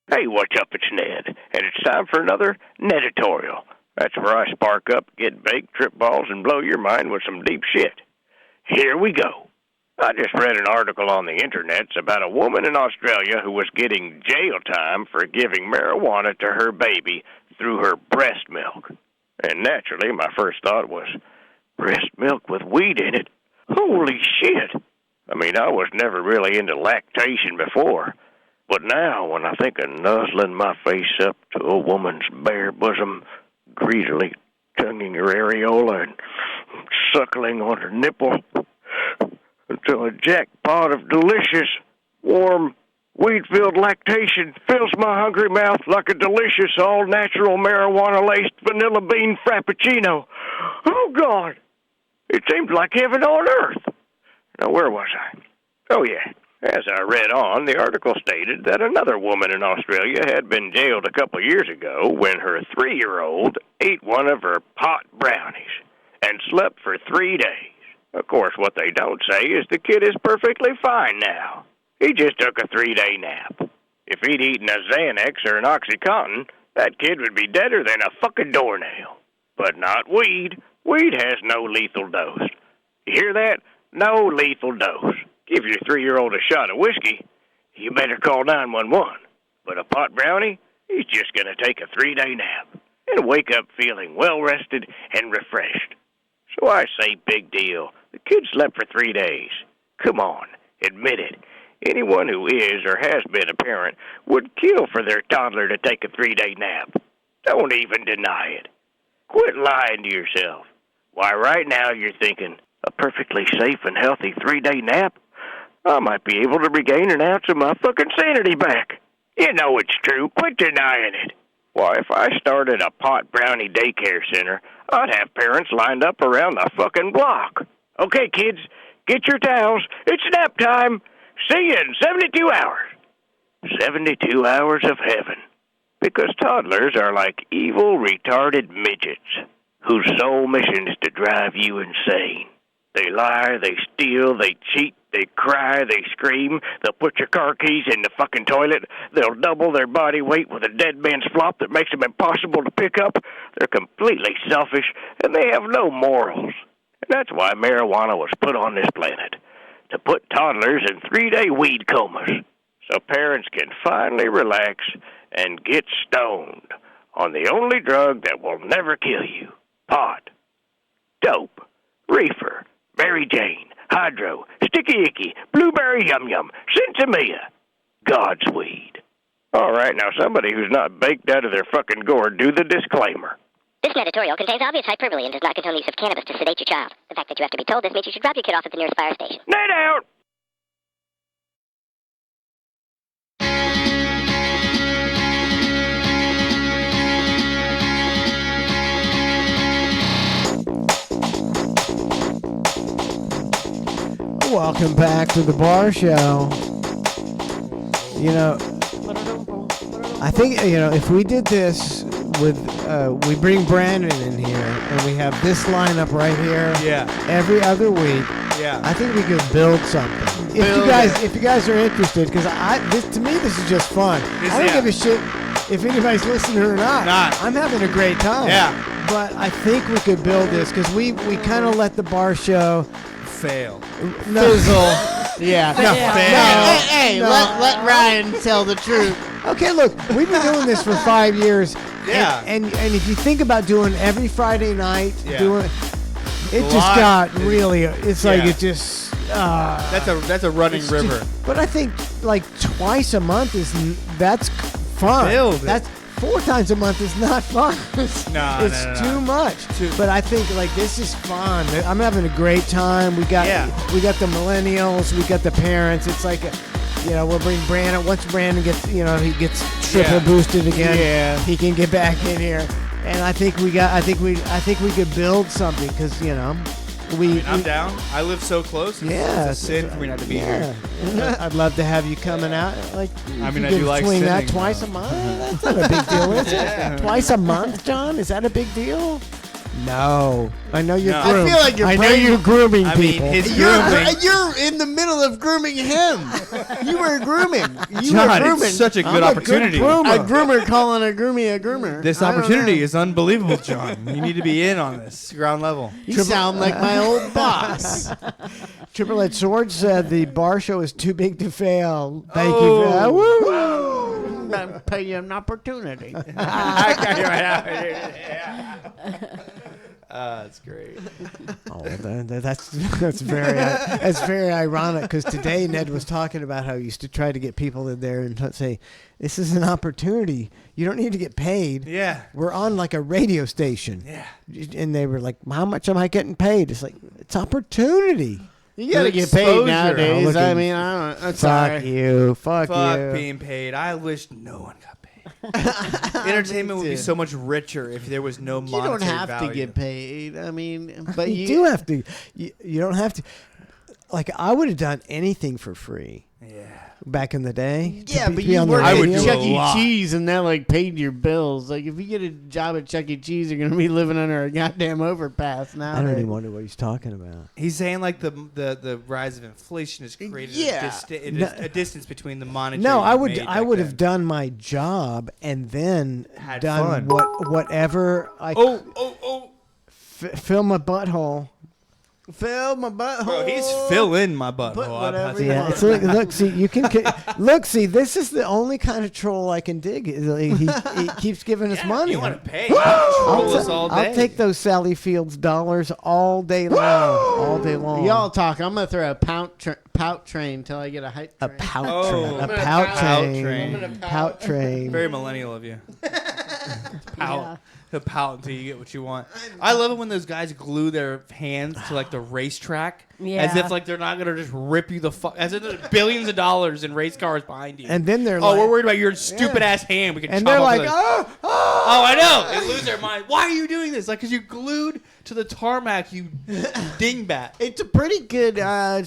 Hey, what's up? It's Ned, and it's time for another Neditorial. That's where I spark up, get baked, trip balls, and blow your mind with some deep shit. Here we go. I just read an article on the internet about a woman in Australia who was getting jail time for giving marijuana to her baby through her breast milk. And naturally, my first thought was, breast milk with weed in it? Holy shit! I mean, I was never really into lactation before. But now, when I think of nuzzling my face up to a woman's bare bosom, greedily tonguing her areola and suckling on her nipple until a jackpot of delicious, warm, weed-filled lactation fills my hungry mouth like a delicious, all-natural, marijuana-laced vanilla bean frappuccino. Oh, God! It seems like heaven on earth. Now, where was I? Oh, yeah. As I read on, the article stated that another woman in Australia had been jailed a couple years ago when her 3-year-old ate one of her pot brownies and slept for 3 days. Of course, what they don't say is the kid is perfectly fine now. He just took a 3-day nap. If he'd eaten a Xanax or an OxyContin, that kid would be deader than a fucking doornail. But not weed. Weed has no lethal dose. You hear that? No lethal dose. Give your 3-year-old a shot of whiskey, you better call 911. But a pot brownie, he's just going to take a 3-day nap and wake up feeling well-rested and refreshed. So I say big deal. The kid slept for 3 days. Come on, admit it. Anyone who is or has been a parent would kill for their toddler to take a 3-day nap. Don't even deny it. Quit lying to yourself. Why, right now you're thinking, a perfectly safe and healthy 3-day nap? I might be able to regain an ounce of my fucking sanity back. You know it's true. Quit denying it. Why, if I started a pot brownie daycare center, I'd have parents lined up around the fucking block. Okay, kids, get your towels. It's nap time. See you in 72 hours. 72 hours of heaven. Because toddlers are like evil, retarded midgets whose sole mission is to drive you insane. They lie, they steal, they cheat, they cry, they scream. They'll put your car keys in the fucking toilet. They'll double their body weight with a dead man's flop that makes them impossible to pick up. They're completely selfish, and they have no morals. And that's why marijuana was put on this planet, to put toddlers in 3-day weed comas, so parents can finally relax and get stoned on the only drug that will never kill you, pot, dope, reefer, Mary Jane, hydro, sticky icky, blueberry yum yum, Sinsemilla, God's weed. All right, now somebody who's not baked out of their fucking gourd, do the disclaimer. This editorial contains obvious hyperbole and does not condone the use of cannabis to sedate your child. The fact that you have to be told this means you should drop your kid off at the nearest fire station. Night out! Welcome back to the Bar Show. You know, I think, you know, if we did this with, we bring Brandon in here and we have this lineup right here. Yeah. Every other week. Yeah. I think we could build something. If you guys are interested, because to me this is just fun. I don't give a shit if anybody's listening or not. I'm having a great time. Yeah. But I think we could build this because we kind of let the Bar Show fail. Fizzle. Yeah. No, hey, let Ryan tell the truth. Okay, look, we've been doing this for 5 years. Yeah. And if you think about doing every Friday night, doing it just lot. got really. It's like it just. That's a running river. But I think like twice a month that's fun. That's 4 times a month is not fun. It's too much. But I think like this is fun. I'm having a great time. We got the millennials. We got the parents. It's like, we'll bring Brandon. Once Brandon gets, he gets triple boosted again. He can get back in here. And I think we could build something because I'm down. I live so close. It's a sin for me not to be here. I'd love to have you coming out. Like, I mean, I do like swing that sitting, twice a month. That's not a big deal, is it? Twice a month, John? Is that a big deal? No, I know you're. I feel like you're. I know you're grooming people. You're in the middle of grooming him. You were grooming. John, it's such a good opportunity. A groomer calling a groomie a groomer. This opportunity is unbelievable, John. You need to be in on this ground level. You sound like my old boss. Triple Edged Sword said the Bar Show is too big to fail. Thank you. Woo! I'm paying you an opportunity. That's great. Oh, that's very ironic because today Ned was talking about how he used to try to get people in there and say, "This is an opportunity. You don't need to get paid. Yeah, we're on like a radio station." Yeah, and they were like, "How much am I getting paid?" It's like it's opportunity. You gotta get paid nowadays. I mean, I don't. Fuck you. Fuck you. Being paid. I wish no one got paid. Entertainment would be so much richer if there was no monetary You don't have value. to get paid. I mean, but you do have to. You don't have to. Like I would have done anything for free. Yeah. Back in the day. Yeah, but you work at Chuck E. Cheese and that like paid your bills. Like if you get a job at Chuck E. Cheese, you're gonna be living under a goddamn overpass now. I don't even wonder what he's talking about. He's saying like the rise of inflation has created a distance between the monetary. No, I you would made have done my job and then Had done fun. whatever I fill my butthole. Fill my butthole. Bro, he's filling my butthole. Yeah, it's like, look, see, you can look, see, this is the only kind of troll I can dig. He keeps giving us money. You want to pay? Troll us all day. I'll take those Sally Fields dollars all day long. All day long. Y'all talk. I'm gonna throw a pout train till I get a hype train. A pout train. A pout train. Very millennial of you. Pout. To pout until you get what you want. I love it when those guys glue their hands to like the racetrack, as if like they're not gonna just rip you the fuck, as if there's billions of dollars in race cars behind you. And then they're like, we're worried about your stupid ass hand. We can. And chop they're off like, with oh, I know. They lose their mind. Why are you doing this? Like, because you glued to the tarmac, you dingbat. It's a pretty good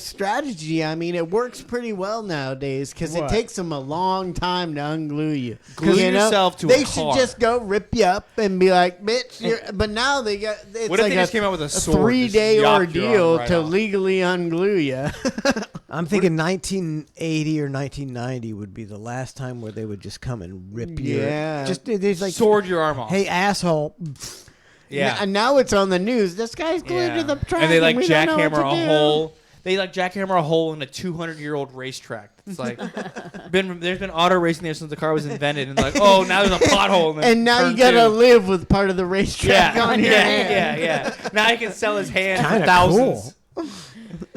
strategy. I mean, it works pretty well nowadays because it takes them a long time to unglue you. Glue yourself to a car. They should just go rip you up and be like, bitch. But now they got. It's What if like they just came out with a sword, 3-day just yopped your arm ordeal right to off? legally unglue you. I'm thinking 1980 or 1990 would be the last time where they would just come and rip you. Yeah. Just there's like sword your arm off. Hey, asshole. Yeah. And now it's on the news. This guy's glued to the track. And they like we don't know what jackhammer to a do. hole. They like jackhammer a hole in a 200-year-old racetrack. It's like there's been auto racing there since the car was invented, and like, oh, now there's a pothole. And now you gotta live with part of the racetrack on your hand. Yeah. Now he can sell his hand for Kinda thousands. cool.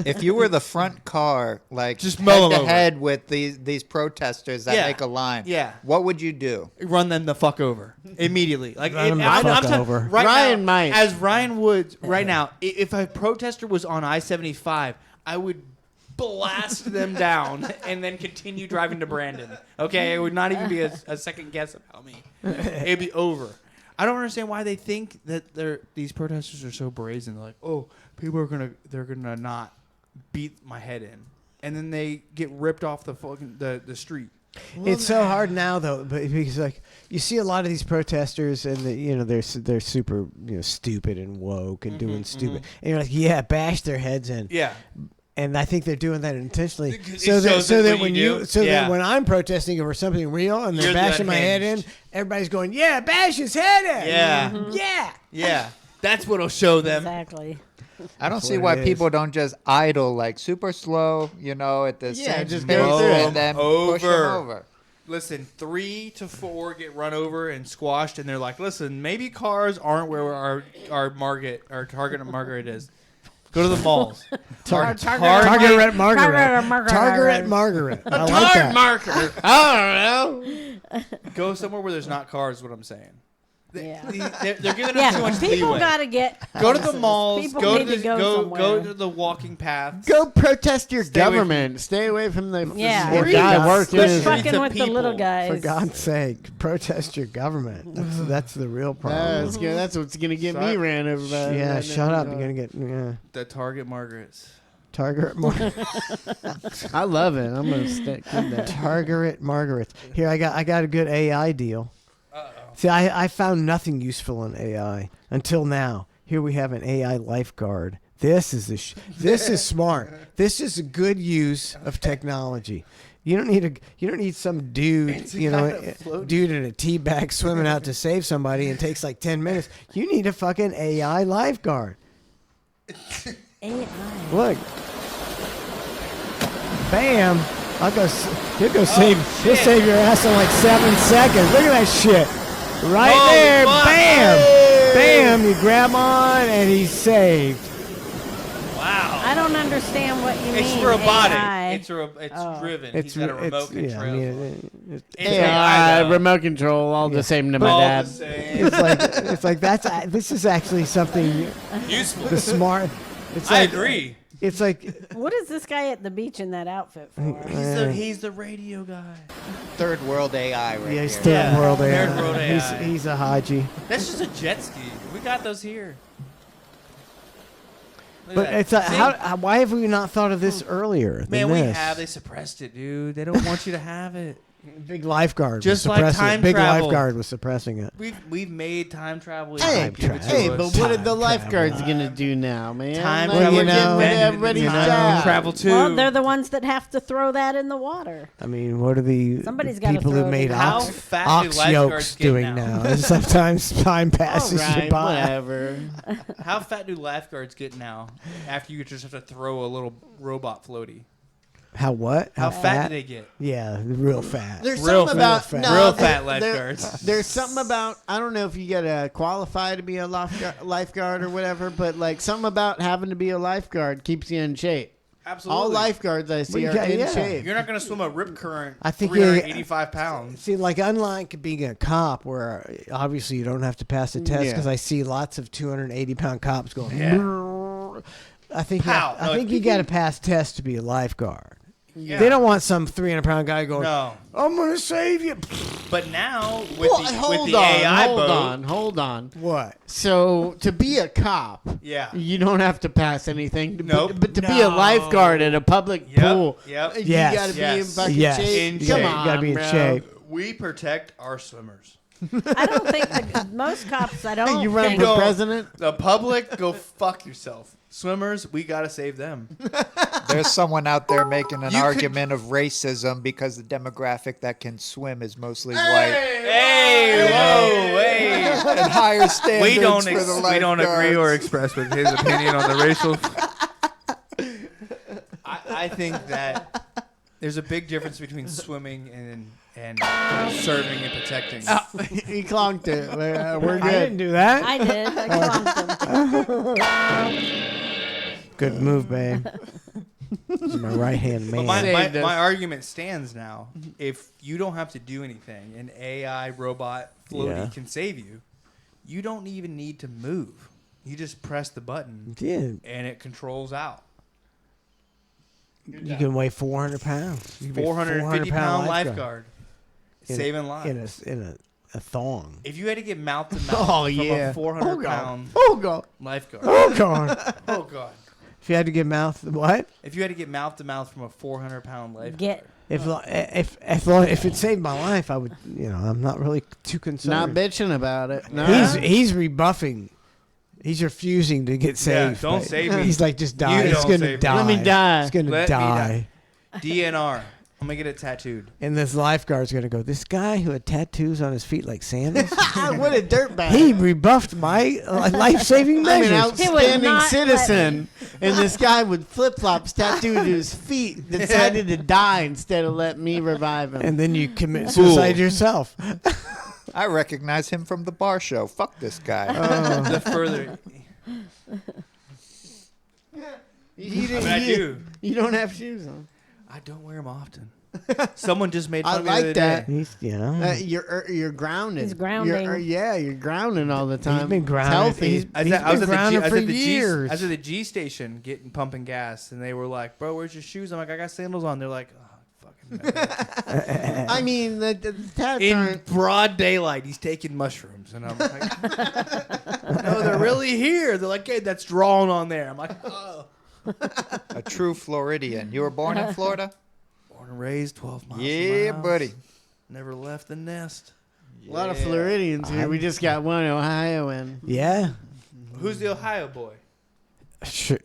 If you were the front car, like Just mow 'em head to over. head with these protesters that Yeah. make a line, Yeah. what would you do? Run them the fuck over immediately. Like Run them the I'm fuck telling- over. Right Ryan now, might. as Ryan Woods right now. If a protester was on I-75, I would blast them down and then continue driving to Brandon. Okay, it would not even be a second guess about me. It'd be over. I don't understand why they think that these protesters are so brazen. They're like, oh, people are they're gonna not beat my head in, and then they get ripped off the fucking the street. It's so hard now though, but because like you see a lot of these protesters and they're super stupid and woke and doing stupid, and you're like, yeah, bash their heads in. Yeah. And I think they're doing that intentionally, It so shows that what when you do. that when I'm protesting over something real and they're You're bashing my head in, unhinged. everybody's going, "Yeah, bash his head in." Yeah. Yeah. Yeah, that's what'll show them. Exactly. I don't That's see what why it people is. don't just idle like super slow, at the same just pace go through it. and then push them over. Listen, 3 to 4 get run over and squashed, and they're like, "Listen, maybe cars aren't where our target market is. Go to the malls. Target at Margaret. Target at Margaret. I like that. Market. I don't know. Go somewhere where there's not cars. Is what I'm saying. Yeah. They're giving us too much people leeway. gotta get. Go to the malls. People Go need to to go go somewhere. to the walking paths. Go protest your Stay away government. Stay away from the Yeah. the Streets. guy working. Quit in- fucking with the people. little guys. For God's sake, protest your government. That's the real problem. That's what's gonna get me ran over by. Yeah, right shut now. up. You're gonna get The Target Margarets. Target at Margaret. I love it. I'm gonna stick with that. Target Margaret. Here, I got a good AI deal. See, I found nothing useful in AI until now. Here we have an AI lifeguard. This is this is smart. This is a good use of technology. You don't need some dude, dude in a tea bag swimming out to save somebody and takes like 10 minutes. You need a fucking AI lifeguard. AI. Look. Bam. He'll save your ass in like 7 seconds. Look at that shit. Right there. Fuck. Bam. Hey. Bam. You grab on and he's saved. Wow. I don't understand what you mean. It's robotic. AI. It's driven. He's got a remote control. Remote control, all the same to my All dad. the same. It's like this is actually something Useful. the smart. It's I like, agree. It's like What is this guy at the beach in that outfit for? He's the radio guy. Third world AI right yeah, he's here. third world AI. Third world AI. He's a Haji. That's just a jet ski. We got those here. Look But at that. it's like, See? why have we not thought of this earlier? Man, than we this? have. They suppressed it, dude. They don't want you to have it. Big lifeguard. Just was like suppressing time it. Big travel. lifeguard was suppressing it. We've made time travel. Hey, easy. Give it to hey, us. but what are the lifeguards gonna do now, man? Time Like, travel. we're getting rid of everybody's job. Travel too. Well, they're the ones that have to throw that in the water. I mean, what are the Somebody's gotta people who throw it made in. How ox, fat do ox lifeguards yolks get doing now? now? And sometimes time passes All right, you by. whatever. How fat do lifeguards get now? After you just have to throw a little robot floaty. How what? How fat do they get? Yeah, real fat. There's Real something fat. about Real there- fat there- lifeguards. There's something about I don't know if you gotta qualify to be a lifeguard or whatever, but like something about having to be a lifeguard keeps you in shape. Absolutely. All lifeguards I see Well, are in yeah. shape. You're not going to swim a rip current. I think 385 pounds. See, like unlike being a cop, where obviously you don't have to pass a test, Yeah. because I see lots of 280-pound cops going. Yeah. "Brrr." I think Pow. I think you got to pass tests to be a lifeguard. Yeah. They don't want some 300-pound guy going. No. I'm gonna save you. But now with Well, the hold with the on, AI hold boat, on. What? So to be a cop, Yeah. you don't have to pass anything. Nope. But to be a lifeguard at a public pool, Yep. you Yes. got to be in Yes. fucking Yes. shape. In Come shape. on, You gotta be in bro. shape. we protect our swimmers. I don't think most cops. I don't. You run think, for president? The public, go fuck yourself. Swimmers, we gotta save them. There's someone out there making an You could- argument of racism because the demographic that can swim is mostly white. Hey, whoa, hey. And higher standards We don't for the we don't agree or lifeguards. express with his opinion on the racial. I think that there's a big difference between swimming and serving and protecting. He clonked it. We're I didn't good. do that. I did. I clonked him. Good move, babe. This is my right hand man. But Saved us. my argument stands now. If you don't have to do anything, an AI robot floaty Yeah. can save you. You don't even need to move. You just press the button Yeah, and it controls out. you can weigh 400 pounds. You can be a 450-pound lifeguard. In a- Saving lives. in a thong. If you had to get mouth to mouth Oh, from yeah. a 400-pound Oh, God. lifeguard. Oh god! Oh, God. If you had to get mouth, what? If you had to get mouth to mouth from a 400-pound lifeguard. Get. If it saved my life, I would. I'm not really too concerned. Not bitching about it. No. He's rebuffing. He's refusing to get saved. don't but save me. He's like, just die. You He's don't gonna save me. die. Let me die. He's gonna Let me die. DNR. I'm going to get it tattooed. And this lifeguard's gonna go. This guy who had tattoos on his feet like sandals. What a dirtbag. He rebuffed my life-saving I'm an measures. outstanding not citizen, and this guy with flip-flops tattooed to his feet decided to die instead of let me revive him. And then you commit suicide yourself. I recognize him from the bar show. Fuck this guy. The further. I do. You don't have shoes on. I don't wear them often. Someone just made I fun of me the other like that. day. He's, You're grounded. He's grounding. You're grounding all the time. He's been grounded. It's healthy. He's I been was grounded for at the years. I was at the G station pumping gas, and they were like, "Bro, where's your shoes?" I'm like, "I got sandals on." They're like, "Oh, fucking." I mean, the tats In aren't. broad daylight, he's taking mushrooms, and I'm like, "No, they're really here." They're like, "Hey, that's drawn on there." I'm like, "Oh." A true Floridian. You were born in Florida? Born and raised, 12 miles. Yeah, from my house. buddy. Never left the nest. A lot of Floridians here. We just got one Ohioan. Yeah. Who's the Ohio boy?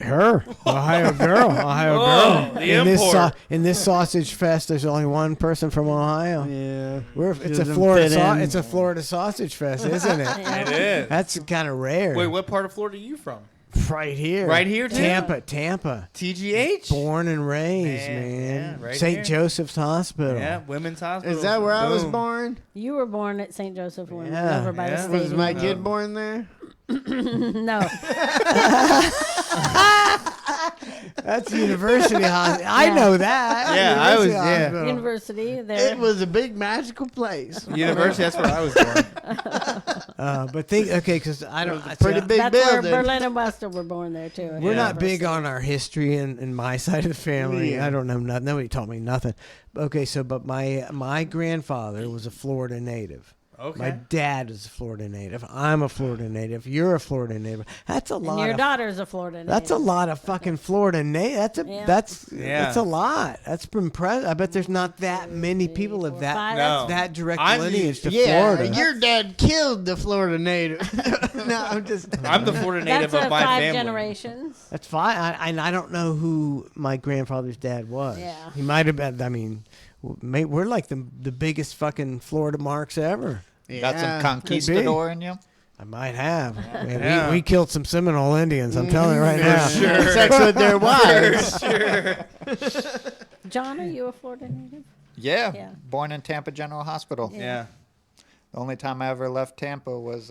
Her. Ohio girl. Ohio Oh, girl. the In import. this sausage fest, there's only one person from Ohio. Yeah. It's a Doesn't Florida. fit in. It's a Florida sausage fest, isn't it? It is. That's kind of rare. Wait, what part of Florida are you from? Right here. Right here, too? Tampa. TGH. Born and raised, man. yeah, right St. here. Joseph's Hospital. Yeah, Women's Hospital. Is that where I was Boom. born? You were born at St. Joseph Women's Yeah. over by the Yeah. stadium. Was my kid born there? No. That's University Hospital. I Yeah. know that. Yeah, I was- University yeah. Hospital. University there. It was a big magical place. University, that's where I was born. But think, okay, because I don't. Pretty big That's where building. Berlin and Wester were born there too. at We're the not big university. on our history in my side of the family. Yeah. I don't know nothing. Nobody taught me nothing. Okay, so but my grandfather was a Florida native. Okay. My dad is a Florida native. I'm a Florida native. You're a Florida native. That's a And lot. your of, daughter's a Florida native. That's a lot of fucking Florida native. Yeah. That's a lot. That's impressive. I bet there's not that many people of that No. that direct I'm lineage to Yeah, Florida. your dad killed the Florida native. No, I'm just. I'm the Florida native That's of my 5 family. generations. That's fine. I don't know who my grandfather's dad was. Yeah. He might have been. I mean, we're like the biggest fucking Florida marks ever. Got some conquistador in you? I might have. Man, Yeah. we killed some Seminole Indians. I'm telling you right now. Sure. Sex with their wives. Sure. John, are you a Florida native? Yeah. Yeah. Born in Tampa General Hospital. Yeah. The only time I ever left Tampa was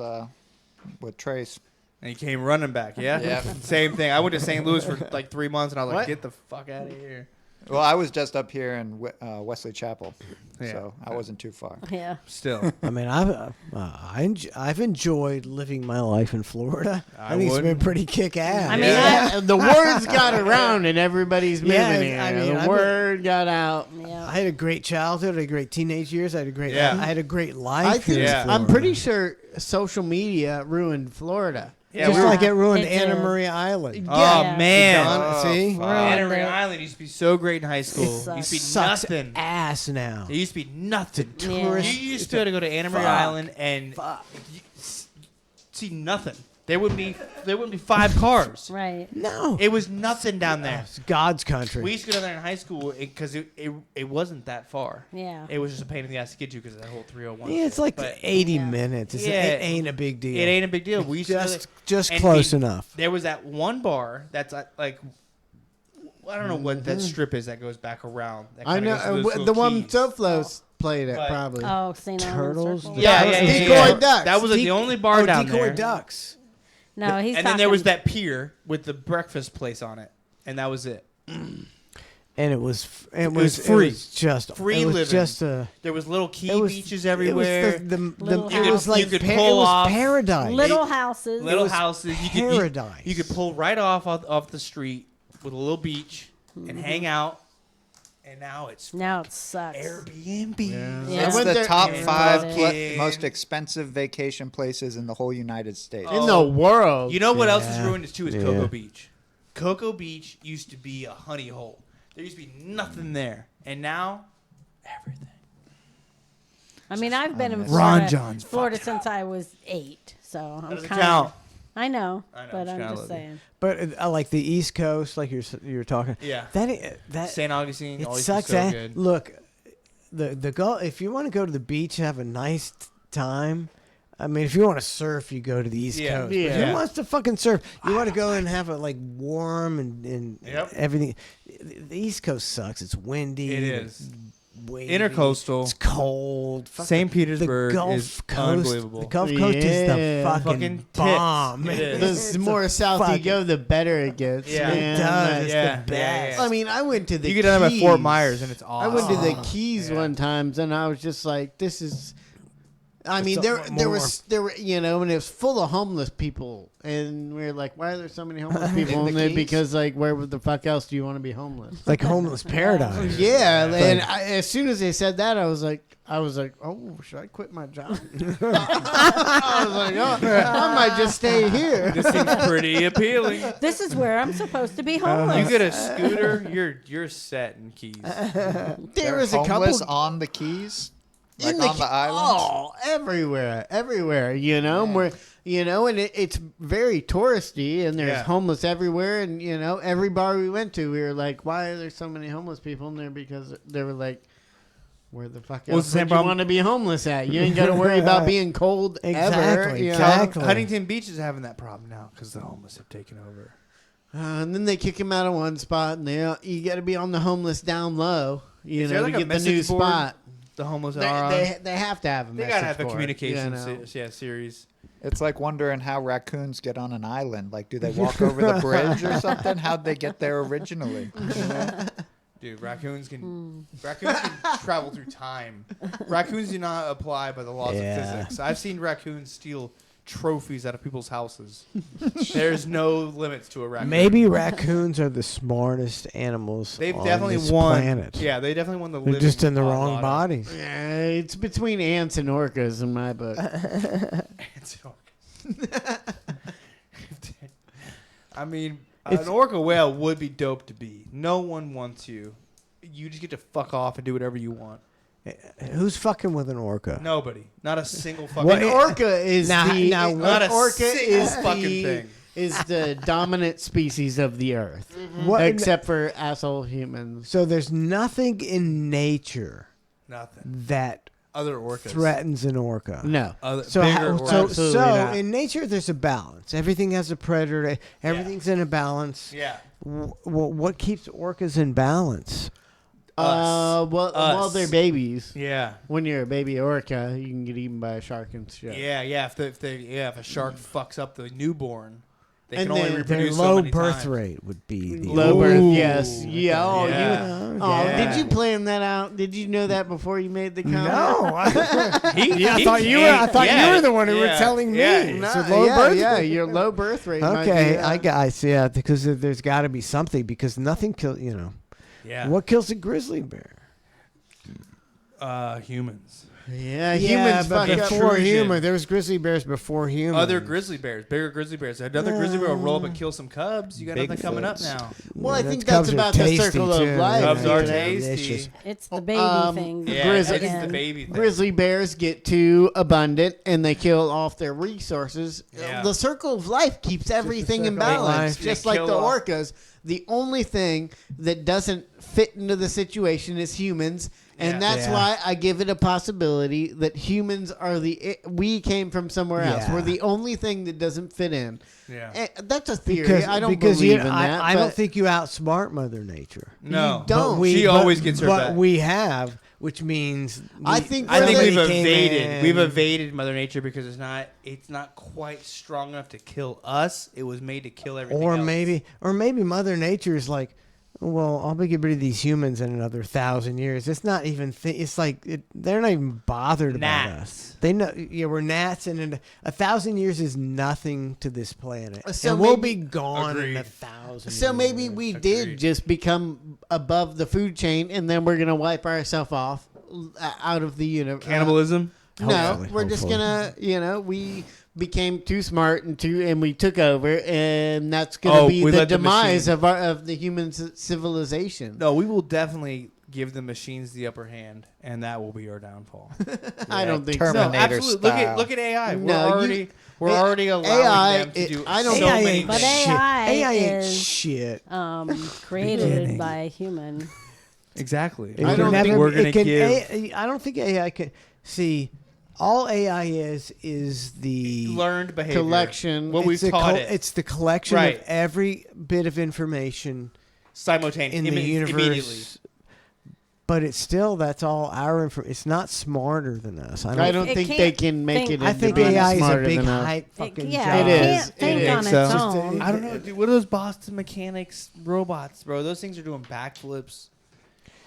with Trace. And he came running back, yeah? Yeah. Same thing. I went to St. Louis for like 3 months, and I was like, What? get the fuck out of here. Well, I was just up here in Wesley Chapel, Yeah. so I wasn't too far. Yeah. Still. I mean, I've enjoyed living my life in Florida. I think it's would. been pretty kick ass. I mean, Yeah, the words got around and everybody's moving Yeah, here. I mean, the I've word got out. Yeah. I had a great childhood. I had great teenage years. I had a great. Yeah. I had a great life. I think Yeah. I'm pretty sure social media ruined Florida. Yeah, Just we were- like it ruined It Anna did. Marie Island. Oh, Yeah. man. Don- see? Anna Ruined Marie it. Island used to be so great in high school. It It used to be Sucks nothing. ass now. It used to be nothing. Yeah. Tourist. You used to be able to go to Anna Marie Fuck. Island and see nothing. There wouldn't be 5 cars. Right. No. It was nothing down there. It's God's country. We used to go down there in high school because it wasn't that far. Yeah. It was just a pain in the ass to get to because of that whole 301. Yeah, it's shit. like But 80 Yeah. minutes. It ain't a big deal. It ain't a big deal. We used just and close enough. There was that one bar that's like I don't know what that strip is that goes back around. That I kinda know goes to those the little one keys. SoFlos played at But- probably. Oh, St. Turtles? Circle. Yeah, That was yeah, Decoy yeah. Ducks. That was like the only bar down Decoy there. Ducks. No, he's And then there was talking- that pier with the breakfast place on it, and that was it. And it was free. It was free. Just Free it was living. just a. There was little key It was beaches everywhere. It was the Little it was house. like You could it pull was off paradise. little houses. little was houses. paradise. You could pull right off the street with a little beach and hang out. And now it's Now it sucks. Airbnb. Yeah. It's went the there- top Yeah. 5 Yeah. most expensive vacation places in the whole United States. In the world. You know what else is Yeah. ruined too is Yeah. Cocoa Beach. Cocoa Beach used to be a honey hole. There used to be nothing there, and now everything. I mean, I've been in Ron Florida, John's Florida since I was 8, so I'm doesn't kind count. of. I know, I know, but just I'm kinda just love saying. But like the East Coast, like you're talking. Yeah. That St. Augustine it always sucks. so good. Look, the go if you want to go to the beach and have a nice time. I mean, if you want to surf, you go to the East Yeah. Coast. Yeah. But who wants to fucking surf? You want to go and have it like warm and Yep. everything. The East Coast sucks. It's windy. It it's is. wavy, Intercoastal. It's cold. Fuck St. the Petersburg Gulf is Coast, unbelievable. The Gulf Coast is the Yeah. fucking Fucking bomb. tits. It The is. more south you fucking- go, the better it gets. Yeah. man. It does. It's Yeah, the yeah, best. yeah. I mean, I went to the You get down at Keys. Fort Myers and it's I awesome. went to the Keys one time, and I was just like, "This is." I mean, there were and it was full of homeless people, and we were like, "Why are there so many homeless people In in the there?" Keys? Because like, where the fuck else do you want to be homeless? It's like homeless paradise. Yeah, and as soon as they said that, I was like, "Oh, should I quit my job?" I was like, "Oh, I might just stay here." This seems pretty appealing. This is where I'm supposed to be homeless. You get a scooter, you're set in Keys. There They're was a couple homeless on the Keys, like in on the islands. Oh, everywhere. Where and it's very touristy, and there's Yeah. homeless everywhere, and every bar we went to, we were like, "Why are there so many homeless people in there?" Because they were like, Where the fuck Well, else it's the same would you problem- want to be homeless at? You ain't got to worry about being cold ever. You know? Huntington Beach is having that problem now because the homeless have taken over. And then they kick him out of one spot, and you got to be on the homeless down low. You Is know, there to like a get the new message board spot. the homeless They, are on? they have to have a They message gotta have a board, communication you know. series. It's like wondering how raccoons get on an island. Like, do they walk over the bridge or something? How'd they get there originally? Dude, raccoons can travel through time. Raccoons do not apply by the laws of physics. I've seen raccoons steal trophies out of people's houses. There's no limits to a raccoon. Maybe raccoons are the smartest animals They've on definitely this won. planet. Yeah, they definitely won the. They're just in the wrong bodies. Yeah, it's between ants and orcas in my book. Ants and orcas. I mean, an orca whale would be dope to be. No one wants you. You just get to fuck off and do whatever you want. Who's fucking with an orca? Nobody. Not a single fucking An orca is not a orca single is fucking the, thing. is the dominant species of the earth, What- except for asshole humans. So there's nothing in nature Nothing. that Other orcas. threatens an orca. No. So bigger orcas. Absolutely not. in nature there's a balance. Everything has a predator. Everything's in a balance. Yeah. What keeps orcas in balance? Well, they're babies. Yeah. When you're a baby orca, you can get eaten by a shark and shit. Yeah, yeah. If a shark fucks up the newborn, they And can only then reproduce Their so low many birth times. rate would be the Low birth, yes. Yeah. Oh, Yeah. Did you plan that out? Did you know that before you made the comment? No, I thought you were. yeah, I thought you were the one who were telling me. yeah. It's No, a low birth yeah, rate. your low birth rate. might Okay, be, I see. Yeah, because there's got to be something because nothing kills. You know, Yeah. what kills a grizzly bear? Humans. Yeah, humans but fuck up. before intrusion. human. There was grizzly bears before human. Other grizzly bears, bigger grizzly bears. Another grizzly bear will roll up and kill some cubs. You got nothing coming up now. Well, I think Cubs that's are about the tasty, circle of too. life. Cubs you are know? tasty. It's the baby thing. Yeah, Grizzly- it's the again. baby thing. Grizzly bears get too abundant and they kill off their resources. Yeah. The circle of life keeps everything in circle of balance, life. just They like kill the off- orcas. The only thing that doesn't fit into the situation is humans. And Yeah. that's Yeah. why I give it a possibility that humans are we came from somewhere else. Yeah. We're the only thing that doesn't fit in. Yeah. And that's a theory. because I don't because believe you, in that. I don't but- think you outsmart Mother Nature. No. You don't. She always gets her But back. we have, which means I think I think Where we've they came evaded. in. We've evaded Mother Nature because it's not quite strong enough to kill us. It was made to kill everything or else. maybe Mother Nature is like, well, I'll get rid of these humans in another 1,000 years. It's not even. It's like they're not even bothered about Gnats. us. They know. Yeah, we're gnats, and in 1,000 years is nothing to this planet, So and we'll maybe- be gone in Agreed. 1,000. So maybe years. we did just become above the food chain, and then we're gonna wipe ourselves off out of the universe. Cannibalism. No, Hopefully, we're just hopefully. gonna, we became too smart and we took over, and that's gonna be we the let the demise machine- of the human civilization. No, we will definitely give the machines the upper hand, and that will be our downfall. I don't think so. No, Terminator absolutely. style. Look at AI. No, We're already allowing AI them to do I don't so know. many But things. AI ain't is shit. created Beginning. by a human. Exactly. It I can don't never- think we're gonna it can- give. I don't think AI can see. All AI is the Learned behavior. Collection. What we've it's the taught col- it. It's the collection Right. of every bit of information Simultaneously. in the Immediately. universe. But it's still that's all our information. It's not smarter than us. I don't It think can't they can make think- it. I into think being AI is a smarter big than us. hype fucking yeah, job. It it is. can't think It on is. its So- own. I don't know, dude. What are those Boston Mechanics robots, bro? Those things are doing backflips.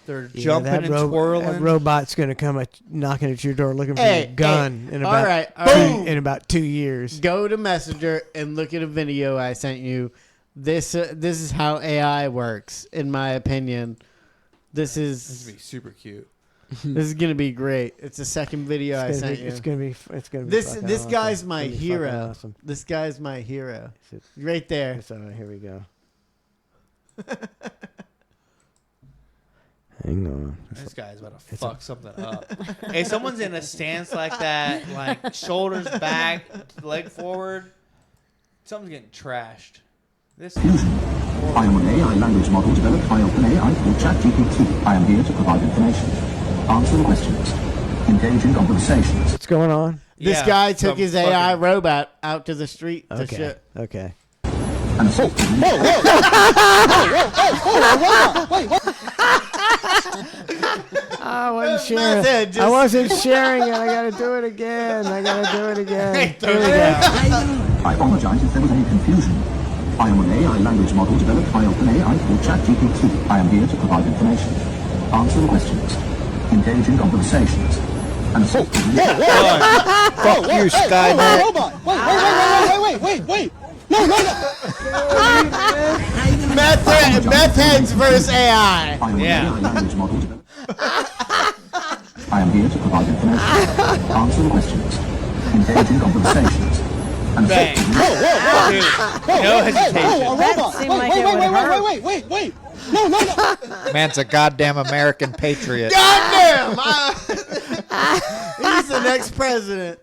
They're Yeah, jumping that and That twirling. robot's going to come knocking at your door looking for Hey, your gun in all about right, all boom, right. in about 2 years. Go to Messenger and look at a video I sent you. This is how AI works, in my opinion. This This is would be super cute. this is gonna be great. It's the second video I sent you. It's gonna be. It's gonna be. This fucking this awesome. guy's my It's gonna be fucking hero. Awesome. This guy's my hero. Right there. So here we go. Hang on. This guy's about to fuck something up. Hey, someone's in a stance like that, like shoulders back, leg forward. Something's getting trashed. This is I am an AI language model developed by OpenAI called ChatGPT. I am here to provide information. Answer the questions. Engage in conversations. What's going on? This guy took his AI robot out to the street to Okay. shit. Okay. And assault. I wasn't sharing. Method, I wasn't sharing it. I gotta do it again. I gotta do it again. Here we go. I apologize if there was any confusion. I am an AI language model developed by OpenAI called ChatGPT. I am here to provide information. Answer the questions. Engage in conversations. And assault. Fuck you, Skynet. Robot! Wait! No! Meth heads versus AI. I am an AI language model developed. I am here to provide information. Answer the questions. Engage in conversations. And Bang. No hesitation. Robot! seemed like it would hurt. Wait! No! Man's a goddamn American patriot. Goddamn! He's the next president.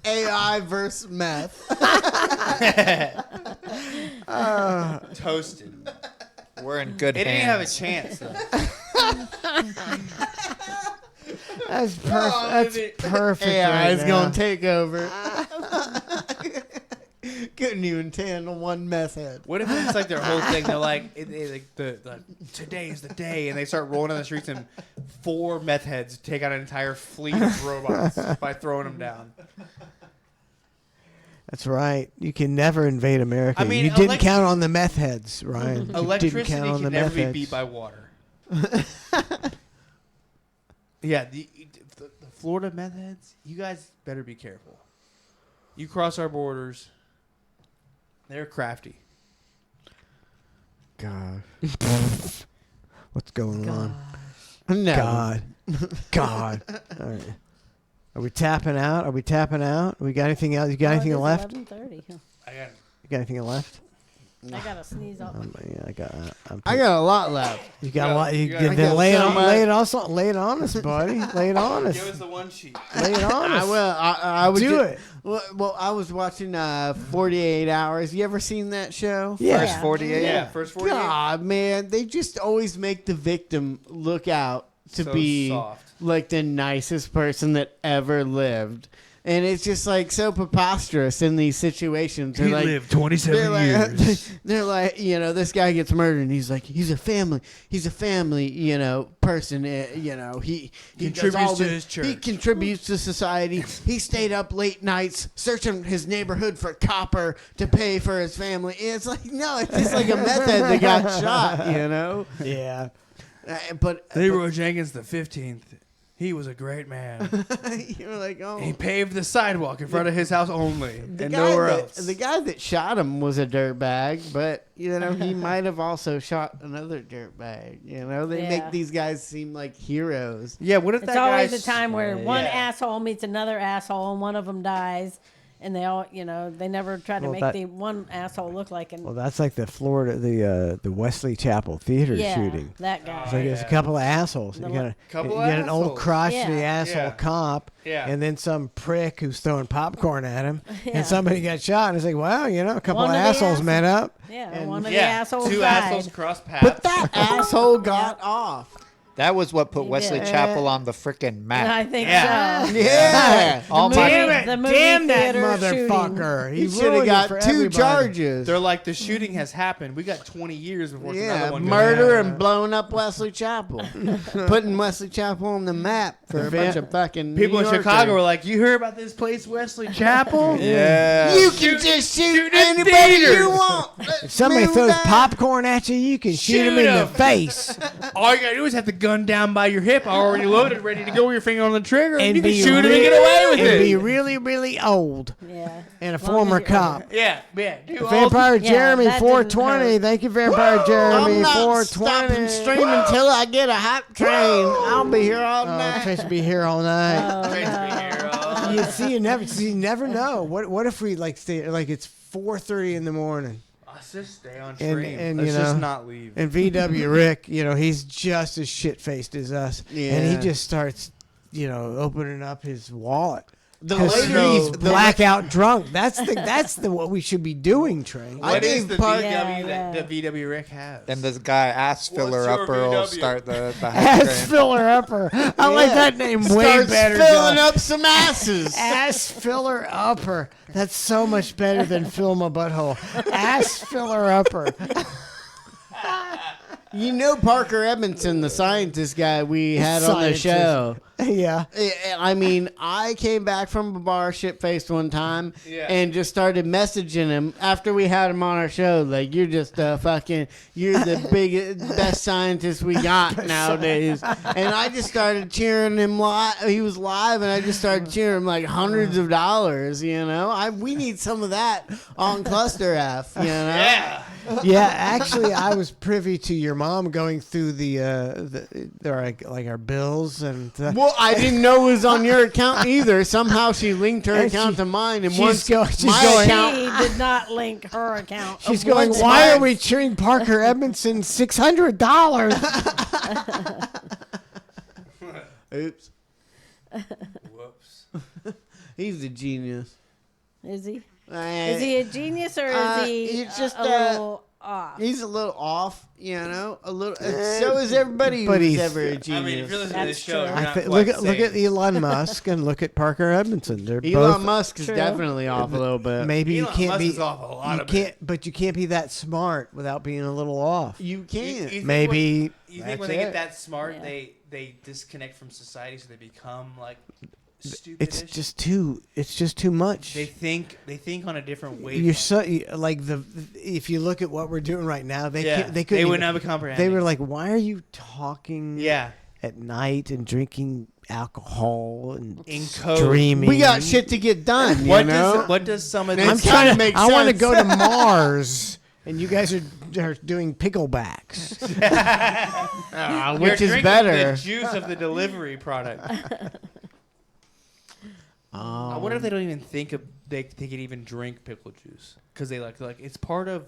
AI versus meth. Toasted. We're in good It hands. didn't have a chance. Though. That's perfect. That's perfect. AI is right gonna now. take over. Couldn't even handle one meth head. What if it's like their whole thing? They're like, today is the day, and they start rolling down the streets, and 4 meth heads take out an entire fleet of robots by throwing them down. That's right. You can never invade America. I mean, you didn't count on the meth heads, Ryan. You didn't Electricity count on can the never meth be heads. beat by water. Yeah, the Florida meth heads, you guys better be careful. You cross our borders, they're crafty. God. What's going on? No. God. All right. Are we tapping out? We got anything else? You got anything left? 11:30. Huh? You got anything left? I gotta sneeze off. Yeah, I got a lot left. You got a lot. I Then got lay it so on. much. Lay it on. Lay it on us, buddy. Lay it on us. Give us the one sheet. Lay it on us. I will. I would do it. Well, I was watching 48 Hours. You ever seen that show? Yeah. First 48? Yeah, first 48. God, man, they just always make the victim look out to So be soft. like the nicest person that ever lived. And it's just like so preposterous in these situations. They're He like, lived 27 they're like- years. They're like, this guy gets murdered, and he's like, he's a family, person. He Contributes does all to this- his church. He contributes to society. He stayed up late nights searching his neighborhood for copper to pay for his family. And it's like, no, it's just like a meth head that got shot. Yeah. But Leroy Jenkins the 15th. He was a great man. you're like, oh. He paved the sidewalk in front of his house only, The and guy nowhere that- else. The guy that shot him was a dirtbag, but he might have also shot another dirtbag. They Yeah. make these guys seem like heroes. Yeah, what if It's that always guy's- a time where one Yeah. asshole meets another asshole, and one of them dies, and they all, they never try to Well, make that- the one asshole look like an. Well, that's like the Florida, the Wesley Chapel Theater Yeah, shooting. that guy. It's like there's a couple of assholes. The You got, couple you got an old assholes. crotchety Yeah. asshole Yeah. cop, Yeah. and then some prick who's throwing popcorn at him, Yeah. and somebody got shot. And it's like, wow, a couple One of of the assholes met up. Yeah, and- one of the Yeah, assholes 2 died. assholes cross paths. But that asshole got off. That was what put He Wesley did. Chapel on the frickin' map. I think Yeah. so. Yeah. All The my movie- the movie Damn that theater motherfucker. He should have ruined it got for 2 everybody. charges. They're like, the shooting has happened. We got 20 years before another Yeah, one goes murder down. and blowing up Wesley Chapel. Putting Wesley Chapel on the map for a bunch of fucking People New in Chicago Yorkers. were like, you heard about this place, Wesley Chapel? Yeah. You can just shoot in anybody theaters. you want. If somebody Move throws that. popcorn at you, you can shoot him in the face. All you gotta do is have the gun down by your hip, already loaded, ready to go with your finger on the trigger, and you can be shoot him and real- get away with and it. be really, really old. Yeah. And a As long former as you're- cop. Yeah. Do all Vampire Yeah, Jeremy, that didn't 420. hurt. Thank you, Vampire Jeremy, I'm not 420. stopping streaming until I get a hype train. I'll be here all night. Trace will be here all night. Oh, no. You see, you never know. What if we stay it's 4:30 in the morning, Let's just stay on and stream. Let's just not leave. And VW Rick, he's just as shit faced as us, and he Yeah. just starts, opening up his wallet The Because later he's blackout drunk. That's what we should be doing, Trey. What is the VW that the VW Rick has? And this guy, ass filler your upper, will VW? start the Ass filler upper. I like that name way Starts better. filling John. up some asses. Ass filler upper. That's so much better than fill my butthole. Ass filler upper. You know Parker Edmondson, the scientist guy we had on the show. Yeah. I mean, I came back from a bar shit-faced one time and just started messaging him after we had him on our show. Like, you're just you're the best scientist we got nowadays. And I just started cheering him live. He was live, and I just started cheering him like hundreds of dollars, you know? We need some of that on Cluster F, you know? Yeah. Yeah, actually, I was privy to your mom going through our bills and. Well, I didn't know it was on your account either. Somehow she linked her account to mine, and she's once she's my going. account, She did not link her account. She's going. Why are we cheering Parker Edmondson $600? Oops. Whoops. He's a genius. Is he? Uh, Is he a genius or is he he's just a little off? He's a little off, you know. A little. So is everybody But who's he's- ever a genius. I mean, if you're listening to this show, you're I not thi- quite look at sane. Elon Musk and look at Parker Edmondson. They're Elon both Musk is definitely off a little bit. Maybe Elon you can't Musk be. is off a lot you of can't, but you can't be that smart without being a little off. You can't. You think Maybe you think that's when they get it. that smart, they disconnect from society, so they become like stupid. It's just too. It's just too much. They think on a different way. You're so like if you look at what we're doing right now, they Yeah, can't, they they couldn't wouldn't even- have a comprehending. They were like, "Why are you talking? Yeah. At night and drinking alcohol and In code. streaming. We got shit to get done. What you know? does some of I'm this? trying to make I want to sense. go to Mars, and you guys are doing picklebacks. Which You're is drinking better. The juice of the delivery product. I wonder if they don't even think they could even drink pickle juice because they like it's part of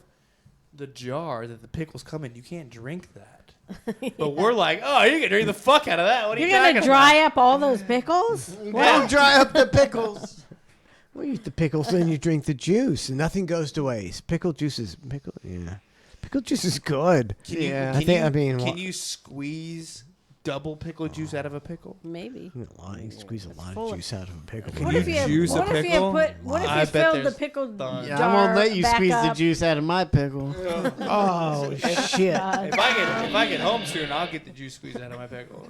the jar that the pickles come in. You can't drink that. But we're like, oh, you can drink the fuck out of that. What are You're you gonna talking dry about? up all those pickles? Well, dry up the pickles. Well, you eat the pickles, then you drink the juice, and nothing goes to waste. Pickle juice is Pickle juice is good. Can you, I can think. you, I mean, can you squeeze double pickle juice out of a pickle? Maybe. You squeeze a lot full of of- juice out of a pickle. Can What you if you juice a what if you pickle? what if I you bet filled the there's pickle tons. jar Yeah, I won't let you back squeeze the up? juice out of my pickle. Oh shit! If I get home soon, I'll get the juice squeezed out of my pickle.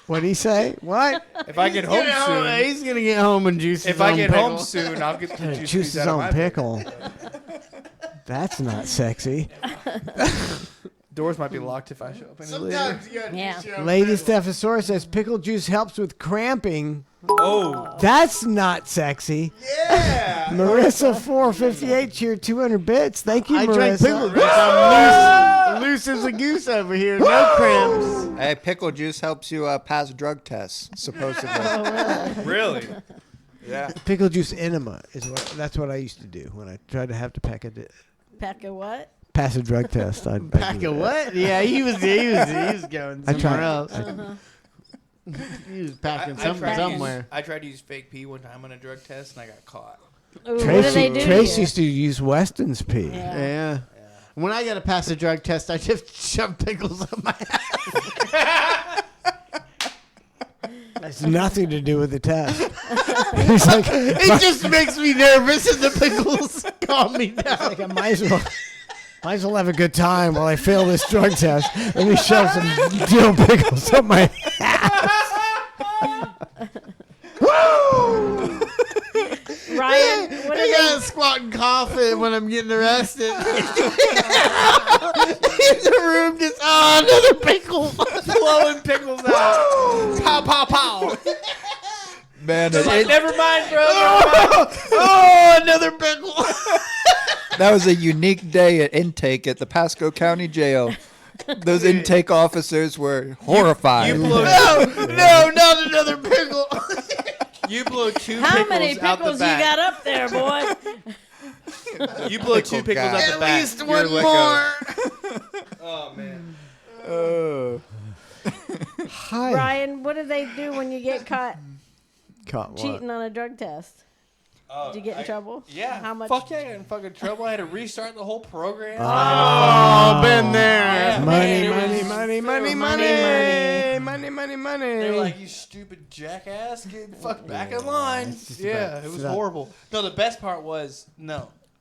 What'd he say? What? If I get home soon, He's gonna get home and juice. if his I own get pickle. home soon, I'll get the juice Juice squeezed his out of own my pickle. That's not sexy. Doors might be locked if I show up. Sometimes you gotta juice your own Lady pickle. Stephosaurus says pickle juice helps with cramping. Oh, That's not sexy. Yeah. Marissa 458 cheered 200 bits. Thank you, I drank Marissa. pickle juice. I'm loose as a goose over here. No cramps. Hey, pickle juice helps you pass drug tests, supposedly. really? Yeah. Pickle juice enema that's what I used to do when I tried to have to Pack of what? pass a drug test. I'd Pack do of that. what? Yeah, he was going I somewhere tried- else. I- He was packing I something tried to use- somewhere. I tried to use fake pee one time on a drug test and I got caught. Ooh, what do they do? Trace to you? used to use Weston's pee. Yeah. When I got to pass a drug test, I just shove pickles up my ass. Has nothing to do with the test. He's like, It just makes me nervous, and the pickles calm me down. like I might as well have a good time while I fail this drug test. Let me shove some dill pickles up my ass. Ryan, what I are gotta they? squat and cough it when I'm getting arrested. In the room, just another pickle, Blowing pickles out. Pow, pow, pow. Man, Like, never mind, bro. Oh, another pickle. that was a unique day at intake at the Pasco County Jail. Those intake officers were horrified. You blew, No, not another pickle. you blew two How pickles many out the pickles you back. got up there, boy? You blew two Pickle pickles guy. out the At back. least You're one let more. go. Oh man. Hi. Ryan, what do they do when you get caught? Caught what? cheating on a drug test. Did you get in trouble? Yeah. How much? Fuck yeah, I got in fucking trouble. I had to restart the whole program. Oh, been there. Yeah, Money, man, money. They were like, you stupid jackass, get the fuck back in line. Yeah, it was horrible. No, the best part was,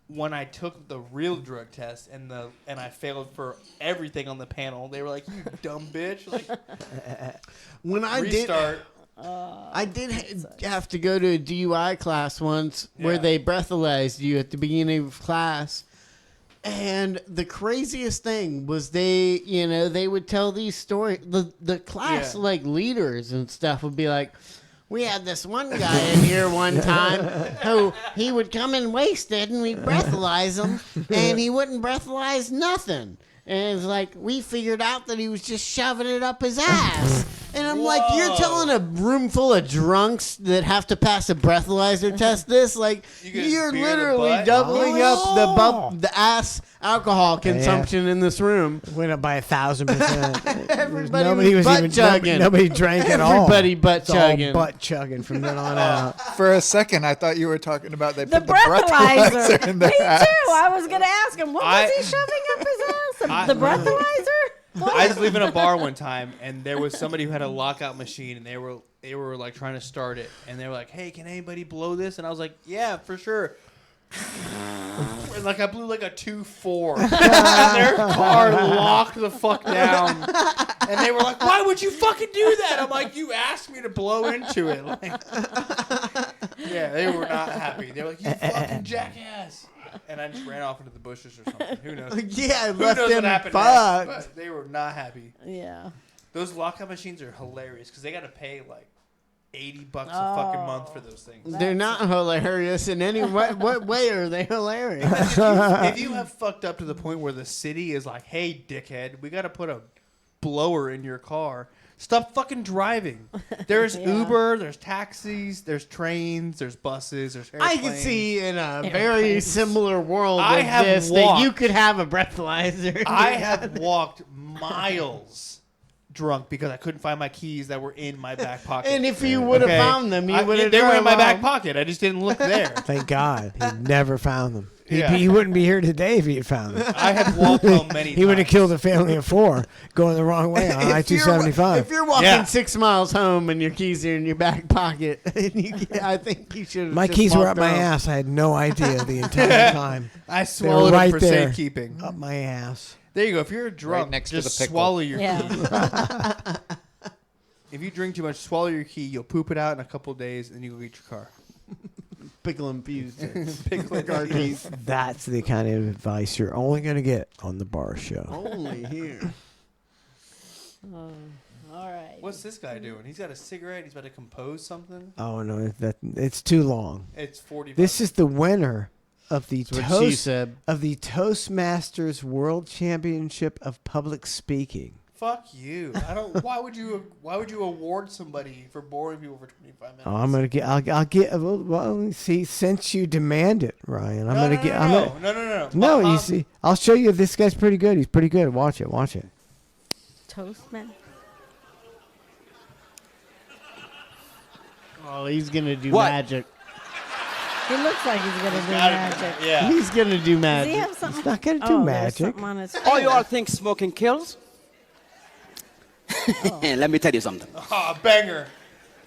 when I took the real drug test and I failed for everything on the panel, they were like, you dumb bitch. Like, when I restart. I did have to go to a DUI class once where they breathalyzed you at the beginning of class. And the craziest thing was they would tell these stories. The class leaders and stuff would be like, we had this one guy in here one time who he would come in wasted and we'd breathalyze him and he wouldn't breathalyze nothing. And it's like, we figured out that he was just shoving it up his ass. And I'm like, you're telling a room full of drunks that have to pass a breathalyzer test this? Like, you're literally doubling up the ass alcohol consumption in this room. Went up by 1,000%. Everybody was butt chugging. Nobody drank at all. Everybody butt chugging. Butt chugging from then on out. For a second, I thought you were talking about they The put the breathalyzer in Me their ass. too. I was going to ask him, what was he shoving up his ass? The breathalyzer? I was leaving a bar one time, and there was somebody who had a lockout machine, and they were like trying to start it, and they were like, "Hey, can anybody blow this?" And I was like, "Yeah, for sure." And like I blew like a 2.4, and their car locked the fuck down, and they were like, "Why would you fucking do that?" I'm like, "You asked me to blow into it." Like, yeah, they were not happy. They were like, "You fucking jackass." And I just ran off into the bushes or something. Who knows? Yeah, Who left knows them what happened fucked. next, but they were not happy. Yeah. Those lockout machines are hilarious because they got to pay like $80 a fucking month for those things. They're not hilarious in any way. What way are they hilarious? If you have fucked up to the point where the city is like, hey, dickhead, we got to put a blower in your car. Stop fucking driving. There's Uber, there's taxis, there's trains, there's buses, there's airplanes. I can see in a very similar world I of have this walked- that you could have a breathalyzer. I have walked miles drunk because I couldn't find my keys that were in my back pocket. And if you would have found them, you would have. They were in my drove back off. pocket. I just didn't look there. Thank God. He never found them. Yeah. He wouldn't be here today if he had found them. I have walked home many He would have killed a family of 4 going the wrong way on I-275. If you're walking 6 miles home and your keys are in your back pocket, I think you should. My keys were up my ass. I had no idea the entire time. I They were swallowed right them for there, safekeeping. Up my ass. There you go. If you're drunk, Right next to just the pickle. swallow your Yeah. key. If you drink too much, swallow your key. You'll poop it out in a couple of days, and you go get your car. Pickle infused. Pickle infused. That's the kind of advice you're only going to get on the bar show. Only here. All right. What's this guy doing? He's got a cigarette. He's about to compose something. Oh, no, it's too long. It's 45. This is the winner of the That's what she said. Toastmasters World Championship of Public Speaking. Fuck you. I don't. Why would you award somebody for boring people for 25 minutes? Oh, I'm gonna get. I'll get. Well, see, since you demand it, Ryan, I'm gonna get. No. You see, I'll show you. This guy's pretty good. He's pretty good. Watch it. Watch it. Toastman. Oh, he's gonna do What? magic. He looks like he's gonna do magic. Yeah. He's gonna do Does magic. he have something? He's not gonna do There's magic. something on his Oh, you all face. think smoking kills? Let me tell you something. Ah, banger.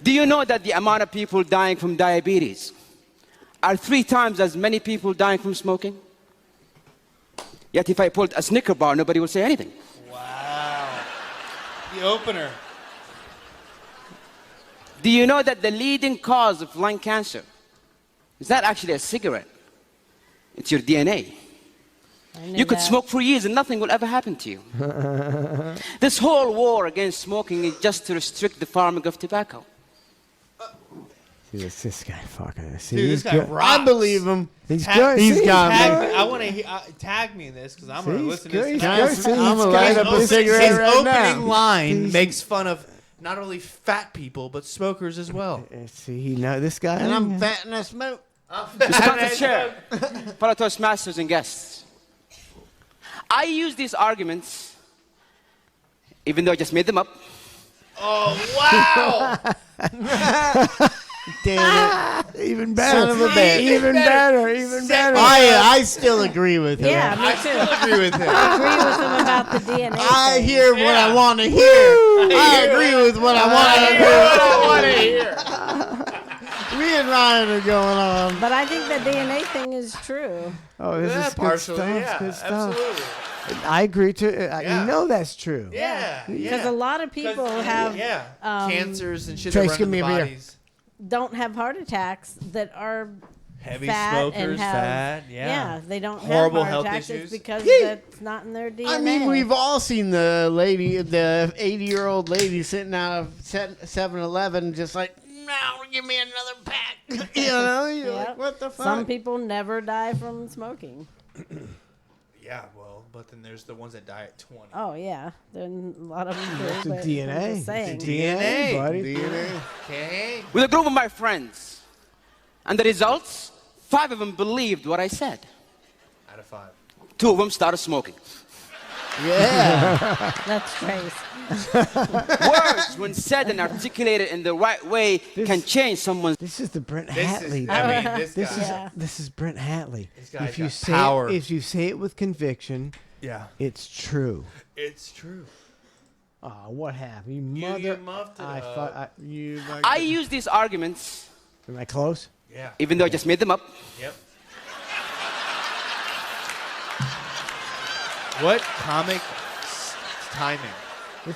Do you know that the amount of people dying from diabetes are 3 times as many people dying from smoking? Yet if I pulled a Snicker bar, nobody would say anything. Wow. The opener. Do you know that the leading cause of lung cancer is not actually a cigarette? It's your DNA. You could smoke for years and nothing will ever happen to you. This whole war against smoking is just to restrict the farming of tobacco. See, this guy fucking. See, Dude, he's this guy good. rocks. I believe him. He's Tag- good. He's See, got he's me. good. I want to tag me in this because I'm going to See, listen he's to this. good, Guys, he's good. I'm gonna He's light good. up a His cigarette right opening now. line makes fun of not only fat people but smokers as well. See, he know this guy. And I'm fat and I smoke. Mr. Chair, fellow Toastmasters and guests, I use these arguments, even though I just made them up, Oh wow! damn it. Even better. Son of a bitch. Even better. Even better. I still agree with him. Yeah, me too. I agree with him. I agree with him about the DNA. I thing. hear what I want to hear. I agree with what I want to hear. Me and Ryan are going on. But I think the DNA thing is true. Oh, this is good partially, stuff. yeah, Good stuff. absolutely. I agree too. Yeah. You know that's true. Yeah, Because a lot of people have cancers and shit Trace, that give run me in a the beer. bodies. don't have heart attacks that are Heavy fat smokers, and have, fat, yeah. they don't Horrible have heart health attacks. issues. It's because Hey. that's not in their DNA. I mean, we've all seen the 80-year-old lady sitting out of 7-Eleven just like, no, give me another pack. You know, you're like, what the fuck? Some people never die from smoking. Yeah, well, but then there's the ones that die at 20. Oh yeah, then a lot of them do. It's a but DNA. I'm just saying. It's a DNA, buddy. DNA. Okay. With a group of my friends. And the results, 5 of them believed what I said. Out of 5. 2 of them started smoking. Yeah. That's Trace. Words, when said and articulated in the right way, can change someone's. This is the Brent This is- Hatley. I mean, this this guy. is this is Brent Hatley. This guy's If you got say power. if you say it with conviction, Yeah. it's true. It's true. Oh, what happened? You mother. muffed it I, up. you. I use these arguments, Am I close? Yeah. even though I just made them up. Yep. What comic timing?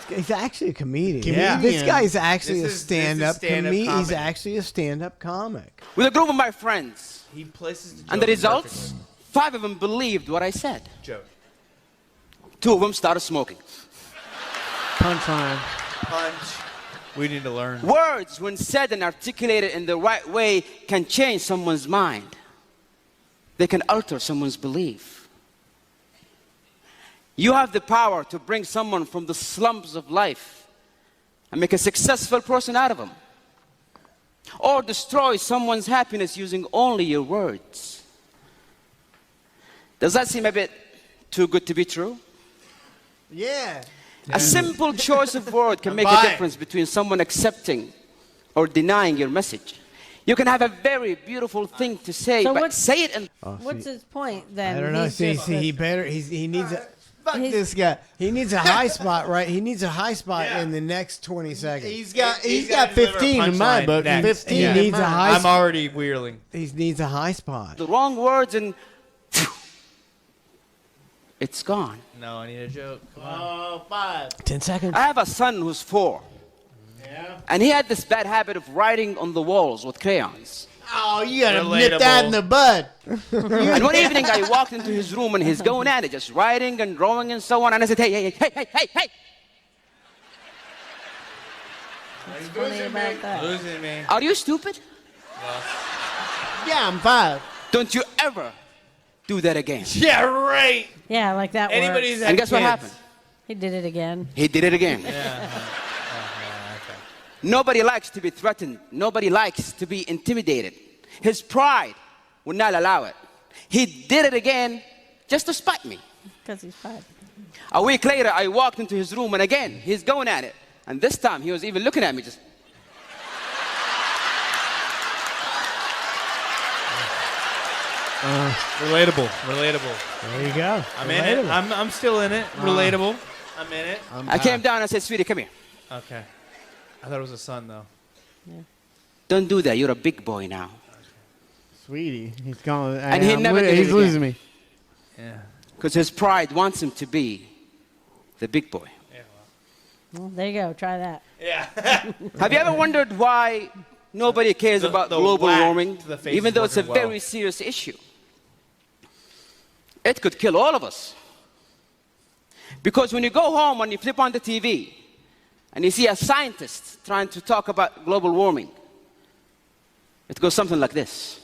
He's actually a comedian. Yeah. This guy's actually This a is stand-up stand-up comedian. He's comedy. actually a stand-up comic. With a group of my friends. He places the And the joke results, perfectly. 5 of them believed what I said. Joke. 2 of them started smoking. Punchline. Punch. We need to learn. Words, when said and articulated in the right way, can change someone's mind. They can alter someone's belief. You have the power to bring someone from the slums of life and make a successful person out of them. Or destroy someone's happiness using only your words. Does that seem a bit too good to be true? Yeah. A simple choice of word can make a Bye. difference between someone accepting or denying your message. You can have a very beautiful thing to say, So but what's- say it and What's his point then? I don't know. He's See, just he a- better. He needs a. Fuck He's- this guy. He needs a high spot, right? He needs a high spot in the next 20 seconds. He's got He's gotta deliver a 15 in my punchline book. next. 15 He in needs a mine. high I'm spot. already wheeling. He needs a high spot. the wrong words and it's gone. No, I need a joke. Come on. Oh, 5. 10 seconds. I have a son who's 4. Yeah. And he had this bad habit of writing on the walls with crayons. Oh, you gotta nip that in the bud. And one evening I walked into his room and he's going at it, just writing and drawing and so on. And I said, hey. What's funny about that? Losing me. Are you stupid? Yeah, I'm 5. Don't you ever do that again. Yeah, right. Yeah, like that Anybody who's works. had And guess what kids. happened? He did it again. He did it again. Yeah. Nobody likes to be threatened. Nobody likes to be intimidated. His pride would not allow it. He did it again just to spite me. Because he's 5. A week later, I walked into his room and again, he's going at it. And this time, he was even looking at me just. Relatable. There you go. I'm in it. I'm still in it. Relatable. I'm in it. I came down and I said, sweetie, come here. Okay. I thought it was a son though. Don't do that. You're a big boy now. Sweetie, he's going. And he never did it He's again. losing me. Yeah. Because his pride wants him to be the big boy. Well, there you go. Try that. Yeah. Have you ever wondered why nobody cares about the global whack warming, to the face even is though it's a working well. very serious issue? It could kill all of us. Because when you go home and you flip on the TV and you see a scientist trying to talk about global warming, it goes something like this.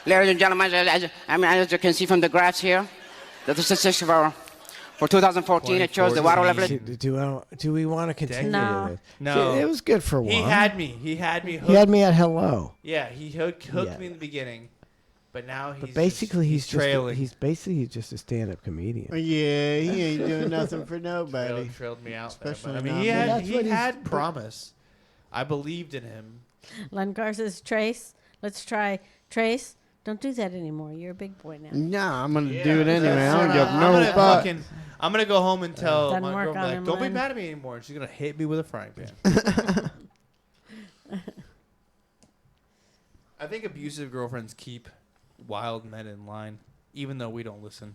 Ladies and gentlemen, as you can see from the graphs here, the statistics for 2014, it shows the water level. Do we want to continue No. this? No. See, it was good for one. He had me. He had me hooked. He had me at hello. Yeah, he hooked Yeah. me in the beginning. But now he's But basically, he's trailing. He's basically just a stand-up comedian. Yeah, he ain't doing nothing for nobody. Trailed me out. There, Especially but, I mean, not he me. had promise. I believed in him. Lencar says, Trace, let's try. Trace, don't do that anymore. You're a big boy now. Nah, I'm gonna do it anyway. I don't give no fuck. I'm gonna go home and tell Doesn't my work girlfriend, on like, him, don't be Len. mad at me anymore. And she's gonna hit me with a frying pan. I think abusive girlfriends keep wild men in line, even though we don't listen.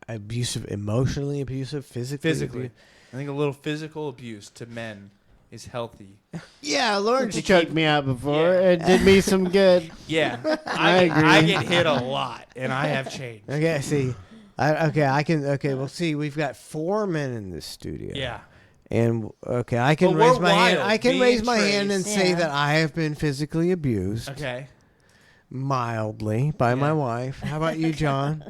Abusive, emotionally abusive, physically. I think a little physical abuse to men is healthy. Yeah, Lawrence choked me out before. It did me some good. Yeah, I agree. I get hit a lot, and I have changed. Okay, see, well, see, we've got 4 men in this studio. Yeah. And I can But we're raise my hand. wild. I can Me raise and my hand and Trace. say Yeah. that I have been physically abused. Okay. Mildly by my wife. How about you, John?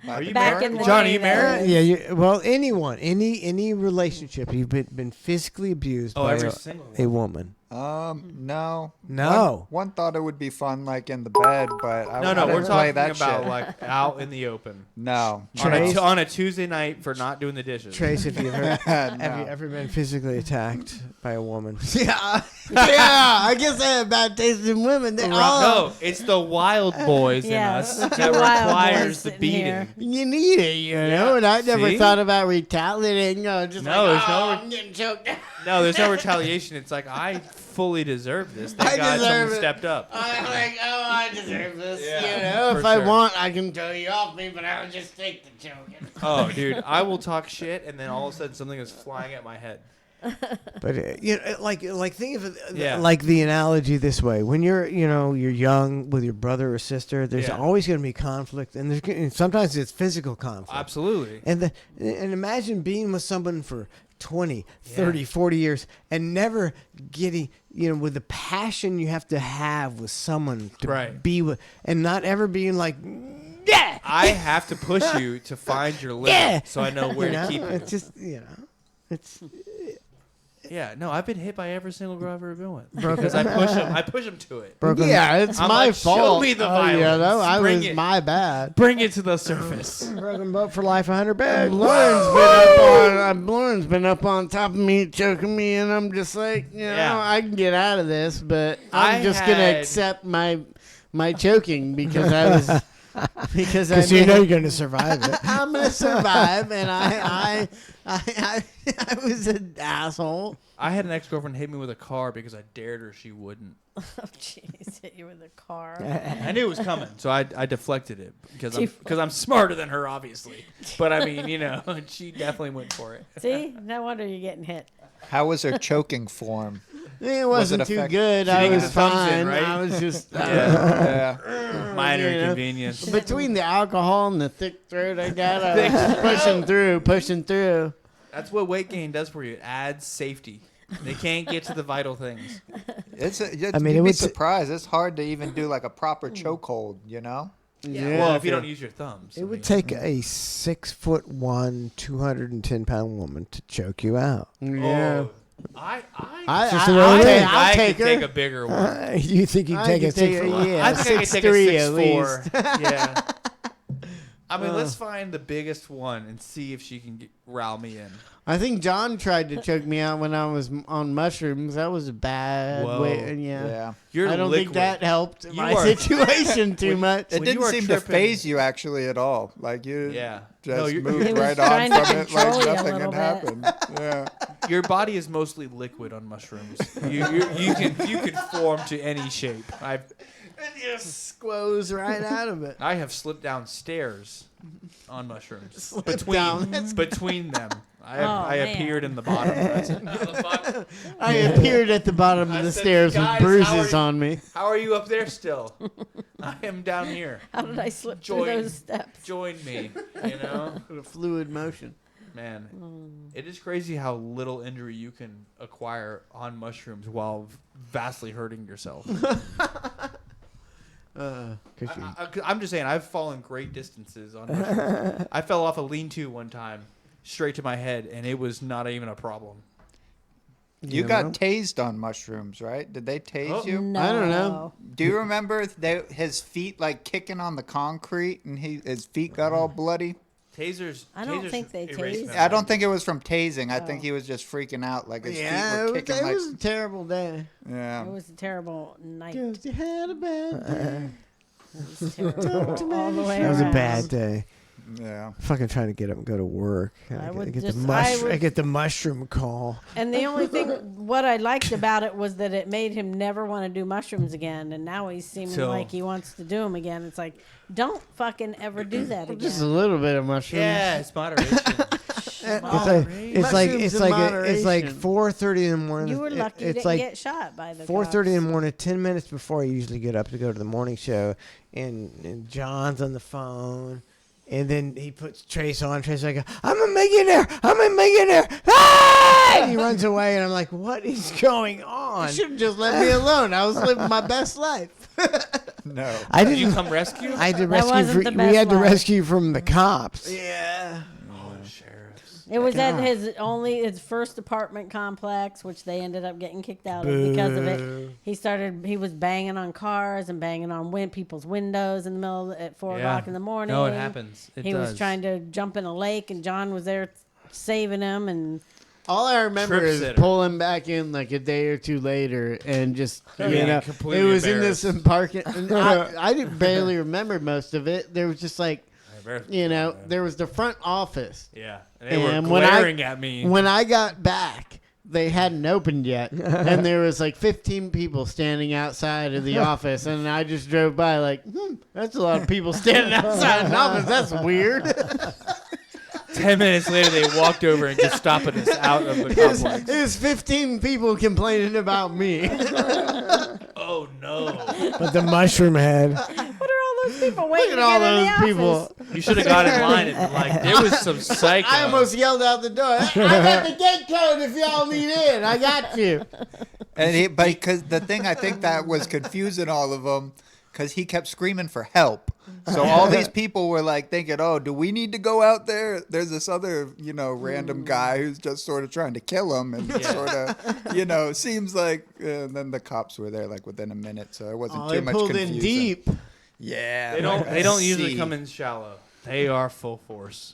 Are you Back married? in the John, are day, you married? Yeah. Well, anyone, any relationship, you've been physically abused by every single a woman. No. No. One thought it would be fun, like in the bed, but I No, I we're didn't play talking that about shit. like out in the open. No. On a Tuesday night for not doing the dishes. Trace, have you No. ever been physically attacked by a woman? Yeah, I guess I have bad taste in women. They all, No, it's the wild boys Yes, in us the that two wild requires boys the sitting beating. here. you need it, you know. And I never See? thought about retaliating. Just No, like, there's no I'm getting choked out. No, there's no retaliation. It's like I fully deserve this. I Thank God deserve someone it. stepped up. I'm like, I deserve this. Yeah, you know, for if I sure. want, I can tell you off me, but I'll just take the choking. Oh, dude, I will talk shit, and then all of a sudden something is flying at my head. But like think of it Yeah. like the analogy this way: when you're young with your brother or sister, there's Yeah. always going to be conflict, and sometimes it's physical conflict. Absolutely. And imagine being with someone for 20, 30, 40 years and never getting, with the passion you have to have with someone to Right. be with, and not ever being like, I have to push you to find your limit, Yeah. so I know where to keep you. It's just, it's. Yeah, no, I've been hit by every single girl I've ever been with Broken- because I push them to it. Yeah, it's I'm my like, fault. Show me the violence. Yeah, that Bring was it. my bad. Bring it to the surface. Broken boat for life, 100 beds. Lauren's been up on top of me, choking me, and I'm just like, Yeah. I can get out of this, but I I'm just gonna had- accept my choking because I was because you know you're going to survive it. I'm gonna survive, and I was an asshole. I had an ex-girlfriend hit me with a car because I dared her she wouldn't. Oh, jeez, hit you with a car. I knew it was coming, so I deflected it because I'm smarter than her, obviously. But I mean, she definitely went for it. See, no wonder you're getting hit. How was her choking form? It wasn't too effective? good. She I didn't get was the thumbs fine. in, right? I was just Minor you know. inconvenience. Between the alcohol and the thick throat I got, I was pushing through. That's what weight gain does for you. It adds safety. They can't get to the vital things. You'd be surprised. It's hard to even do like a proper chokehold, Yeah. Well, if you don't use your thumbs. It would take a 6'1", 210-pound woman to choke you out. Yeah. I take could her. take a bigger one. You think you can take a 6'1"? Yeah, I think I could take a 6'3" at 6'4". Yeah. I mean, let's find the biggest one and see if she can rile me in. I think John tried to choke me out when I was on mushrooms. That was a bad Whoa. way. Yeah. You're I don't liquid. think that helped my are- situation too much. It When you didn't are seem to tripping- phase you actually at all. Like you Yeah. just No, you're- moved He was right on trying to from it control like you a nothing little had bit. happened. Yeah. Your body is mostly liquid on mushrooms. You can form to any shape. It just squoze right out of it. I have slipped down stairs on mushrooms. Slipped down. That's- Between them. I man. appeared in the bottom. That's it. I appeared at the bottom of I the said, stairs "Guys, with how are bruises you?" on me. How are you up there still? I am down here. How did I slip through those steps? Join me. Fluid motion. Man, it is crazy how little injury you can acquire on mushrooms while vastly hurting yourself. I'm just saying, I've fallen great distances on mushrooms. I fell off a lean-to one time, straight to my head, and it was not even a problem. You got tased on mushrooms, right? Did they tase you? No. I don't know. Do you remember his feet like kicking on the concrete and his feet got all bloody? Tasers. I don't think they tased. I don't think it was from tasing. I think he was just freaking out, like his feet were kicking. It was a terrible day. Yeah. It was a terrible night. You had a bad day. It was terrible all the way That was a around. bad day. Yeah. Fucking trying to get up and go to work. I would get just- I get the mushroom call. And the only thing, what I liked about it was that it made him never want to do mushrooms again. And now he's seeming So- like he wants to do them again. It's like, don't fucking ever do that again. Just a little bit of mushrooms. Yeah, it's moderation. It's like 4:30 in the morning. You were lucky you it's didn't like get shot by the 4:30 in the morning. 10 minutes before I usually get up to go to the morning show, and John's on the phone. And then he puts Trace on. Trace like, I'm a millionaire. I'm a millionaire. Ah! And he runs away, and I'm like, what is going on? You should have just let me alone. I was living my best life. No. I Did didn't. you come rescue? I had to That rescue. wasn't the We best had to life. rescue from the cops. Yeah. It was at his first apartment complex, which they ended up getting kicked out of because of it. He was banging on cars and banging on people's windows in the middle at 4 o'clock in the morning. No, it happens. He was trying to jump in a lake, and John was there saving him. And all I remember Trip is sitter. pulling back in like a day or two later, and just completely it was in this embarrassed. parking. And I didn't barely remember most of it. There was just like, there was the front office. Yeah, and they were And glaring at me. When I got back, they hadn't opened yet, and there was like 15 people standing outside of the office, and I just drove by like, that's a lot of people standing outside an office. That's weird. 10 minutes later, they walked over and just stopping us out of the complex. It was 15 people complaining about me. Oh no! But the mushroom head. what are all those people waiting Look at all to get in those the people. office? You should have got in line and like there was some psycho. I almost yelled out the door. I got the gate code if y'all need in. I got you. And because the thing I think that was confusing all of them, because he kept screaming for help. So all these people were like thinking, "Oh, do we need to go out there?" There's this other, random guy who's just sort of trying to kill him, and sort of, seems like. And then the cops were there like within a minute, so it wasn't too They much pulled confusion. in deep. Yeah, They don't usually come in shallow. They are full force.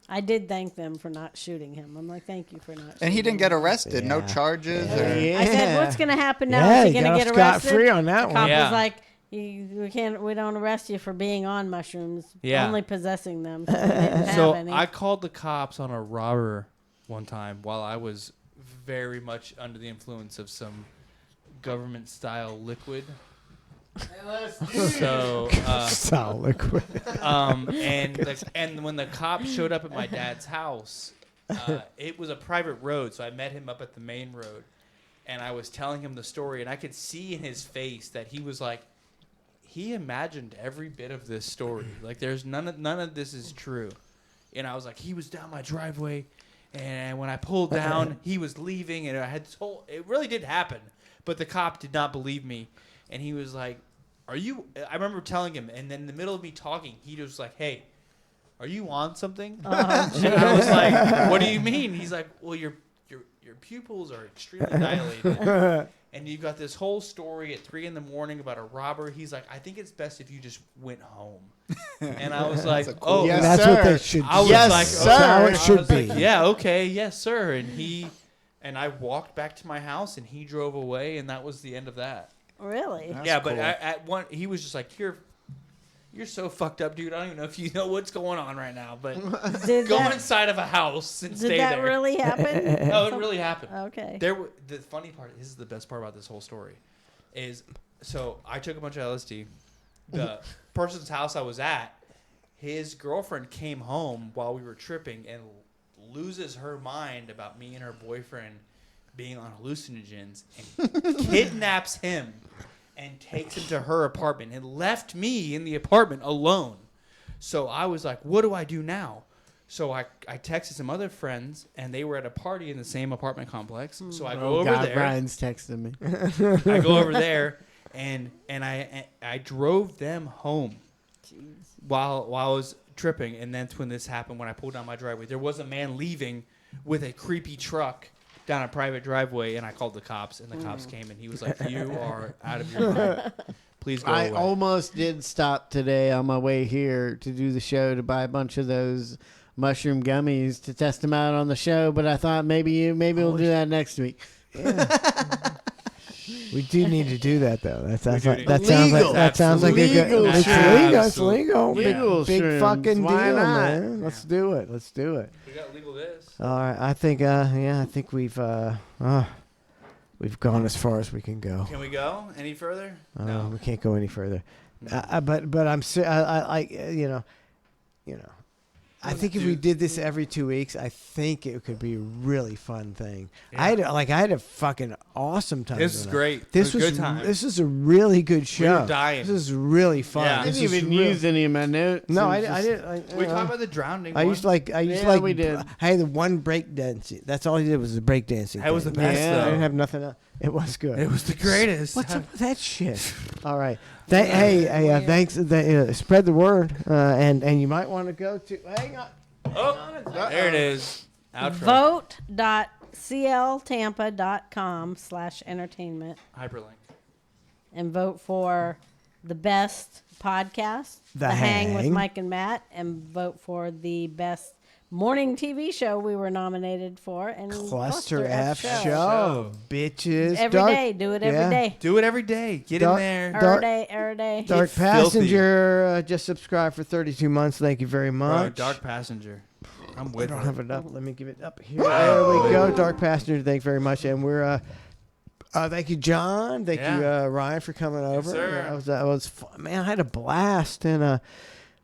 I did thank them for not shooting him. I'm like, thank you for not shooting And he didn't get him. arrested. No charges. I said, what's going to happen now? Yeah, Is he he going to got get off arrested? scot-free on that the one. cop Yeah. was like, we don't arrest you for being on mushrooms. Yeah. Only possessing them. So, we didn't have So any. I called the cops on a robber one time while I was very much under the influence of some government-style liquid. So, Style liquid. And when the cops showed up at my dad's house, it was a private road, so I met him up at the main road, and I was telling him the story, and I could see in his face that he was like, he imagined every bit of this story. Like, there's none of this is true. And I was like, he was down my driveway, and when I pulled down, he was leaving, and I had told. It really did happen, but the cop did not believe me, and he was like, "Are you?" I remember telling him, and then in the middle of me talking, he was like, "Hey, are you on something?" And I was like, "What do you mean?" He's like, "Well, your pupils are extremely dilated." And you've got this whole story at 3 a.m. about a robber. He's like, I think it's best if you just went home. And I was like, oh, yes, that's sir. what they should do. I was Yes, like, sir. That's how it I should was be. like, yeah, okay, yes, sir. And I walked back to my house, and he drove away, and that was the end of that. Really? Yeah, but at one, he was just like, you're so fucked up, dude. I don't even know if you know what's going on right now, but go inside of a house and stay there. Did that really happen? No, it really happened. Okay. The funny part, this is the best part about this whole story, is so I took a bunch of LSD. The person's house I was at, his girlfriend came home while we were tripping and loses her mind about me and her boyfriend being on hallucinogens and kidnaps him and takes him to her apartment and left me in the apartment alone. So I was like, what do I do now? So I texted some other friends, and they were at a party in the same apartment complex. So I go over there. Brian's texting me. I go over there, and I drove them home while I was tripping. And that's when this happened, when I pulled down my driveway. There was a man leaving with a creepy truck down a private driveway, and I called the cops, and the cops came, and he was like, "You are out of your mind. Please go I away." almost did stop today on my way here to do the show to buy a bunch of those mushroom gummies to test them out on the show, but I thought maybe we'll do that next week. We do need to do that though. That sounds like Legal. that sounds like a good. Legal It's shrooms. legal. It's legal. Legal Big shrooms. fucking Why deal, not? man. Let's do it. Let's do it. We got legal this. All right. I think. I think we've gone as far as we can go. Can we go any further? No. We can't go any further. But I'm I think if we did this every 2 weeks, I think it could be a really fun thing. Yeah. I had a fucking awesome time. This is tonight. great. This It was a was good time. This is a really good show. were dying. This is really fun. Yeah. I This didn't is even real- use any of my notes. No, It was I just- didn't. We talked about the drowning. I used one. we did. I had the one break dancing. That's all he did was the break dancing. That was thing. the best, Yeah, I though. didn't have nothing else. It was good. It was the greatest. What's up with that shit? All right. Thanks. Spread the word, and you might want to go to. Hang on. There it is. Outro. Vote.cltampa.com/entertainment Hyperlink. and vote for the best podcast, The Hang with Hang. Mike and Matt, and vote for the best morning TV show we were nominated for, and Cluster F show, bitches. Every day, do it every day. Do it every day. Get Dark- in there. Every day. Dark Get filthy. Passenger just subscribed for 32 months. Thank you very Bro, much. Dark Passenger. I'm I with don't it. have it up. Let me give it up here. There we go. Dark Passenger. Thank you very much. And we're thank you, John. Thank you, Ryan, for coming over. sir. That was fun. Man, I had a blast, and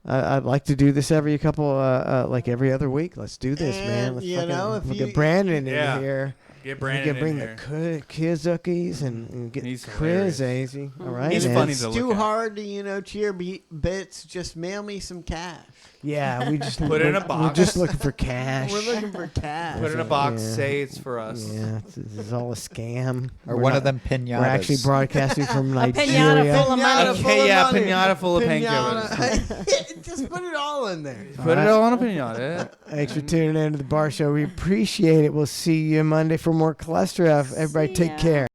I'd like to do this every like every other week. Let's do this, man. Let's you know, if we'll you- get Brandon Yeah. in here. Get We Brandon can bring in here. the Kizookies and get He's Chris hilarious. Azy. All right, He's man. funny It's to too look at. hard to, cheer bits. Just mail me some cash. Yeah, we just Put it in a We're box. just looking for cash. We're looking for cash. Put it in a box. Yeah. Say it's for us. Yeah, this is all a scam. Or We're one not- of them pinatas. We're actually broadcasting from pinata Nigeria. full of money. Okay, yeah, pinata full of painkillers. Pinata. Just put it all in there. Put it all on a pinata. Thanks for tuning in to the Bar Show. We appreciate it. We'll see you Monday for more Cluster F. Everybody take care.